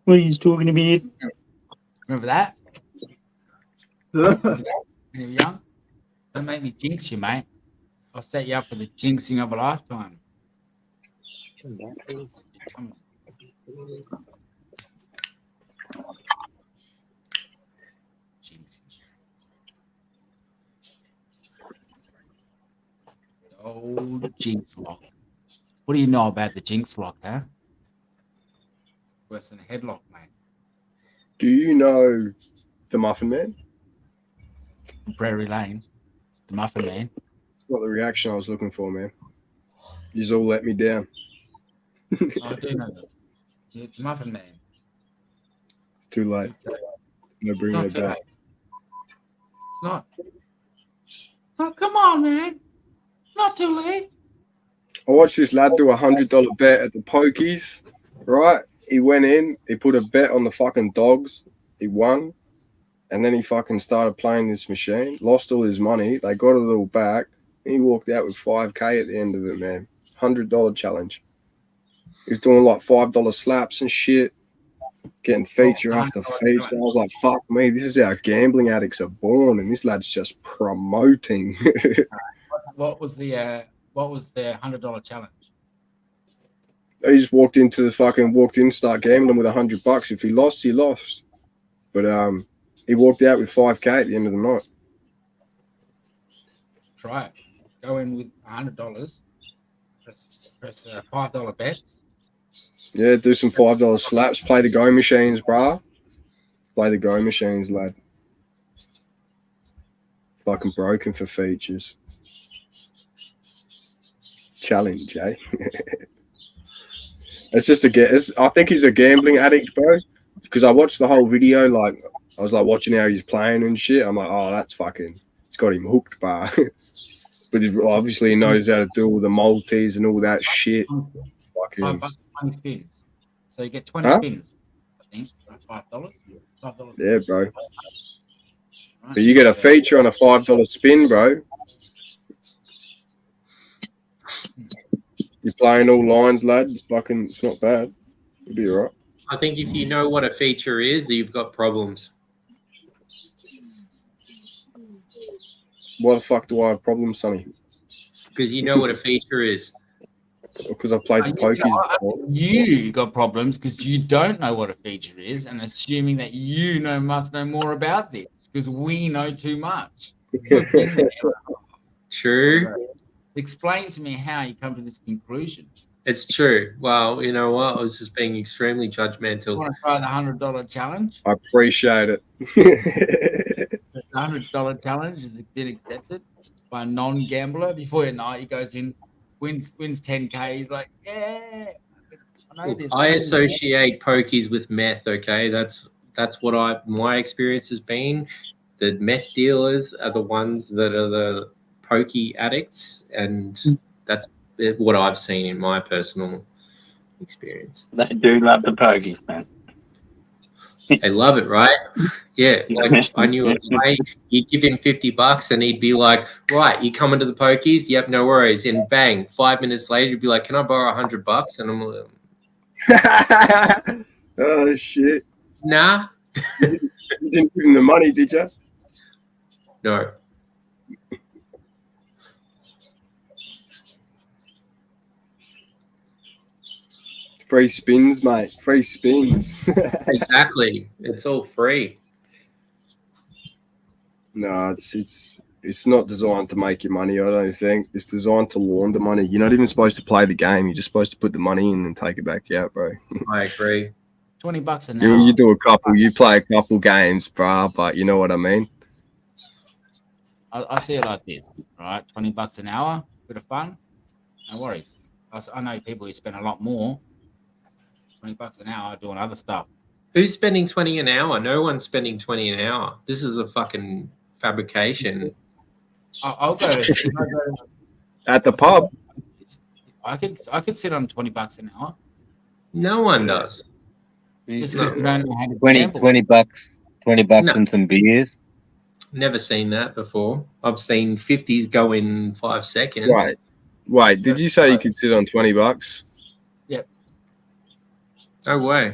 What are you talking about? Remember that? When you were young? Don't make me jinx you, mate. I'll set you up for the jinxing of a lifetime. Jinxing. Old jinx lock. What do you know about the jinx lock, huh? Worse than a headlock, mate. Do you know the Muffin Man? Prairie Lane, the Muffin Man. Not the reaction I was looking for, man. You've all let me down. I do know that. It's the Muffin Man. It's too late. No bringing Not it back. today. It's not. Oh, come on, man. It's not too late. I watched this lad do $100 bet at the pokies, right? He went in, he put a bet on the fucking dogs, he won, and then he fucking started playing this machine, lost all his money, they got it all back, and he walked out with $5K at the end of it, man. $100 challenge. He was doing like $5 slaps and shit, getting feature after feature. I was like, fuck me, this is how gambling addicts are born, and this lad's just promoting. What was the $100 challenge? He just walked in, start gambling with $100. If he lost, he lost. But he walked out with $5K at the end of the night. Try it. Go in with $100. Press $5 bets. Yeah, do some $5 slaps. Play the go machines, brah. Play the go machines, lad. Fucking broken for features. Challenge, eh? It's just I think he's a gambling addict, bro. Because I watched the whole video, like I was like watching how he's playing and shit. I'm like, oh, that's fucking. It's got him hooked, bar. But he obviously knows how to do all the multis and all that shit. Fucking. 20 spins. So you get 20 spins. I think $5. $5. Yeah, bro. But you get a feature on a $5 spin, bro. You're playing all lines, lad. It's not bad. It'll be all right. I think if you know what a feature is, you've got problems. Why the fuck do I have problems, Sonny? Because you know what a feature is. Because I've played the pokies before. You got problems because you don't know what a feature is and assuming that you must know more about this because we know too much. True. Explain to me how you come to this conclusion. It's true. Well, you know what? I was just being extremely judgmental. You want to try the $100 challenge? I appreciate it. The $100 challenge has been accepted by a non-gambler. Before you know it, he goes in, wins 10K. He's like, yeah. I associate pokies with meth. Okay, that's what my experience has been. The meth dealers are the ones that are the pokey addicts, and that's what I've seen in my personal experience. They do love the pokies, man. They love it, right? Yeah, like I knew a guy, you'd give him $50 and he'd be like, right, you coming to the pokies? Yep, no worries. And bang, 5 minutes later, he'd be like, can I borrow $100? And I'm like, oh, shit. nah. You didn't give him the money, did you? No. Free spins, mate. Free spins. Exactly. It's all free. No, it's not designed to make you money, I don't think. It's designed to launder money. You're not even supposed to play the game. You're just supposed to put the money in and take it back out, bro. I agree. $20 an hour. You play a couple games, bro, but you know what I mean? I see it like this, right? $20 an hour, bit of fun, no worries. I know people who spend a lot more. $20 an hour doing other stuff. Who's spending 20 an hour? No one's spending 20 an hour. This is a fucking fabrication. I'll go to At the pub. I could sit on $20 an hour. No one does. Just because we don't know how to 20 gamble. $20 No. and some beers. Never seen that before. I've seen 50s go in 5 seconds. Right. Wait, did you say you could sit on $20? No way.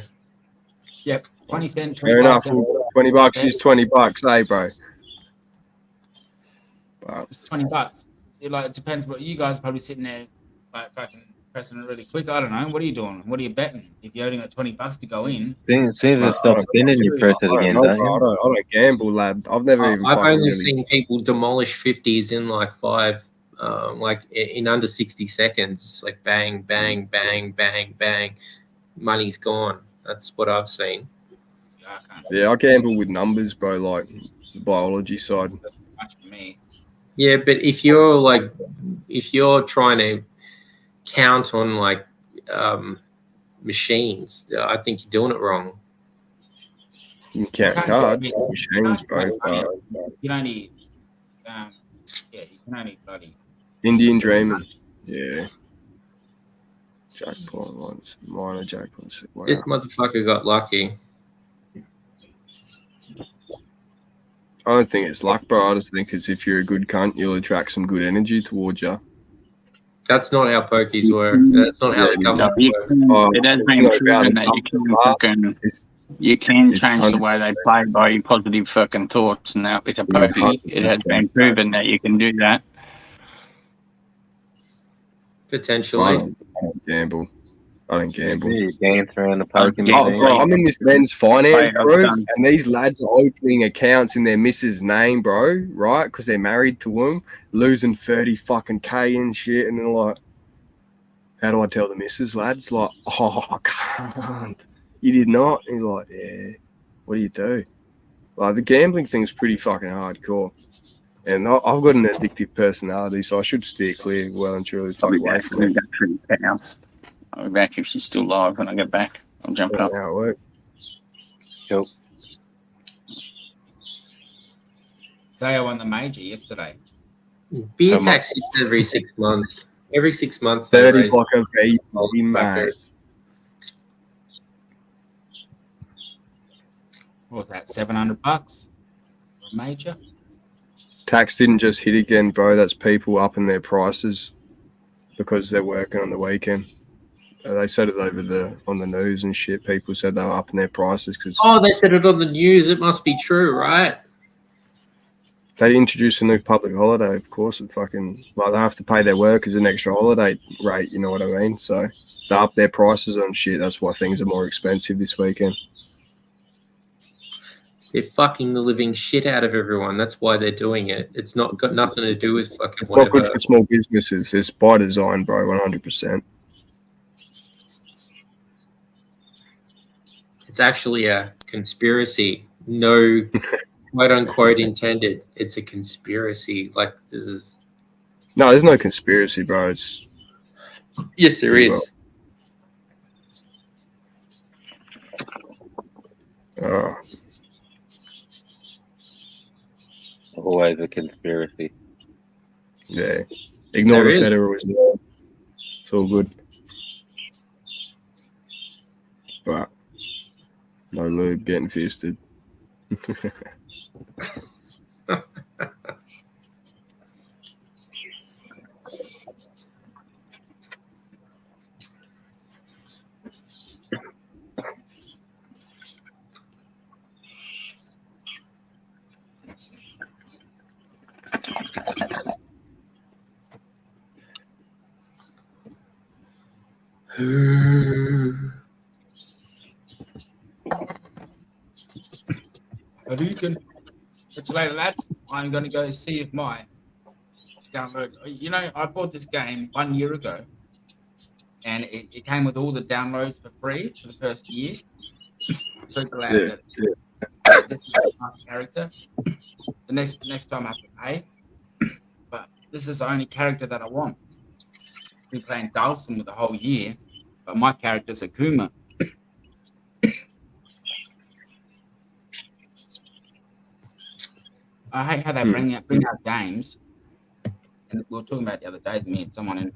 Yep. 20 cent, Fair 25 enough. cent. $20 is $20, eh, bro? But It's $20. It depends. What you guys are probably sitting there like fucking pressing it really quick. I don't know. What are you doing? What are you betting? If you only got $20 to go in, As soon as it stops spinning, you press it again, don't I you? don't gamble, lad. I've never even. I've fucking only really- seen people demolish 50s in like in under 60 seconds. Like bang, bang, bang, bang, bang. Money's gone. That's what I've seen. I can't Yeah, I gamble with numbers, bro. Like the biology side. do much for me. Yeah, but if you're trying to count on like machines, I think you're doing it wrong. You can count cards, machines, bro. But You can only, you can only bloody. Indian Dreaming. Yeah. Jackpot once. Minor jackpots. Wow. This motherfucker got lucky. I don't think it's luck, bro. I just think it's if you're a good cunt, you'll attract some good energy towards you. That's not how pokies work. That's not how the No, government you works. can, Oh, it has it's been not about proven the that you can government. fucking It's you can It's change the way they play by your positive fucking thoughts. And now with a pokey, it has been proven that you can do that. Potentially. I don't gamble. I don't gamble. You dance around the poker Yeah. Oh, machine. bro, I'm in this men's finance Play it group, done. and these lads are opening accounts in their missus' name, bro, right? Because they're married to them, losing 30 fucking K and shit. And they're like, how do I tell the missus, lads? Like, oh, I can't. You did not? And you're like, yeah. What do you do? Like, the gambling thing's pretty fucking hardcore. And I've got an addictive personality, so I should steer clear well and truly. I'll Fuck be away back from it. now. I'll be back if she's still live when I get back. I'll jump That's up. how it works. Say I won the major yesterday. Beer How tax hits every 6 months. Every 6 months. they 30 raise block of V, the mate. What was that? $700 for a major. Tax didn't just hit again, bro. That's people upping their prices because they're working on the weekend. They said it over on the news and shit. People said they were upping their prices because Oh, they said it on the news. It must be true, right? they introduced a new public holiday. Of course, it fucking like they have to pay their workers an extra holiday rate. You know what I mean? So they up their prices on shit. That's why things are more expensive this weekend. They're fucking the living shit out of everyone. That's why they're doing it. It's not got nothing to do with fucking It's not good whatever. for small businesses. It's by design, bro. 100%. It's actually a conspiracy. No quote unquote intended. It's a conspiracy. Like this is. No, there's no conspiracy, bro. It's Yes, there is. Always a conspiracy. Yeah. Ignore There the is. Federer was there. It's all good. But no lube getting fisted. Catch you later, lads. I'm going to go see if my download. You know, I bought this game 1 year ago, and it came with all the downloads for free for the first year. So glad Yeah, that this is my character. The next time I have to pay, but this is the only character that I want. Been playing Dawson with the whole year, but my character's Akuma. I hate how they bring out games, and we were talking about it the other day, me and someone, and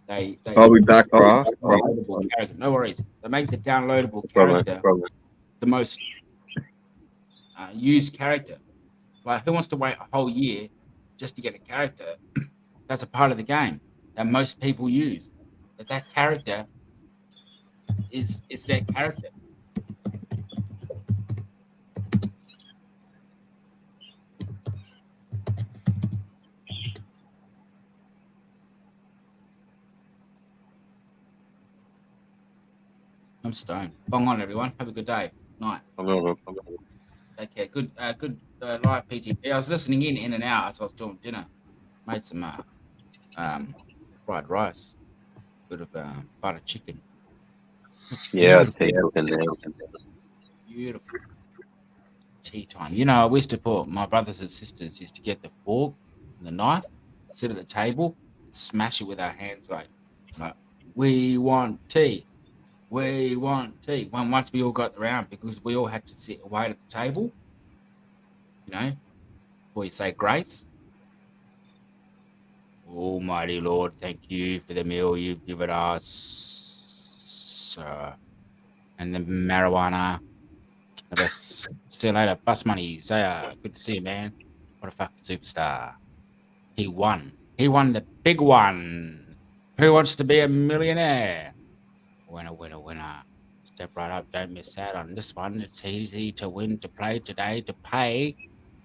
they I'll be back, bro. downloadable character. No worries. They make the downloadable Problem. character the most used character. Like, who wants to wait a whole year just to get a character that's a part of the game? that most people use. That character is their character. I'm stoned. Bong on, everyone. Have a good day. Night. Take care. Good live PTP. I was listening in and out as I was doing dinner. Made some fried rice, bit of butter chicken. Yeah, Beautiful tea time. You know, I used to put my brothers and sisters used to get the fork and the knife, sit at the table, smash it with our hands like we want tea. We want tea. Once we all got around, because we all had to sit away at the table, you know, before you say grace. Almighty Lord, thank you for the meal you've given us. And the marijuana. See you later. Bus money. Zaya, good to see you, man. What a fucking superstar. He won. He won the big one. Who wants to be a millionaire? Winner, winner, winner. Step right up. Don't miss out on this one. It's easy to win, to play today, to pay,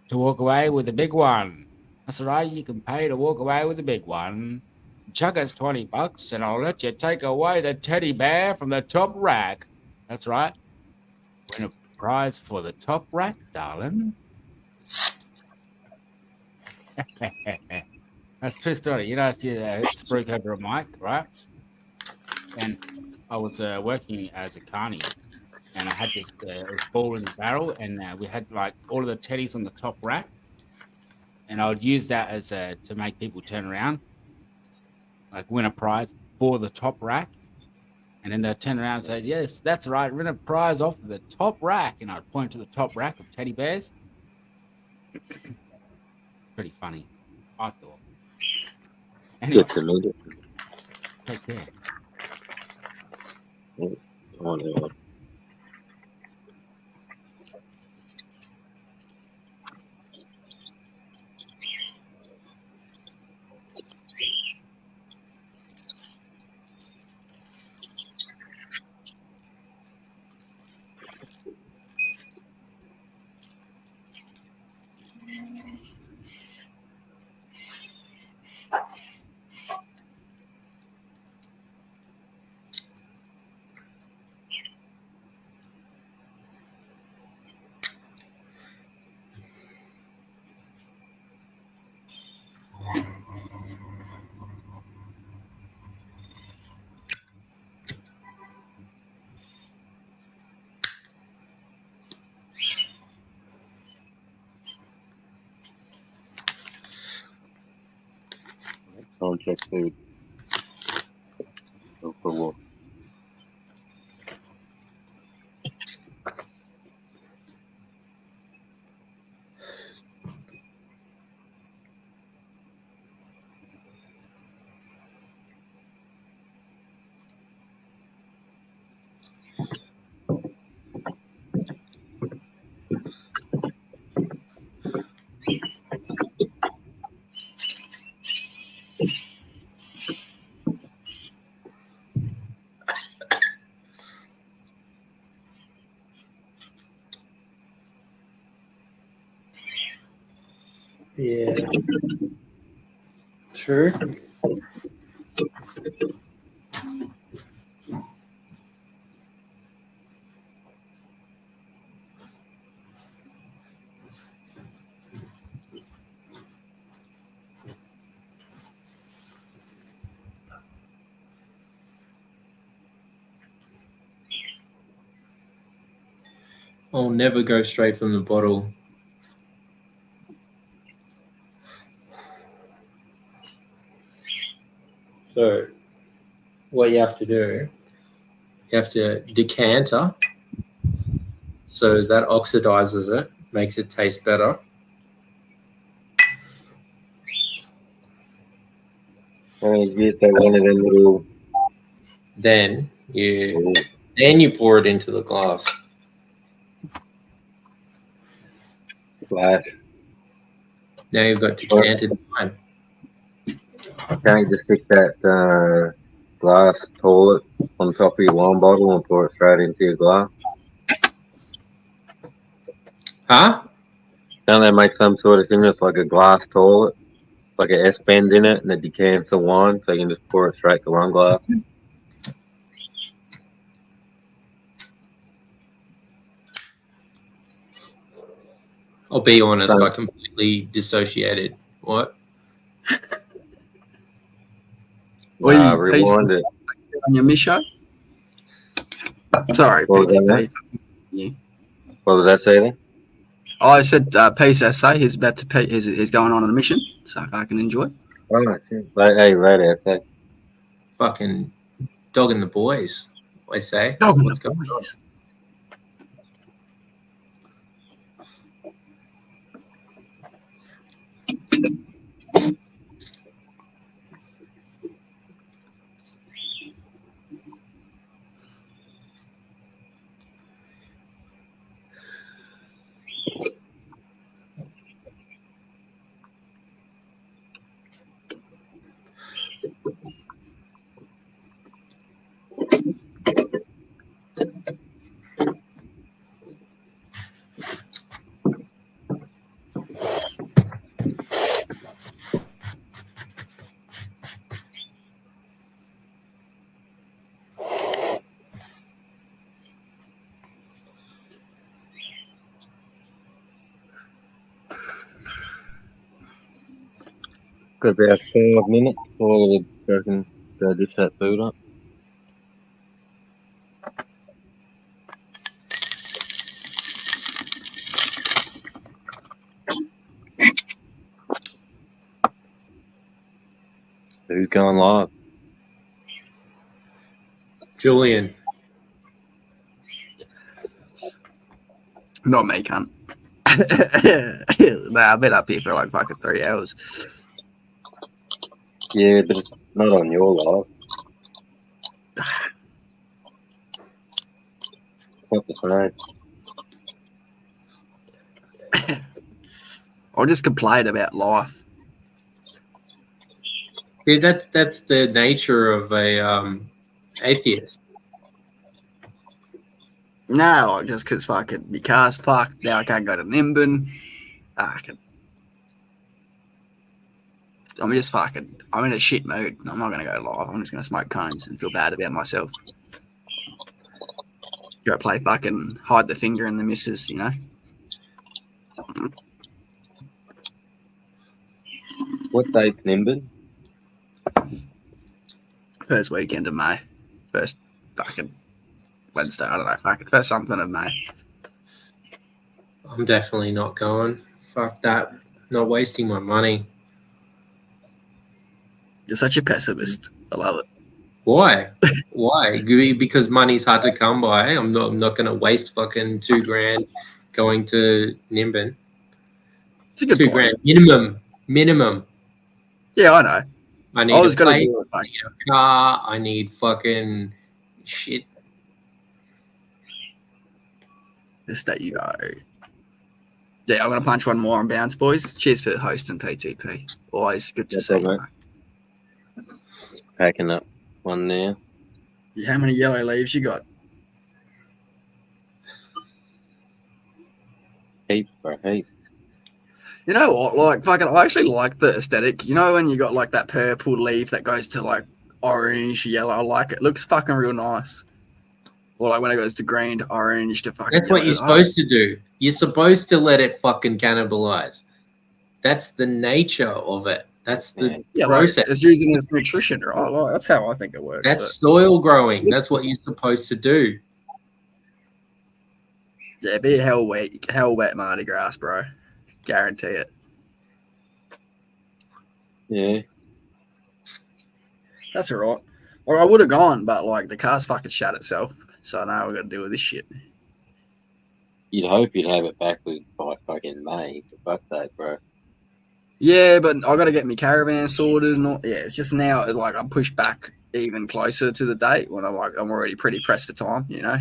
to walk away with the big one. That's right. You can pay to walk away with the big one. Chuck us $20 and I'll let you take away the teddy bear from the top rack. That's right. Win a prize for the top rack, darling. That's a true story. You know, it's Spruik over a mic, right? And I was working as a carny, and I had this ball in the barrel, and we had like all of the teddies on the top rack, and I would use that as to make people turn around, like win a prize for the top rack, and then they'd turn around and say, "Yes, that's right, win a prize off of the top rack," and I'd point to the top rack of teddy bears. Pretty funny, I thought. Anyway, Good to meet you. take care. Oh, no. Sound check food. Go for a walk. Yeah. True. I'll never go straight from the bottle. So what you have to do, you have to decanter, so that oxidizes it, makes it taste better. And you get one of them little Then you pour it into the glass. flash. Now you've got decanted wine. Can't you just stick that glass toilet on top of your wine bottle and pour it straight into your glass? Huh? Don't they make some sort of thing that's like a glass toilet, like an S bend in it, and it decants the wine, so you can just pour it straight to one glass? I'll be honest, I completely dissociated. What? Well, Rewind it. on your Misho. Sorry, What was that, PTP. mate? What was that say then? I said Peace SA. He's about to he's going on a mission, so if I can enjoy. Oh, that's it. Hey, later, okay. Fucking dogging the boys, I say. Dogging What's the going on? boys. Got about 5 minutes before we can go dish that food up. Who's going live? Julian. Not me, cunt. Nah, I've been up here for like fucking 3 hours. Yeah, but it's not on your live. It's not the same. I'll just complain about life. Yeah, that's the nature of a atheist. No, like just because fucking my car's fucked. Now I can't go to Nimbin. I'm just fucking. I'm in a shit mood. I'm not gonna go live. I'm just gonna smoke cones and feel bad about myself. Go play fucking hide the finger in the missus, you know. What date's Nimbin? First weekend of May. First fucking Wednesday. I don't know. Fucking first something of May. I'm definitely not going. Fuck that. Not wasting my money. You're such a pessimist. I love it. Why? Why? Because money's hard to come by. I'm not going to waste fucking $2,000 going to Nimbin. It's a good $2,000 minimum. Yeah, I know. I need was a gonna place, do it. I need a car. I need fucking shit. Just that you go. Yeah, I'm gonna punch one more on bounce, boys. Cheers for hosting PTP. Always good to That's see all you. right. Packing up one there. Mate. How many yellow leaves you got? Heap, bro, heap. You know what? Like, fucking, I actually like the aesthetic. You know, when you got like that purple leaf that goes to like orange, yellow, I like it. It looks fucking real nice. Or like when it goes to green to orange to fucking. That's what yellow. you're supposed to do. You're supposed to let it fucking cannibalize. That's the nature of it. That's the Like, process. it's using it as nutrition, right? Like, that's how I think it works. That's soil growing. That's what you're supposed to do. Yeah, be a hell wet Mardi Gras, bro. Guarantee it. Yeah. That's all right. Or I would have gone, but like the car's fucking shut itself. So now we got to deal with this shit. You'd hope you'd have it back by fucking May. Fuck that, bro. Yeah, but I got to get my caravan sorted and all. Yeah, it's just now like I'm pushed back even closer to the date when I'm already pretty pressed for time, you know.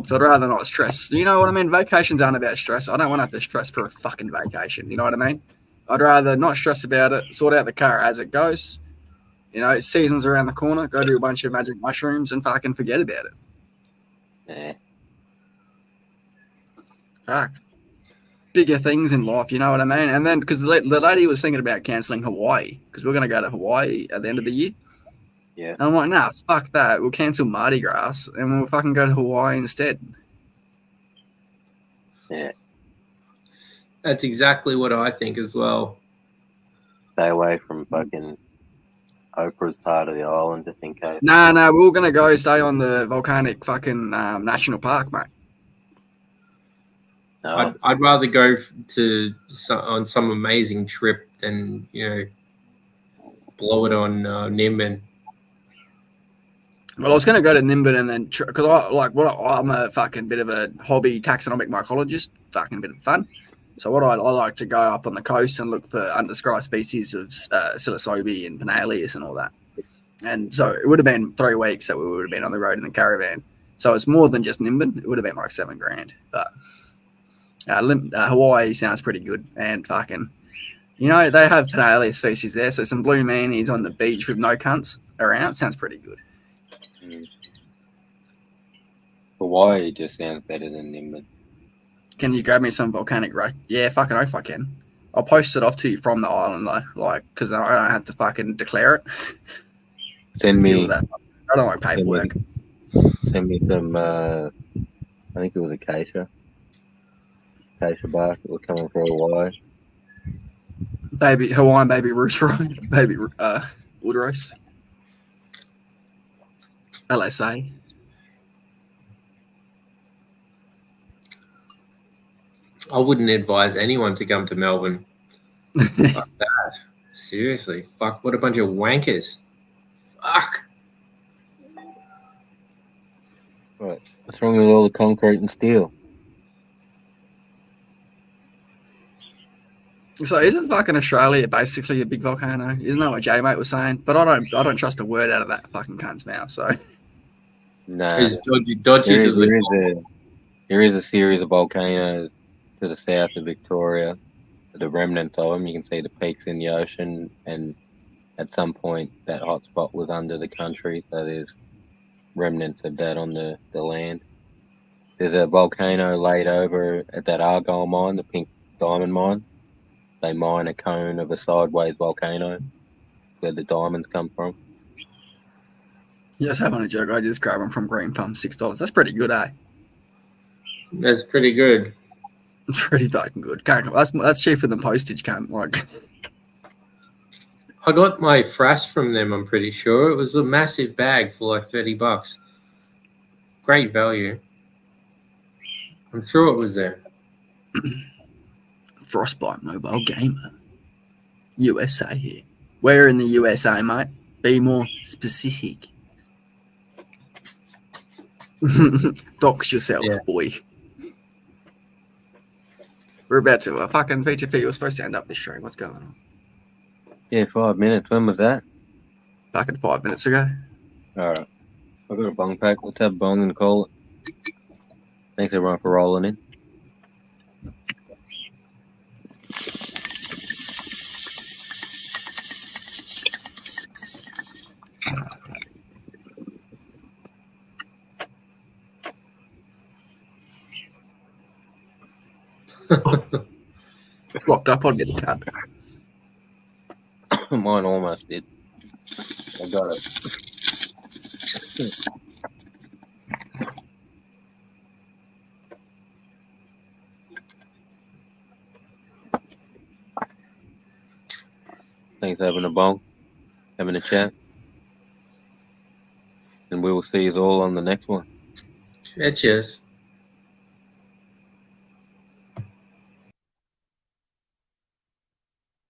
So I'd rather not stress. You know what I mean? Vacations aren't about stress. I don't want to have to stress for a fucking vacation. You know what I mean? I'd rather not stress about it, sort out the car as it goes. You know, season's around the corner. Go do a bunch of magic mushrooms and fucking forget about it. Yeah. Fuck. Bigger things in life, you know what I mean? And then, because the lady was thinking about cancelling Hawaii, because we're going to go to Hawaii at the end of the year. Yeah. And I'm like, nah, fuck that. We'll cancel Mardi Gras and we'll fucking go to Hawaii instead. Yeah. That's exactly what I think as well. Stay away from fucking Oprah's part of the island just in case. Nah, we were going to go stay on the volcanic fucking national park, mate. No. I'd rather go on some amazing trip than, you know, blow it on Nimbin. Well, I was going to go to Nimbin and then, because I'm a fucking bit of a hobby taxonomic mycologist, fucking bit of fun. So what I like to go up on the coast and look for undescribed species of psilocybe and Pinaleus and all that. And so it would have been 3 weeks that we would have been on the road in the caravan. So it's more than just Nimbin. It would have been like $7,000. But Hawaii sounds pretty good. And fucking, you know, they have Pinaleus species there. So some blue meanies on the beach with no cunts around sounds pretty good. Hawaii just sounds better than Nimbin. Can you grab me some volcanic rock? Yeah, fucking oath I can. I'll post it off to you from the island though, like, because I don't have to fucking declare it. Send Deal me. with that. I don't like paperwork. Send me some. I think it was acacia bark that was coming for Hawaii. Hawaiian baby roots, right? Baby wood roast. LSA. I wouldn't advise anyone to come to Melbourne. Fuck that. Seriously. Fuck, what a bunch of wankers. Fuck. Right. What's wrong with all the concrete and steel? So isn't fucking Australia basically a big volcano? Isn't that what J-Mate was saying? But I don't trust a word out of that fucking cunt's mouth. So No. It's dodgy. There is a series of volcanoes to the south of Victoria. The remnants of them, you can see the peaks in the ocean, and at some point that hotspot was under the country, so there's remnants of that on the land. There's a volcano laid over at that Argyle mine, the Pink Diamond Mine. They mine a cone of a sideways volcano where the diamonds come from. just having a joke. I just grab them from Green Thumb, $6. That's pretty good, eh? That's pretty good. It's pretty fucking good. That's cheaper than postage, can't like. I got my frass from them, I'm pretty sure. It was a massive bag for like $30. Great value. I'm sure it was there. Frostbite Mobile Gamer. USA here. Where in the USA, mate? Be more specific. Dox yourself, boy. We're about to fucking PTP. We're supposed to end up this stream. What's going on? Yeah, 5 minutes. When was that? Fucking 5 minutes ago. Alright. I've got a bong pack. Let's have a bong and call it. Thanks everyone for rolling in. Locked up, I'd get the card. Mine almost did. I got it. Thanks for having a bong, having a chat. And we will see you all on the next one. Yeah, cheers.